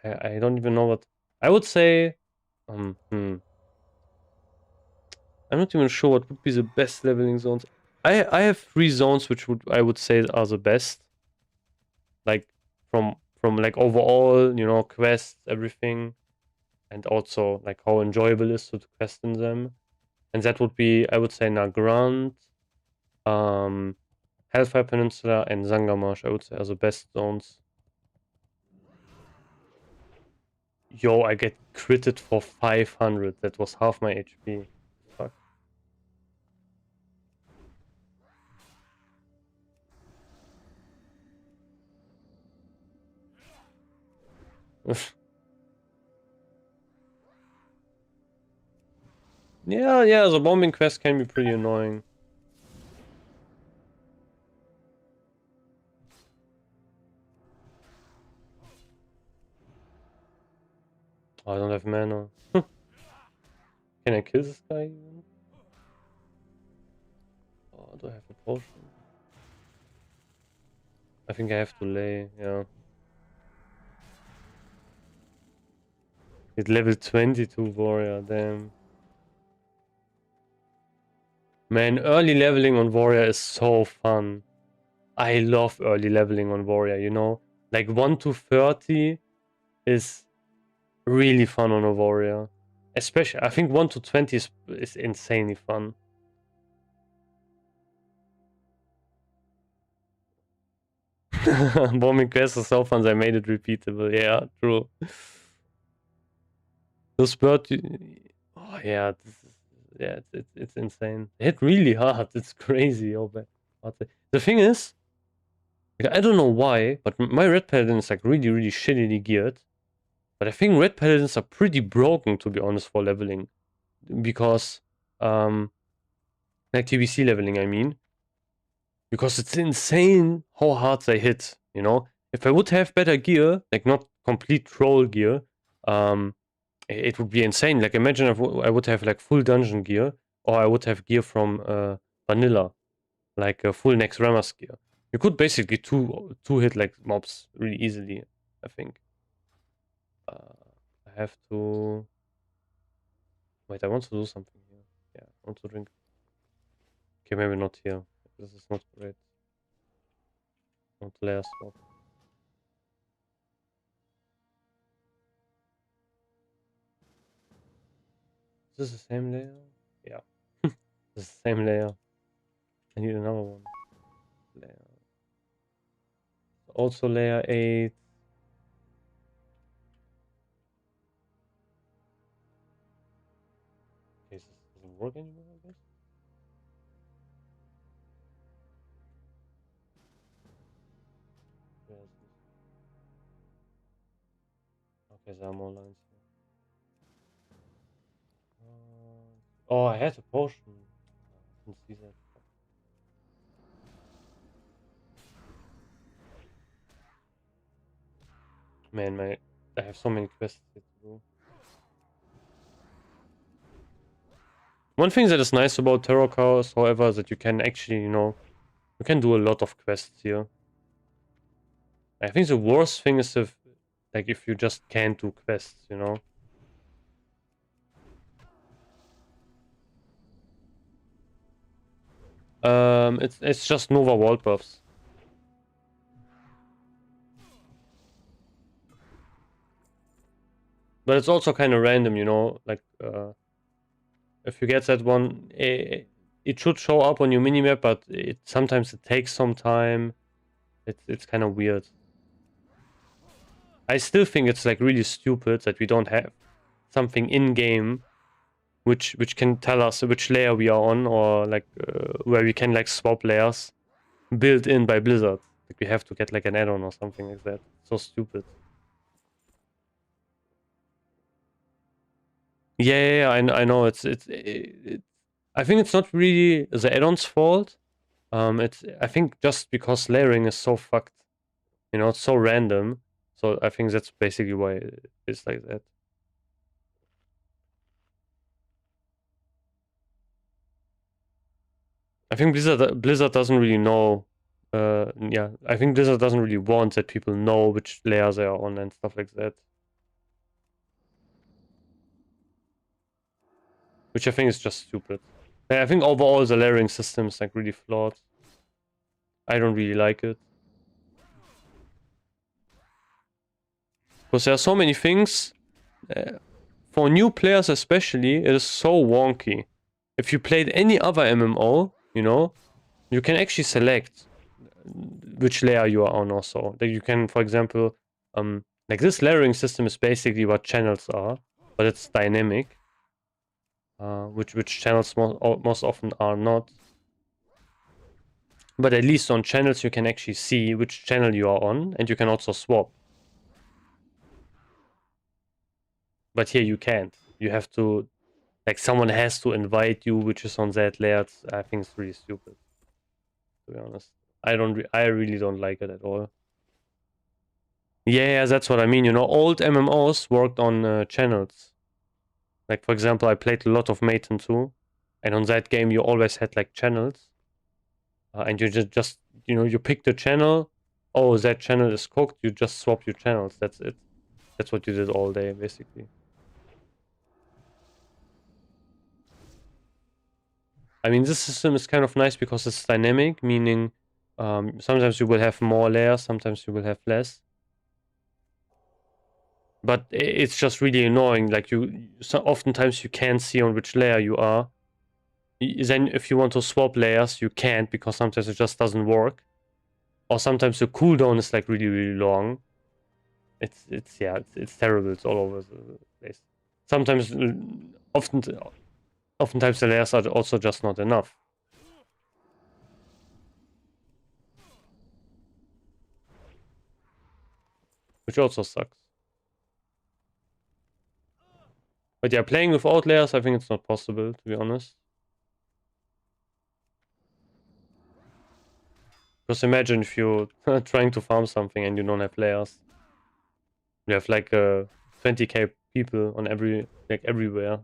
I don't even know what I would say. I'm not even sure what would be the best leveling zones. I have 3 zones which I would say are the best. Like from like overall, you know, quests, everything, and also like how enjoyable it is to quest in them. And that would be, I would say, Nagrand, Hellfire Peninsula and Zangarmarsh, I would say, are the best zones. Yo, I get critted for 500. That was half my HP. Fuck. Yeah, the bombing quest can be pretty annoying. Oh, I don't have mana. Can I kill this guy even? Oh, do I have a potion? I think I have to lay, yeah. It's level 22 warrior, damn. Man, early leveling on warrior is so fun. I love early leveling on warrior, you know? Like 1 to 30 is really fun on a warrior. Especially, I think 1 to 20 is insanely fun. Bombing quests are so fun, they made it repeatable. Yeah, true. Those bird... Oh yeah, it's insane. They hit really hard. It's crazy. Oh, the thing is, I don't know why, but my red paladin is like really shittily geared. But I think red paladins are pretty broken, to be honest, for leveling, because like TBC leveling, I mean, because it's insane how hard they hit. You know, if I would have better gear, like not complete troll gear, it would be insane. Like imagine if I would have like full dungeon gear, or I would have gear from vanilla, like a full Naxx Ramas gear. You could basically two hit like mobs really easily, I think. I have to... Wait, I want to do something here. Yeah, I want to drink. Okay, maybe not here. This is not great. I want layer swap. Is this the same layer? Yeah. This is the same layer. I need another one. Layer. Also layer 8. Okay, this doesn't work anymore, I guess. Where is this? Okay, there are more lines here. Oh, I had a potion. I didn't see that. Man, I have so many quests to do. One thing that is nice about Terror Chaos, however, is that you can actually, you can do a lot of quests here. I think the worst thing is if you just can't do quests, It's just Nova World buffs. But it's also kind of random, if you get that one, it should show up on your minimap, but sometimes it takes some time. It's kind of weird. I still think it's like really stupid that we don't have something in game which can tell us which layer we are on, or where we can swap layers built in by Blizzard. Like we have to get an add-on or something like that. So stupid. Yeah, I know. I think it's not really the add-on's fault. I think just because layering is so fucked. It's so random. So I think that's basically why it's like that. I think Blizzard doesn't really know. I think Blizzard doesn't really want that people know which layers they are on and stuff like that. Which I think is just stupid. I think overall the layering system is really flawed. I don't really like it. Because there are so many things. For new players especially, it is so wonky. If you played any other MMO, you can actually select which layer you are on also. Like you can, for example, like this layering system is basically what channels are, but it's dynamic. Which channels most often are not. But at least on channels you can actually see which channel you are on, and you can also swap. But here you can't. You have to, like, someone has to invite you, which is on that layer. I think it's really stupid, to be honest. I really don't like it at all. Yeah, that's what I mean. You know, old MMOs worked on channels. Like, for example, I played a lot of Maiden 2, and on that game you always had like channels. And you just you know, you pick the channel. Oh, that channel is cooked. You just swap your channels. That's it. That's what you did all day, basically. I mean, this system is kind of nice because it's dynamic, meaning sometimes you will have more layers, sometimes you will have less. But it's just really annoying. Like oftentimes you can't see on which layer you are. Then if you want to swap layers, you can't because sometimes it just doesn't work. Or sometimes the cooldown is like really long. It's terrible. It's all over the place. Sometimes, oftentimes the layers are also just not enough. Which also sucks. But yeah, playing without layers, I think it's not possible, to be honest. Because imagine if you're trying to farm something and you don't have layers. You have like 20k people on everywhere.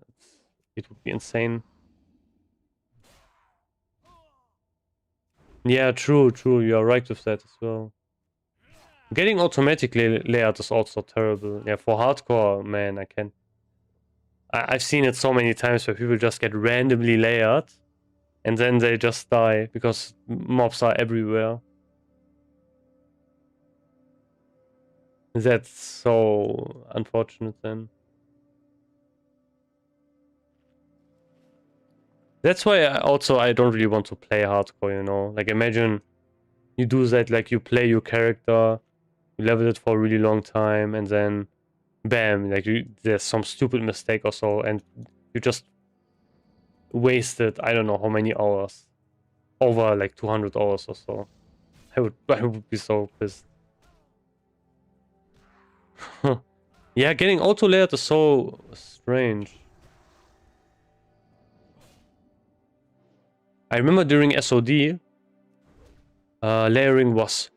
It would be insane. Yeah, true. You are right with that as well. Getting automatically layered is also terrible. Yeah, for hardcore, man, I've seen it so many times where people just get randomly layered and then they just die because mobs are everywhere. That's so unfortunate then. That's why I don't really want to play hardcore, you know? Like, imagine you do that, like, you play your character, you level it for a really long time, and then, bam, like, there's some stupid mistake or so, and you just wasted, I don't know how many hours. Over, like, 200 hours or so. I would be so pissed. Yeah, getting auto-layered is so strange. I remember during SOD, layering was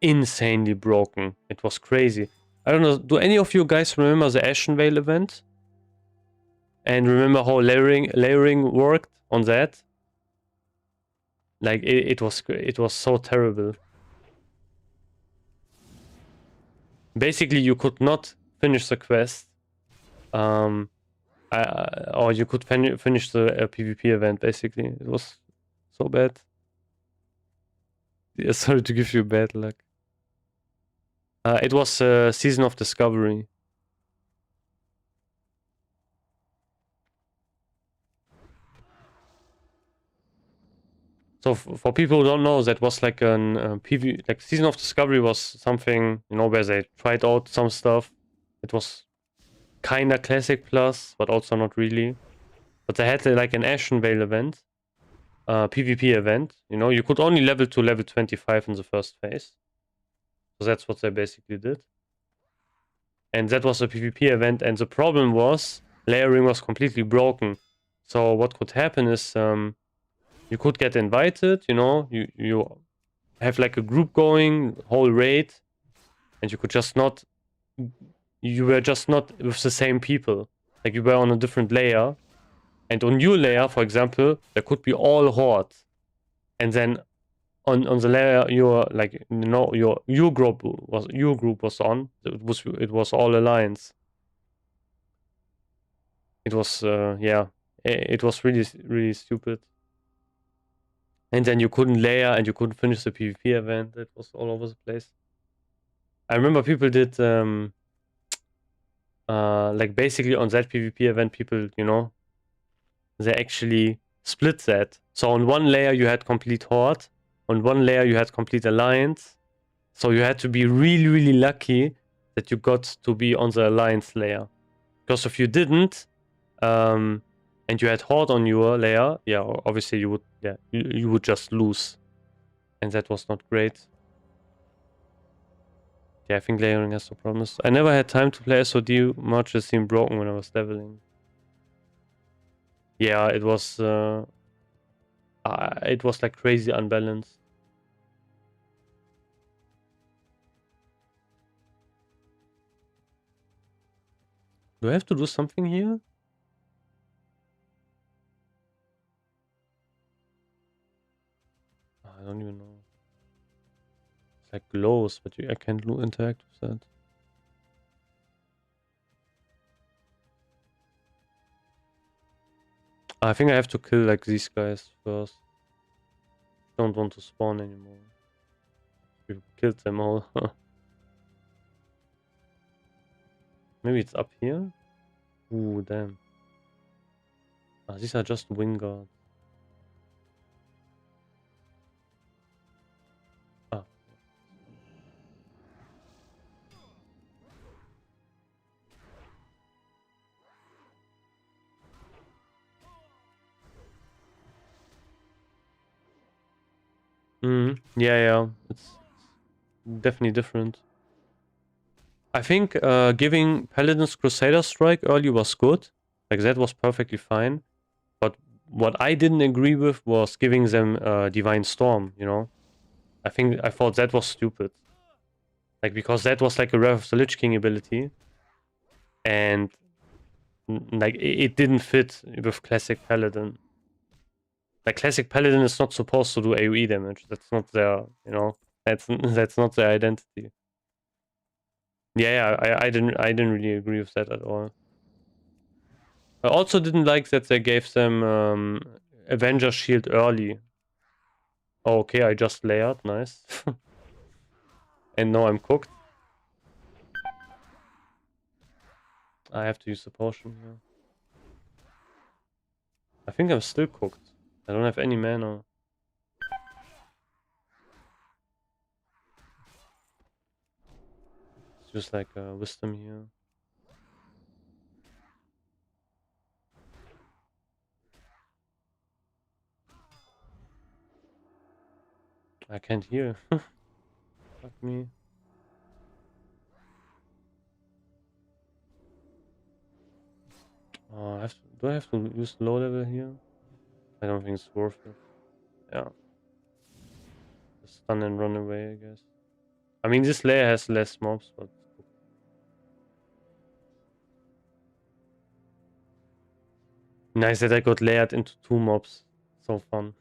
insanely broken. It was crazy. I don't know, do any of you guys remember the Ashenvale event? And remember how layering worked on that? Like, it was so terrible. Basically, you could not finish the quest. Or you could finish the PvP event, basically. It was so bad. Yeah, sorry to give you bad luck. It was Season of Discovery. So for people who don't know, that was like an like Season of Discovery was something, you know, where they tried out some stuff. It was kinda Classic Plus, but also not really. But they had like an Ashenvale event, PvP event. You know, you could only level to level 25 in the first phase. So that's what they basically did. And that was a PvP event, and the problem was layering was completely broken. So what could happen is you could get invited, you know, you have like a group going, whole raid, and you were just not with the same people. Like, you were on a different layer, and on your layer, for example, there could be all hordes, and then on the layer you're like, you know, your group was on, it was all alliance. It was yeah, it was really stupid. And then you couldn't layer and you couldn't finish the PvP event. It was all over the place. I remember people did like, basically on that PvP event, people, you know, they actually split that. So on one layer you had complete horde, on one layer you had complete alliance, so you had to be really, really lucky that you got to be on the alliance layer. Because if you didn't, and you had horde on your layer, yeah, obviously you would, yeah, you would just lose, and that was not great. Yeah, I think layering has some problems. I never had time to play SOD much. It seemed broken when I was leveling. Yeah, it was like crazy unbalanced. Do I have to do something here? I don't even know. It's like glows, but I can't interact with that. I think I have to kill like these guys first. Don't want to spawn anymore. We killed them all. Maybe it's up here? Ooh, damn. These are just wing guards. Ah. Yeah. It's definitely different. I think giving Paladin's Crusader Strike early was good. Like, that was perfectly fine. But what I didn't agree with was giving them Divine Storm, you know? I thought that was stupid. Like, because that was like a Wrath of the Lich King ability. And like, it didn't fit with Classic Paladin. Like, Classic Paladin is not supposed to do AoE damage. That's not their, you know, that's not their identity. Yeah, I didn't really agree with that at all. I also didn't like that they gave them Avenger Shield early. Oh, okay, I just layered, nice. And now I'm cooked. I have to use the potion here. I think I'm still cooked. I don't have any mana. It's just like wisdom here. I can't heal. Fuck me. Oh, do I have to use low level here? I don't think it's worth it. Yeah. Just stun and run away, I guess. I mean, this layer has less mobs, but... Nice that I got layered into 2 mobs. So fun.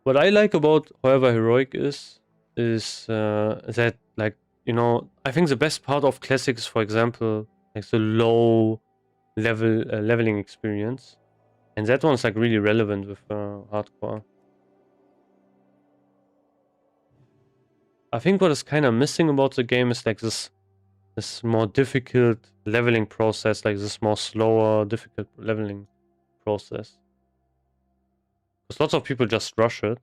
What I like about However Heroic is that, like, you know, I think the best part of Classic is, for example, like the low leveling experience, and that one's like really relevant with Hardcore. I think what is kind of missing about the game is like this more difficult leveling process, like this more slower, difficult leveling process. Because lots of people just rush it,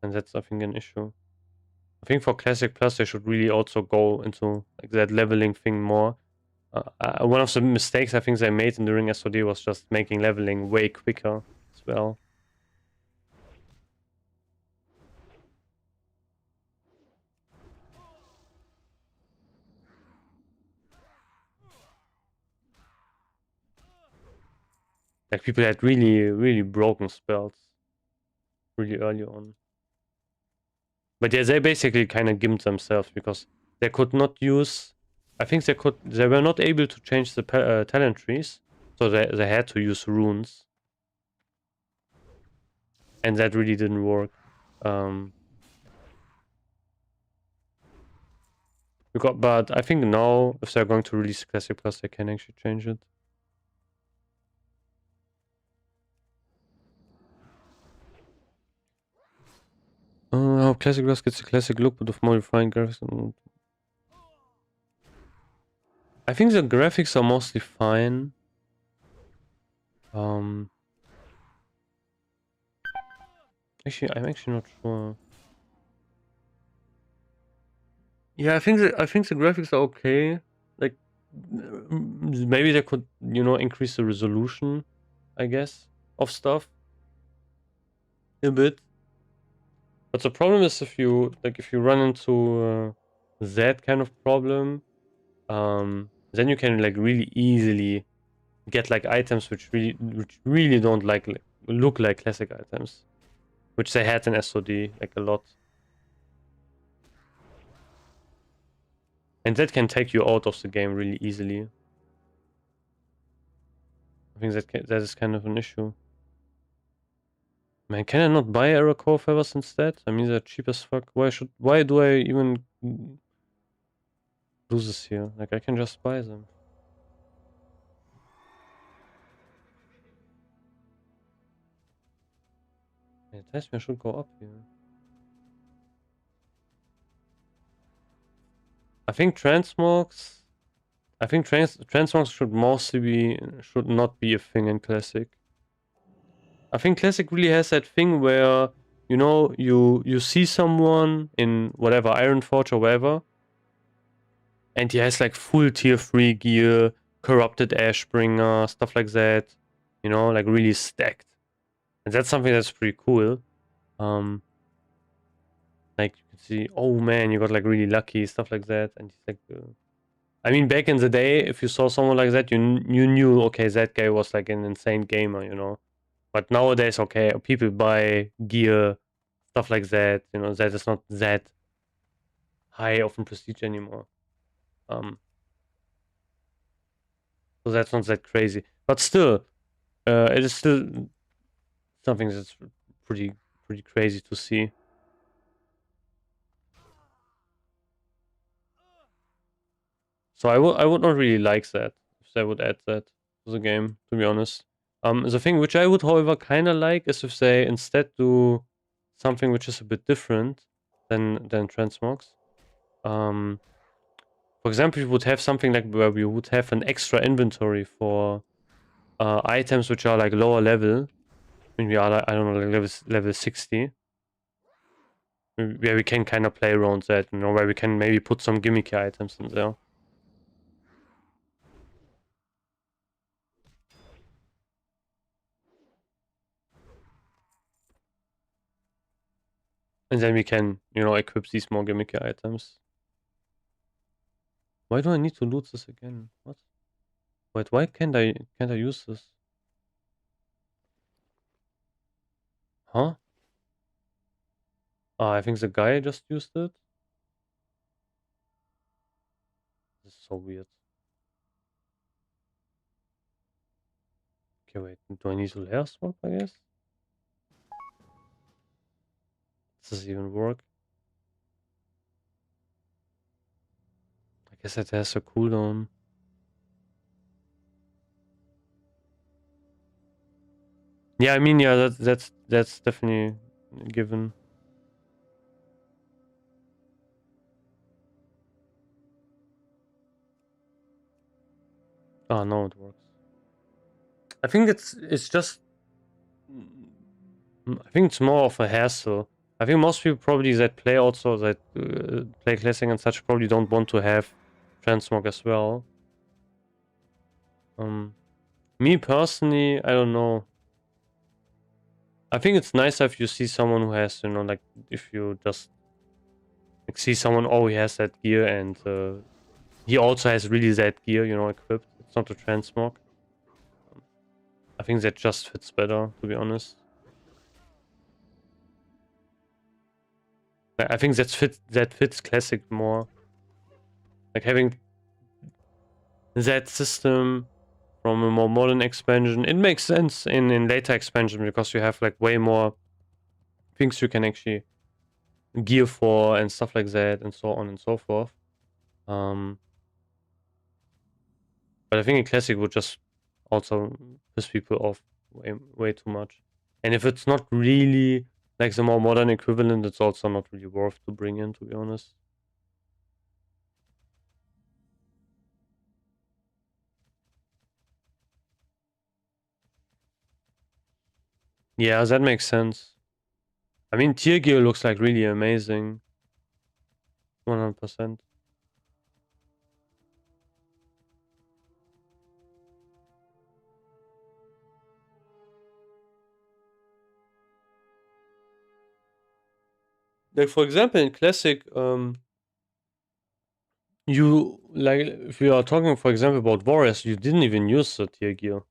and that's, I think, an issue. I think for Classic Plus, they should really also go into like that leveling thing more. One of the mistakes I think they made in during SOD was just making leveling way quicker as well. Like, people had really, really broken spells really early on. But yeah, they basically kind of gimped themselves because they could not use... I think they were not able to change the talent trees, so they had to use runes. And that really didn't work. But I think now, if they're going to release Classic Plus, they can actually change it. How Classic Plus gets a classic look, but with more refined graphics. I think the graphics are mostly fine. Actually, I'm actually not sure. Yeah, I think the graphics are okay. Like, maybe they could, you know, increase the resolution, I guess, of stuff a bit. But the problem is if you run into that kind of problem, then you can like really easily get like items which really don't like look like classic items, which they had in SOD like a lot. And that can take you out of the game really easily. I think that is kind of an issue. Man, can I not buy error core feathers instead? I mean, they're cheap as fuck. Why do I even do this here? Like, I can just buy them. It tells me I should go up here. I think transmogs should not be a thing in classic. I think classic really has that thing where, you know, you see someone in whatever Ironforge or whatever, and he has like full tier 3 gear, corrupted Ashbringer, stuff like that, you know, like really stacked. And that's something that's pretty cool. Like you can see, oh man, you got like really lucky, stuff like that. And he's like, I mean, back in the day, if you saw someone like that, you knew, okay, that guy was like an insane gamer, you know. But nowadays, okay, people buy gear, stuff like that, you know, that is not that high of a prestige anymore. So that's not that crazy. But still, it is still something that's pretty crazy to see. So I would not really like that if they would add that to the game, to be honest. The thing which I would, however, kind of like is if they instead do something which is a bit different than transmogs. For example, you would have something like where we would have an extra inventory for items which are like lower level. I mean, we are like, I don't know, like level 60. Where we can kind of play around that, you know, where we can maybe put some gimmicky items in there. And then we can, you know, equip these more gimmicky items. Why do I need to loot this again? What? Wait, why can't I use this? Huh? I think the guy just used it. This is so weird. Okay, wait, do I need to layer swap, I guess? Does this even work? I guess it has a cooldown. Yeah, I mean, yeah, that's definitely given. Oh no, it works. I think it's just. I think it's more of a hassle. I think most people probably that play also that play classic and such probably don't want to have transmog as well. Me personally, I don't know. I think it's nicer if you see someone who has, you know, like if you just like see someone, oh, he has that gear and he also has really that gear, you know, equipped. It's not a transmog. I think that just fits better, to be honest. I think that fits classic more. Like having that system from a more modern expansion, it makes sense in later expansion because you have like way more things you can actually gear for and stuff like that and so on and so forth. But I think in classic would just also piss people off way too much. And if it's not really like the more modern equivalent, it's also not really worth to bring in, to be honest. Yeah, that makes sense. I mean, tier gear looks like really amazing. 100%. Like, for example, in Classic, you, like, if you are talking, for example, about Warriors, you didn't even use the tier gear.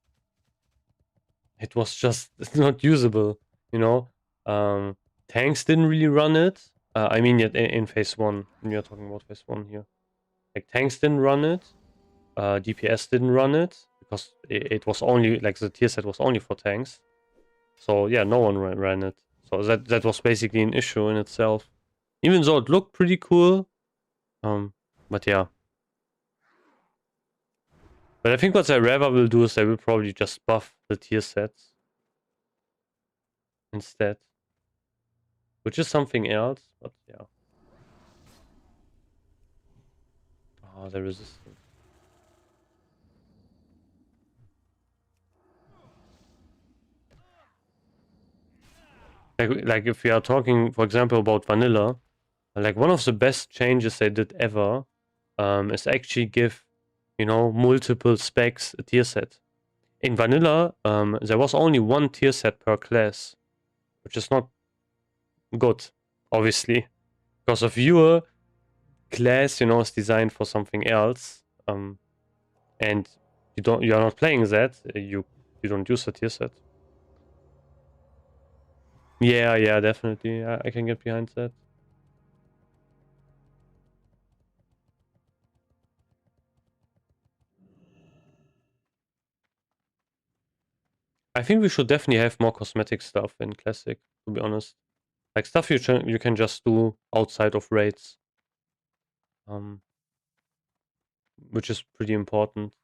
It was just it's not usable, you know. Tanks didn't really run it. I mean, yet in phase one, when you're talking about phase one here, like tanks didn't run it. DPS didn't run it because it was only like the tier set was only for tanks. So yeah, no one ran it. So that was basically an issue in itself. Even though it looked pretty cool, but yeah. But I think what they rather will do is they will probably just buff the tier sets instead, which is something else. But yeah. Oh, the resistance. Like if we are talking, for example, about vanilla, like one of the best changes they did ever, is actually give, you know, multiple specs a tier set. In vanilla, there was only one tier set per class, which is not good, obviously, because of your class, you know, is designed for something else, and you're not playing that. You don't use a tier set. Yeah, definitely. I can get behind that. I think we should definitely have more cosmetic stuff in Classic, to be honest. Like stuff you can just do outside of raids, um, which is pretty important.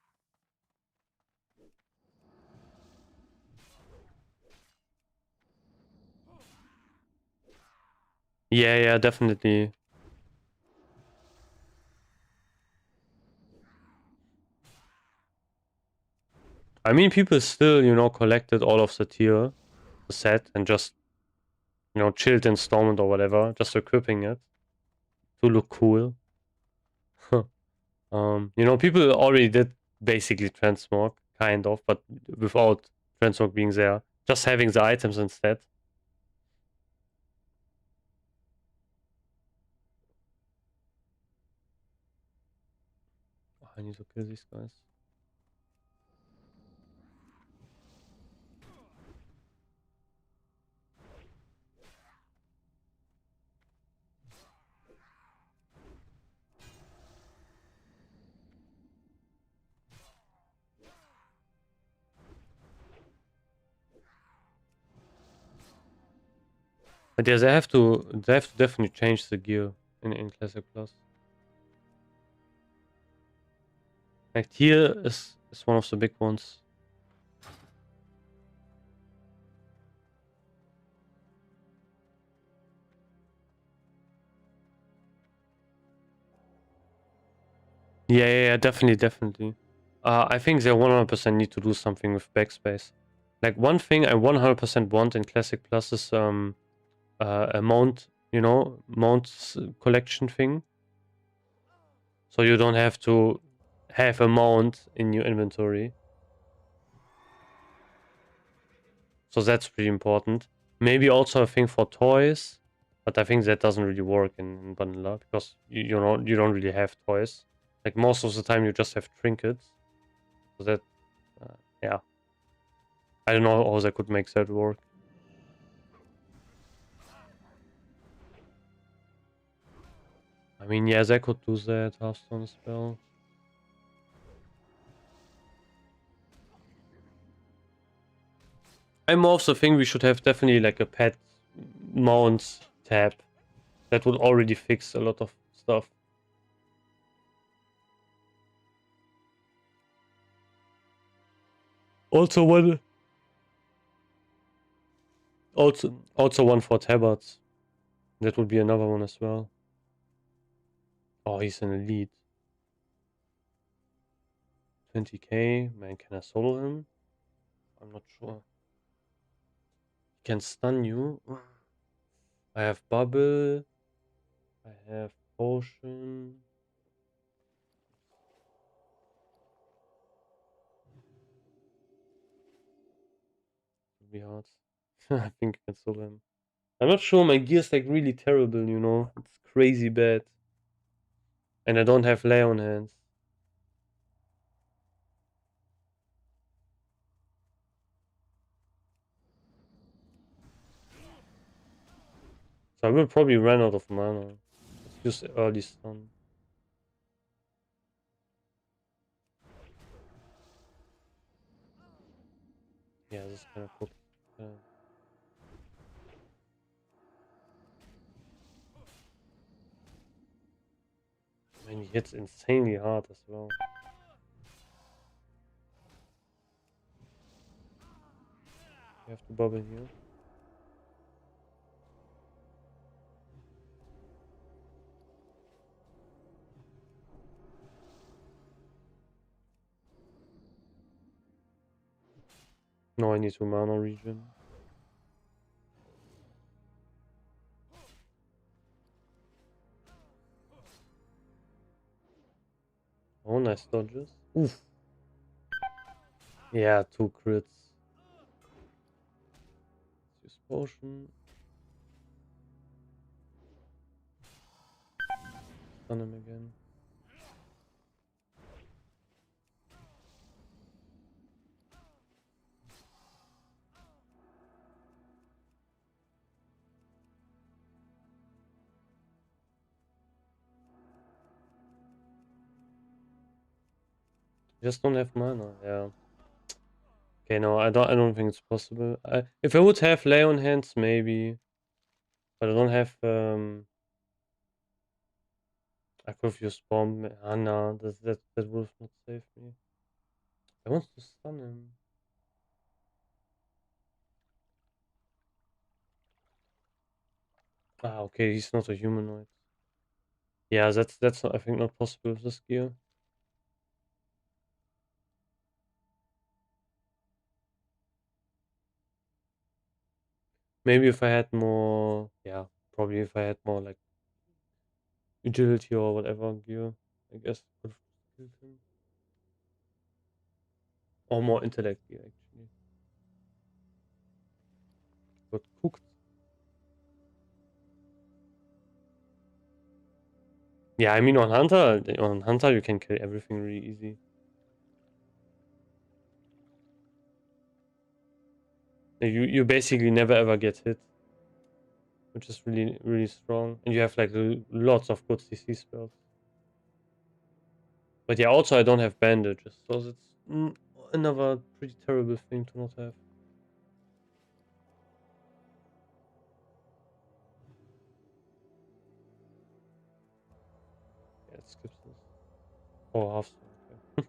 Yeah, definitely. I mean, people still, you know, collected all of the tier set and just, you know, chilled in Stormont or whatever, just equipping it to look cool. You know, people already did basically transmog, kind of, but without transmog being there, just having the items instead. Oh, I need to kill these guys. But yeah, they have to definitely change the gear in Classic Plus. Like tier is one of the big ones. Yeah, definitely. I think they 100% need to do something with backspace. Like one thing I 100% want in Classic Plus is a mount, you know, mounts collection thing. So you don't have to have a mount in your inventory. So that's pretty important. Maybe also a thing for toys, but I think that doesn't really work in vanilla because you don't really have toys. Like most of the time you just have trinkets. So that yeah. I don't know how they could make that work. I mean, yeah, they could do that Hearthstone spell. I'm also think we should have definitely like a pet mount tab. That would already fix a lot of stuff. Also one also one for tabards. That would be another one as well. Oh, he's an elite. 20k. Man, can I solo him? I'm not sure. Can stun you. I have bubble. I have potion. It'll be hard. I think I can solo him. I'm not sure. My gear's like really terrible, you know. It's crazy bad. And I don't have lay on hands. So I will probably run out of mana. Let's use early stun. Yeah, this is kind of cool. I mean, he hits insanely hard as well. You have to bubble here. No, I need to mana regen. Oh, nice dodges. Oof. Yeah, 2 crits. Let's use potion. Stun him again. Just don't have mana. Yeah. Okay, no, I don't think it's possible. If I would have lay on hands, maybe. But I don't have I could have used bomb. Ah, no, that would have not saved me. I want to stun him. Ah, okay, he's not a humanoid. Yeah, that's I think not possible with this gear. Maybe if I had more, yeah, probably if I had more like agility or whatever gear, I guess could have killed him. Or more intellect gear actually. Got cooked. Yeah, I mean on Hunter you can kill everything really easy. You basically never ever get hit, which is really strong, and you have like lots of good CC spells. But yeah, also I don't have bandages, so it's another pretty terrible thing to not have. Yeah, it skips this. Oh, half. Okay.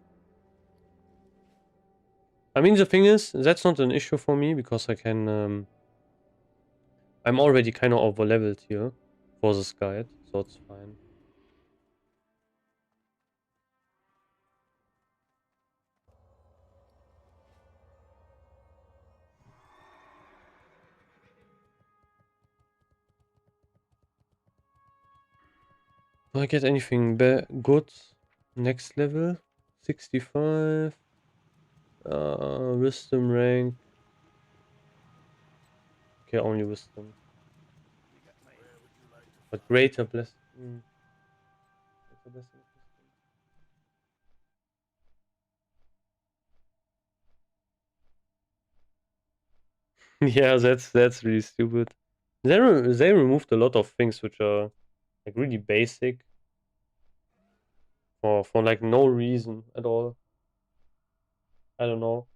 I mean, the thing is, that's not an issue for me because I can. I'm already kind of over leveled here for this guide, so it's fine. Do I get anything good? Next level? 65. Wisdom rank. Okay, only wisdom. But greater blessing. Greater blessing. Yeah, that's really stupid. They removed a lot of things which are like really basic for like no reason at all. I don't know.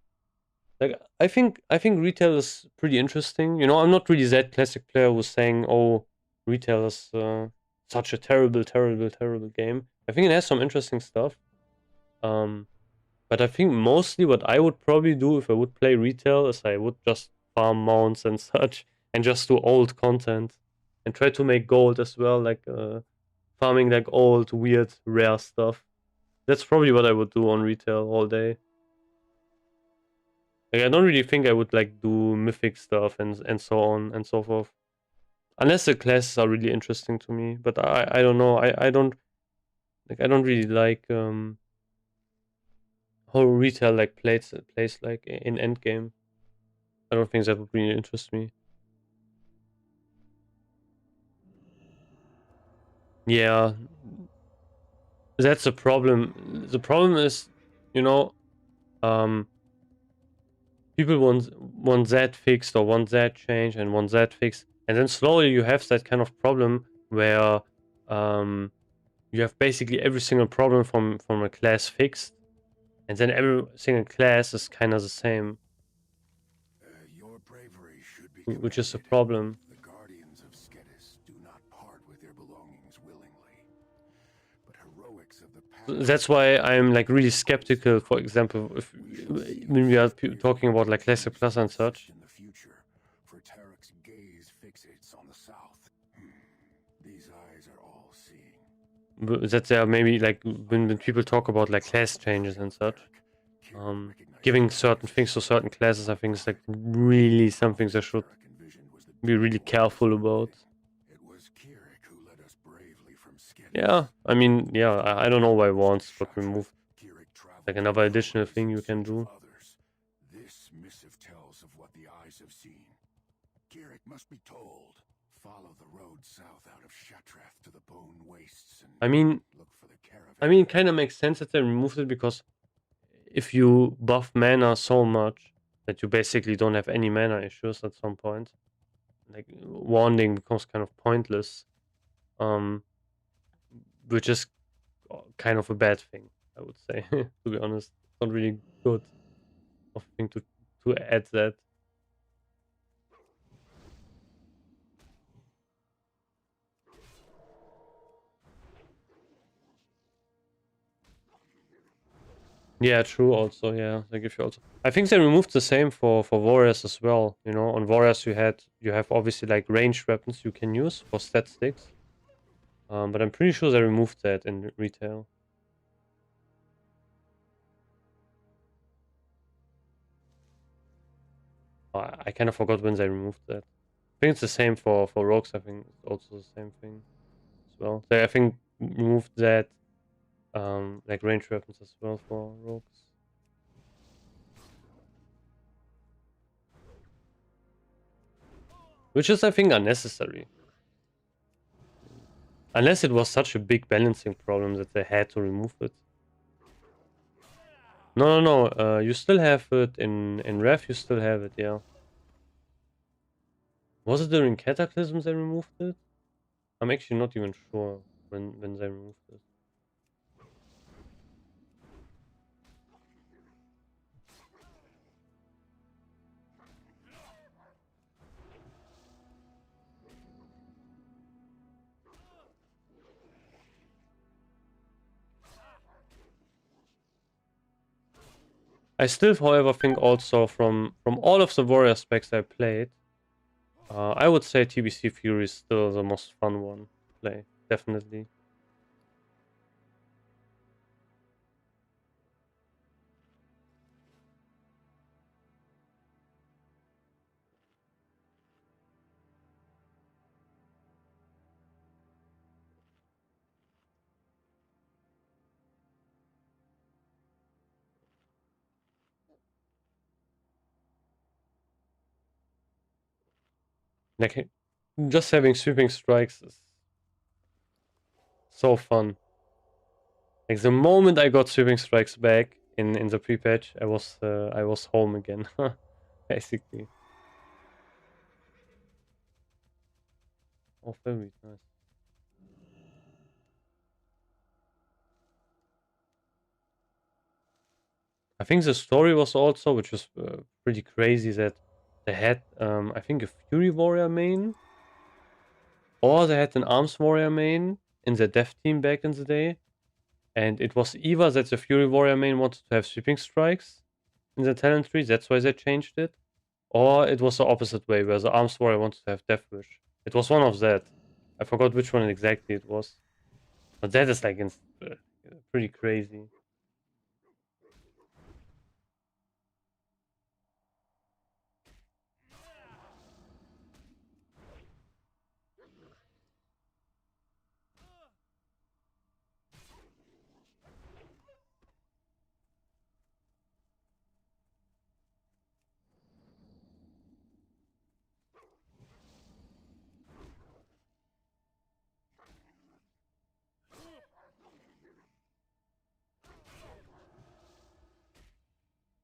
Like I think retail is pretty interesting. You know, I'm not really that classic player who's saying, "Oh, retail is such a terrible game." I think it has some interesting stuff. But I think mostly what I would probably do if I would play retail is I would just farm mounts and such and just do old content and try to make gold as well, like farming like old, weird, rare stuff. That's probably what I would do on retail all day. Like, I don't really think I would like do mythic stuff and so on and so forth. Unless the classes are really interesting to me. But I don't know. I don't really like how retail like plays like in endgame. I don't think that would really interest me. Yeah, that's the problem. The problem is, you know, people want that fixed or want that change and want that fixed, and then slowly you have that kind of problem where you have basically every single problem from a class fixed, and then every single class is kind of the same, Your bravery should be which is a commended. problem. The guardians of Skedis do not part with their belongings willingly. But heroics of the past... That's why I'm like really skeptical. For example, if when we are talking about like Classic Plus and such. In the future, for Tarek's gaze fixates on the south. These eyes are all seeing. That there are maybe like when people talk about like class changes and such, giving certain things to certain classes, I think is like really something they should be really careful about. It was Kirik who led us bravely from Skedis. Yeah, I mean, yeah, I don't know why once got removed. Like another additional thing you can do. This missive tells of what the eyes have seen. Kirik must be told. Follow the road south out of Shatrath to the bone wastes and I mean, look for the caravan. it kind of makes sense that they removed it, because if you buff mana so much that you basically don't have any mana issues at some point, like wanding becomes kind of pointless, which is kind of a bad thing, I would say. To be honest, not really good of thing to add that. Yeah, true. Also, yeah, they give you also. I think they removed the same for warriors as well. You know, on warriors you have obviously like ranged weapons you can use for stat sticks. But I'm pretty sure they removed that in retail. I kind of forgot when they removed that. I think it's the same for rogues. I think it's also the same thing as well. They, I think, removed that like range weapons as well for rogues. Which is, I think, unnecessary. Unless it was such a big balancing problem that they had to remove it. No. You still have it in Ref. You still have it, yeah. Was it during Cataclysm they removed it? I'm actually not even sure when they removed it. I still, however, think also from all of the warrior specs I played, I would say TBC Fury is still the most fun one to play, definitely. Like, just having sweeping strikes is so fun. Like, the moment I got sweeping strikes back in the pre-patch, I was home again, basically. Oh, very nice. I think the story was also, which was pretty crazy, that they had, I think, a Fury Warrior main, or they had an Arms Warrior main in the dev team back in the day. And it was either that the Fury Warrior main wanted to have sweeping strikes in the talent tree, that's why they changed it. Or it was the opposite way, where the Arms Warrior wanted to have Death Wish. It was one of that. I forgot which one exactly it was. But that is like pretty crazy.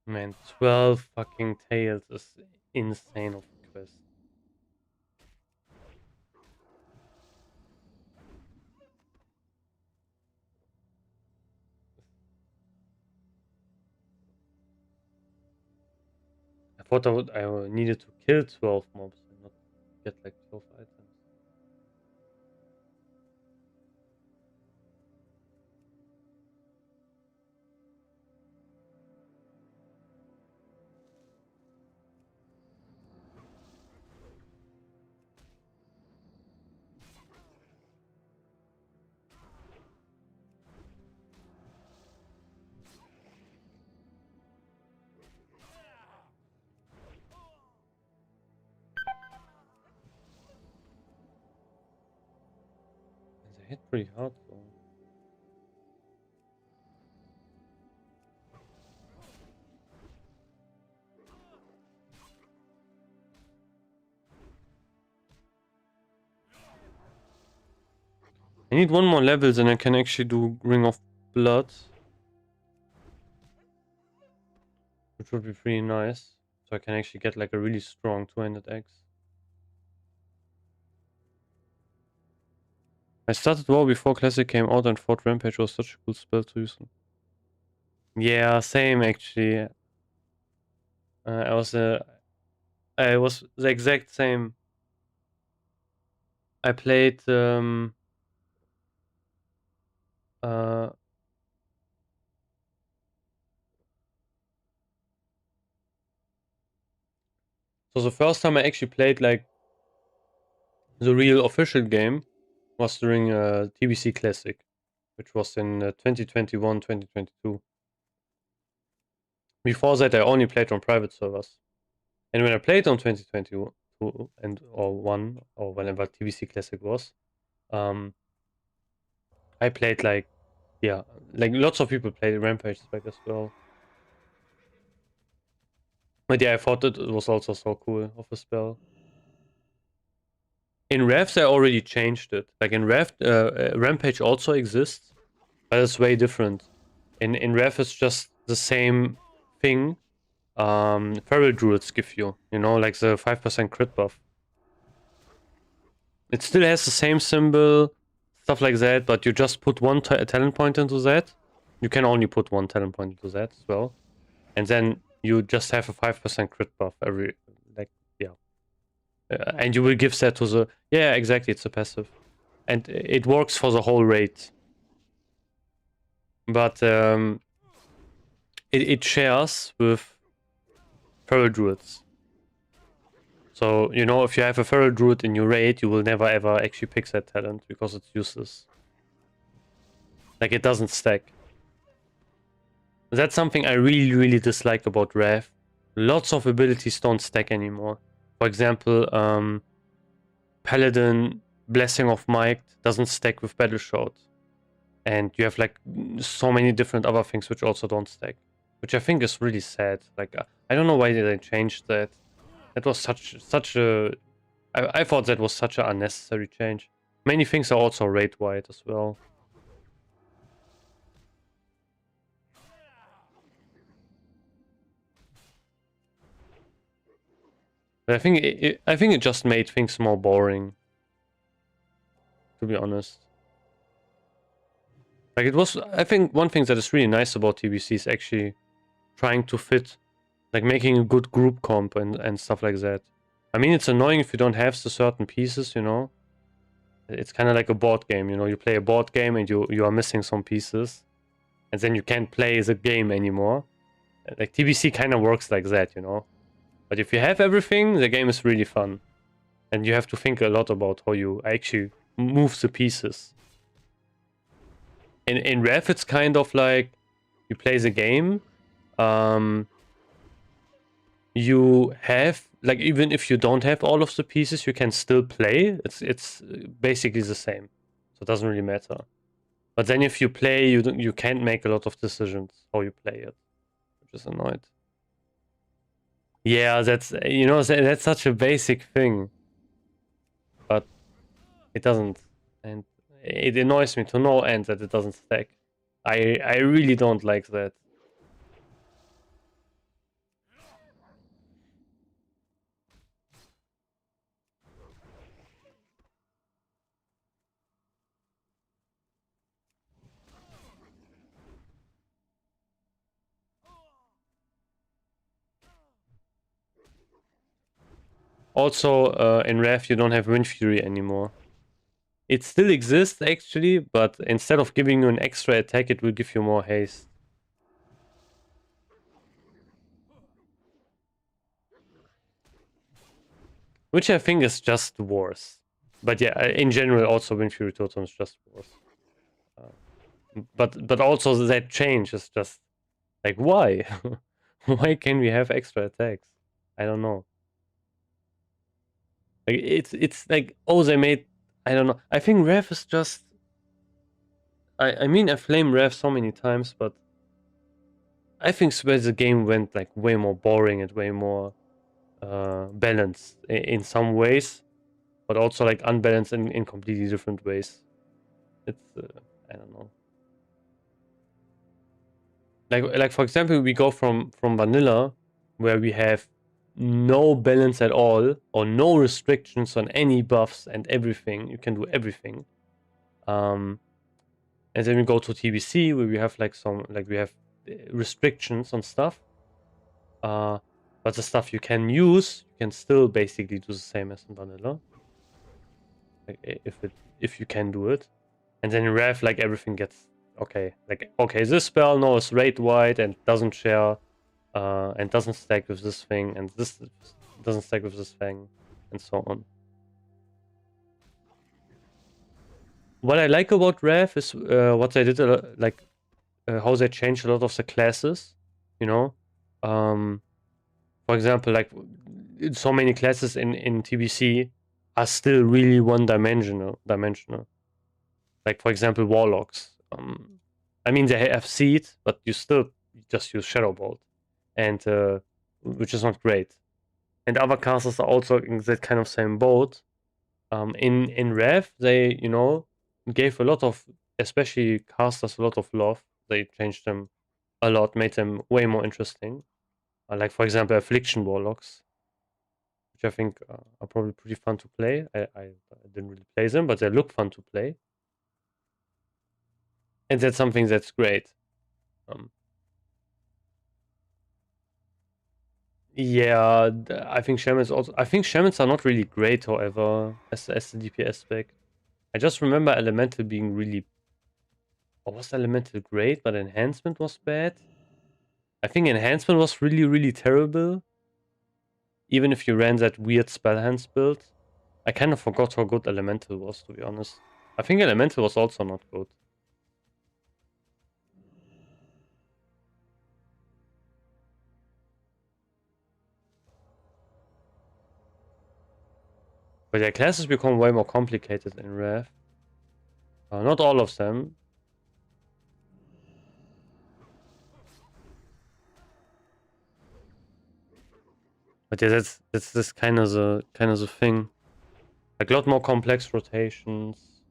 Man, 12 fucking tails is insane of a quest. I thought I needed to kill 12 mobs and not get like 12 items. And they hit pretty hard though. I need one more levels and I can actually do Ring of Blood. Which would be pretty nice. So I can actually get like a really strong 200x. I started WoW before Classic came out and thought Rampage was such a cool spell to use. Yeah, same actually. I was the exact same. I played so the first time I actually played like the real official game was during TBC Classic, which was in 2021, 2022. Before that, I only played on private servers. And when I played on 2022 and or one or whenever TBC Classic was, I played like lots of people played Rampage Spec as well. But yeah, I thought it was also so cool of a spell. In Revs, I already changed it. Like in Rev, Rampage also exists, but it's way different. In Rev, it's just the same thing. Feral Druids give you, like the 5% crit buff. It still has the same symbol, stuff like that, but you just put one talent point into that. You can only put one talent point into that as well. And then you just have a 5% crit buff every, and you will give that to the... Yeah, exactly, it's a passive. And it works for the whole raid. But it shares with Feral Druids. So, if you have a Feral Druid in your raid, you will never ever actually pick that talent because it's useless. Like, it doesn't stack. That's something I really, really dislike about Rev. Lots of abilities don't stack anymore. For example, Paladin Blessing of Might doesn't stack with Battle Shout. And you have like so many different other things which also don't stack. Which I think is really sad. Like, I don't know why they changed that. That was such a... I thought that was such an unnecessary change. Many things are also raid-wide as well. But I think it just made things more boring. To be honest. Like it was... I think one thing that is really nice about TBC is actually trying to fit... Like making a good group comp and stuff like that. I mean, it's annoying if you don't have the certain pieces, It's kind of like a board game, You play a board game and you are missing some pieces. And then you can't play the game anymore. Like TBC kind of works like that, But if you have everything, the game is really fun. And you have to think a lot about how you actually move the pieces. In Rev, it's kind of like you play the game. You have, like, even if you don't have all of the pieces, you can still play. It's basically the same. So it doesn't really matter. But then if you play, you can't make a lot of decisions how you play it. Which is annoying. Yeah, that's that's such a basic thing. But it doesn't, and it annoys me to no end that it doesn't stack. I really don't like that. Also, in Rev, you don't have Wind Fury anymore. It still exists, actually, but instead of giving you an extra attack, it will give you more haste. Which I think is just worse. But yeah, in general, also Wind Fury Totem is just worse. But also that change is just like, why? Why can we have extra attacks? I don't know. Like it's like, oh, they made, I don't know. I think Rev is just, I mean, I flame Rev so many times, but I think the game went like way more boring and way more balanced in some ways, but also like unbalanced in completely different ways. It's I don't know. Like for example, we go from vanilla, where we have no balance at all or no restrictions on any buffs and everything. You can do everything. And then we go to TBC, where we have like we have restrictions on stuff. But the stuff you can use, you can still basically do the same as in vanilla. Like if you can do it. And then in Rev, like everything gets okay. Like okay, this spell now is rate wide and doesn't share and doesn't stack with this thing, and this doesn't stack with this thing, and so on. What I like about Rev is what they did, how they changed a lot of the classes. You know, for example, like so many classes in TBC are still really one-dimensional. Like for example, Warlocks. I mean they have Seed, but you still just use Shadow Bolt, and which is not great. And other casters are also in that kind of same boat. In Rev, they gave a lot of, especially casters, a lot of love. They changed them a lot, made them way more interesting. Like for example, Affliction Warlocks, which I think are probably pretty fun to play. I didn't really play them, but they look fun to play. And that's something that's great. Yeah, I think shamans also. I think shamans are not really great, however, as the DPS spec. I just remember elemental being really. Or was elemental great, but enhancement was bad? I think enhancement was really terrible. Even if you ran that weird spell hands build, I kind of forgot how good elemental was, to be honest. I think elemental was also not good. But yeah, classes become way more complicated in Rev. Not all of them. But yeah, that's kind of the thing. Like a lot more complex rotations,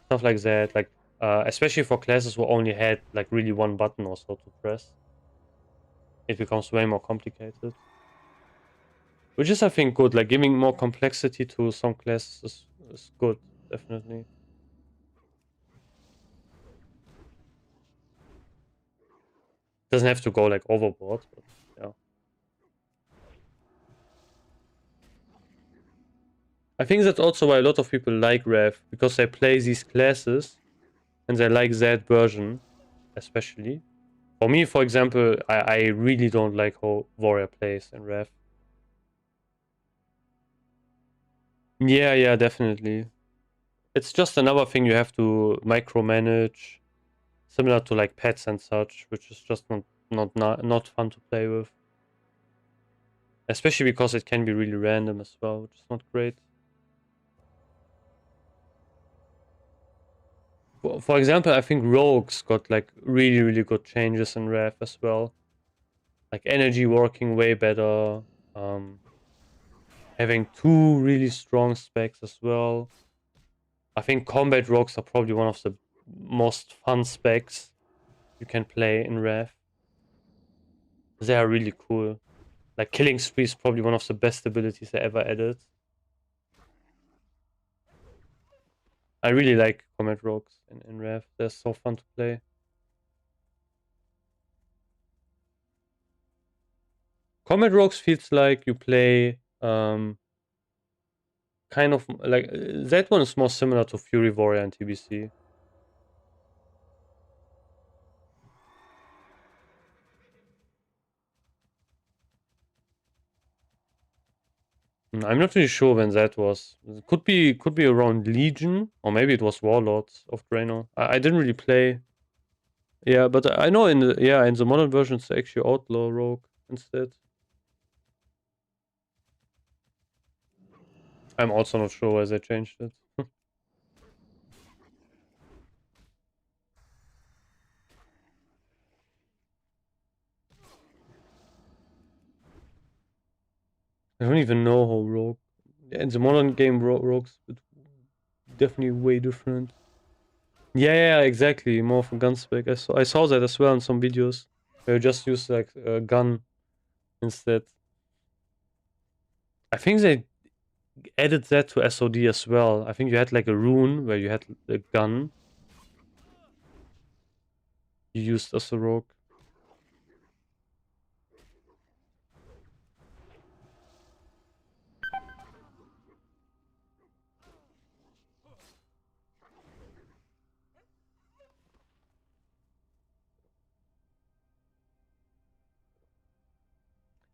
stuff like that. Like especially for classes who only had like really one button or so to press, it becomes way more complicated. Which is, I think, good. Like giving more complexity to some classes is good, definitely. Doesn't have to go like overboard, but yeah. I think that's also why a lot of people like Rev, because they play these classes and they like that version, especially. For me, for example, I really don't like how Warrior plays in Rev. Yeah, definitely. It's just another thing you have to micromanage, similar to like pets and such, which is just not fun to play with. Especially because it can be really random as well, which is not great. For example, I think Rogues got like really good changes in Rev as well. Like energy working way better. Having two really strong specs as well. I think combat rogues are probably one of the most fun specs you can play in Rev. They are really cool. Like killing spree is probably one of the best abilities I ever added. I really like combat rogues in Rev. They're so fun to play. Combat rogues feels like you play kind of like that one is more similar to Fury Warrior and TBC. I'm not really sure when that was. It could be around Legion, or maybe it was Warlords of Draenor. I didn't really play. Yeah, but I know in the modern versions they actually outlaw Rogue instead. I'm also not sure why they changed it. I don't even know how Rogue. In the modern game, Rogue's definitely way different. Yeah, exactly. More of a gun spec. I saw that as well in some videos. Where you just use like a gun instead. I think they added that to SOD as well. I think you had like a rune where you had a gun you used as a rogue.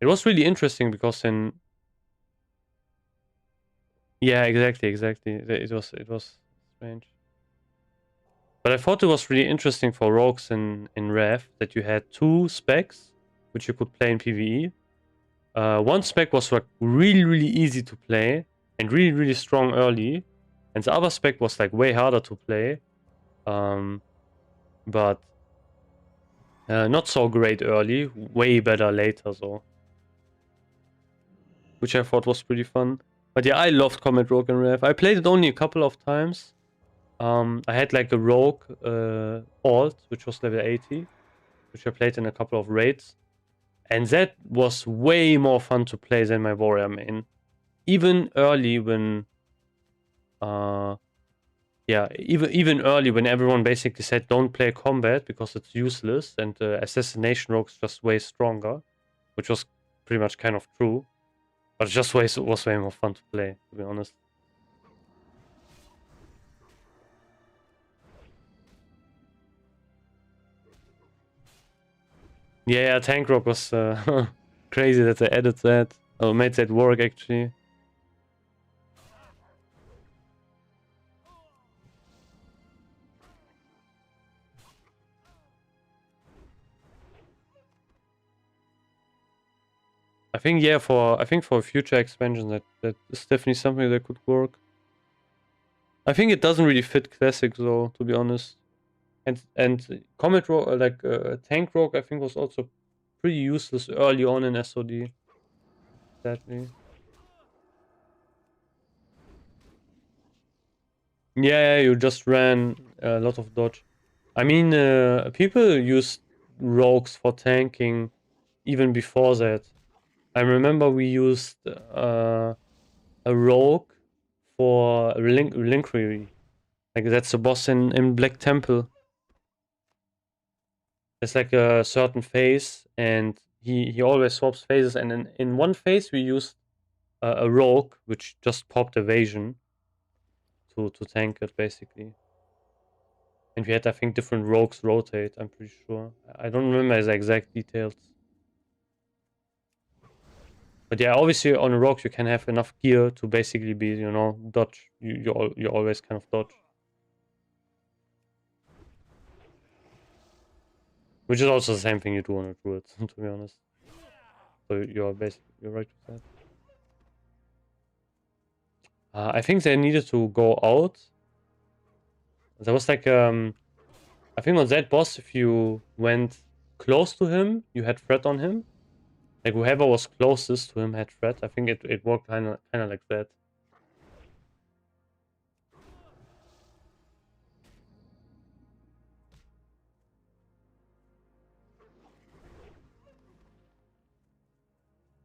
It was really interesting because in yeah, exactly. It was strange. But I thought it was really interesting for rogues in Rev that you had two specs which you could play in PvE. One spec was like really easy to play and really strong early, and the other spec was like way harder to play, but not so great early, way better later though, which I thought was pretty fun. But yeah, I loved Combat Rogue and Rev. I played it only a couple of times. I had like a Rogue alt, which was level 80, which I played in a couple of raids. And that was way more fun to play than my warrior main. Even early when even early when everyone basically said don't play combat because it's useless and assassination rogue's just way stronger, which was pretty much kind of true. But it just was way more fun to play, to be honest. Yeah, tank rogue was crazy that they added that. Or made that work actually. I think for future expansion that is definitely something that could work. I think it doesn't really fit classic though, to be honest. And Comet Rogue, like Tank Rogue, I think was also pretty useless early on in SOD. Sadly. Yeah, you just ran a lot of dodge. I mean, people used rogues for tanking even before that. I remember we used a rogue for Linkry. Like that's the boss in Black Temple. There's like a certain phase, and he always swaps phases. And in one phase we used a rogue, which just popped evasion to tank it basically. And we had, I think, different rogues rotate. I'm pretty sure. I don't remember the exact details. But yeah, obviously on a rogue you can have enough gear to basically be, dodge. You always kind of dodge. Which is also the same thing you do on a druid, to be honest. So you're right with that. I think they needed to go out. There was like I think on that boss, if you went close to him, you had threat on him. Like whoever was closest to him had threat. I think it worked kind of like that.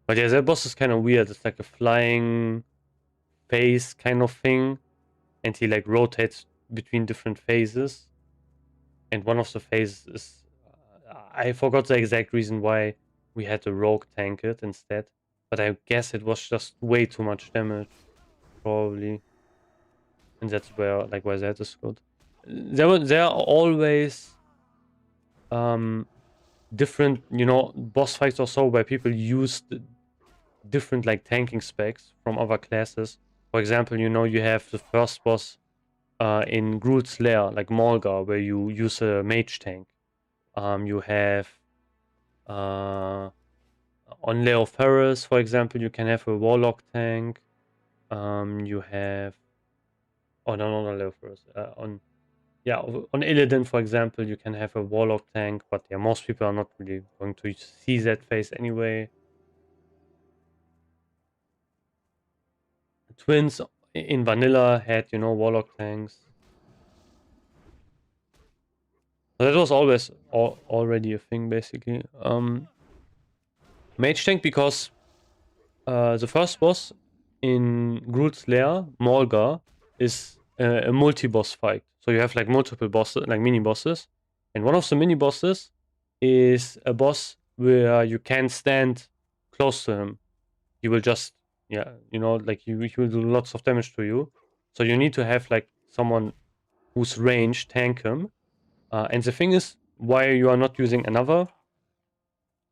But yeah, that boss is kind of weird. It's like a flying phase kind of thing, and he like rotates between different phases. And one of the phases is I forgot the exact reason why we had the rogue tank it instead, but I guess it was just way too much damage. probably, and that's where that is good. There are always different, you know, boss fights or so where people use different like tanking specs from other classes. For example, you know, you have the first boss in Groot's Lair, like Malgar, where you use a mage tank. You have on Lair of Ferris, for example, you can have a warlock tank. You have no, not Lair of Ferris. On Illidan, for example, you can have a warlock tank, but yeah, most people are not really going to see that phase anyway. Twins in vanilla had, you know, warlock tanks. So that was always already a thing, basically. Mage tank, because the first boss in Groot's Lair, Malgar, is a multi-boss fight. So you have like multiple bosses, like mini bosses, and one of the mini bosses is a boss where you can't stand close to him. He will just, yeah, you know, like he will do lots of damage to you. So you need to have like someone whose range tank him. And the thing is, why you are not using another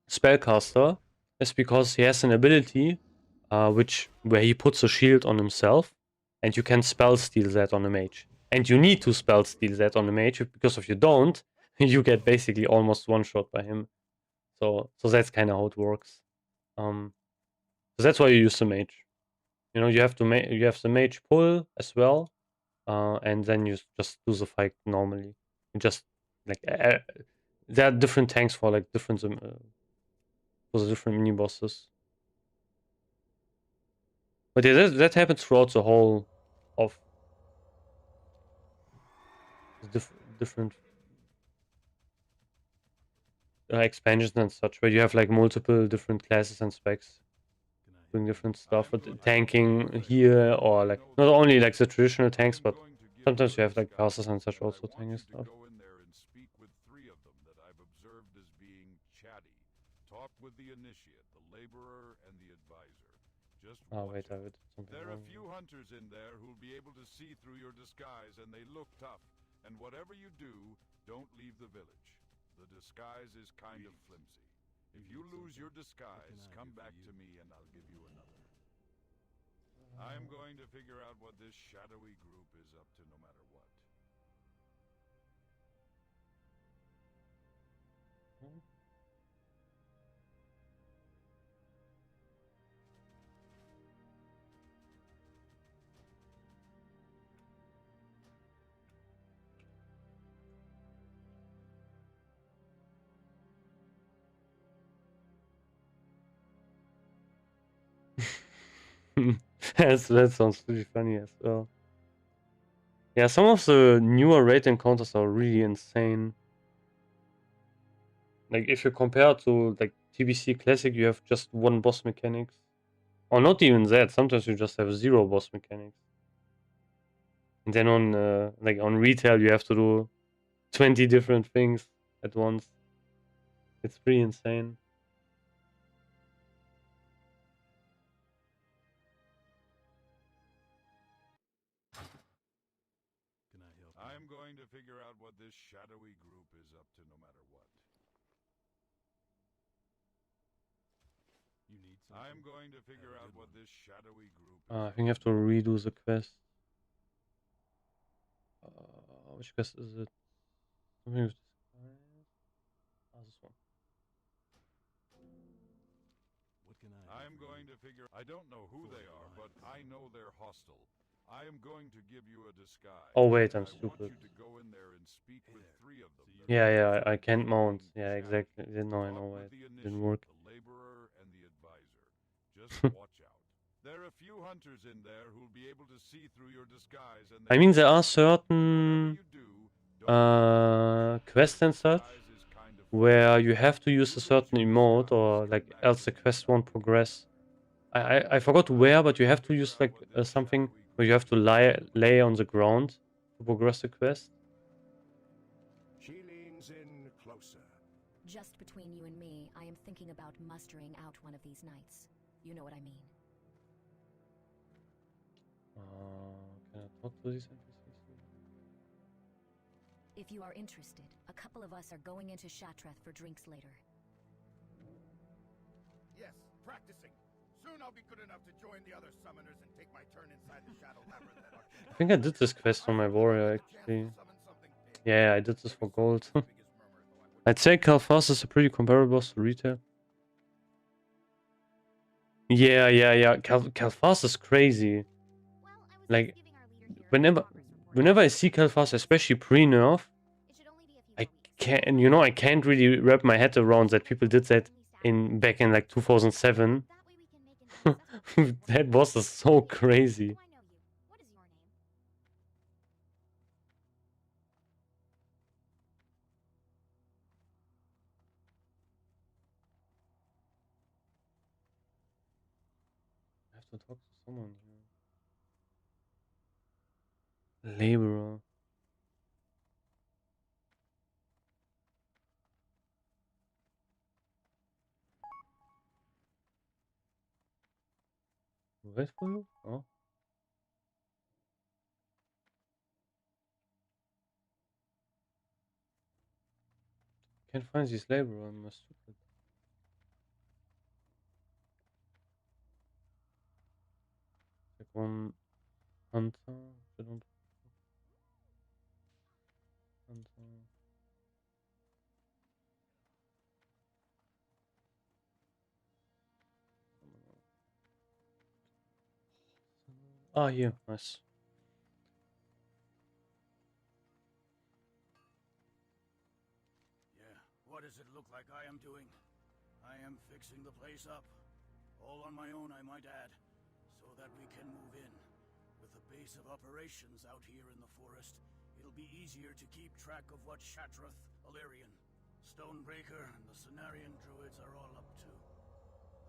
spellcaster is because he has an ability where he puts a shield on himself, and you can spell steal that on a mage. And you need to spell steal that on a mage, because if you don't, you get basically almost one shot by him. So that's kind of how it works. So that's why you use the mage. You know, you have the mage pull as well, and then you just do the fight normally. You just like there are different tanks for like different for the different mini bosses. But yeah, that happens throughout the whole of the different expansions and such, where you have like multiple different classes and specs doing different stuff. But tanking here, or like not only like the traditional tanks, but sometimes you have like classes and such also tanking stuff. Go in there and speak with 3 of them that I've observed as being chatty. Talk with the initiate, the laborer, and the advisor. Just Wait, I did something There are wrong. a few hunters in there who'll be able to see through your disguise, and they look tough. And whatever you do, don't leave the village. The disguise is kind of flimsy. If you lose your disguise, come back to me and I'll give you another. I'm going to figure out what this shadowy group is up to no matter what. That sounds pretty funny as well. Yeah, some of the newer raid encounters are really insane. Like if you compare to like TBC Classic, you have just one boss mechanics. Or not even that, sometimes you just have 0 boss mechanics. And then on like on retail you have to do 20 different things at once. It's pretty insane. I'm going to figure out what this shadowy group is up to no matter what. I'm going to figure out what this shadowy group is I think you have to redo the quest. Which quest is it? Something with this one. I'm going to figure... I don't know who they are, but I know they're hostile. I am going to give you a disguise. Oh wait, I'm I stupid. want you to go in there and speak with 3 of them. Yeah, I can't mount. Yeah, exactly. No, I know why it didn't work. The laborer and the advisor. Just watch out. There are a few hunters in there who'll be able to see through your disguise, and I mean, there are certain quests and such where you have to use a certain emote, or like else the quest won't progress. I forgot where, but you have to use like something where you have to lay on the ground to progress the quest. She leans in closer. Just between you and me, I am thinking about mustering out one of these nights. You know what I mean. Can I talk to these NPCs? If you are interested, a couple of us are going into Shatrath for drinks later. Yes, practicing. Soon I'll be good enough to join the other summoners and take my turn inside the Shadow Labyrinth. I think I did this quest on my warrior actually. Yeah, I did this for gold. I'd say Calfas is a pretty comparable boss to retail. Yeah. Calfas is crazy. Like, whenever I see Calfas, especially pre-nerf, I can't really wrap my head around that people did that back in like 2007. That boss is so crazy. I have to talk to someone here. Laborer. Wait for you? Oh. Can't find this laborer, I'm stupid. Like one hunter. I don't. Hunter. Ah, here, nice. Yeah, what does it look like I am doing? I am fixing the place up. All on my own, I might add, so that we can move in. With the base of operations out here in the forest, it'll be easier to keep track of what Shatrath, Illyrian, Stonebreaker, and the Cenarian druids are all up to.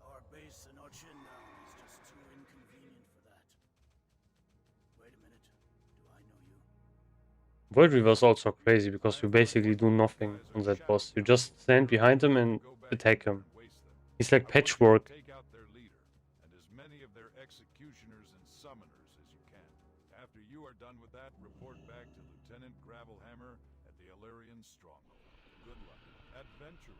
Our base in Ochindown is just too inconvenient for that. Wait a minute, do I know you? Void Reaver is also crazy because you basically do nothing on that boss. You just stand behind him and attack him. He's like patchwork. Take out their leader and as many of their executioners and summoners as you can. After you are done with that, report back to Lieutenant Gravelhammer at the Illyrian Stronghold. Good luck, adventurer.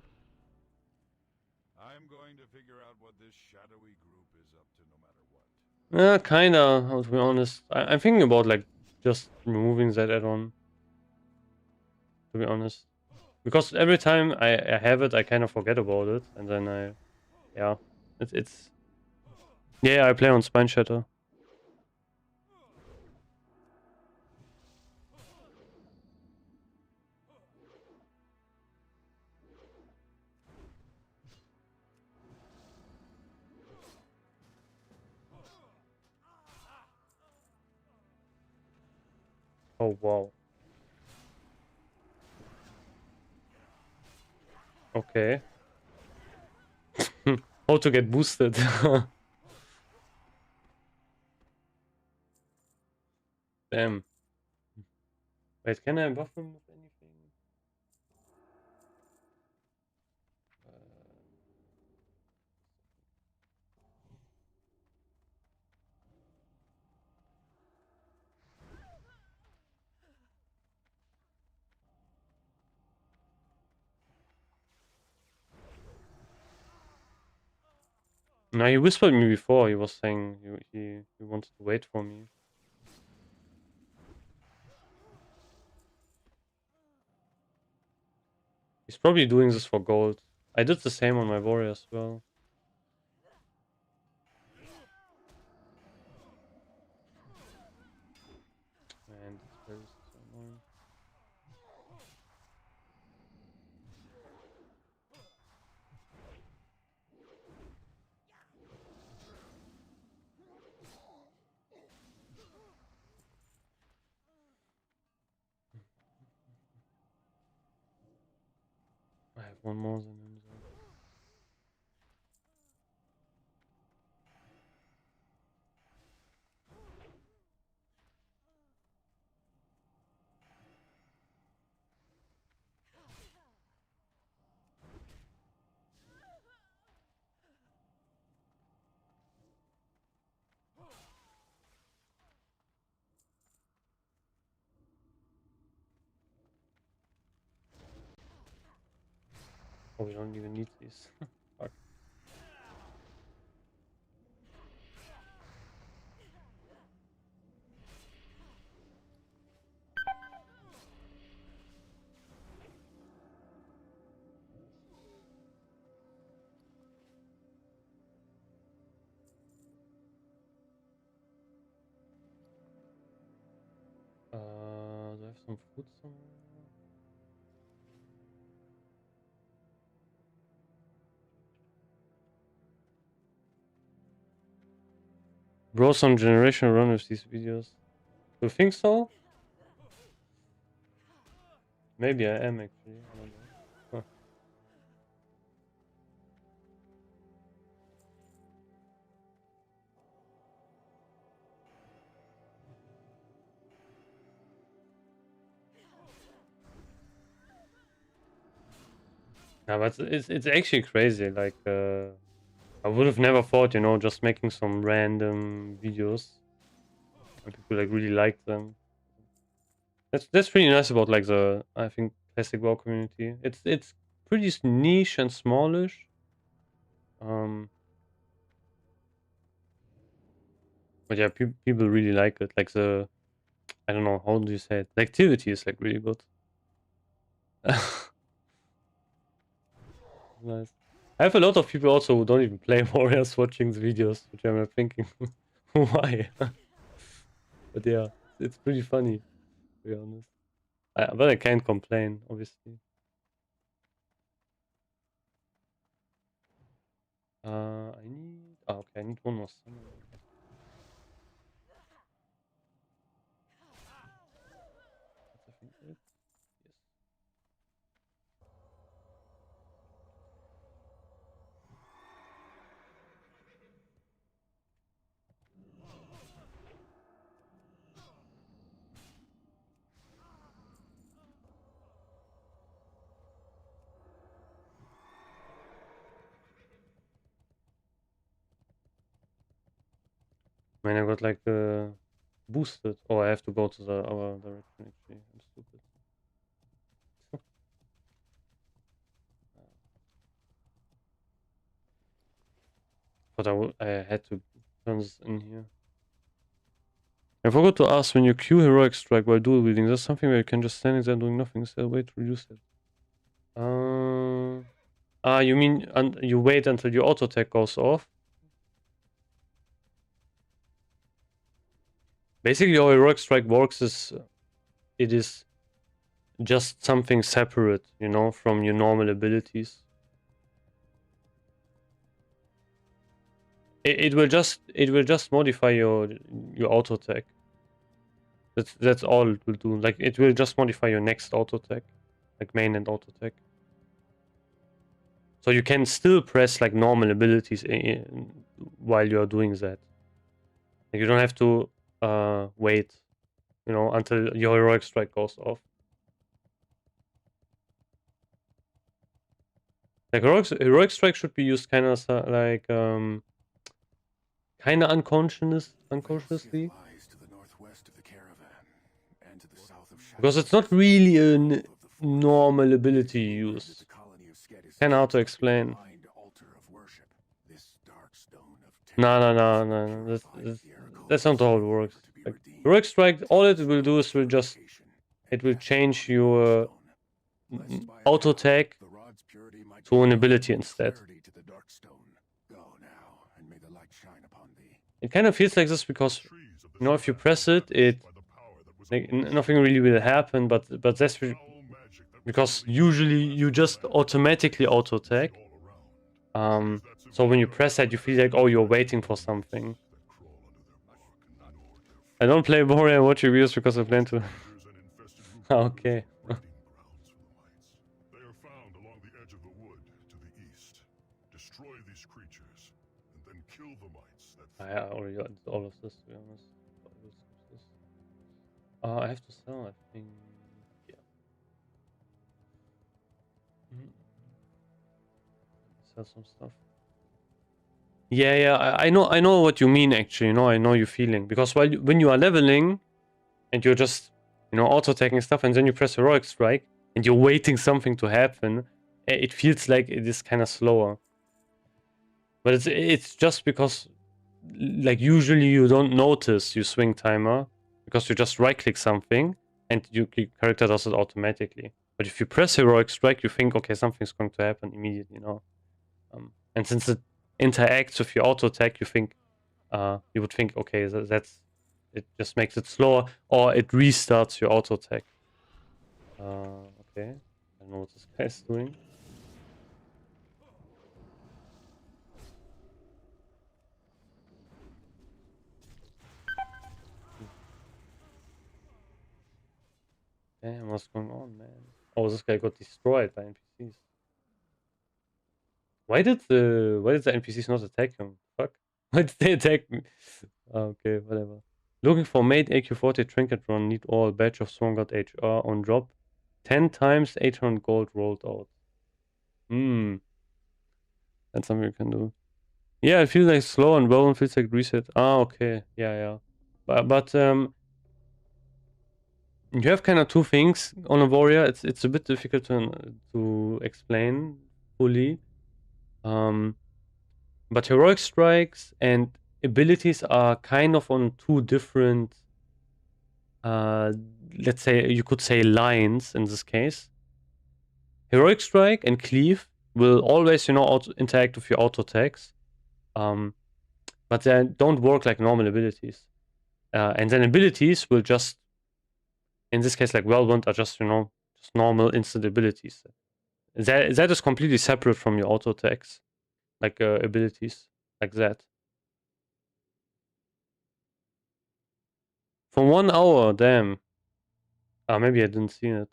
I'm going to figure out what this shadowy group is up to no matter what. Kinda, to be honest. I'm thinking about like just removing that add-on. To be honest. Because every time I have it, I kind of forget about it. And then yeah. It's... Yeah, I play on Spine Shatter. Oh, wow. Okay. How to get boosted. Damn. Wait, can I buff him with anything? No, he whispered me before. He was saying he wanted to wait for me. He's probably doing this for gold. I did the same on my warrior as well. Man, this place is so annoying. I have one more than him. So. Oh, we don't even need these. Fuck. Do I have some food somewhere? Bro, some generation run with these videos. You think so? Maybe I am actually. I don't know. Huh. Yeah, but it's actually crazy. Like I would have never thought, you know, just making some random videos and people like really like them. That's pretty nice about like the I think classic WoW community. It's pretty niche and smallish. But yeah, people really like it. Like the I don't know how do you say it. The activity is like really good. Nice. I have a lot of people also who don't even play Warriors watching the videos, which I'm like thinking, why? But yeah, it's pretty funny, to be honest. But I can't complain, obviously. I need. Oh, okay, I need one more summon. That's, I think, it. Yes. I mean, I got like boosted. Oh, I have to go to the other direction. Actually, I'm stupid. But I had to turn this in here. I forgot to ask, when you Q heroic strike while dual wielding, there's something where you can just stand there doing nothing. Is there a way to reduce it? You mean you wait until your auto attack goes off? Basically, how heroic strike works is it is just something separate, you know, from your normal abilities. It will just modify your auto attack. That's all it will do. Like it will just modify your next auto attack, like main and auto attack. So you can still press like normal abilities while you're doing that. Like, you don't have to wait, you know, until your heroic strike goes off. Like heroic strike should be used kind of like kind of unconsciously, because it's not really a normal ability you use. Kind of hard to explain. No. That's not how it works. Like, heroic strike, all it will do is it will change your auto attack to an ability instead. It kind of feels like this because, you know, if you press it, like, nothing really will happen. But that's because usually you just automatically auto attack. So when you press that, you feel like, oh, you're waiting for something. I don't play Warrior and watch reviews because I plan to. Okay. They are found along the edge of the wood to the east. Destroy these creatures, and then kill the mites that. I already got all of this, to be honest. I have to sell, I think. Yeah. Sell some stuff. Yeah, I know what you mean, actually. You know, I know your feeling, because when you are leveling and you're just, you know, auto attacking stuff, and then you press heroic strike and you're waiting something to happen, it feels like it is kind of slower. But it's just because, like, usually you don't notice your swing timer because you just right-click something and your character does it automatically. But if you press Heroic Strike, you think, okay, something's going to happen immediately, you know. And since it interacts with your auto attack, you would think, okay, that's it. Just makes it slower, or it restarts your auto attack. Okay, I don't know what this guy's doing. Damn, what's going on, man? Oh, this guy got destroyed by NPCs. Why did the NPCs not attack him? Fuck. Why did they attack me? Okay, whatever. Looking for mate AQ40 trinket run. Need all badge of Strongard HR on drop. 10 times 800 gold rolled out. That's something you can do. Yeah, it feels like slow and well and feels like reset. Okay. Yeah. But you have kind of two things on a warrior. It's a bit difficult to explain fully. But heroic strikes and abilities are kind of on two different, let's say, you could say lines in this case. Heroic strike and cleave will always, interact with your auto attacks, but they don't work like normal abilities. And then abilities will just, in this case, like Whirlwind, are just just normal instant abilities. That is completely separate from your auto attacks, like abilities like that. For 1 hour, damn. Maybe I didn't see it.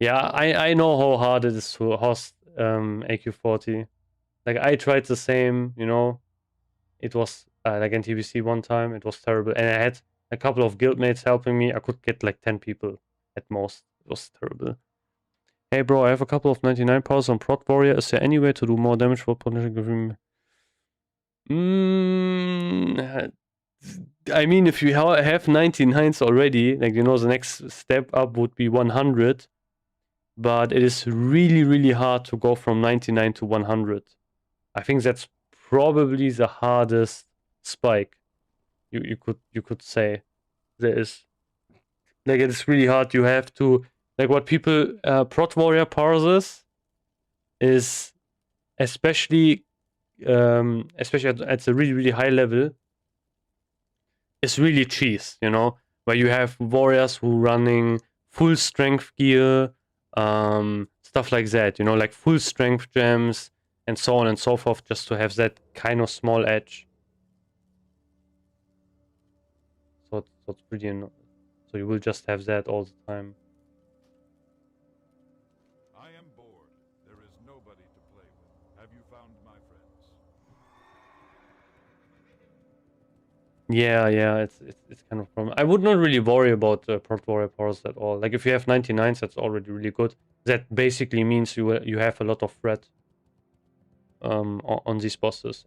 Yeah, I know how hard it is to host AQ40. Like, I tried the same, It was like in TBC one time, it was terrible. And I had a couple of guildmates helping me. I could get like 10 people at most. It was terrible. Hey bro, I have a couple of 99 powers on Prot Warrior. Is there any way to do more damage for potential? I mean, if you have 99s already, like, the next step up would be 100. But it is really, really hard to go from 99 to 100. I think that's probably the hardest spike you could say there is. Like, it's really hard. You have to, like, what people Prot Warrior parses is especially at the really, really high level, is really cheese, where you have warriors who running full strength gear, stuff like that, like full strength gems and so on and so forth, just to have that kind of small edge. So it's pretty annoying. So you will just have that all the time. I am bored. There is nobody to play with. Have you found my friends? Yeah, it's kind of a problem. I would not really worry about Prot Warrior powers at all. Like, if you have 99s, that's already really good. That basically means you have a lot of threat on these bosses.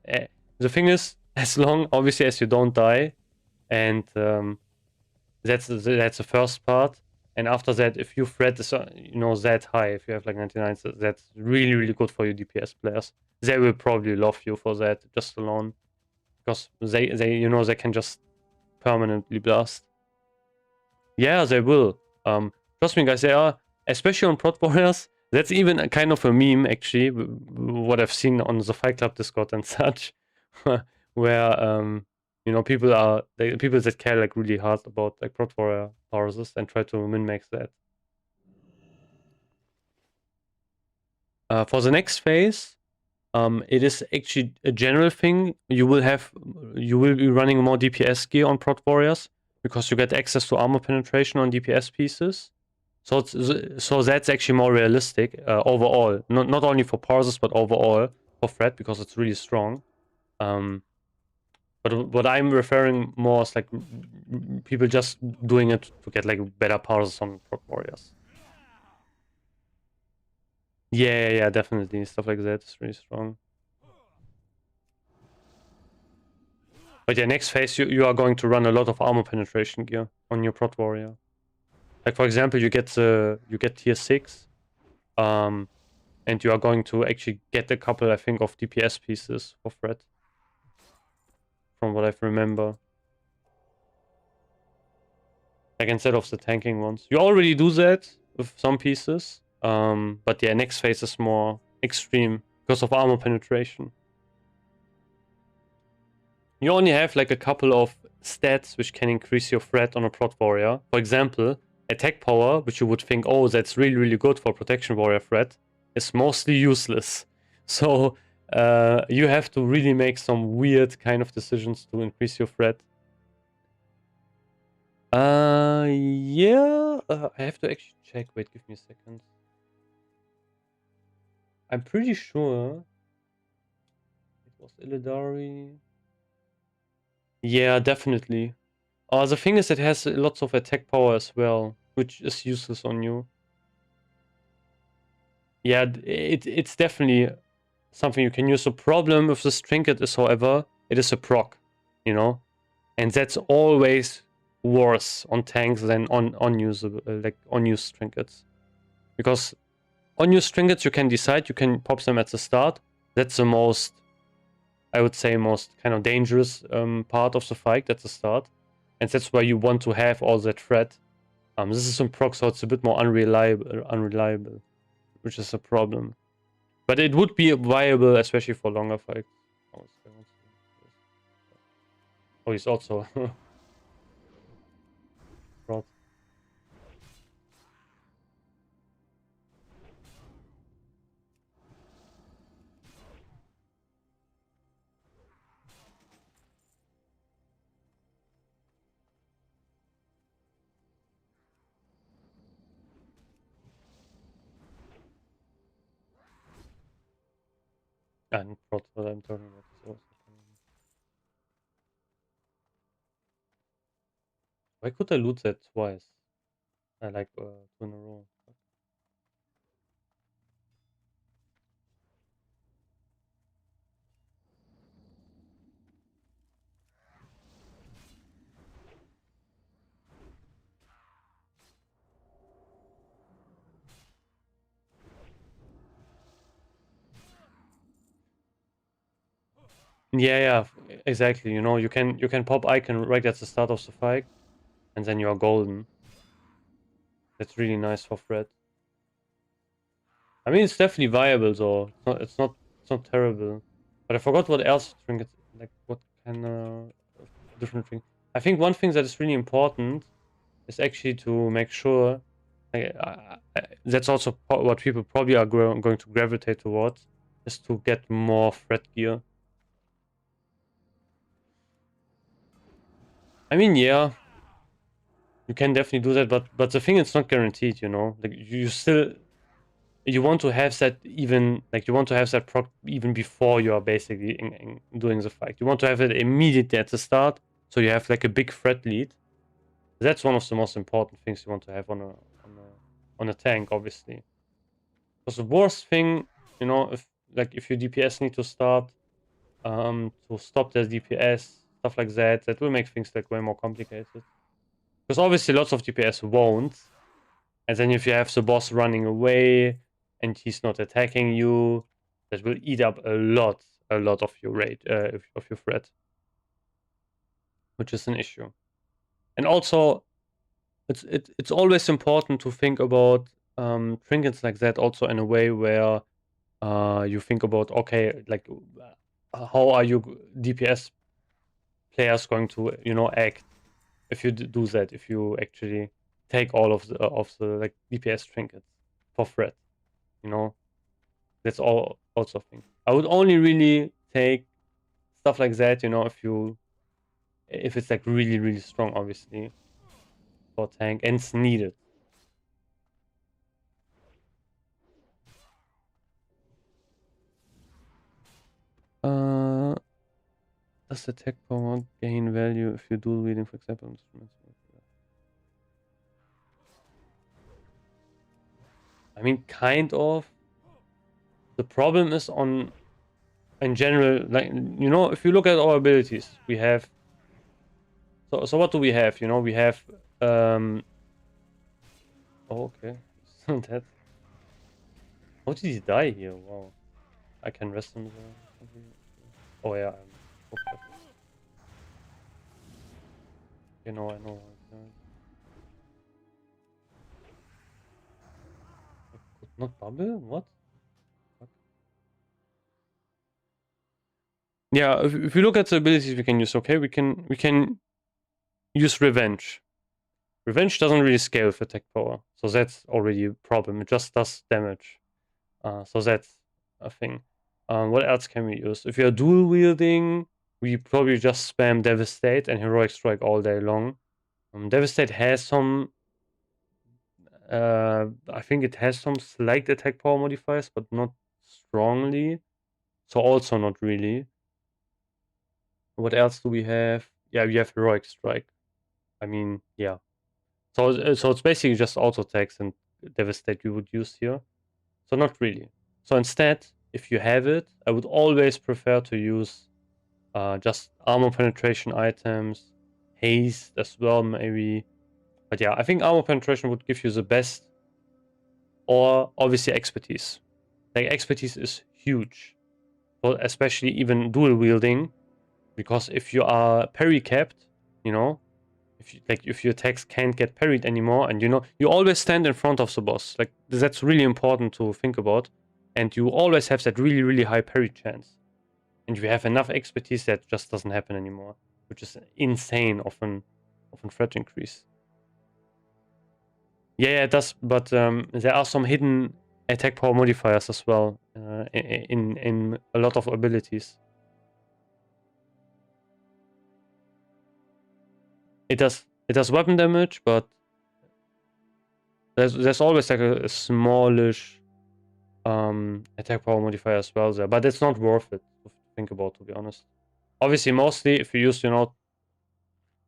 The thing is, as long, obviously, as you don't die, and that's the first part. And after that, if your threat is that high, if you have like 99s, that's really, really good for your DPS players. They will probably love you for that just alone, because they can just permanently blast. Yeah, they will. Trust me, guys, they are, especially on Prot Warriors. That's even a kind of a meme, actually, what I've seen on the Fight Club Discord and such, where people that care like really hard about like Prot Warrior powers and try to min-max that. For the next phase, it is actually a general thing. You will be running more DPS gear on Prot Warriors because you get access to armor penetration on DPS pieces. So that's actually more realistic overall. Not only for parsers, but overall for threat, because it's really strong. But what I'm referring more is like people just doing it to get like better parsers on Prot Warriors. Yeah, definitely. Stuff like that is really strong. But yeah, next phase you are going to run a lot of armor penetration gear on your Prot Warrior. Like, for example, you get tier 6, and and you are going to actually get a couple, I think, of DPS pieces for threat. From what I remember. Like instead of the tanking ones. You already do that with some pieces. But yeah, next phase is more extreme because of armor penetration. You only have like a couple of stats which can increase your threat on a prot warrior. For example, attack power, which you would think, oh, that's really, really good for protection warrior threat, is mostly useless. So you have to really make some weird kind of decisions to increase your threat. Yeah, I have to actually check. Wait, give me a second. I'm pretty sure it was Illidari. Yeah, definitely. The thing is, it has lots of attack power as well, which is useless on you. Yeah, it's definitely something you can use. The problem with this trinket is, however, it is a proc, you know, and that's always worse on tanks than on unusable, like unused trinkets, because unused trinkets you can decide you can pop them at the start. That's the most, I would say, most kind of dangerous part of the fight at the start, and that's why you want to have all that threat. This is on proc, so it's a bit more unreliable, which is a problem. But it would be viable, especially for longer fights. Oh, he's also prot. And prot, what I'm talking about is also. Why could I loot that twice? I like 2 in a row. Yeah, exactly. You know, you can pop icon right at the start of the fight, and then you are golden. That's really nice for threat. I mean, it's definitely viable though. It's not terrible. But I forgot what else trinkets, like what kind of different thing. I think one thing that is really important is actually to make sure, like, that's also what people probably are going to gravitate towards, is to get more threat gear. I mean, yeah, you can definitely do that, but the thing is not guaranteed, you know. Like you want to have that even, like you want to have that proc even before you are basically doing the fight. You want to have it immediately at the start, so you have like a big threat lead. That's one of the most important things you want to have on a tank, obviously. Because the worst thing, you know, if your DPS need to start to stop their DPS, stuff like that, that will make things like way more complicated. Because obviously lots of DPS won't. And then if you have the boss running away and he's not attacking you, that will eat up a lot of your rate, of your threat. Which is an issue. And also, it's always important to think about trinkets like that also in a way where you think about, okay, like how are you DPS players going to, you know, act if you do that, if you actually take all of the like DPS trinkets for threat, you know. That's all also thing. I would only really take stuff like that, you know, if it's like really, really strong, obviously, for tank and it's needed. Does attack power gain value if you do reading, for example? I mean, kind of. The problem is in general, like, you know, if you look at our abilities, we have. So what do we have? You know, we have. Oh, okay. That. How did he die here? Wow. I can rest him there. Oh yeah, okay. You know, I know. I could not bubble? What? Fuck. Yeah, if you look at the abilities we can use, okay, we can use revenge. Revenge doesn't really scale with attack power, so that's already a problem. It just does damage. So that's a thing. What else can we use? If you're dual wielding, we probably just spam Devastate and Heroic Strike all day long. Devastate has some. I think it has some slight attack power modifiers, but not strongly. So also not really. What else do we have? Yeah, we have Heroic Strike. I mean, yeah. So it's basically just auto attacks and Devastate we would use here. So not really. So instead, if you have it, I would always prefer to use just armor penetration items, haste as well maybe. But yeah, I think armor penetration would give you the best, or obviously expertise. Like expertise is huge, well, especially even dual wielding, because if you are parry capped, you know, if your attacks can't get parried anymore, and you always stand in front of the boss. Like that's really important to think about, and you always have that really really high parry chance, and you have enough expertise that just doesn't happen anymore, which is insane. Often threat increase. Yeah, it does, but there are some hidden attack power modifiers as well in a lot of abilities. It does weapon damage, but there's always like a smallish attack power modifier as well there, but it's not worth it to think about, to be honest. Obviously, mostly if you use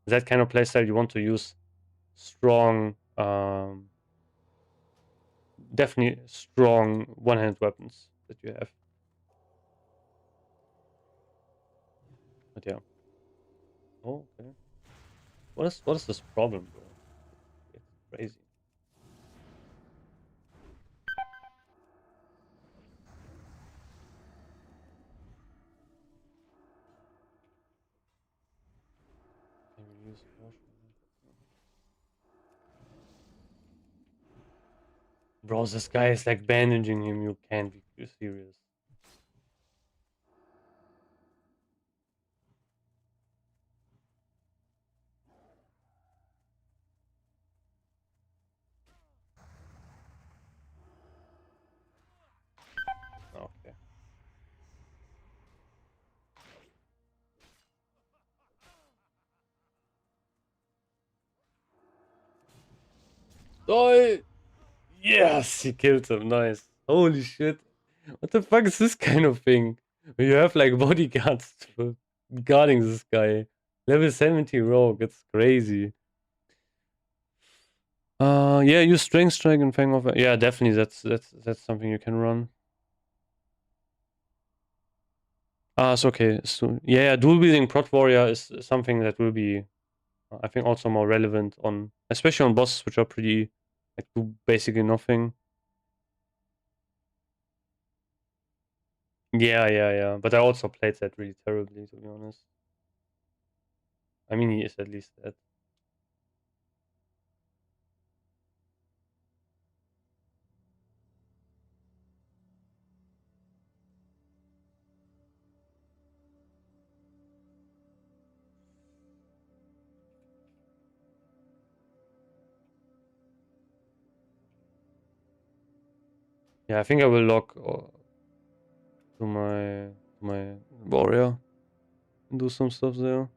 that kind of playstyle, you want to use strong, definitely strong one-hand weapons that you have. But yeah. Oh, okay. What is this problem, bro? It's crazy. Can we use caution? Bro, this guy is like bandaging him. You can't be serious. Okay. Oh, yes, he killed him. Nice. Holy shit. What the fuck is this kind of thing? You have like bodyguards guarding this guy. Level 70 rogue. It's crazy. Yeah, use strength strike and fang off. Yeah, definitely. That's something you can run. It's okay. So yeah, dual wielding prot warrior is something that will be, I think, also more relevant on, especially on bosses which are pretty, like, do basically nothing. Yeah. But I also played that really terribly, to be honest. I mean, he is at least dead. Yeah, I think I will log to my warrior and do some stuff there.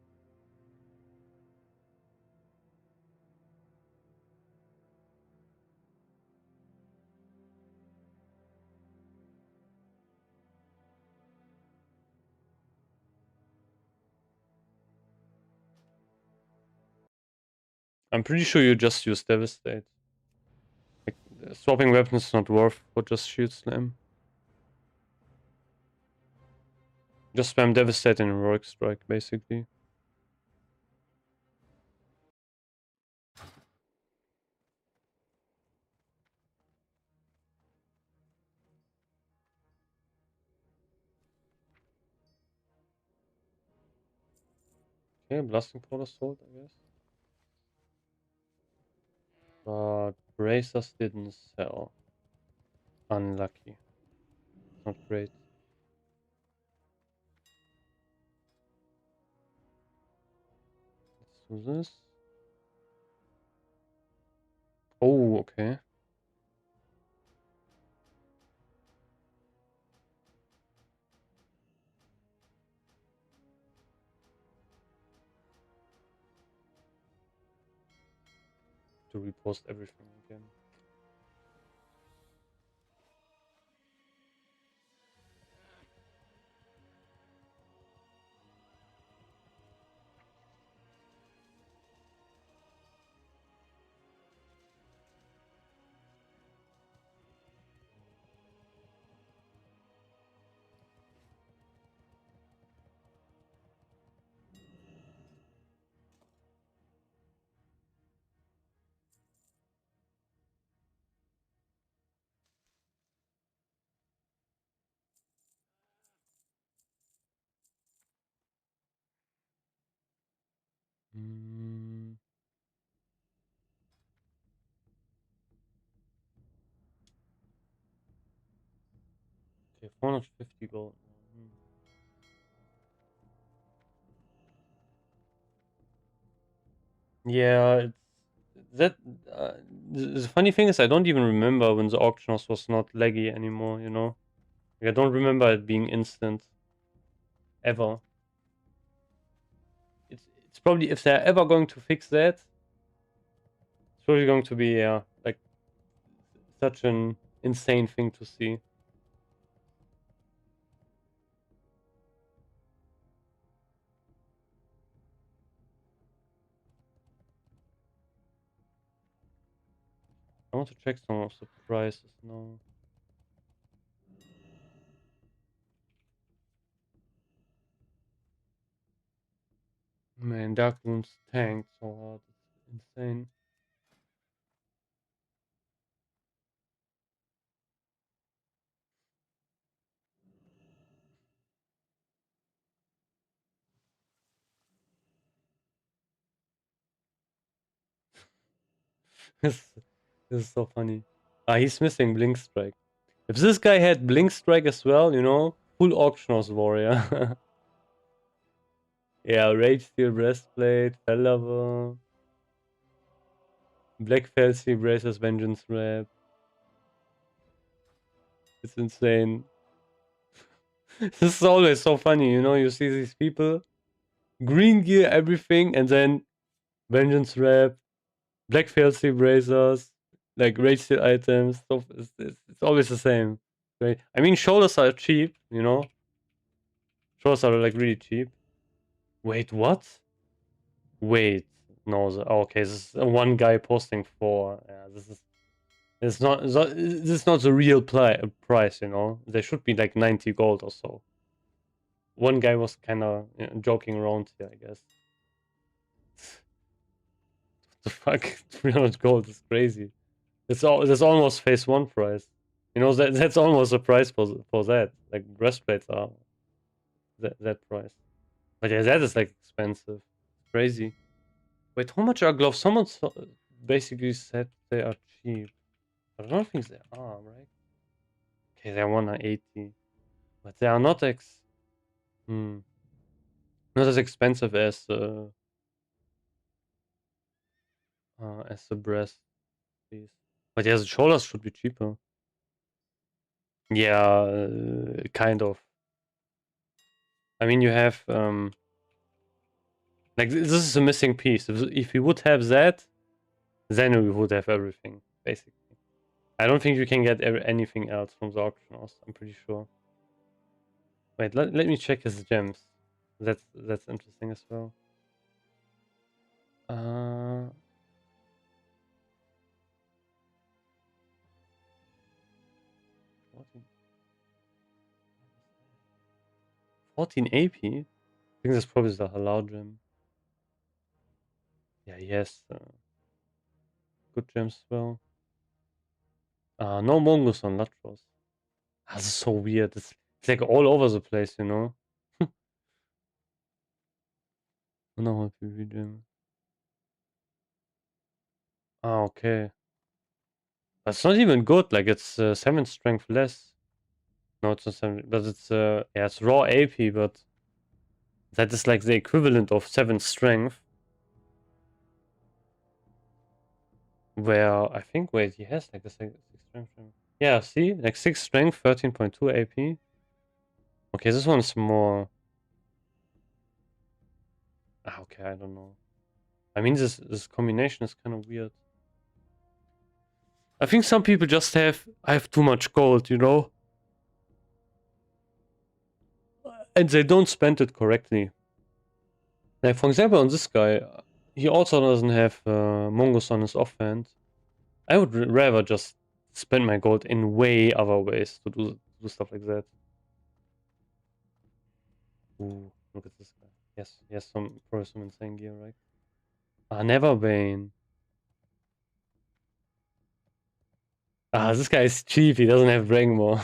I'm pretty sure you just use Devastate. Like, swapping weapons is not worth for just Shield Slam. Just spam Devastate and Heroic Strike, basically. Okay, blasting powder sold, I guess. But bracers didn't sell. Unlucky. Not great. Let's do this. Oh, okay. To repost everything again. Mm. Okay, 450 gold. Mm. Yeah, it's that. The funny thing is, I don't even remember when the auction house was not laggy anymore. You know, like, I don't remember it being instant ever. It's probably, if they're ever going to fix that, it's probably going to be like such an insane thing to see. I want to check some of the prices now. Man, Dark Rune's tanked so hard. It's insane. this, this is so funny. Ah, he's missing Blink Strike. If this guy had Blink Strike as well, you know, full auction house warrior. Yeah, Rage Steel Breastplate, Fell Lover, Black Felsi Bracers Vengeance Wrap. It's insane. This is always so funny, you know, you see these people, green gear, everything, and then Vengeance Wrap, Black Felsi Bracers, like Rage Steel items. So it's always the same. Right? I mean, shoulders are cheap, you know. Shoulders are like really cheap. Wait, what? Wait, no. Okay, this is one guy posting for. Yeah, this is. This is not the real price, you know. There should be like 90 gold or so. One guy was kind of joking around here, I guess. What the fuck? 300 gold is crazy. That's almost phase one price. You know, that's almost a price for that. Like breastplates are that price. But yeah, that is like expensive. Crazy. Wait, how much are gloves? Someone basically said they are cheap. But I don't think they are, right? Okay, they're 180. But they are not not as expensive as the breast piece. But yeah, the shoulders should be cheaper. Yeah, kind of. I mean, you have like this is a missing piece. If we would have that, then we would have everything basically. I don't think you can get anything else from the auction house. I'm pretty sure. Wait, let me check his gems. That's interesting as well. 14 AP? I think that's probably the halal gem. Yeah, yes. Good gems as well. No mongoose on Latros. This is so weird. It's like all over the place, you know? Nochmal PvP Gym. Ah, okay. That's not even good. Like it's 7 strength less. No, it's not 7, but it's yeah, it's raw AP, but that is like the equivalent of 7 strength. Where I think, wait, he has like a 6 strength. Yeah, see, like 6 strength, 13.2 AP. Okay, this one's more. Ah, okay, I don't know. I mean, this combination is kind of weird. I think some people just have too much gold, you know, and they don't spend it correctly. Like for example, on this guy, he also doesn't have Mongos on his offhand. I would rather just spend my gold in way other ways to do stuff like that. Ooh, look at this guy. Yes, yes, probably some insane gear, right? Ah, Neverbane. Ah, this guy is cheap. He doesn't have Dragon Ball.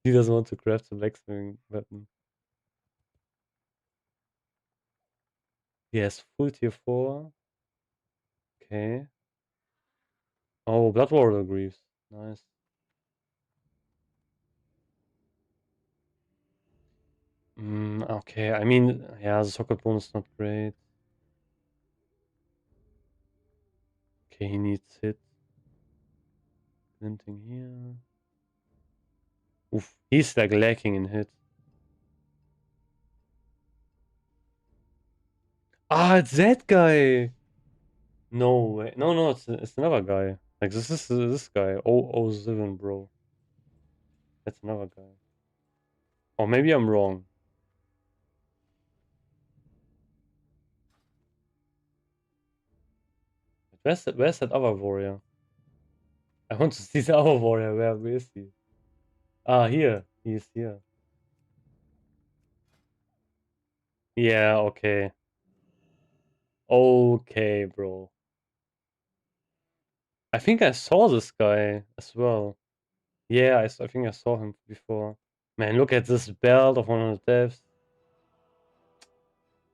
He doesn't want to craft a blacksmithing weapon. Yes, full tier 4. Okay. Oh, Blood Warrior Greaves. Nice. Okay, I mean, yeah, the socket bonus is not great. Okay, he needs hit. Glinting here. Oof, he's like lacking in hit. Ah, it's that guy! No way. No, it's another guy. Like, this is this guy. 007, bro. That's another guy. Or maybe I'm wrong. Where's that other warrior? I want to see the other warrior. Where is he? Ah, here. He's here. Yeah, okay. Okay, bro. I think I saw this guy as well. Yeah, I think I saw him before. Man, look at this belt of 100 deaths.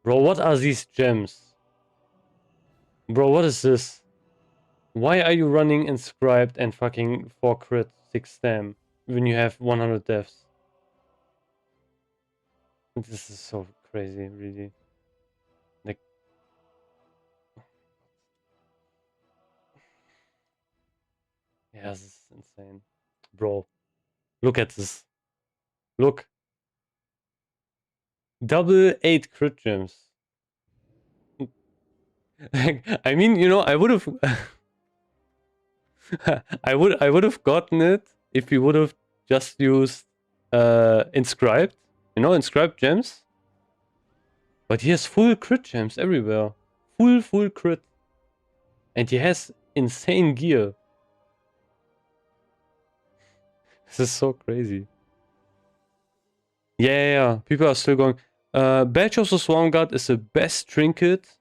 Bro, what are these gems? Bro, what is this? Why are you running inscribed and fucking 4 crit 6 stam when you have 100 deaths? This is so crazy, really. Like, yeah, this is insane. Bro, look at this. Look. Double 8 crit gems. I mean, you know, I would have I would have gotten it if we would have just used inscribed, you know, inscribed gems. But he has full crit gems everywhere. Full crit. And he has insane gear. This is so crazy. Yeah. People are still going. Badge of the Swarm God is the best trinket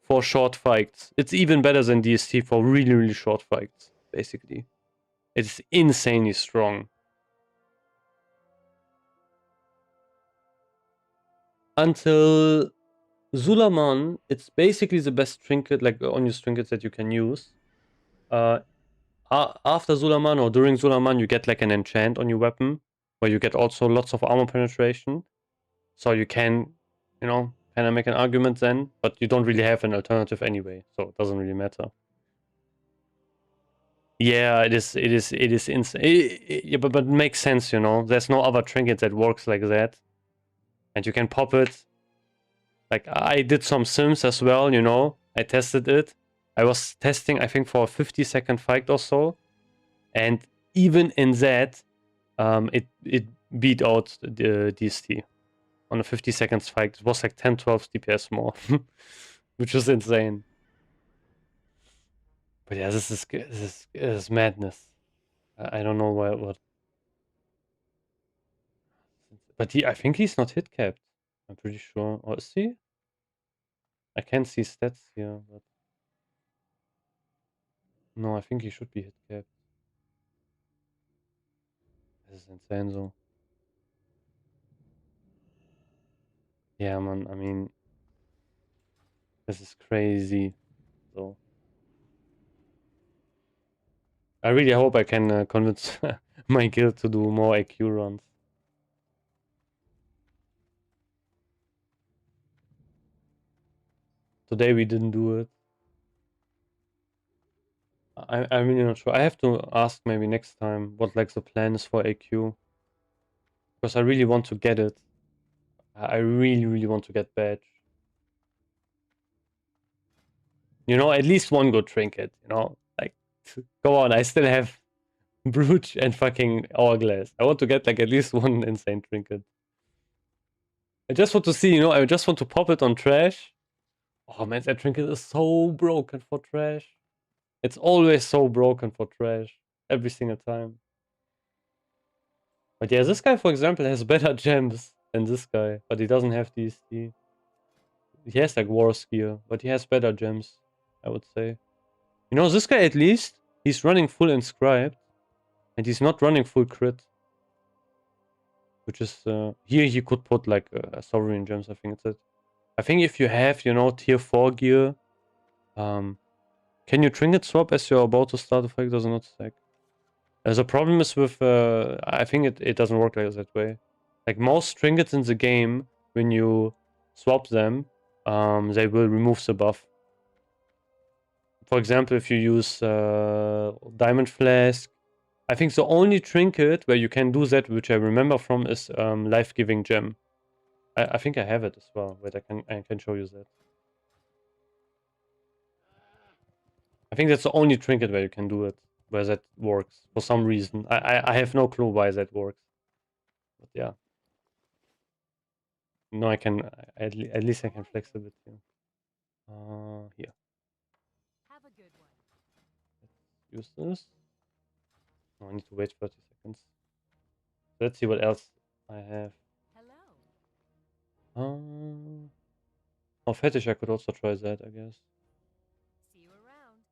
for short fights. It's even better than DST for really short fights, basically. It's insanely strong. Until Zulaman, it's basically the best trinket, like unused trinkets that you can use. After Zulaman or during Zulaman, you get like an enchant on your weapon, where you get also lots of armor penetration. So you can, you know, kind of make an argument then, but you don't really have an alternative anyway, so it doesn't really matter. Yeah, it is insane. Yeah, but it makes sense, you know. There's no other trinket that works like that, and you can pop it. Like I did some sims as well, you know. I tested it. I was testing, I think, for a 50-second fight or so, and even in that, it beat out the DST on a 50 seconds fight. It was like 10-12 DPS more, which is insane. But yeah, this is madness. I don't know what. But I think he's not hit capped. I'm pretty sure. Or is he? I can't see stats here, but no, I think he should be hit capped. This is insane, though. Yeah, man, I mean, this is crazy. So, I really hope I can convince my guild to do more AQ runs. Today we didn't do it. I'm really not sure. I have to ask maybe next time what like the plan is for AQ. Because I really want to get it. I really, really want to get badge. You know, at least one good trinket, you know? Like, go on, I still have Brooch and fucking Hourglass. I want to get like at least one insane trinket. I just want to see, you know, I just want to pop it on trash. Oh man, that trinket is so broken for trash. It's always so broken for trash. Every single time. But yeah, this guy, for example, has better gems than this guy. But he doesn't have DST. He has like War Gear, but he has better gems, I would say. You know, this guy at least, he's running full inscribed. And he's not running full crit. Which is, here he could put like Sovereign Gems, I think it's it. I think if you have, you know, tier 4 gear, can you trinket swap as you're about to start the fight? Does not stack. The problem is with, I think it doesn't work like that way. Like most trinkets in the game, when you swap them, they will remove the buff. For example, if you use Diamond Flask, I think the only trinket where you can do that, which I remember from, is Life-Giving Gem. I think I have it as well. Wait, I can show you that. I think that's the only trinket where you can do it, where that works for some reason. I have no clue why that works. But yeah. No, I can at least I can flex a bit here. Here. Have a good one. Let's use this. No, I need to wait 30 seconds. Let's see what else I have. Hello. Oh, fetish, I could also try that, I guess. See you around.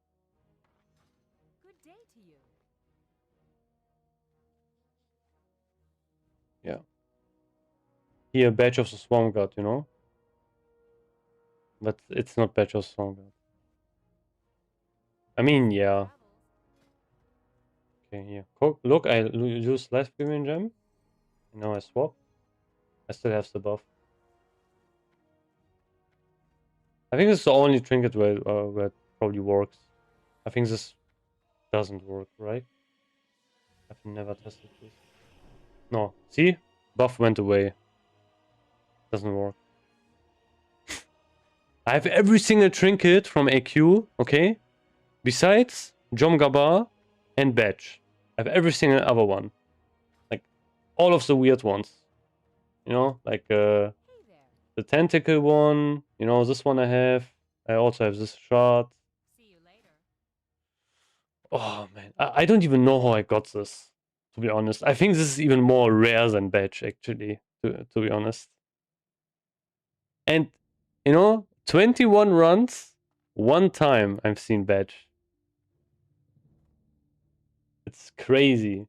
Good day to you. Yeah. Here, Badge of the Swarm God, you know? But it's not Badge of the Swarm God. I mean, yeah. Okay, here. Look, I use Life-Giving Gem. Now I swap. I still have the buff. I think this is the only trinket where it probably works. I think this doesn't work, right? I've never tested this. No, see? Buff went away. Doesn't work. I have every single trinket from AQ, okay? Besides Jom Gabar and Badge. I have every single other one. Like, all of the weird ones. You know, like the tentacle one. You know, this one I have. I also have this shard. See you later. Oh man, I don't even know how I got this, to be honest. I think this is even more rare than Badge, actually, to be honest. And, you know, 21 runs, one time I've seen Badge. It's crazy.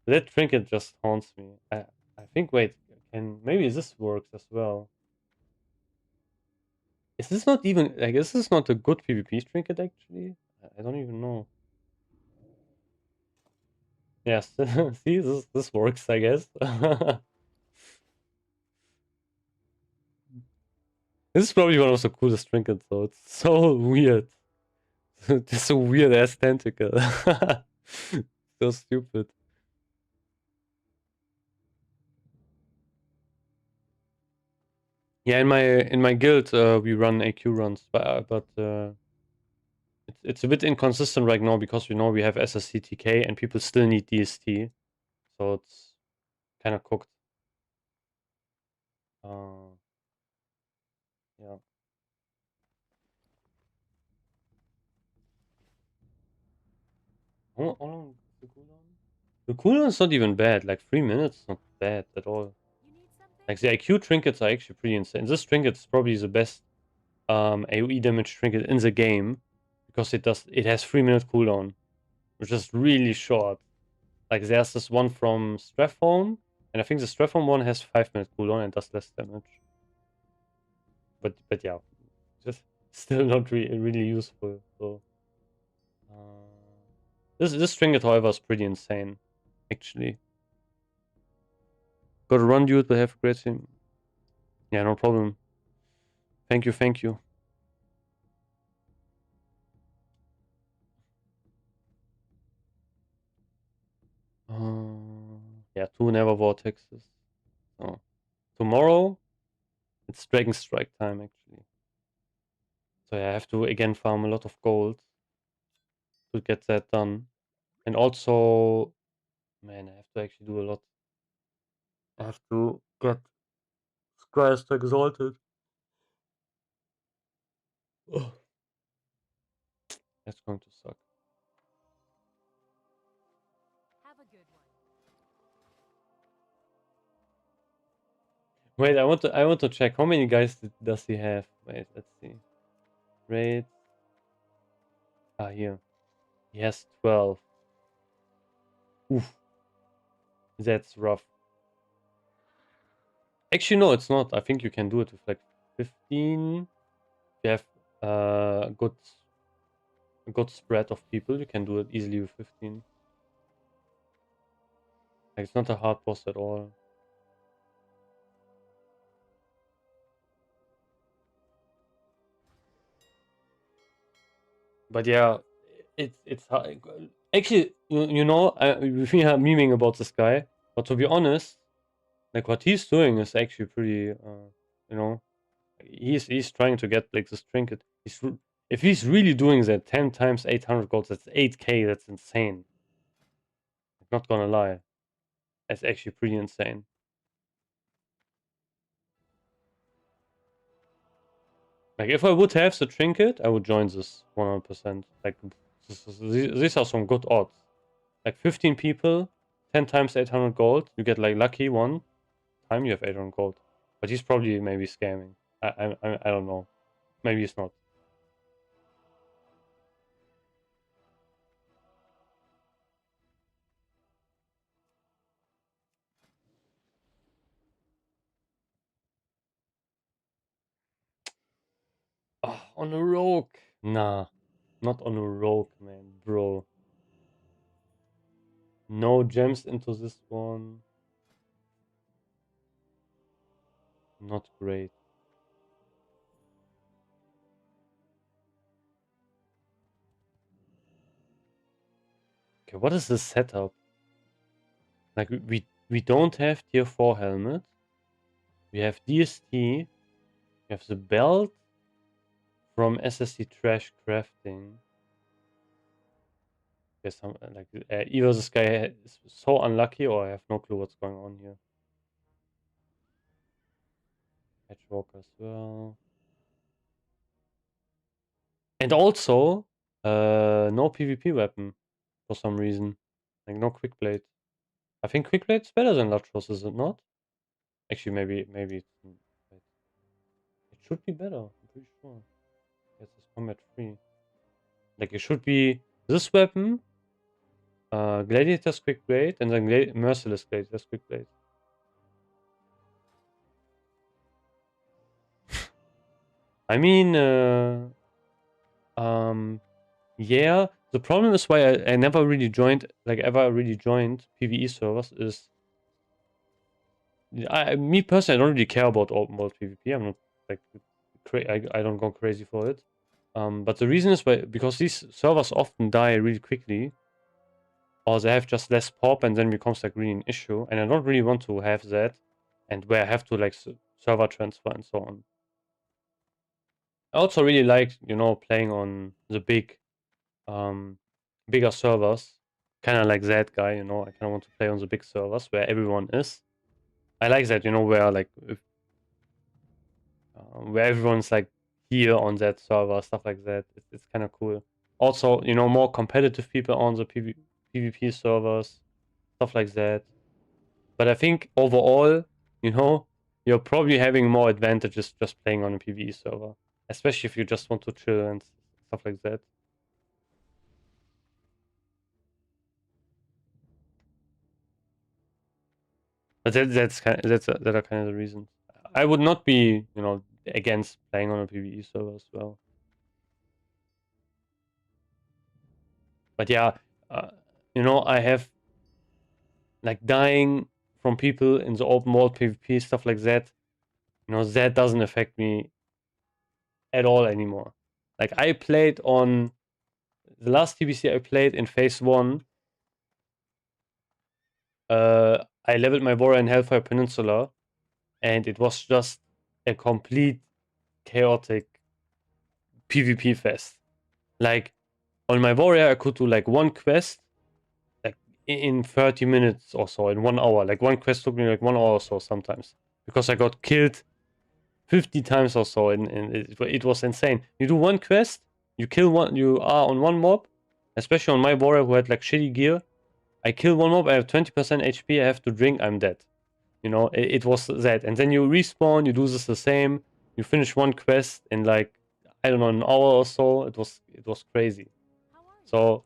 That trinket just haunts me. I think, wait, maybe this works as well. Is this not even, like, is this not a good PvP trinket, actually? I don't even know. Yes, see, this works, I guess. This is probably one of the coolest trinkets, though. It's so weird. Just a weird ass tentacle. So stupid. Yeah, in my guild we run AQ runs, but it's a bit inconsistent right now because we know we have SSC TK and people still need DST, so it's kind of cooked. Yeah. How long is the cooldown? The cooldown is not even bad. Like 3 minutes, not bad at all. You need something? Like the IQ trinkets are actually pretty insane. This trinket is probably the best AoE damage trinket in the game because it has 3-minute cooldown, which is really short. Like there's this one from Strathholm, and I think the Strathholm one has 5-minute cooldown and does less damage. but yeah, just still not really useful. So this trinket, however, is pretty insane, actually. Got to run, dude, but have a great team. Yeah, no problem. Thank you, thank you. Yeah, 2 never vortexes. So tomorrow it's Dragon Strike time, actually. So yeah, I have to again farm a lot of gold to get that done. And also, man, I have to actually do a lot. I have to get Squires to Exalted. Oh, that's going to suck. Have a good one. Wait, I want to check how many guys does he have. Wait, let's see. Raid. Ah, here. He has 12. Oof, that's rough. Actually, no, it's not. I think you can do it with like 15. If you have a good spread of people, you can do it easily with 15. Like, it's not a hard boss at all. But yeah, it's hard. Actually, you know, we are memeing about this guy, but to be honest, like what he's doing is actually pretty. You know, he's trying to get like this trinket. If he's really doing that 10 times 800 gold, that's 8k. That's insane. I'm not gonna lie, that's actually pretty insane. Like if I would have the trinket, I would join this 100%. Like these are some good odds. Like 15 people, 10 times 800 gold. You get like lucky one time you have 800 gold. But he's probably maybe scamming. I don't know. Maybe he's not. Oh, on a rogue. Nah, not on a rogue, man, bro. No gems into this one. Not great. Okay, what is the setup? Like we don't have tier 4 helmet. We have DST. We have the belt from SSC Trash Crafting. Yes, like either this guy is so unlucky or I have no clue what's going on here. Patchwork as well. And also, no PvP weapon for some reason. Like no quick blade. I think quick blade's better than Latros, is it not? Actually, maybe it's, wait. It should be better. I'm pretty sure. Yes, it's combat free. Like it should be this weapon, Gladiator's quick blade, and then Merciless Gladiator's quick blade. I mean, yeah. The problem is why I never really joined, like ever really joined PvE servers is, me personally, I don't really care about open world PvP. I'm not like, I don't go crazy for it. But the reason is because these servers often die really quickly, or they have just less pop, and then becomes like really an issue. And I don't really want to have that, and where I have to like server transfer and so on. I also really like, you know, playing on the bigger servers, kind of like that guy. You know, I kind of want to play on the big servers where everyone is. I like that, you know, where like where everyone's like here on that server, stuff like that. It's kind of cool. Also, you know, more competitive people on the PvP servers, stuff like that. But I think overall, you know, you're probably having more advantages just playing on a PvE server, especially if you just want to chill and stuff like that. But that are kind of the reasons. I would not be, you know, against playing on a PvE server as well. But yeah, you know, I have like dying from people in the open world PvP, stuff like that. You know, that doesn't affect me at all anymore. Like I played on the last TBC I played in phase 1. I leveled my warrior in Hellfire Peninsula, and it was just a complete chaotic PvP fest. Like on my warrior, I could do like one quest, like in 30 minutes or so, in 1 hour. Like one quest took me like 1 hour or so sometimes, because I got killed 50 times or so, and it was insane. You do one quest, you kill one, you are on one mob, especially on my warrior who had like shitty gear. I kill one mob, I have 20% HP, I have to drink, I'm dead. You know, it was that. And then you respawn, you do this the same, you finish one quest in like, I don't know, an hour or so. It was crazy. So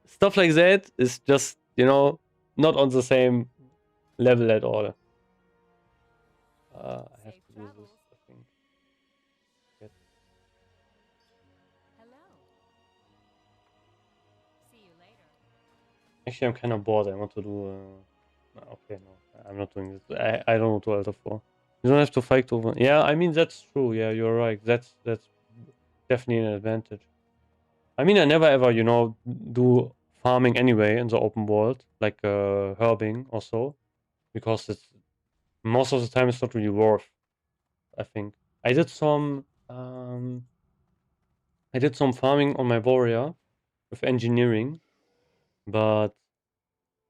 stuff like that is just, you know, not on the same level at all. I have to do this, I think. Yes. Hello. See you later. Actually, I'm kind of bored. I want to do. Okay, no, I'm not doing this. I don't want to Alter 4. You don't have to fight over. Yeah, I mean that's true. Yeah, you're right. That's definitely an advantage. I mean, I never ever, you know, do farming anyway in the open world, like herbing or so, because it's most of the time it's not really worth. I think I did some farming on my warrior with engineering, but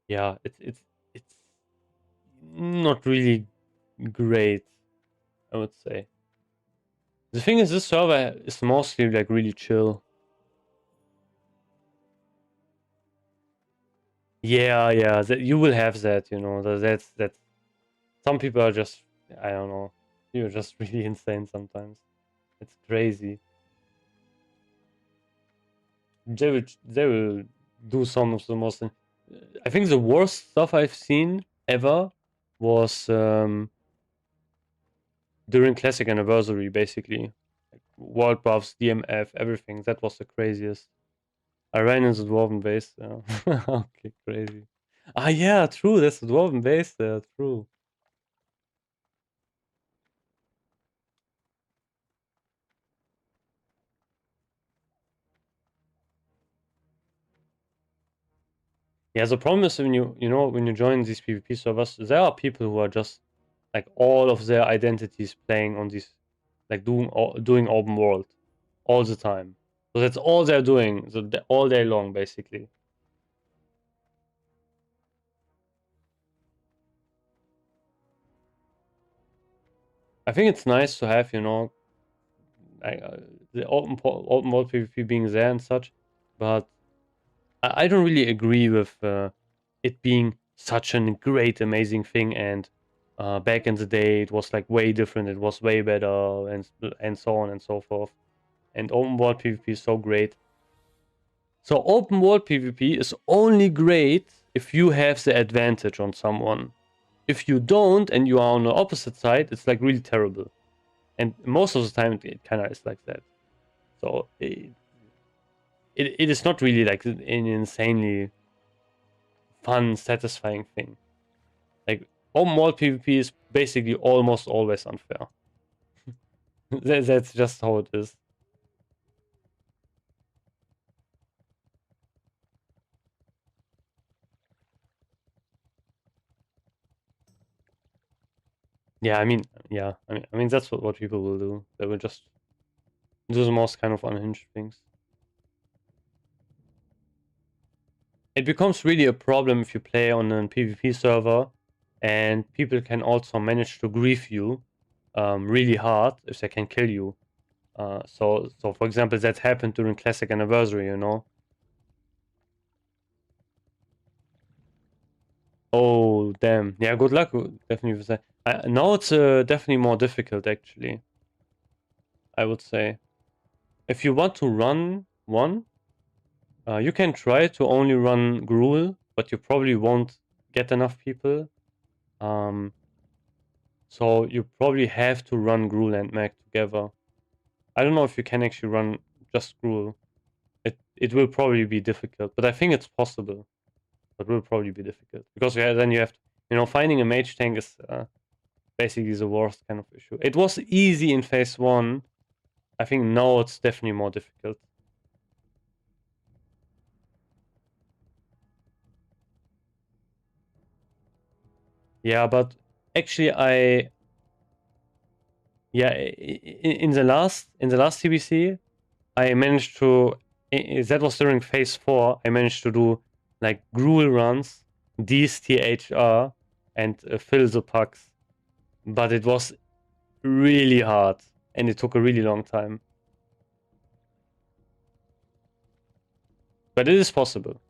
yeah, it's not really great, I would say. The thing is, this server is mostly like really chill. Yeah, yeah, you will have that, you know. That's some people are just, I don't know, you're just really insane sometimes. It's crazy. They will do some of the most. I think the worst stuff I've seen ever was during Classic Anniversary, basically. Like world buffs, DMF, everything. That was the craziest. I ran in the Dwarven base. Okay, crazy. Ah, yeah, true. That's the Dwarven base there. True. Yeah, the problem is when you join these PvP servers, there are people who are just like all of their identities playing on these, like doing open world all the time. So that's all they're doing, all day long, basically. I think it's nice to have, you know, like, the open world PvP being there and such, but I don't really agree with it being such a great, amazing thing. And back in the day, it was like way different. It was way better, and so on and so forth. And open world PvP is so great. So open world PvP is only great if you have the advantage on someone. If you don't and you are on the opposite side, it's like really terrible. And most of the time, it kind of is like that. So it is not really like an insanely fun, satisfying thing. Like open world PvP is basically almost always unfair. That's just how it is. Yeah, I mean, that's what people will do. They will just do the most kind of unhinged things. It becomes really a problem if you play on a PvP server, and people can also manage to grief you really hard if they can kill you. So for example, that happened during Classic Anniversary, you know. Oh, damn. Yeah, good luck, definitely with that. Now it's definitely more difficult, actually, I would say. If you want to run one, you can try to only run Gruul, but you probably won't get enough people. So you probably have to run Gruul and Mag together. I don't know if you can actually run just Gruul. It will probably be difficult, but I think it's possible. But will probably be difficult because then you have to, finding a mage tank is basically the worst kind of issue. It was easy in phase 1. I think now it's definitely more difficult. Yeah, but actually in the last TBC, I managed to, that was during phase 4, I managed to do like Gruul runs, DSTHR, and fill the pucks. But it was really hard, and it took a really long time. But it is possible.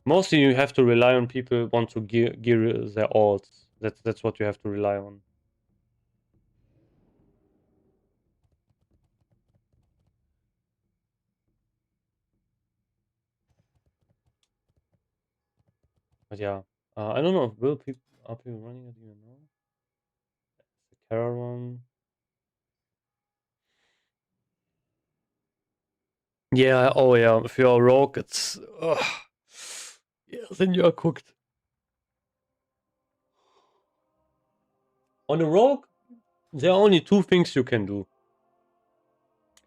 Mostly you have to rely on people want to gear their alts. That's what you have to rely on. But yeah, I don't know. Are people running it even now? The Kara one. Yeah. Oh yeah. If you're a rogue, it's yeah. Then you are cooked. On a rogue, there are only 2 things you can do.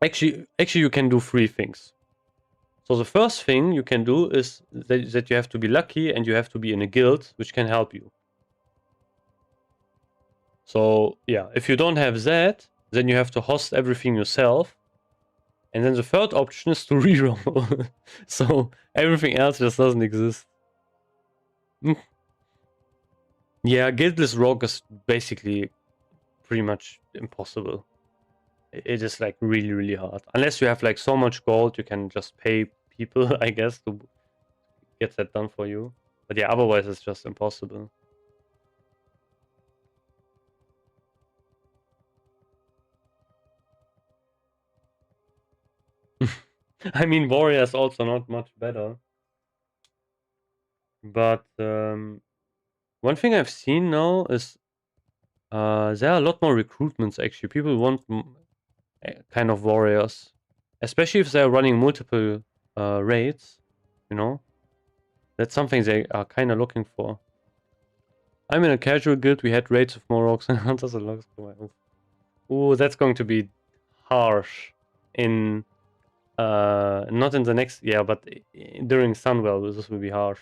Actually, you can do 3 things. So the first thing you can do is that you have to be lucky and you have to be in a guild, which can help you. So yeah, if you don't have that, then you have to host everything yourself. And then the third option is to reroll. So everything else just doesn't exist. Yeah, guildless rogue is basically pretty much impossible. It is like really, really hard. Unless you have like so much gold, you can just pay people, I guess, to get that done for you. But yeah, otherwise it's just impossible. I mean, warrior is also not much better. But one thing I've seen now is there are a lot more recruitments actually. People want kind of warriors, especially if they're running multiple raids. That's something they are kind of looking for. I'm in a casual guild. We had raids of more rogues and hunters and logs. Ooh, that's going to be harsh. In not in the next, yeah, but during Sunwell, this will be harsh.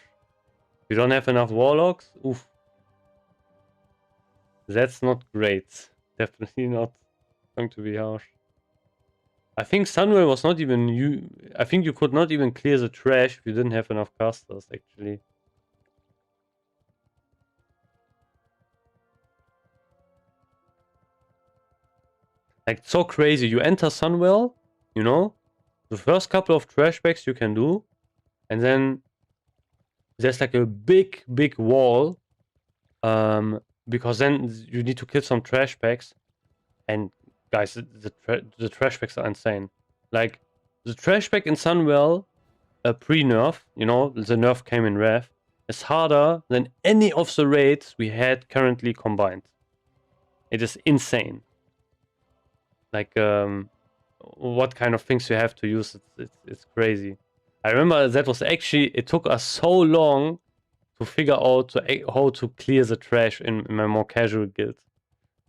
You don't have enough warlocks. Oof. That's not great. Definitely not going to be harsh. I think Sunwell was not even you. I think you could not even clear the trash if you didn't have enough casters, actually. Like, it's so crazy. You enter Sunwell, the first couple of trash bags you can do, and then there's like a big, big wall. Because then you need to kill some trash bags, and guys, the trash bags are insane. Like, the trash bag in Sunwell, pre-nerf, the nerf came in Rev, is harder than any of the raids we had currently combined. It is insane. Like, what kind of things you have to use, it's crazy. I remember that was actually, it took us so long to figure out how to clear the trash in my more casual guild.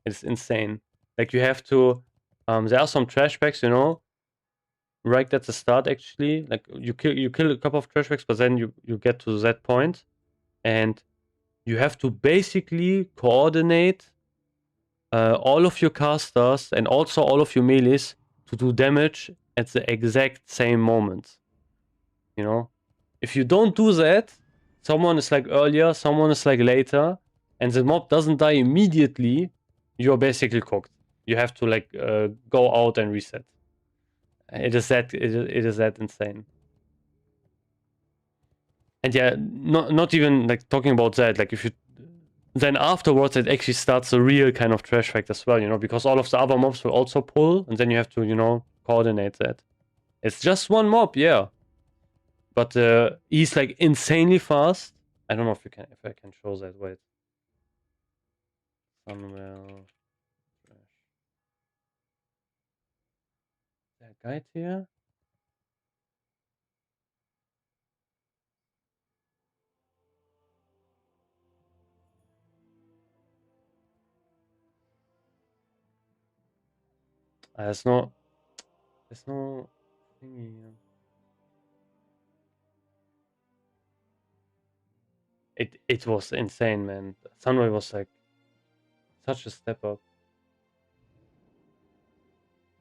It's insane. Like, you have to, there are some trash bags, right at the start actually. Like, you kill a couple of trash bags, but then you get to that point, and you have to basically coordinate all of your casters and also all of your melees to do damage at the exact same moment. If you don't do that, someone is like earlier, someone is like later, and the mob doesn't die immediately, you're basically cooked. You have to like go out and reset. It is that insane. And yeah, not even like talking about that. Like, if you then afterwards, it actually starts a real kind of trash fact as well. Because all of the other mobs will also pull, and then you have to coordinate that. It's just one mob, yeah. But he's like insanely fast. I don't know if I can show that. Wait. Sunwell. Is there a guide here? There's no thingy here. It was insane, man. Sunwell was like such a step up.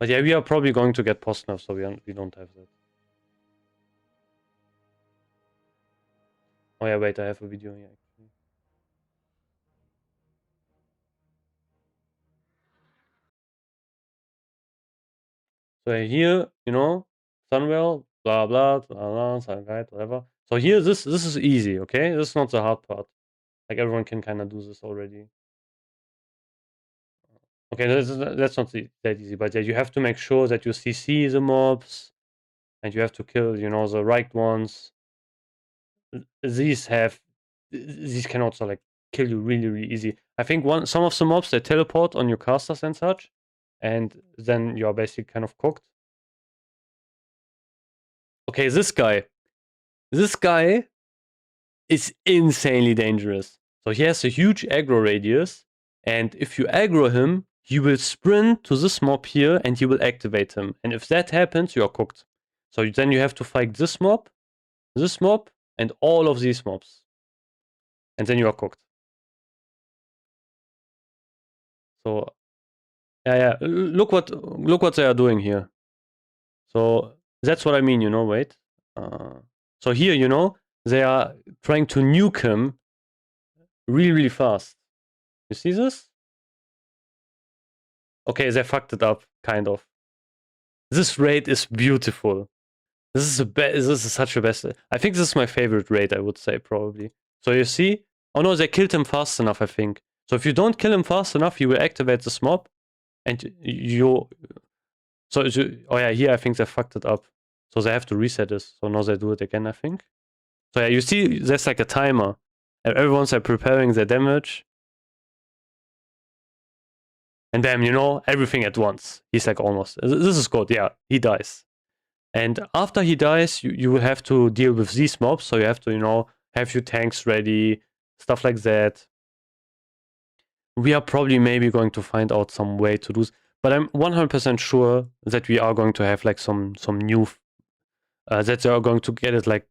But yeah, we are probably going to get post nerf, so we don't have that. Oh yeah, wait, I have a video here actually. So here, you know, Sunwell, blah blah, Sun guide, whatever. So here, this is easy, okay? This is not the hard part. Like everyone can kind of do this already. Okay, that's not that easy, but yeah, you have to make sure that you CC the mobs, and you have to kill, you know, the right ones. These can also like kill you really easy. I think some of the mobs they teleport on your casters and such, and then you're basically kind of cooked. Okay, this guy is insanely dangerous. So he has a huge aggro radius, and if you aggro him, he will sprint to this mob here and he will activate him. And if that happens, you are cooked. So then you have to fight this mob, and all of these mobs. And then you are cooked. So yeah. Look what they are doing here. So that's what I mean, you know, wait. So here, you know, they are trying to nuke him really fast. You see this? Okay, they fucked it up, kind of. This raid is beautiful. This is such a best. I think this is my favorite raid, I would say, probably. So you see? Oh no, they killed him fast enough, I think. So if you don't kill him fast enough, you will activate this mob. And you... So, oh yeah, here I think they fucked it up. So they have to reset this. So now they do it again, I think. So yeah, you see, there's like a timer. And everyone's like preparing their damage. And then, you know, everything at once. He's like almost... This is good, yeah. He dies. And after he dies, you will have to deal with these mobs. So you have to, you know, have your tanks ready. Stuff like that. We are probably maybe going to find out some way to do this. But I'm 100% sure that we are going to have like some new... that they are going to get it like...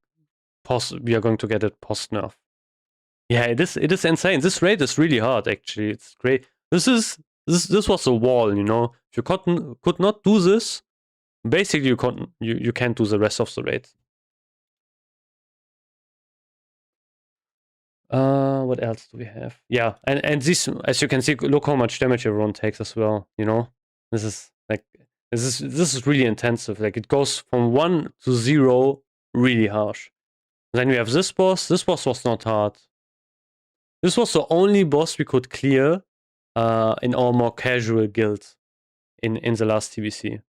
we are going to get it post nerf. Yeah, it is insane. This raid is really hard, actually. It's great. This was a wall, you know. If you could not do this, basically you can't do the rest of the raid. What else do we have? Yeah, and this, as you can see, look how much damage everyone takes as well, you know. This is really intensive. Like it goes from 1 to 0 really harsh. Then we have this boss. This boss was not hard. This was the only boss we could clear in our more casual guild in the last TBC.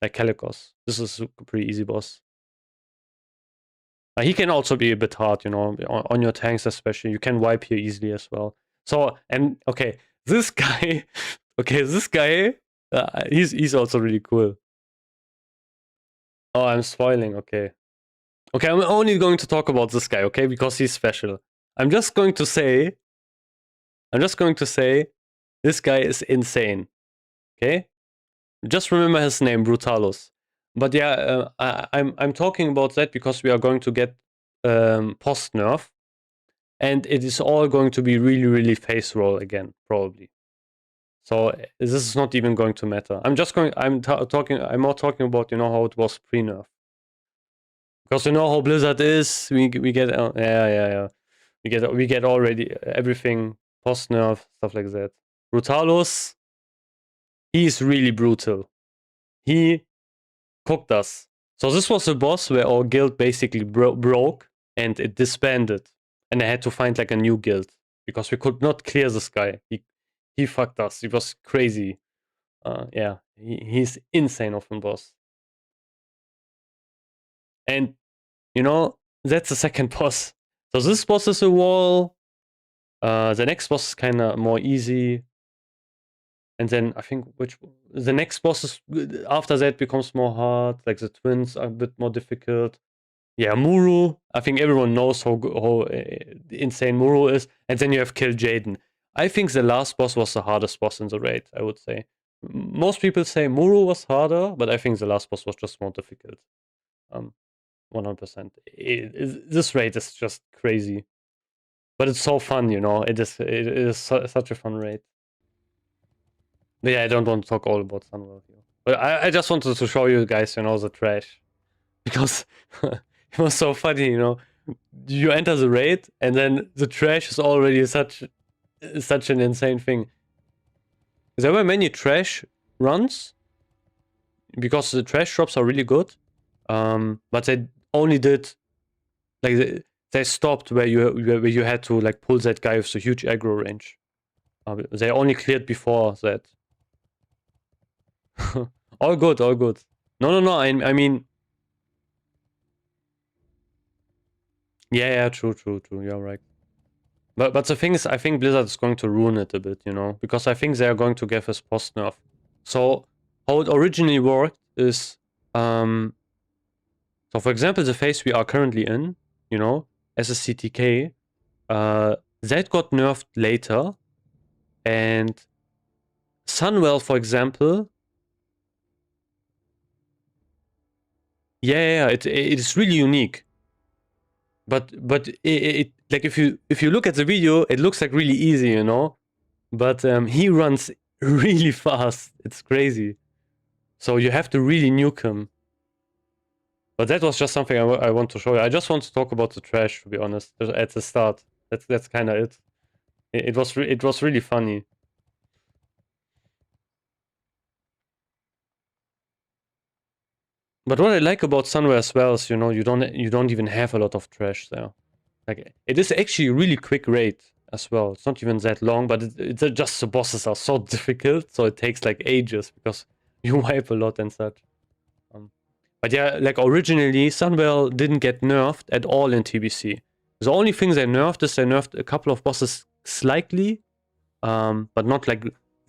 Like Calicos. This is a pretty easy boss. He can also be a bit hard, you know, on your tanks especially. You can wipe here easily as well. So, and okay, this guy, he's also really cool. Oh, I'm spoiling, okay. Okay, I'm only going to talk about this guy, okay, because he's special. I'm just going to say, this guy is insane, okay? Just remember his name, Brutalus. But yeah, I'm talking about that because we are going to get post nerf, and it is all going to be really face roll again, probably. So this is not even going to matter. I'm more talking about, you know, how it was pre nerf. Because you know how Blizzard is, we get yeah. We get already everything post nerf, stuff like that. Brutalus, he is really brutal. He cooked us. So this was a boss where our guild basically broke and it disbanded. And I had to find like a new guild because we could not clear this guy. He fucked us. He was crazy. Yeah, he's insane of a boss. And, you know, that's the second boss. So this boss is a wall. The next boss is kind of more easy. And then I think the next boss is, after that becomes more hard. Like the twins are a bit more difficult. Yeah, Muru. I think everyone knows how insane Muru is. And then you have Kill Jaden. I think the last boss was the hardest boss in the raid, I would say. Most people say Muru was harder, but I think the last boss was just more difficult. 100%. This raid is just crazy. But it's so fun, you know. It is such a fun raid. But yeah, I don't want to talk all about Sunwell here. But I just wanted to show you guys, you know, the trash. Because it was so funny, you know. You enter the raid, and then the trash is already such an insane thing. There were many trash runs, because the trash drops are really good. But they only did, like, they stopped where you had to like pull that guy with the huge aggro range. They only cleared before that. All good, all good. No. I mean, yeah, true. You're right. But the thing is, I think Blizzard is going to ruin it a bit, you know, because I think they are going to give us post nerf. So how it originally worked is, so for example, the phase we are currently in, you know, as a CTK, that got nerfed later, and Sunwell, for example, yeah, it is really unique. But it like if you look at the video, it looks like really easy, you know. But he runs really fast. It's crazy. So you have to really nuke him. But that was just something I want to show you. I just want to talk about the trash, to be honest, at the start. That's kind of it. It was really funny. But what I like about Sunway as well is, you know, you don't even have a lot of trash there. Like, it is actually a really quick raid as well. It's not even that long, but it's just the bosses are so difficult, so it takes like ages because you wipe a lot and such. But yeah, like originally, Sunwell didn't get nerfed at all in TBC. The only thing they nerfed is they nerfed a couple of bosses slightly, but not like,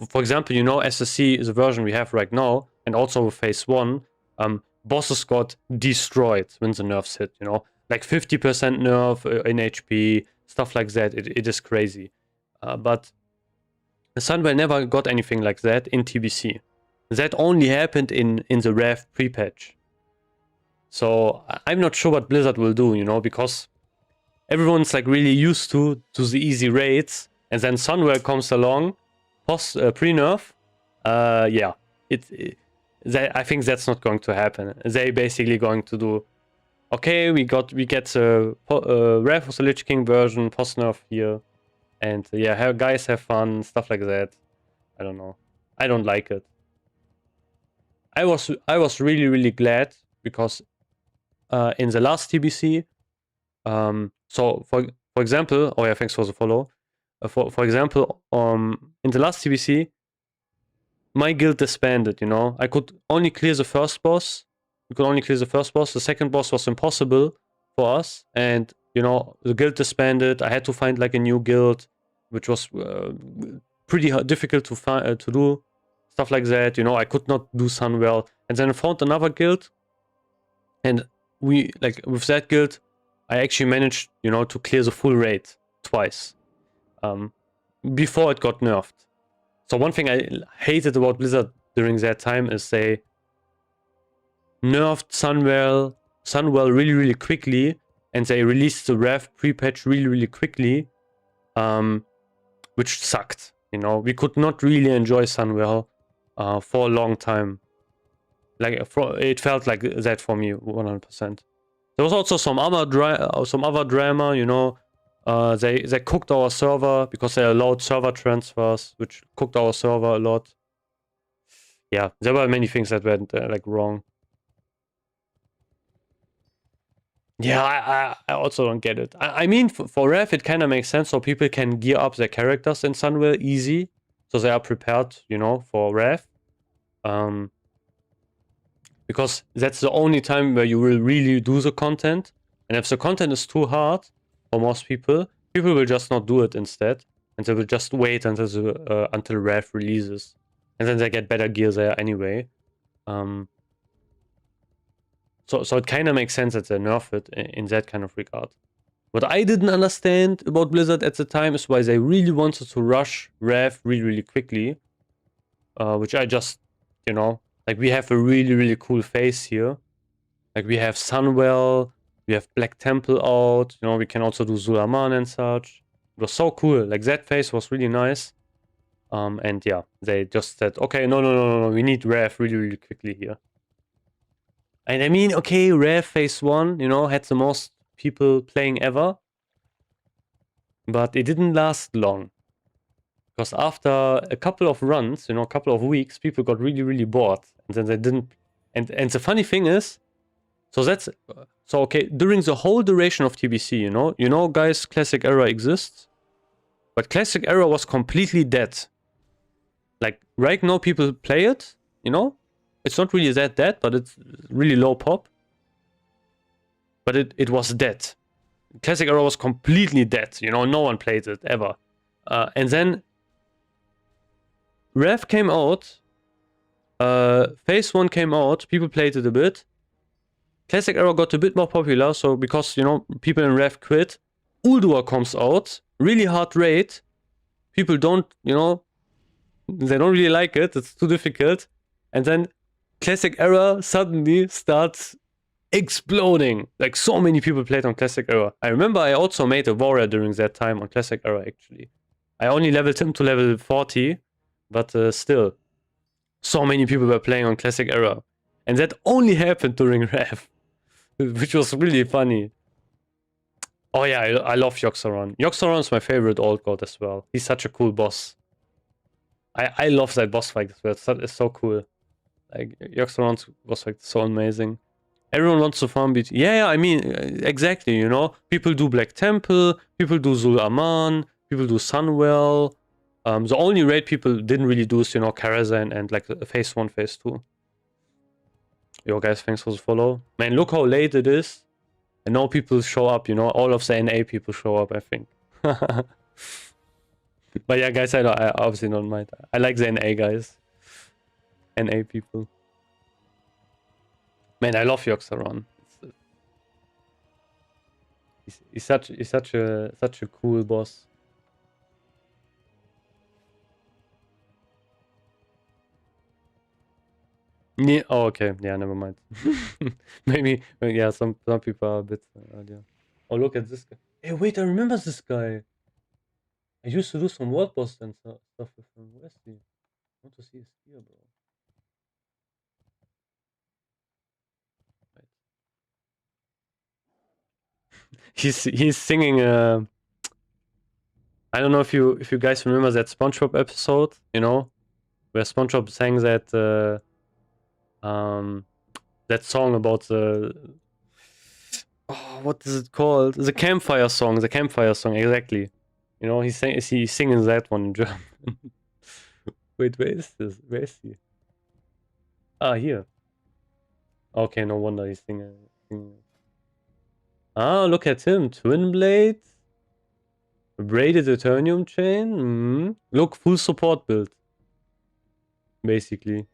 for example, you know, SSC is the version we have right now, and also with phase 1, bosses got destroyed when the nerfs hit, you know, like 50% nerf in HP, stuff like that. It is crazy. But Sunwell never got anything like that in TBC. That only happened in the RAF pre-patch. So I'm not sure what Blizzard will do, you know, because everyone's like really used to the easy raids, and then Sunwell comes along, pre-nerf. Yeah, I think that's not going to happen. They basically going to do, okay, we get the Wrath of the Lich King version post-nerf here, and yeah, guys have fun, stuff like that. I don't know. I don't like it. I was really glad because in the last TBC, so for example, oh yeah, thanks for the follow. For example, in the last TBC, my guild disbanded, you know. I could only clear the first boss. We could only clear the first boss. The second boss was impossible for us. And, you know, the guild disbanded. I had to find like a new guild, which was pretty difficult to do. Stuff like that, you know. I could not do Sunwell. And then I found another guild. And we, like, with that guild, I actually managed, you know, to clear the full raid twice. Before it got nerfed. So one thing I hated about Blizzard during that time is they nerfed Sunwell really quickly, and they released the RAF pre-patch really quickly, which sucked. You know, we could not really enjoy Sunwell for a long time. Like it felt like that for me 100%. There was also some other drama, you know. They cooked our server because they allowed server transfers, which cooked our server a lot. Yeah, there were many things that went like wrong. Yeah, I also don't get it. I mean, for Rev, it kind of makes sense, so people can gear up their characters in Sunwell easy, so they are prepared, you know, for Rev. because that's the only time where you will really do the content. And if the content is too hard for most people, people will just not do it instead, and they will just wait until Rev releases, and then they get better gear there anyway. So it kind of makes sense that they nerf it in that kind of regard. What I didn't understand about Blizzard at the time is why they really wanted to rush Rev really quickly. Which I just, you know, like we have a really cool phase here. Like we have Sunwell, we have Black Temple out, you know, we can also do Zulaman and such. It was so cool. Like that phase was really nice. And yeah, they just said, okay, no, we need Rev really quickly here. And I mean, okay, Rev phase 1, you know, had the most people playing ever. But it didn't last long. Because after a couple of runs, you know, a couple of weeks, people got really bored. And then they didn't... And the funny thing is, so that's... So, okay, during the whole duration of TBC, you know, guys, Classic Era exists. But Classic Era was completely dead. Like, right now people play it, you know? It's not really that dead, but it's really low pop. But it was dead. Classic Era was completely dead, you know? No one played it, ever. And then... Rev came out. Phase 1 came out. People played it a bit. Classic Era got a bit more popular, so because, you know, people in Rev quit. Ulduar comes out. Really hard raid. People don't, you know, they don't really like it. It's too difficult. And then Classic Era suddenly starts exploding. Like, so many people played on Classic Era. I remember I also made a warrior during that time on Classic Era, actually. I only leveled him to level 40, but still. So many people were playing on Classic Era. And that only happened during Rev, which was really funny. Oh yeah, I love Yoxaron. Yoxaron is my favorite old god as well. He's such a cool boss. I love that boss fight as well. It's so cool. Like, Yoxaron's boss fight is so amazing. Everyone wants to farm beat. Yeah, I mean, exactly, you know? People do Black Temple, people do Zul Aman, people do Sunwell. The only raid people didn't really do is, you know, Karazhan and like phase 1, phase 2. Yo guys, thanks for the follow. Man, look how late it is. And now people show up, you know, all of the NA people show up, I think. But yeah, guys, I obviously don't mind. I like the NA guys. NA people. Man, I love Yoxaron. He's such a cool boss. Yeah, oh, okay. Yeah, never mind. Maybe, yeah, some people are a bit earlier. Oh, look at this guy. Hey, wait, I remember this guy. I used to do some world boss and stuff with him. Where's he? I want to see his gear, bro. Right. He's singing. I don't know if you guys remember that SpongeBob episode. You know, where SpongeBob sang that that song about the... Oh, what is it called? The campfire song. The campfire song, exactly. You know, he's singing that one in German. Wait, where is this? Where is he? Ah, here. Okay, no wonder he's singing. Ah, look at him. Twin blade. Braided Eternium chain. Look, full support build. Basically.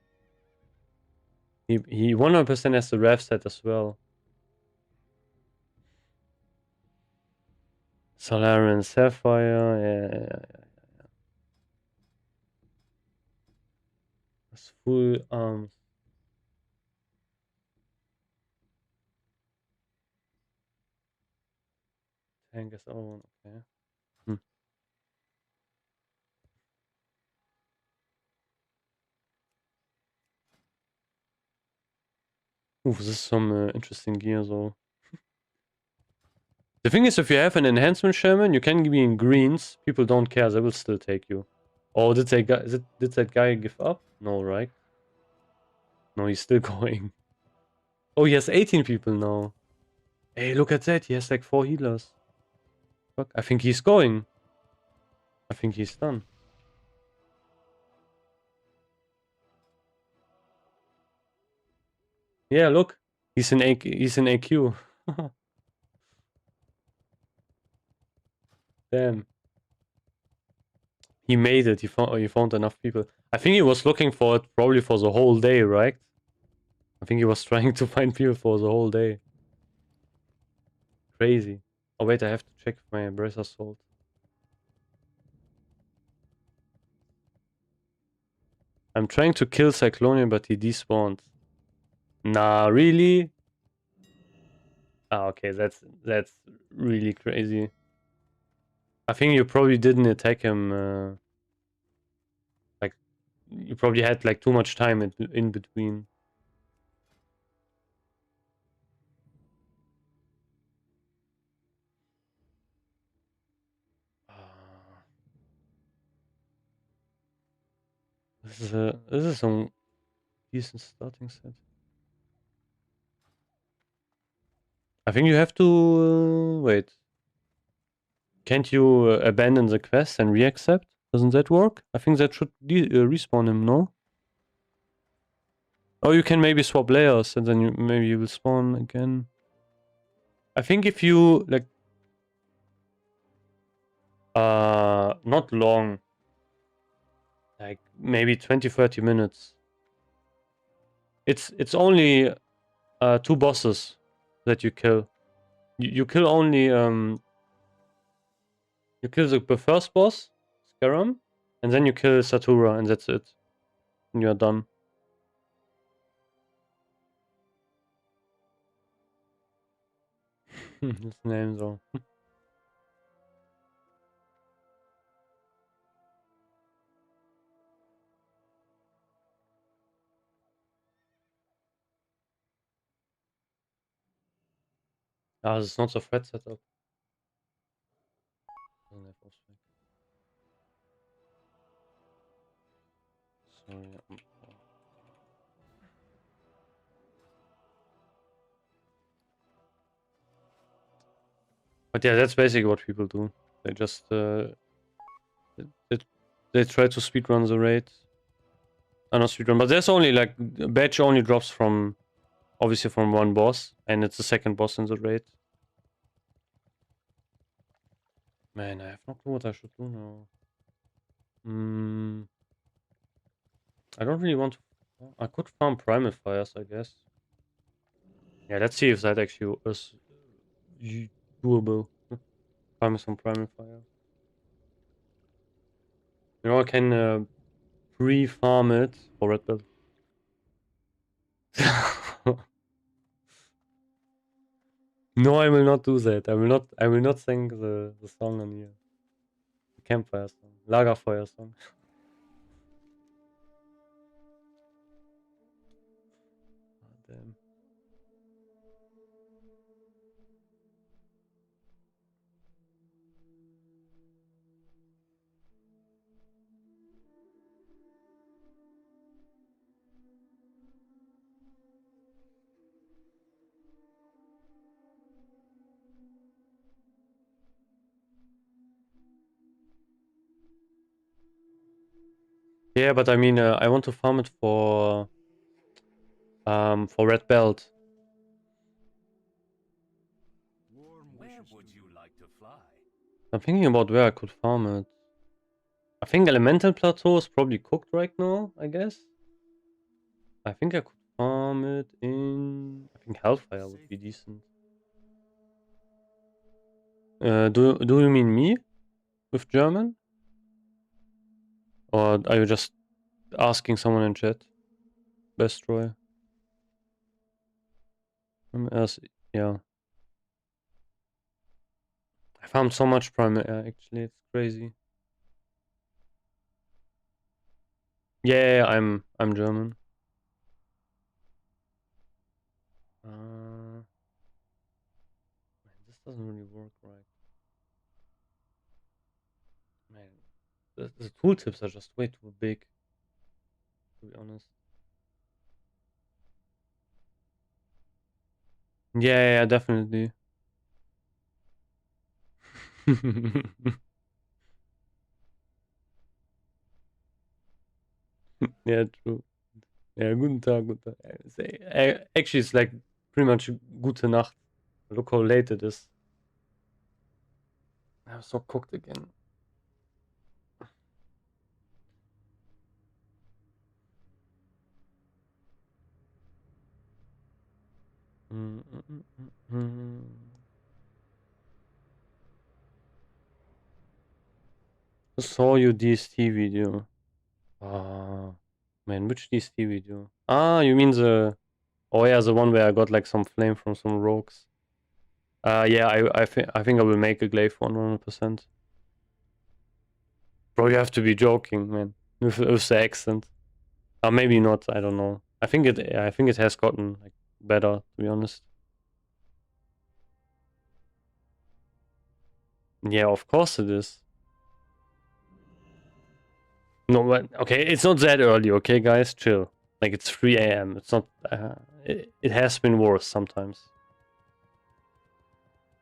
He 100% has the Rev set as well. Solarian Sapphire. Yeah. It's full arms. Tank is on. Okay. Ooh, this is some interesting gear, though. The thing is, if you have an enhancement shaman, you can be in greens. People don't care; they will still take you. Oh, did that guy give up? No, right? No, he's still going. Oh, he has 18 people now. Hey, look at that! He has like 4 healers. Fuck! I think he's going. I think he's done. Yeah, look. He's in AQ. Damn. He made it. He found enough people. I think he was looking for it probably for the whole day, right? I think he was trying to find people for the whole day. Crazy. Oh wait, I have to check if my bracer sold. I'm trying to kill Cyclonian, but he despawned. Nah, really? Ah, okay, that's really crazy. I think you probably didn't attack him. Like, you probably had like too much time in between. This is some decent starting set. I think you have to wait. Can't you abandon the quest and reaccept? Doesn't that work? I think that should respawn him, no? Oh, you can maybe swap layers and then maybe you will spawn again. I think if you like not long, like maybe 20-30 minutes. It's only 2 bosses that you kill. You kill only you kill the first boss, Scarum, and then you kill Satura, and that's it. And you're done. His name though. Ah, this is not the threat setup. Doesn't have Ausweg. Sorry. But yeah, that's basically what people do. They just they, they try to speedrun the raid. Not speedrun, but there's only like badge only drops from obviously from one boss, and it's the second boss in the raid. Man, I have no clue what I should do now. I don't really want to. I could farm primal fires, I guess. Yeah, let's see if that actually is doable. Farm some primal fire. You know, I can pre-farm it for red belt. No, I will not do that. I will not. I will not sing the song on here. The campfire song, Lagerfeuer song. Oh, damn. Yeah, but I mean, I want to farm it for red belt. Where would you like to fly? I'm thinking about where I could farm it. I think Elemental Plateau is probably cooked right now, I guess. I think I could farm it in... I think Hellfire would be decent. Do you mean me? With German? Or are you just asking someone in chat? Best Troy. Yeah. I farmed so much Primal Air, actually. It's crazy. Yeah, I'm German. Man, this doesn't really work right. Man, the tooltips are just way too big, to be honest. Yeah, definitely. Yeah, true. Yeah, guten Tag, guten Tag. Actually, it's like pretty much gute Nacht. Look how late it is. I'm so cooked again. I saw your DST video. Man, which DST video? Ah, you mean the... Oh yeah, the one where I got like some flame from some rogues. Yeah, I think I will make a glaive 100%. Bro, you have to be joking, man. With the accent. Maybe not. I don't know. I think it has gotten like better, to be honest. Yeah, of course it is. No, but okay, it's not that early, okay, guys? Chill. Like, it's 3 a.m. It's not... it has been worse sometimes.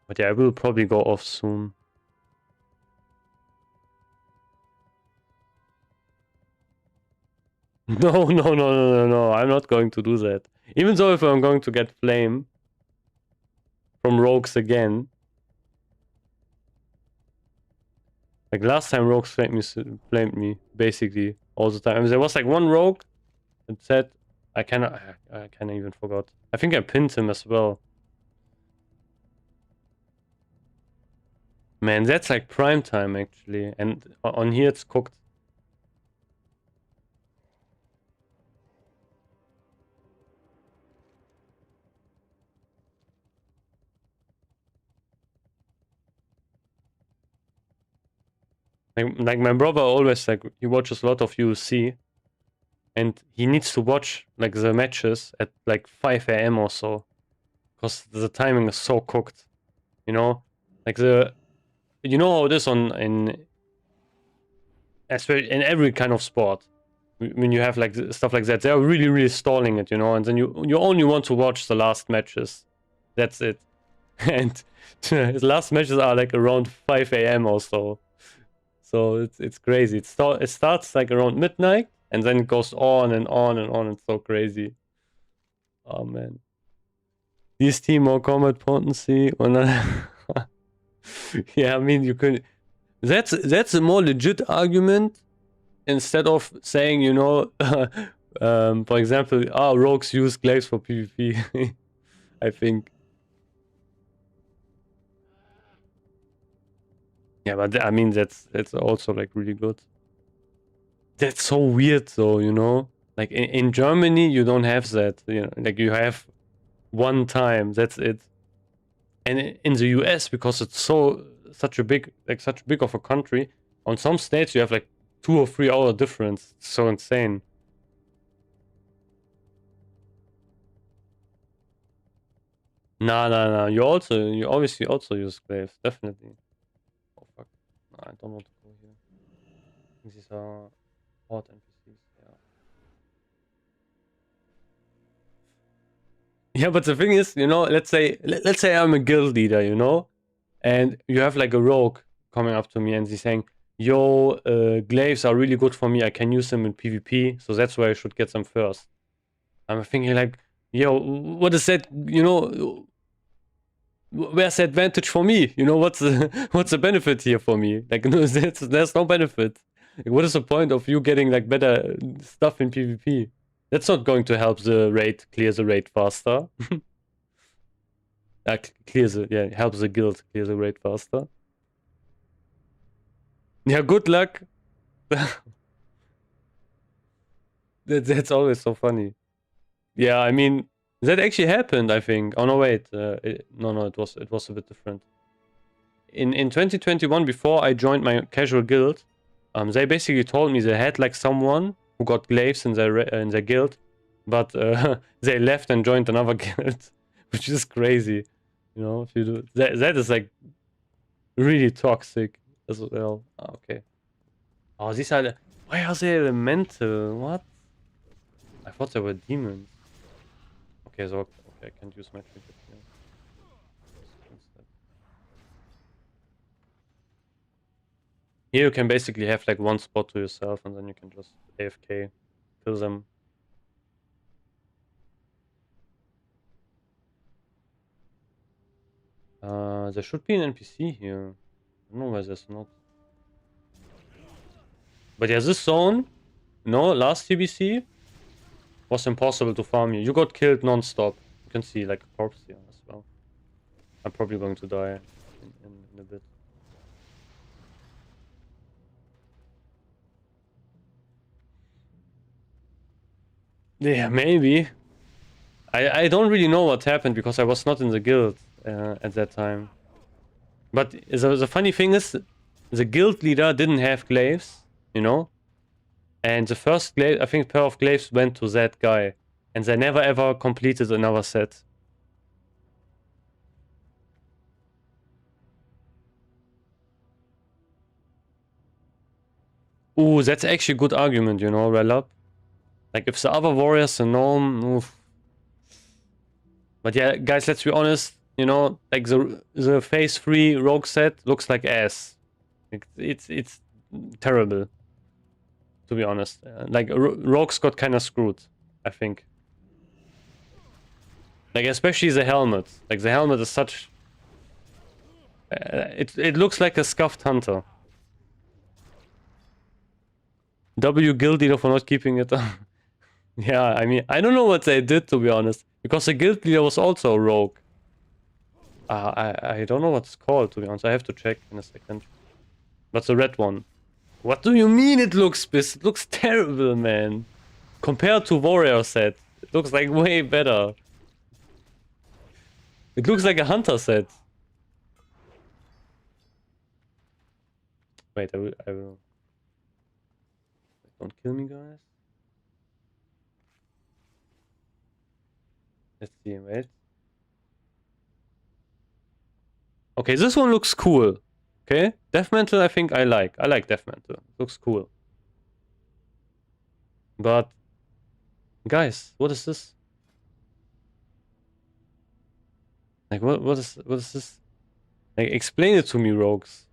But yeah, I will probably go off soon. No, no, no, no, no, no. I'm not going to do that. Even though if I'm going to get flame from rogues again. Like last time rogues flamed me basically all the time. There was like one rogue that said I can't even forgot. I think I pinned him as well. Man, that's like prime time actually. And on here it's cooked. Like my brother always like he watches a lot of UFC and he needs to watch like the matches at like 5 a.m. or so. Because the timing is so cooked. You know? Like you know how it is in every kind of sport. When you have like stuff like that, they're really, really stalling it, you know, and then you only want to watch the last matches. That's it. And the last matches are like around 5 a.m. or so. So it's crazy. It starts like around midnight and then it goes on and on and on. It's so crazy. Oh man. These team more combat potency or not? Yeah, I mean you could. That's a more legit argument instead of saying, you know, for example, rogues use glaives for PvP. I think. Yeah, but I mean that's also like really good. That's so weird though, you know. Like in Germany, you don't have that. You know, like you have one time. That's it. And in the US, because it's such a big of a country, on some states you have like 2 or 3 hour difference. It's so insane. No. You obviously also use glaives, definitely. Oh fuck. No, I don't want to go here. These are hard NPCs, yeah. Yeah, but the thing is, you know, let's say I'm a guild leader, you know, and you have like a rogue coming up to me and he's saying, yo, glaives are really good for me, I can use them in PvP, so that's why I should get them first. I'm thinking like, yo, what is that, you know, where's the advantage for me? You know, what's the benefit here for me? Like, no, there's no benefit. Like, what is the point of you getting like better stuff in PvP? That's not going to help the raid clear the raid faster. Helps the guild clear the raid faster. Yeah, good luck. That's always so funny. Yeah, I mean that actually happened. I think. Oh no, wait. No, it was a bit different. In 2021, before I joined my casual guild, they basically told me they had like someone who got glaives in their guild, but they left and joined another guild, which is crazy. You know, if you do that is like really toxic as well. Okay. Oh, these are why are they elemental? What? I thought they were demons. Okay, so okay, I can't use my trinket here. Here you can basically have like one spot to yourself and then you can just AFK, kill them. There should be an NPC here. I don't know why there's not. But yeah, this zone, last TBC was impossible to farm you. You got killed non-stop. You can see like a corpse here as well. I'm probably going to die in a bit. Yeah, maybe. I don't really know what happened because I was not in the guild at that time. But the funny thing is, the guild leader didn't have glaives, And the first glaive, I think pair of glaives went to that guy. And they never ever completed another set. Ooh, that's actually a good argument, Relap. Like, if the other warrior's a gnome, oof. But yeah, guys, let's be honest, like the phase 3 rogue set looks like ass. It's terrible, to be honest. Like, rogues got kind of screwed, I think. Like, especially the helmet. Like, the helmet is such... it looks like a scuffed hunter. W guild leader for not keeping it. Yeah, I mean, I don't know what they did, to be honest. Because the guild leader was also a rogue. I don't know what it's called, to be honest. I have to check in a second. But the red one. What do you mean it looks piss? It looks terrible, man. Compared to warrior set, it looks like way better. It looks like a hunter set. Wait, I will. Don't kill me, guys. Let's see, wait. Okay, this one looks cool. Okay, Death Mantle I think I like. I like Death Mantle. It looks cool. But guys, what is this? Like what is this? Like, explain it to me, rogues.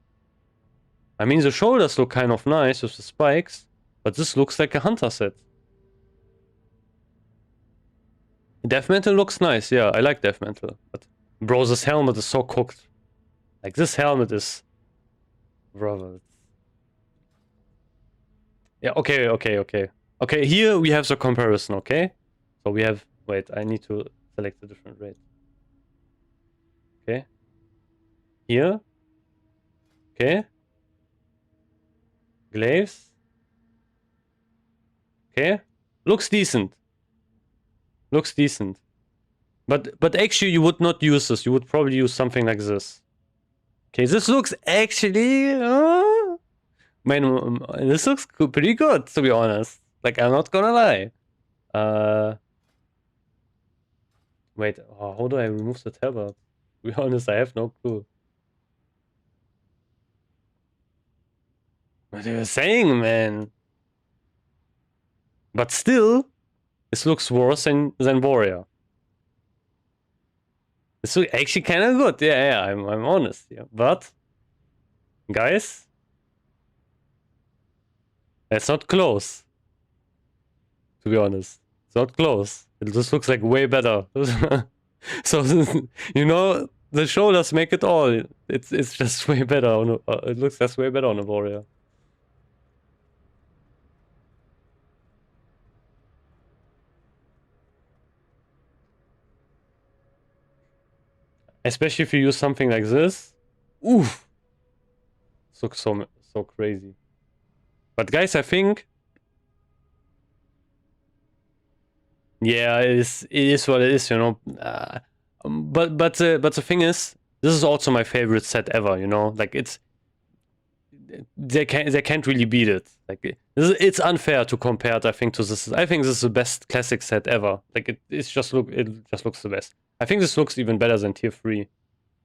I mean, the shoulders look kind of nice with the spikes, but this looks like a hunter set. Death Mantle looks nice, yeah, I like Death Mantle. But bro, this helmet is so cooked. Like, this helmet is... Brother. Yeah, okay. Okay, here we have the comparison, okay? So we have... Wait, I need to select a different rate. Okay. Here. Okay. Glaives. Okay. Looks decent. Looks decent. But actually you would not use this. You would probably use something like this. Okay, this looks actually... man, this looks pretty good, to be honest. Like, I'm not gonna lie. Wait, how do I remove the tabard? To be honest, I have no clue. What are you saying, man? But still, this looks worse than Warrior. This looks actually kind of good. Yeah, I'm honest. Yeah, but guys, that's not close. To be honest, it's not close. It just looks like way better. So the shoulders make it all. It's just way better. It looks just way better on a Warrior. Especially if you use something like this. Oof. This looks so crazy. But guys, I think... Yeah, it is what it is, But the thing is, this is also my favorite set ever, Like, it's... They can't really beat it. Like, it's unfair to compare it, I think, to this. I think this is the best classic set ever. Like, it just looks the best. I think this looks even better than tier 3,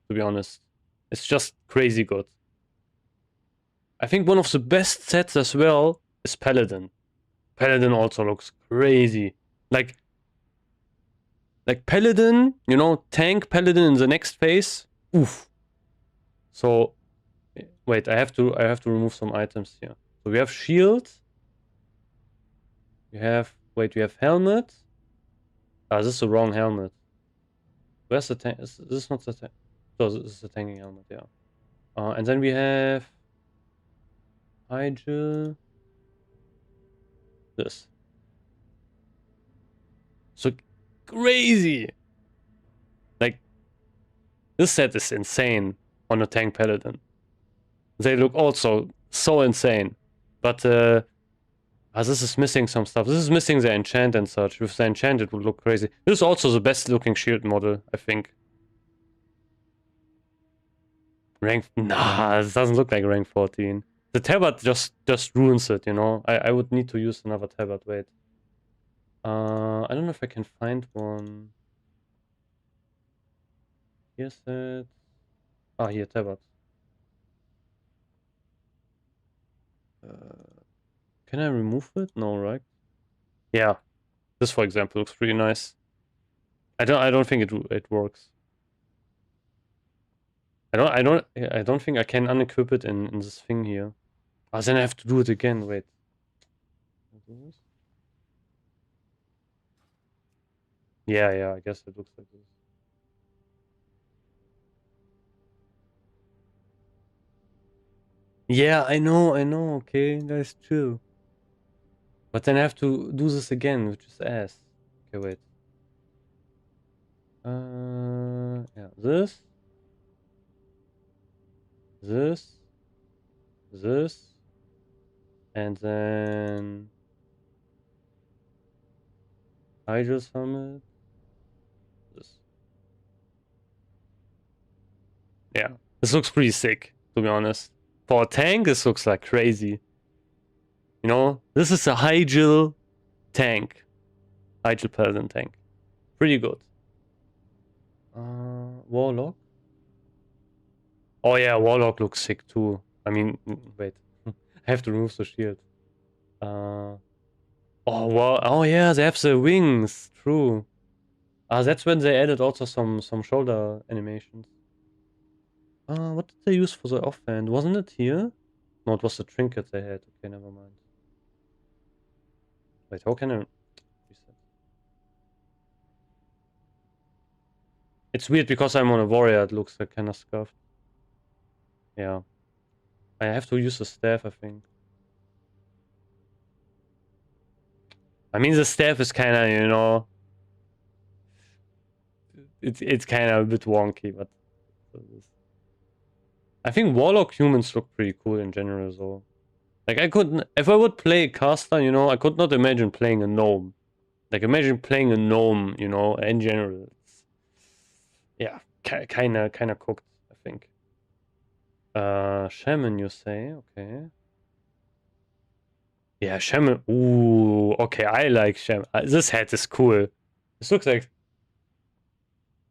to be honest. It's just crazy good. I think one of the best sets as well is Paladin. Paladin also looks crazy. Like Paladin, tank Paladin in the next phase. Oof. So, wait, I have to remove some items here. So we have shield. We have helmet. Ah, this is the wrong helmet. Where's the tank? This is not the tank. So this is the tanking helmet, yeah. And then we have Igel. This. So crazy! Like, this set is insane on a tank Paladin. They look also so insane. But this is missing some stuff. This is missing the enchant and such. With the enchant it would look crazy. This is also the best looking shield model, I think. Rank... Nah, this doesn't look like rank 14. The tabard just ruins it, you know? I would need to use another tabard, wait. I don't know if I can find one. Here's it. Ah, here, tabard. Can I remove it? No, right? Yeah. This, for example, looks pretty nice. I don't think it works. I don't think I can unequip it in this thing here. Oh, then I have to do it again. Wait. Yeah, I guess it looks like this. Yeah, I know, okay, guys, chill. But then I have to do this again, which is ass. Okay, wait. Yeah, this. And then Hydro Summit. This. Yeah, this looks pretty sick, to be honest. For a tank, this looks like crazy. You know, this is a Hygil tank. Hygil Paladin tank. Pretty good. Warlock. Oh yeah, Warlock looks sick too. I mean, wait. I have to remove the shield. Oh, wow. Oh yeah, they have the wings. True. That's when they added also some shoulder animations. What did they use for the offhand? Wasn't it here? No, it was the trinket they had. Okay, never mind. Wait, how can I reset? It's weird because I'm on a warrior, it looks like kind of scuffed. Yeah. I have to use the staff, I think. I mean, the staff is kind of, you know... It's kind of a bit wonky, but... I think Warlock humans look pretty cool in general, though. Like, I couldn't... If I would play a caster, you know, I could not imagine playing a gnome. Like, imagine playing a gnome, you know, in general. It's, yeah, kind of cooked, I think. Shaman, you say? Okay. Yeah, Shaman. Ooh, okay, I like Shaman. This hat is cool. This looks like...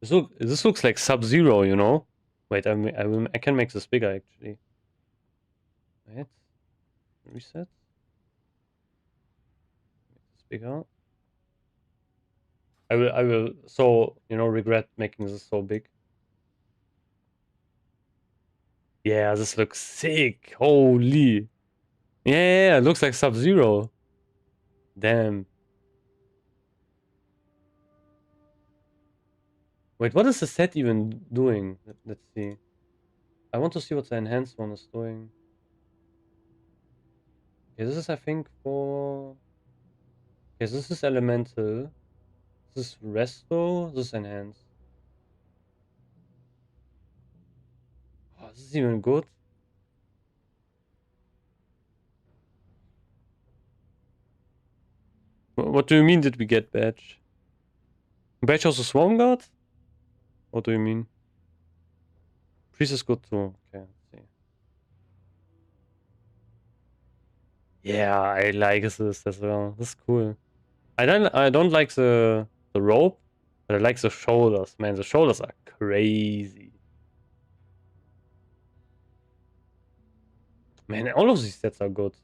This looks like Sub-Zero, you know? Wait, I can make this bigger, actually. Wait. Reset. Make this bigger. I will so, you know, regret making this so big. Yeah, this looks sick. Holy. Yeah, it looks like Sub-Zero. Damn. Wait, what is the set even doing? Let's see. I want to see what the enhanced one is doing. Okay, this is, I think, for... Okay, so this is elemental. This is resto. This is enhanced. Oh, this is even good. What do you mean did we get badge? Badge also Swarm Guard? What do you mean? Priest is good too. Okay, let's see. Yeah, I like this as well. This is cool. I don't like the rope, but I like the shoulders. Man, the shoulders are crazy. Man, all of these sets are good.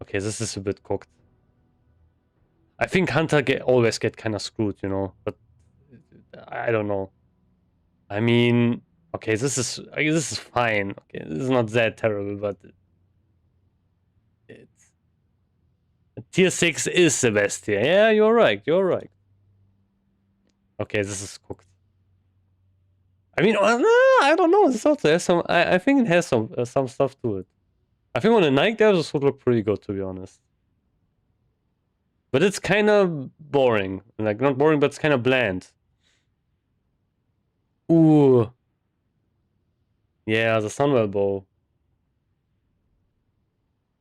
Okay, this is a bit cooked. I think Hunter always get kind of screwed, you know, but I don't know. I mean, okay, this is fine. Okay, this is not that terrible, but it's tier 6 is the best tier. Yeah, you're right. Okay, this is cooked. I mean, I don't know. This also has some. I think it has some stuff to it. I think on the Nike there, this would look pretty good, to be honest. But it's kind of boring. Like, not boring, but it's kind of bland. Ooh. Yeah, the Sunwell bow.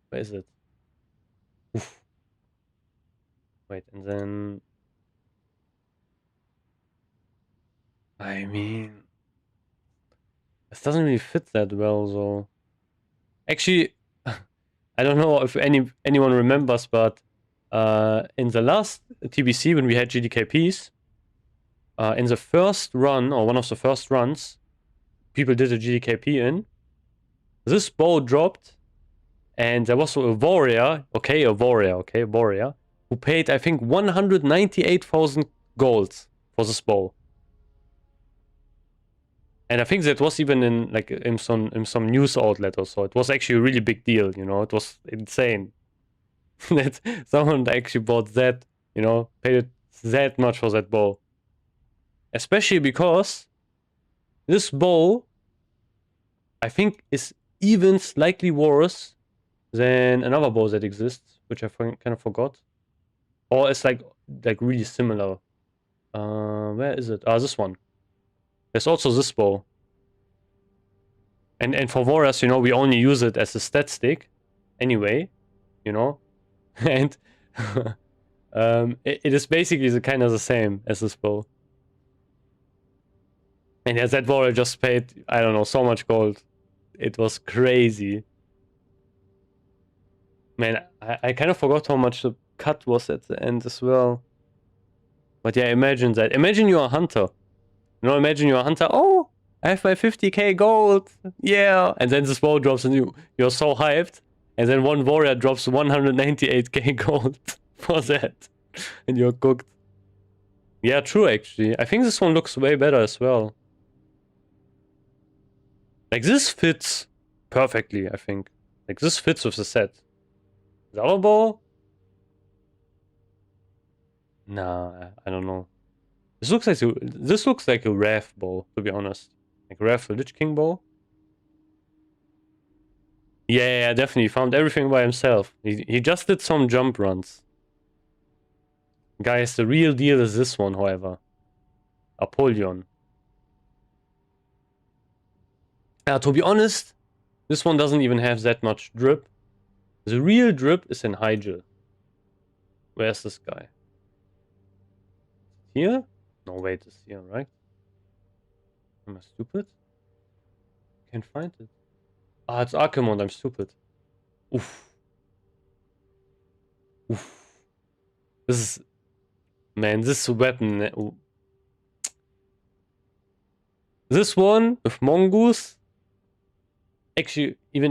Where is it? Oof. Wait, and then... I mean... This doesn't really fit that well, though. Actually, I don't know if anyone remembers, but in the last TBC, when we had GDKPs, in the first run, or one of the first runs, people did a GDKP in. This bow dropped, and there was a warrior, who paid, I think, 198,000 gold for this bow. And I think that was even in some news outlet or so. It was actually a really big deal, you know. It was insane that someone actually bought that, you know, paid that much for that bow. Especially because this bow, I think, is even slightly worse than another bow that exists, which I kind of forgot. Or it's like really similar. Where is it? This one. There's also this bow. And for warriors, you know, we only use it as a stat stick anyway, you know. And it is basically kind of the same as this bow. And yeah, that warrior just paid, I don't know, so much gold. It was crazy. Man, I kind of forgot how much the cut was at the end as well. But yeah, imagine that. Imagine you're a hunter. You know, imagine you're a hunter. Oh, I have my 50k gold. Yeah. And then this bow drops and you're so hyped. And then one warrior drops 198k gold for that. And you're cooked. Yeah, true, actually. I think this one looks way better as well. Like, this fits perfectly, I think. Like, this fits with the set. The other bow? Nah, I don't know. This looks like a Wrath bow, to be honest. Like Wrath, the Lich King bow. Yeah, definitely. Found everything by himself. He just did some jump runs. Guys, the real deal is this one, however. Apollyon. To be honest, this one doesn't even have that much drip. The real drip is in Hyjal. Where's this guy? Here? No, wait, it's here, right? Am I stupid? Can't find it. It's Archimond, I'm stupid. Oof. Oof. This is... Man, this weapon... This one, with Mongoose... Actually, even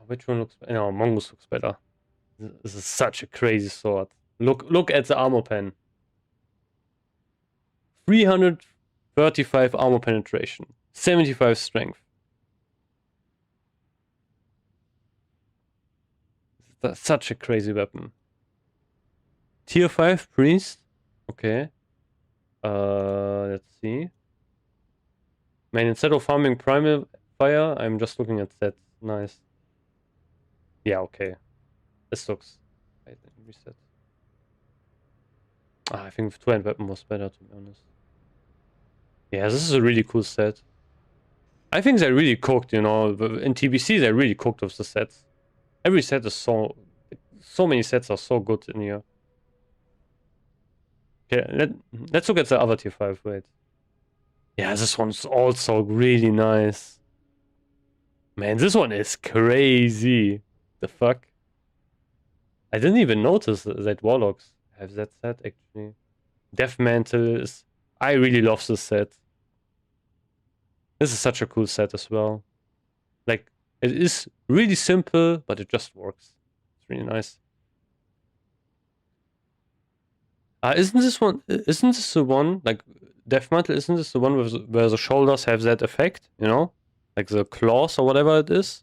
which one looks better? No, Mongoose looks better. This is such a crazy sword. Look at the armor pen. 335 armor penetration. 75 strength. That's such a crazy weapon. Tier 5 priest. Okay. Let's see. Man, instead of farming primal fire, I'm just looking at that. Nice. Yeah, okay. This looks... Wait, let me reset. I think the two-hand weapon was better, to be honest. Yeah, this is a really cool set. I think they really cooked, you know. In TBC, they really cooked with the sets. Every set is so many sets are so good in here. Okay, let's look at the other tier 5, wait. Yeah, this one's also really nice. Man, this one is crazy. The fuck? I didn't even notice that Warlocks have that set, actually. Death Mantle is... I really love this set. This is such a cool set as well. Like, it is really simple, but it just works. It's really nice. Isn't this the one, like, Death Mantle, isn't this the one where the shoulders have that effect, you know? Like the claws or whatever it is?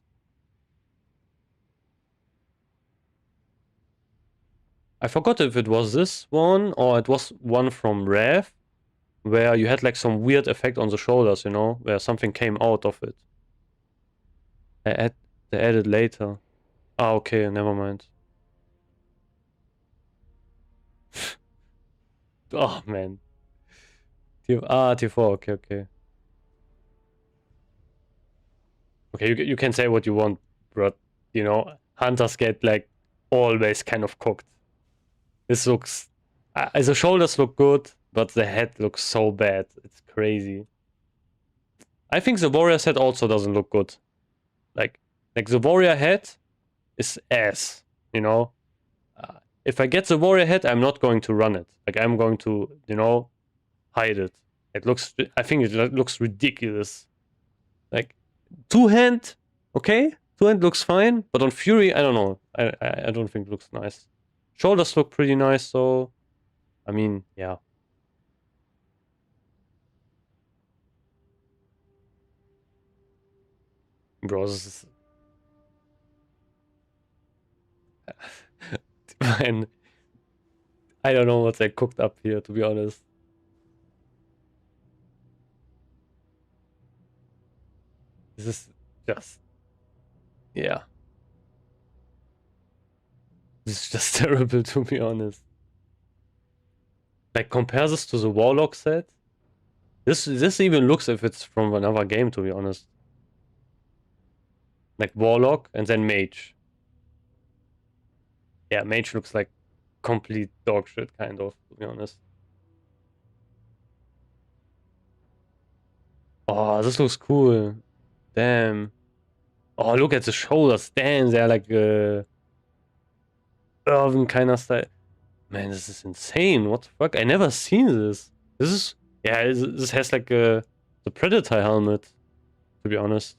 I forgot if it was this one or it was one from Wrath. where you had like some weird effect on the shoulders, you know, where something came out of it. They added later. Ah, okay, never mind. Oh man. Tier 4, okay, okay. Okay, you can say what you want, but you know, hunters get like always kind of cooked. This looks, the shoulders look good, but the head looks so bad. It's crazy. I think the warrior's head also doesn't look good. Like the warrior head is ass, you know. If I get the warrior head, I'm not going to run it. Like I'm going to, you know, hide it. I think it looks ridiculous. Like two-hand, okay, two-hand looks fine, but on Fury, I don't know. I don't think it looks nice. Shoulders look pretty nice, so I mean, yeah. Bro, this is man, I don't know what they cooked up here, to be honest. This is just, yeah. This is just terrible, to be honest. Like, compare this to the Warlock set. This even looks if it's from another game, to be honest. Like Warlock and then Mage. Yeah, Mage looks like complete dog shit, kind of, to be honest. Oh, this looks cool. Damn. Oh, look at the shoulders. Damn, they're like Irvin kind of style. Man, this is insane. What the fuck? I never seen this. This is, yeah, this has like the Predator helmet, to be honest.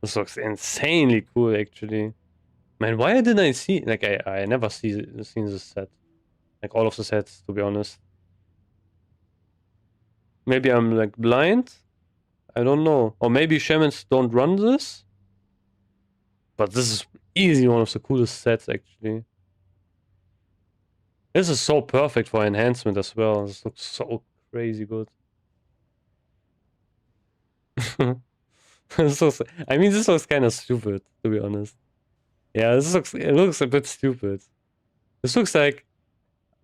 This looks insanely cool, actually. Man, why didn't I see, like, I never seen this set. Like, all of the sets, to be honest. Maybe I'm, like, blind? I don't know. Or maybe shamans don't run this? But this is easily one of the coolest sets, actually. This is so perfect for enhancement as well. This looks so crazy good. This looks, I mean, this looks kind of stupid, to be honest. Yeah, it looks a bit stupid. This looks like,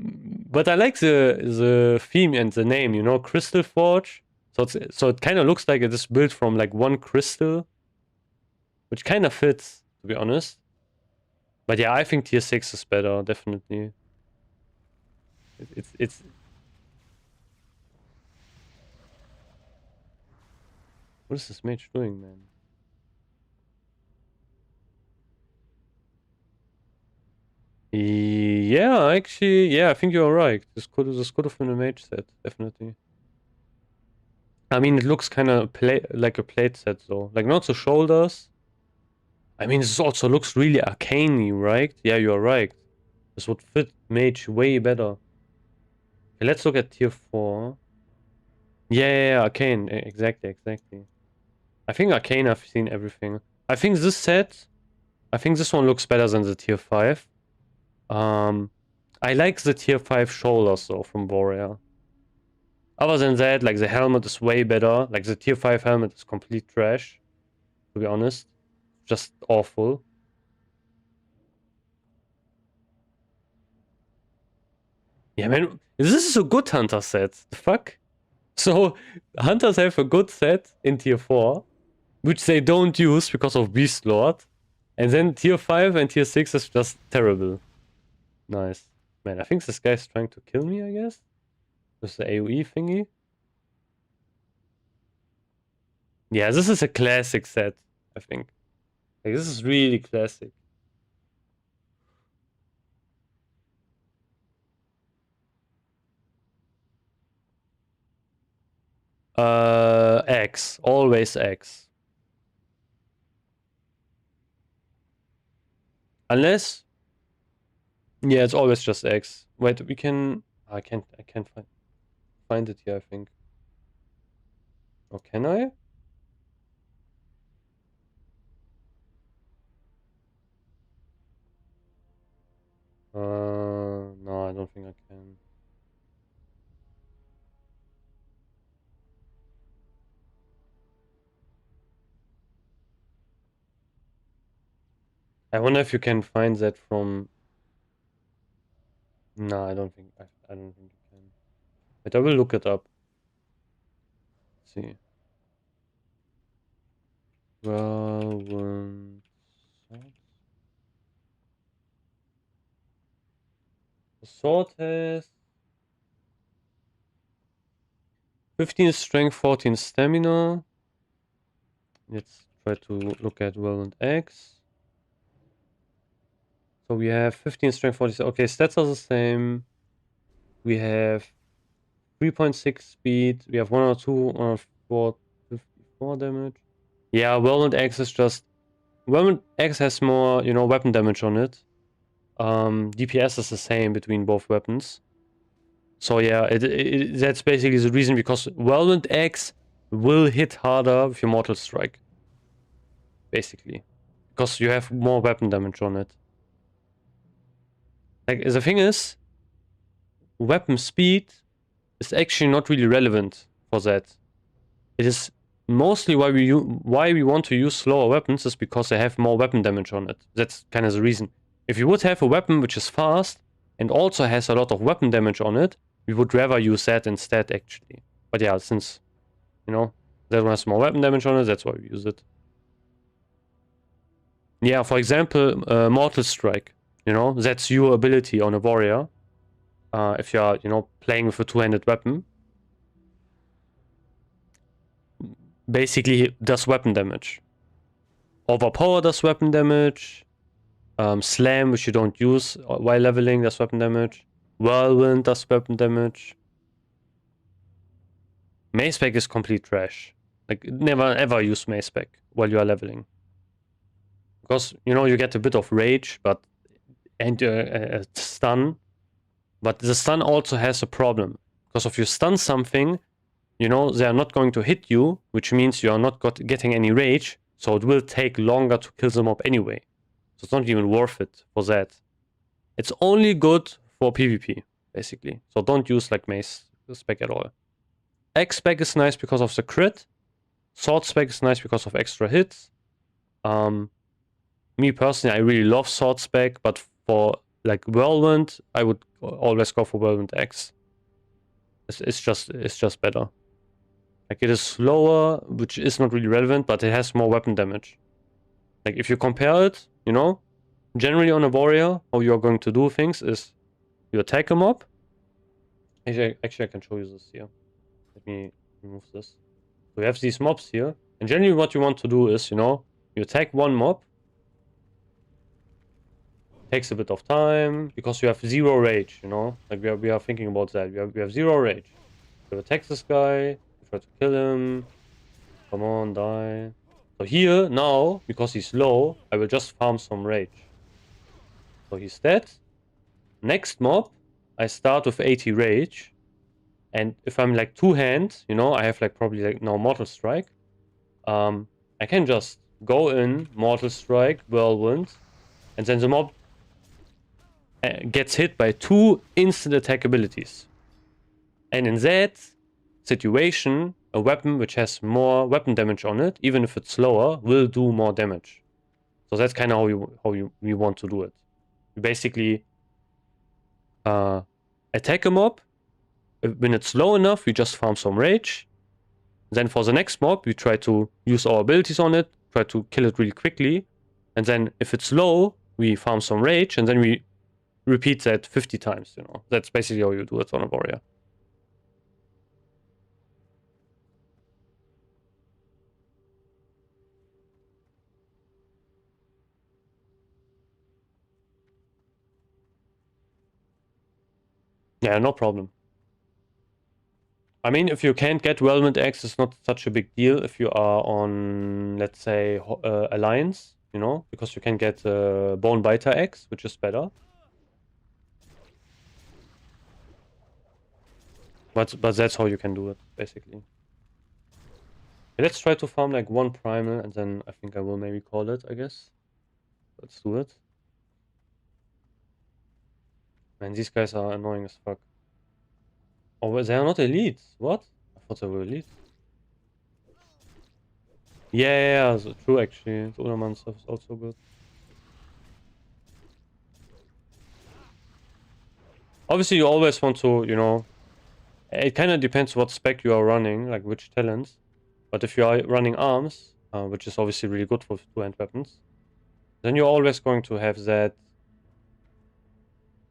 but I like the theme and the name, you know, Crystal Forge. So it kind of looks like it is built from like one crystal, which kind of fits, to be honest. But yeah, I think tier 6 is better, definitely. It's what is this mage doing, man? Yeah, actually, yeah, I think you're right. This could have been a mage set, definitely. I mean, it looks kind of like a plate set, though. Like, not the shoulders. I mean, this also looks really arcane-y, right? Yeah, you're right. This would fit mage way better. Okay, let's look at tier 4. Yeah, arcane. Exactly. I think arcane, I've seen everything. I think this set, I think this one looks better than the tier 5. I like the tier 5 shoulders, though, from Warrior. Other than that, like, the helmet is way better. Like, the tier 5 helmet is complete trash, to be honest. Just awful. Yeah, man, this is a good hunter set. The fuck? So, hunters have a good set in tier 4, which they don't use because of Beast Lord. And then tier 5 and tier 6 is just terrible. Nice. Man, I think this guy's trying to kill me, I guess. With the AoE thingy. Yeah, this is a classic set, I think. Like, this is really classic. X. Always X. Unless... Yeah, it's always just X. Wait, we can... I can't find it here, I think. Or can I? No, I don't think I can. I wonder if you can find that from... No, I don't think I don't think you can. But I will look it up. Let's see. Well, the sword has 15 strength, 14 stamina. Let's try to look at Whirlwind X. So we have 15 strength, 40. Okay, stats are the same. We have 3.6 speed. We have 102, 104, 54 damage. Yeah, Whirlwind X is just... Whirlwind X has more, you know, weapon damage on it. DPS is the same between both weapons. So yeah, that's basically the reason, because Whirlwind X will hit harder with your Mortal Strike. Basically. Because you have more weapon damage on it. Like, the thing is, weapon speed is actually not really relevant for that. It is mostly why we want to use slower weapons is because they have more weapon damage on it. That's kind of the reason. If you would have a weapon which is fast and also has a lot of weapon damage on it, we would rather use that instead, actually. But yeah, since, you know, that one has more weapon damage on it, that's why we use it. Yeah, for example, Mortal Strike. You know, that's your ability on a warrior. If you're, you know, playing with a two-handed weapon. Basically does weapon damage. Overpower does weapon damage. Slam, which you don't use while leveling, does weapon damage. Whirlwind does weapon damage. Mace Spec is complete trash. Like, never ever use Mace Spec while you are leveling. Because, you know, you get a bit of rage, and a stun. But the stun also has a problem. Because if you stun something, you know, they are not going to hit you, which means you are not getting any rage, so it will take longer to kill them up anyway. So it's not even worth it for that. It's only good for PvP, basically. So don't use like Mace Spec at all. X Spec is nice because of the crit. Sword Spec is nice because of extra hits. Me personally, I really love Sword Spec, but for like Whirlwind, I would always go for Whirlwind X. It's just better. Like, it is slower, which is not really relevant, but it has more weapon damage. Like, if you compare it, you know, generally on a warrior, how you are going to do things is you attack a mob. Actually, I can show you this here. Let me remove this. So we have these mobs here, and generally what you want to do is, you know, you attack one mob. Takes a bit of time because you have zero rage, you know. Like, we are thinking about that. We have zero rage. You attack this guy. Try to kill him. Come on, die. So here, now, because he's low, I will just farm some rage. So he's dead. Next mob, I start with 80 rage. And if I'm like two-hand, you know, I have like probably like now Mortal Strike. I can just go in, Mortal Strike, Whirlwind, and then the mob gets hit by 2 instant attack abilities. And in that situation, a weapon which has more weapon damage on it, even if it's slower, will do more damage. So that's kind of how we want to do it. We basically attack a mob. When it's slow enough, we just farm some rage. Then for the next mob, we try to use our abilities on it, try to kill it really quickly. And then if it's low, we farm some rage, and then we repeat that 50 times, you know. That's basically how you do it on a warrior. Yeah, no problem. I mean, if you can't get Whirlwind X, it's not such a big deal if you are on, let's say, Alliance, you know, because you can get Bone Biter X, which is better. But that's how you can do it, basically. Okay, let's try to farm like 1 primal, and then I think I will maybe call it, I guess. Let's do it. Man, these guys are annoying as fuck. Oh, they are not elite. What? I thought they were elite. Yeah, true actually. The Unaman stuff is also good. Obviously, you always want to, you know, it kind of depends what spec you are running, like which talents. But if you are running arms, which is obviously really good for two-hand weapons, then you're always going to have that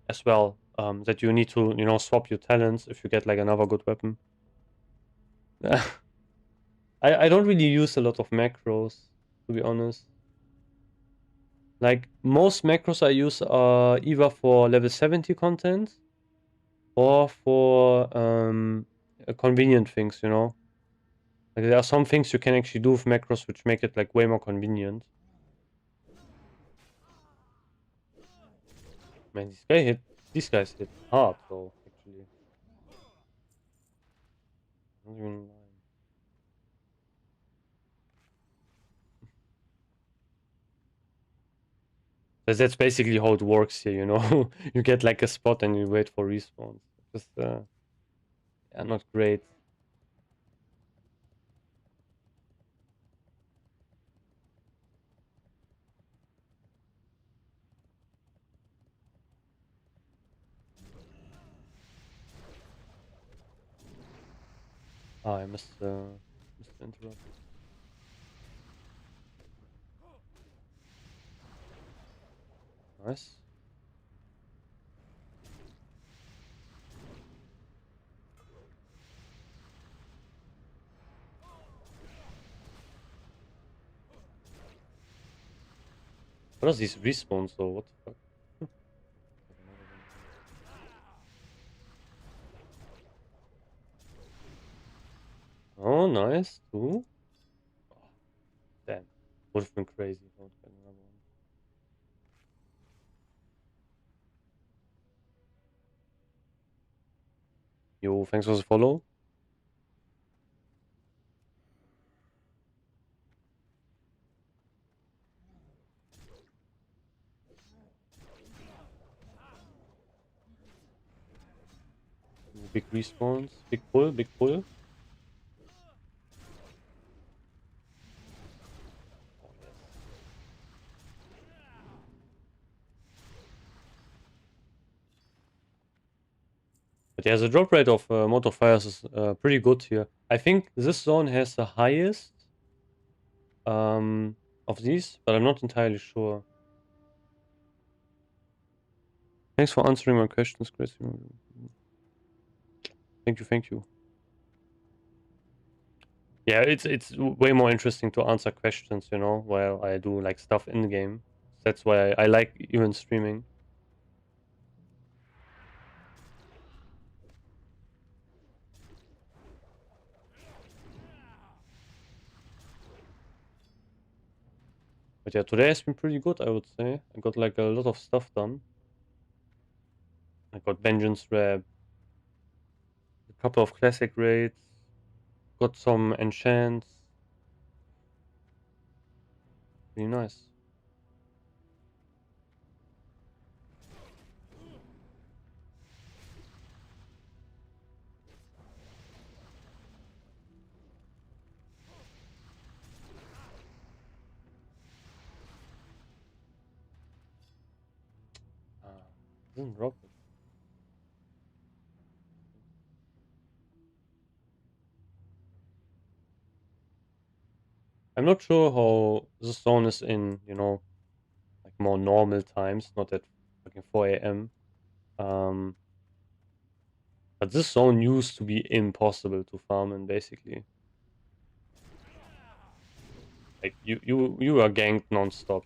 as well. That you need to, you know, swap your talents if you get like another good weapon. I don't really use a lot of macros, to be honest. Like most macros I use are either for level 70 content or for convenient things, you know. Like there are some things you can actually do with macros which make it like way more convenient. Man, these guys hit hard though, actually. Not even lying. That's basically how it works here, you know. You get like a spot and you wait for respawns. Just yeah, not great. Ah, I missed the interrupt. Nice. What are these respawns though? What the fuck? Oh, nice. Two. Oh, damn. Would have been crazy if I would get another one. Yo, thanks for the follow. Big respawns. Big pull, big pull. But yeah, the drop rate of Motor Fires is pretty good here. I think this zone has the highest of these, but I'm not entirely sure. Thanks for answering my questions, Chris. Thank you, thank you. Yeah, it's way more interesting to answer questions, you know, while I do like stuff in the game. That's why I like even streaming. But yeah, today has been pretty good, I would say. I got like a lot of stuff done. I got Vengeance Rep, a couple of classic raids, got some enchants. Really nice. Doesn't drop it. I'm not sure how this zone is in, you know, like more normal times, not at fucking 4 a.m. But this zone used to be impossible to farm in, basically. Like you are ganked non-stop.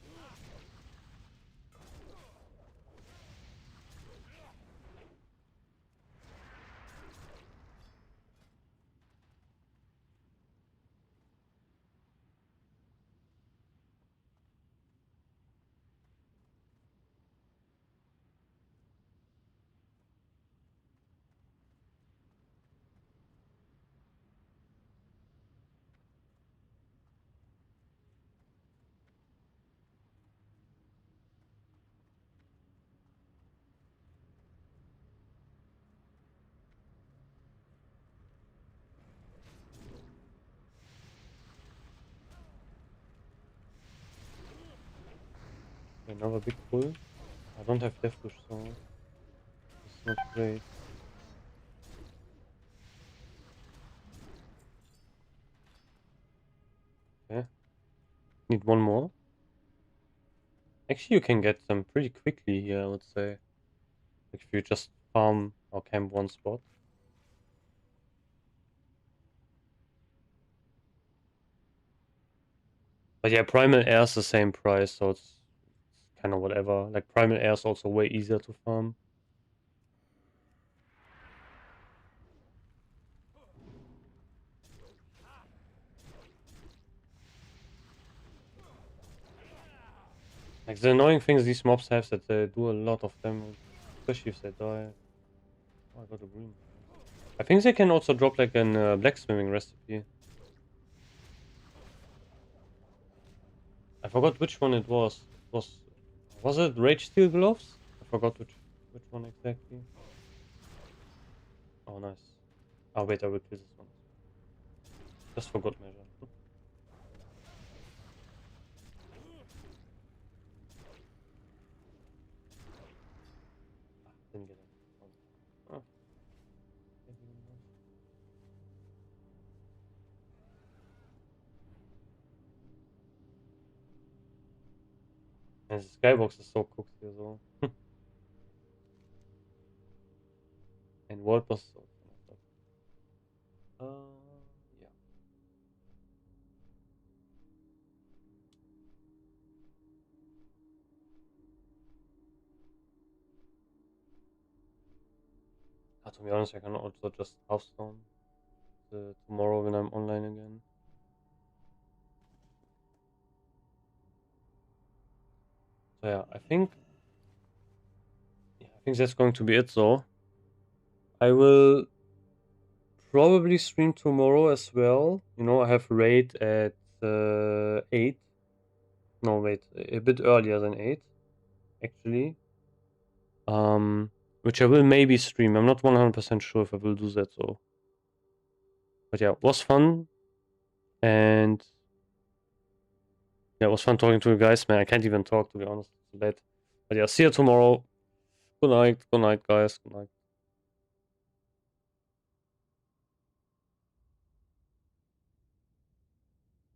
Another big pull. I don't have death push, so not great. Okay. Need one more. Actually, you can get them pretty quickly here, I would say. Like if you just farm or camp one spot. But yeah, Primal Air's the same price, so it's kind of whatever. Like Primal Air's also way easier to farm. Like the annoying things these mobs have is that they do a lot of damage, especially if they die. Oh, I got a green. I think they can also drop like an blacksmithing recipe. I forgot which one it was. Was it Rage Steel Gloves? I forgot which one exactly. Oh nice. Oh wait, I will kill this one. Just for good measure. Didn't get it. Oh. And the skybox is so cooked here, so. And world boss is also messed up. Yeah. To be honest, I can also just Hearthstone tomorrow when I'm online again. So yeah, I think that's going to be it though. I will probably stream tomorrow as well. You know, I have raid at 8. No, wait, a bit earlier than 8, actually. Which I will maybe stream. I'm not 100% sure if I will do that though. But yeah, it was fun. And yeah, it was fun talking to you guys, man. I can't even talk, to be honest. It's bad. But yeah, see you tomorrow. Good night, guys. Good night.